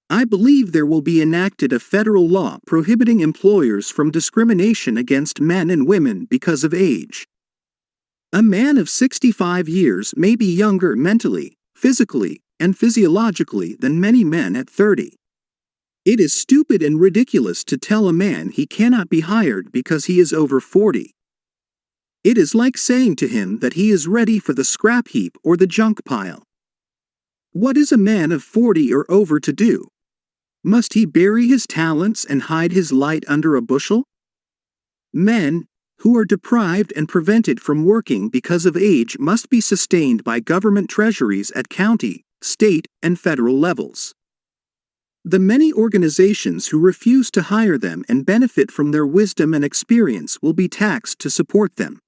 I believe there will be enacted a federal law prohibiting employers from discrimination against men and women because of age. A man of 65 years may be younger mentally, physically, and physiologically than many men at 30. It is stupid and ridiculous to tell a man he cannot be hired because he is over 40. It is like saying to him that he is ready for the scrap heap or the junk pile. What is a man of 40 or over to do? Must he bury his talents and hide his light under a bushel? Men who are deprived and prevented from working because of age must be sustained by government treasuries at county, state, and federal levels. The many organizations who refuse to hire them and benefit from their wisdom and experience will be taxed to support them.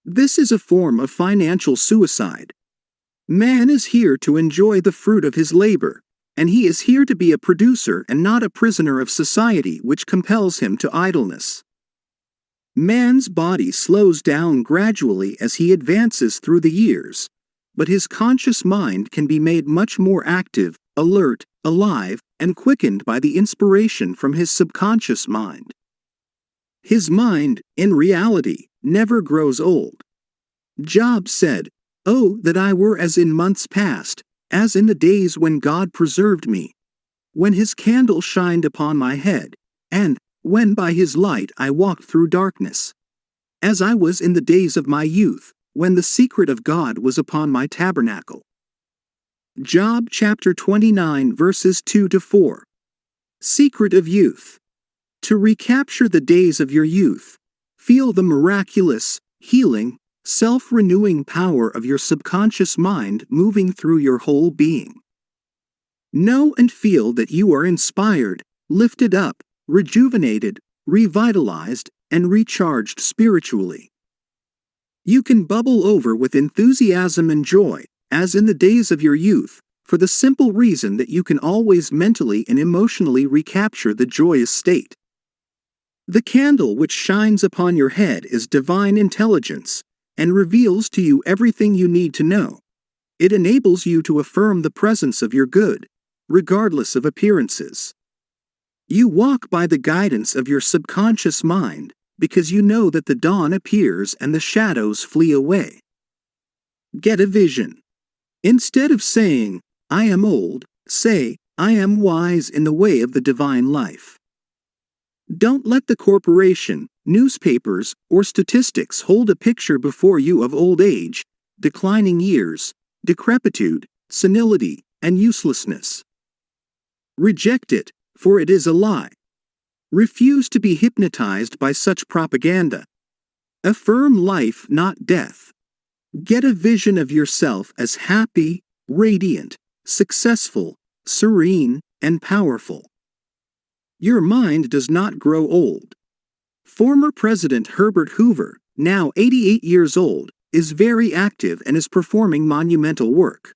This is a form of financial suicide. Man is here to enjoy the fruit of his labor, and he is here to be a producer and not a prisoner of society which compels him to idleness. Man's body slows down gradually as he advances through the years, but his conscious mind can be made much more active, alert, alive, and quickened by the inspiration from his subconscious mind. His mind, in reality, never grows old. Job said, "Oh, that I were as in months past, as in the days when God preserved me, when his candle shined upon my head, and when by his light I walked through darkness. As I was in the days of my youth, when the secret of God was upon my tabernacle." Job chapter 29 verses 2-4. Secret of youth. To recapture the days of your youth, feel the miraculous, healing, self-renewing power of your subconscious mind moving through your whole being. Know and feel that you are inspired, lifted up, rejuvenated, revitalized, and recharged spiritually. You can bubble over with enthusiasm and joy, as in the days of your youth, for the simple reason that you can always mentally and emotionally recapture the joyous state. The candle which shines upon your head is divine intelligence, and reveals to you everything you need to know. It enables you to affirm the presence of your good, regardless of appearances. You walk by the guidance of your subconscious mind, because you know that the dawn appears and the shadows flee away. Get a vision. Instead of saying, "I am old," say, "I am wise in the way of the divine life." Don't let the corporation, newspapers, or statistics hold a picture before you of old age, declining years, decrepitude, senility, and uselessness. Reject it, for it is a lie. Refuse to be hypnotized by such propaganda. Affirm life, not death. Get a vision of yourself as happy, radiant, successful, serene, and powerful. Your mind does not grow old. Former President Herbert Hoover, now 88 years old, is very active and is performing monumental work.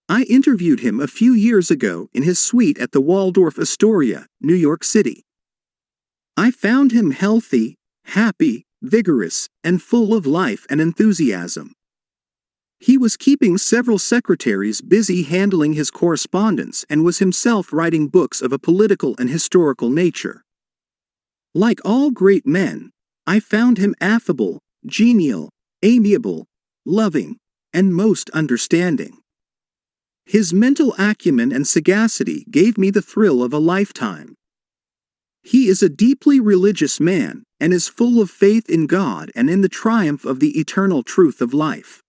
I interviewed him a few years ago in his suite at the Waldorf Astoria, New York City. I found him healthy, happy, vigorous, and full of life and enthusiasm. He was keeping several secretaries busy handling his correspondence and was himself writing books of a political and historical nature. Like all great men, I found him affable, genial, amiable, loving, and most understanding. His mental acumen and sagacity gave me the thrill of a lifetime. He is a deeply religious man and is full of faith in God and in the triumph of the eternal truth of life.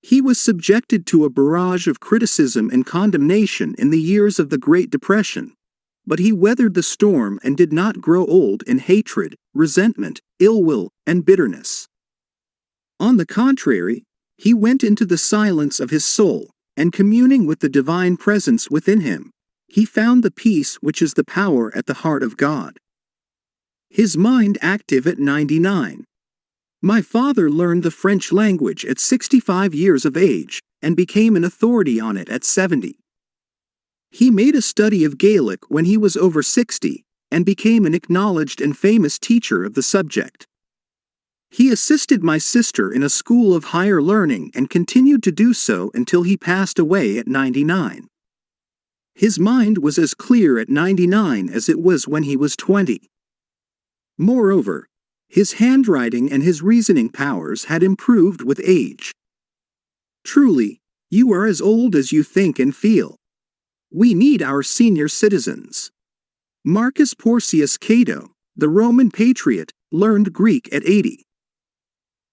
He was subjected to a barrage of criticism and condemnation in the years of the Great Depression, but he weathered the storm and did not grow old in hatred, resentment, ill will, and bitterness. On the contrary, he went into the silence of his soul, and communing with the divine presence within him, he found the peace which is the power at the heart of God. His mind active at 99. My father learned the French language at 65 years of age, and became an authority on it at 70. He made a study of Gaelic when he was over 60, and became an acknowledged and famous teacher of the subject. He assisted my sister in a school of higher learning and continued to do so until he passed away at 99. His mind was as clear at 99 as it was when he was 20. Moreover, his handwriting and his reasoning powers had improved with age. Truly, you are as old as you think and feel. We need our senior citizens. Marcus Porcius Cato, the Roman patriot, learned Greek at 80.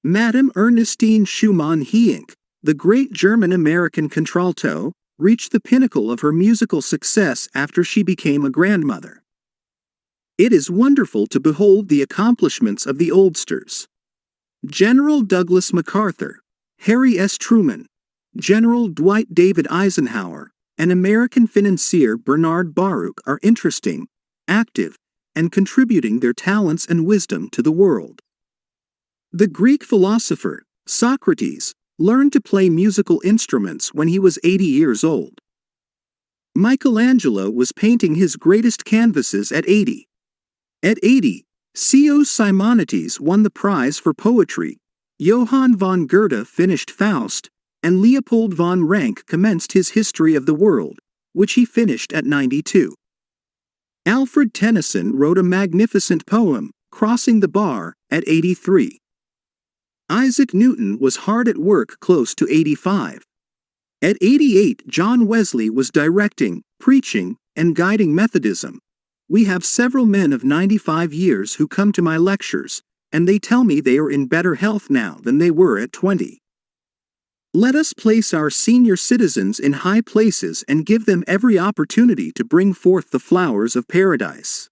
Madame Ernestine Schumann-Heink, the great German-American contralto, reached the pinnacle of her musical success after she became a grandmother. It is wonderful to behold the accomplishments of the oldsters. General Douglas MacArthur, Harry S. Truman, General Dwight David Eisenhower, and American financier Bernard Baruch are interesting, active, and contributing their talents and wisdom to the world. The Greek philosopher, Socrates, learned to play musical instruments when he was 80 years old. Michelangelo was painting his greatest canvases at 80. At 80, C.O. Simonides won the prize for poetry, Johann von Goethe finished Faust, and Leopold von Ranke commenced his History of the World, which he finished at 92. Alfred Tennyson wrote a magnificent poem, Crossing the Bar, at 83. Isaac Newton was hard at work close to 85. At 88, John Wesley was directing, preaching, and guiding Methodism. We have several men of 95 years who come to my lectures, and they tell me they are in better health now than they were at 20. Let us place our senior citizens in high places and give them every opportunity to bring forth the flowers of paradise.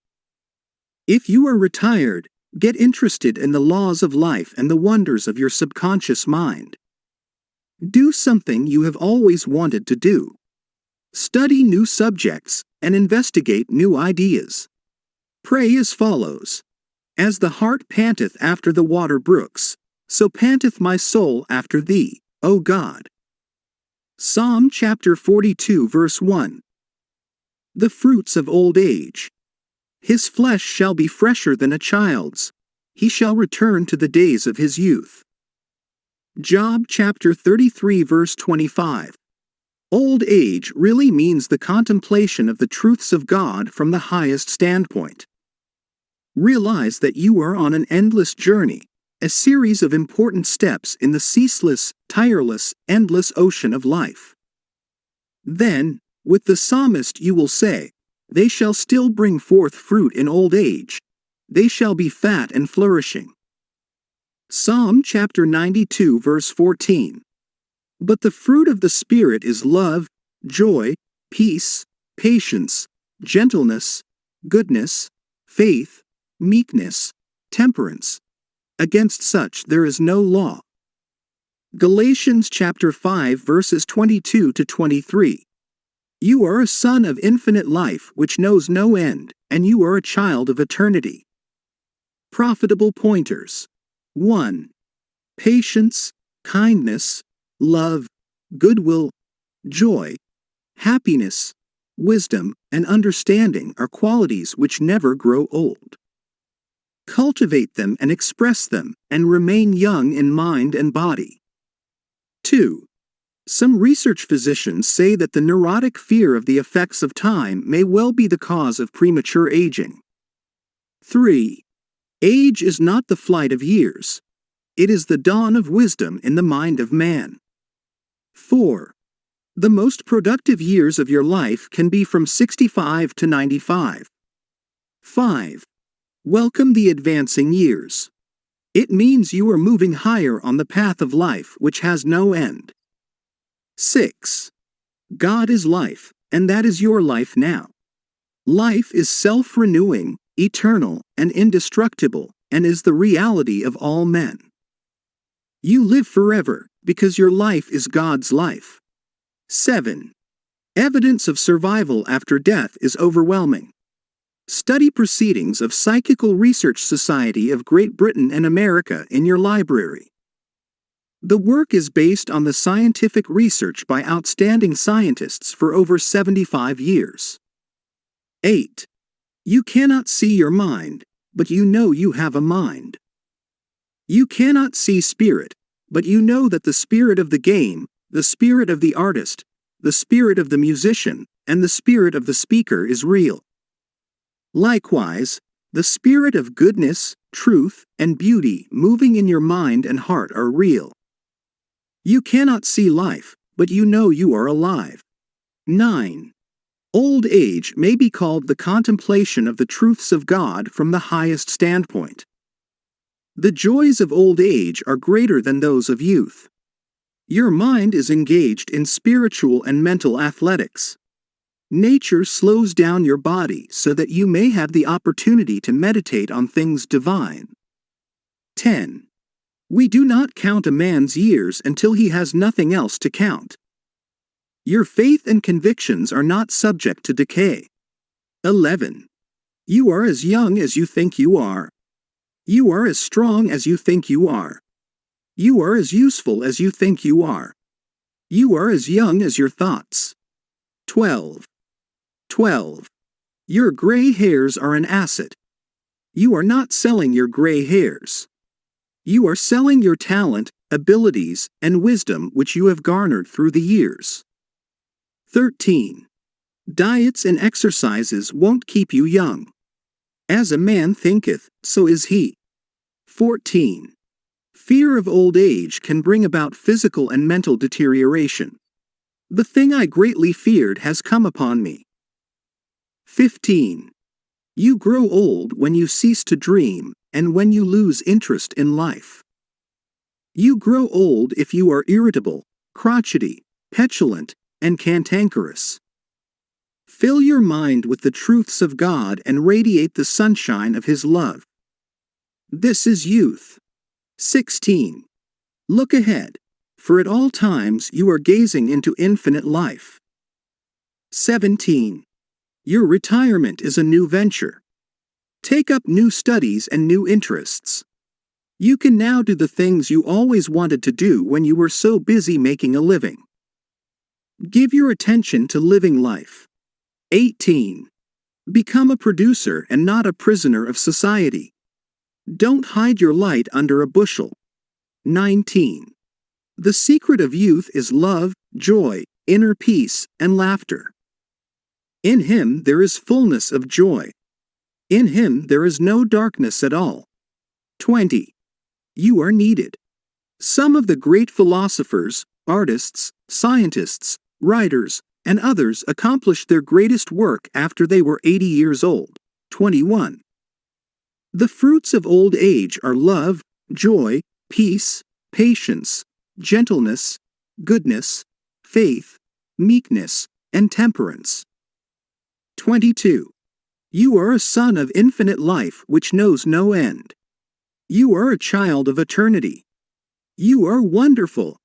If you are retired, get interested in the laws of life and the wonders of your subconscious mind. Do something you have always wanted to do. Study new subjects and investigate new ideas. Pray as follows. As the heart panteth after the water brooks, so panteth my soul after thee, O God. Psalm chapter 42 verse 1. The fruits of old age. His flesh shall be fresher than a child's. He shall return to the days of his youth. Job chapter 33 verse 25. Old age really means the contemplation of the truths of God from the highest standpoint. Realize that you are on an endless journey, a series of important steps in the ceaseless, tireless, endless ocean of life. Then, with the psalmist you will say, "They shall still bring forth fruit in old age. They shall be fat and flourishing." Psalm chapter 92 verse 14. But the fruit of the Spirit is love, joy, peace, patience, gentleness, goodness, faith, meekness, temperance. Against such there is no law. Galatians chapter 5 verses 22 to 23. You are a son of infinite life which knows no end, and you are a child of eternity. Profitable pointers. 1. Patience, kindness, love, goodwill, joy, happiness, wisdom, and understanding are qualities which never grow old. Cultivate them and express them, and remain young in mind and body. 2. Some research physicians say that the neurotic fear of the effects of time may well be the cause of premature aging. 3. Age is not the flight of years. It is the dawn of wisdom in the mind of man. 4. The most productive years of your life can be from 65 to 95. 5. Welcome the advancing years. It means you are moving higher on the path of life which has no end. 6. God is life, and that is your life now. Life is self-renewing, eternal, and indestructible, and is the reality of all men. You live forever, because your life is God's life. 7. Evidence of survival after death is overwhelming. Study Proceedings of Psychical Research Society of Great Britain and America in your library. The work is based on the scientific research by outstanding scientists for over 75 years. 8. You cannot see your mind, but you know you have a mind. You cannot see spirit, but you know that the spirit of the game, the spirit of the artist, the spirit of the musician, and the spirit of the speaker is real. Likewise, the spirit of goodness, truth, and beauty moving in your mind and heart are real. You cannot see life, but you know you are alive. 9. Old age may be called the contemplation of the truths of God from the highest standpoint. The joys of old age are greater than those of youth. Your mind is engaged in spiritual and mental athletics. Nature slows down your body so that you may have the opportunity to meditate on things divine. 10. We do not count a man's years until he has nothing else to count. Your faith and convictions are not subject to decay. 11. You are as young as you think you are. You are as strong as you think you are. You are as useful as you think you are. You are as young as your thoughts. 12. 12. Your gray hairs are an asset. You are not selling your gray hairs. You are selling your talent, abilities, and wisdom which you have garnered through the years. 13. Diets and exercises won't keep you young. As a man thinketh, so is he. 14. Fear of old age can bring about physical and mental deterioration. The thing I greatly feared has come upon me. 15. You grow old when you cease to dream, and when you lose interest in life. You grow old if you are irritable, crotchety, petulant, and cantankerous. Fill your mind with the truths of God and radiate the sunshine of His love. This is youth. 16. Look ahead, for at all times you are gazing into infinite life. 17. Your retirement is a new venture. Take up new studies and new interests. You can now do the things you always wanted to do when you were so busy making a living. Give your attention to living life. 18. Become a producer and not a prisoner of society. Don't hide your light under a bushel. 19. The secret of youth is love, joy, inner peace and laughter. In him there is fullness of joy. In him there is no darkness at all. 20. You are needed. Some of the great philosophers, artists, scientists, writers, and others accomplished their greatest work after they were 80 years old. 21. The fruits of old age are love, joy, peace, patience, gentleness, goodness, faith, meekness, and temperance. 22. You are a son of infinite life which knows no end. You are a child of eternity. You are wonderful,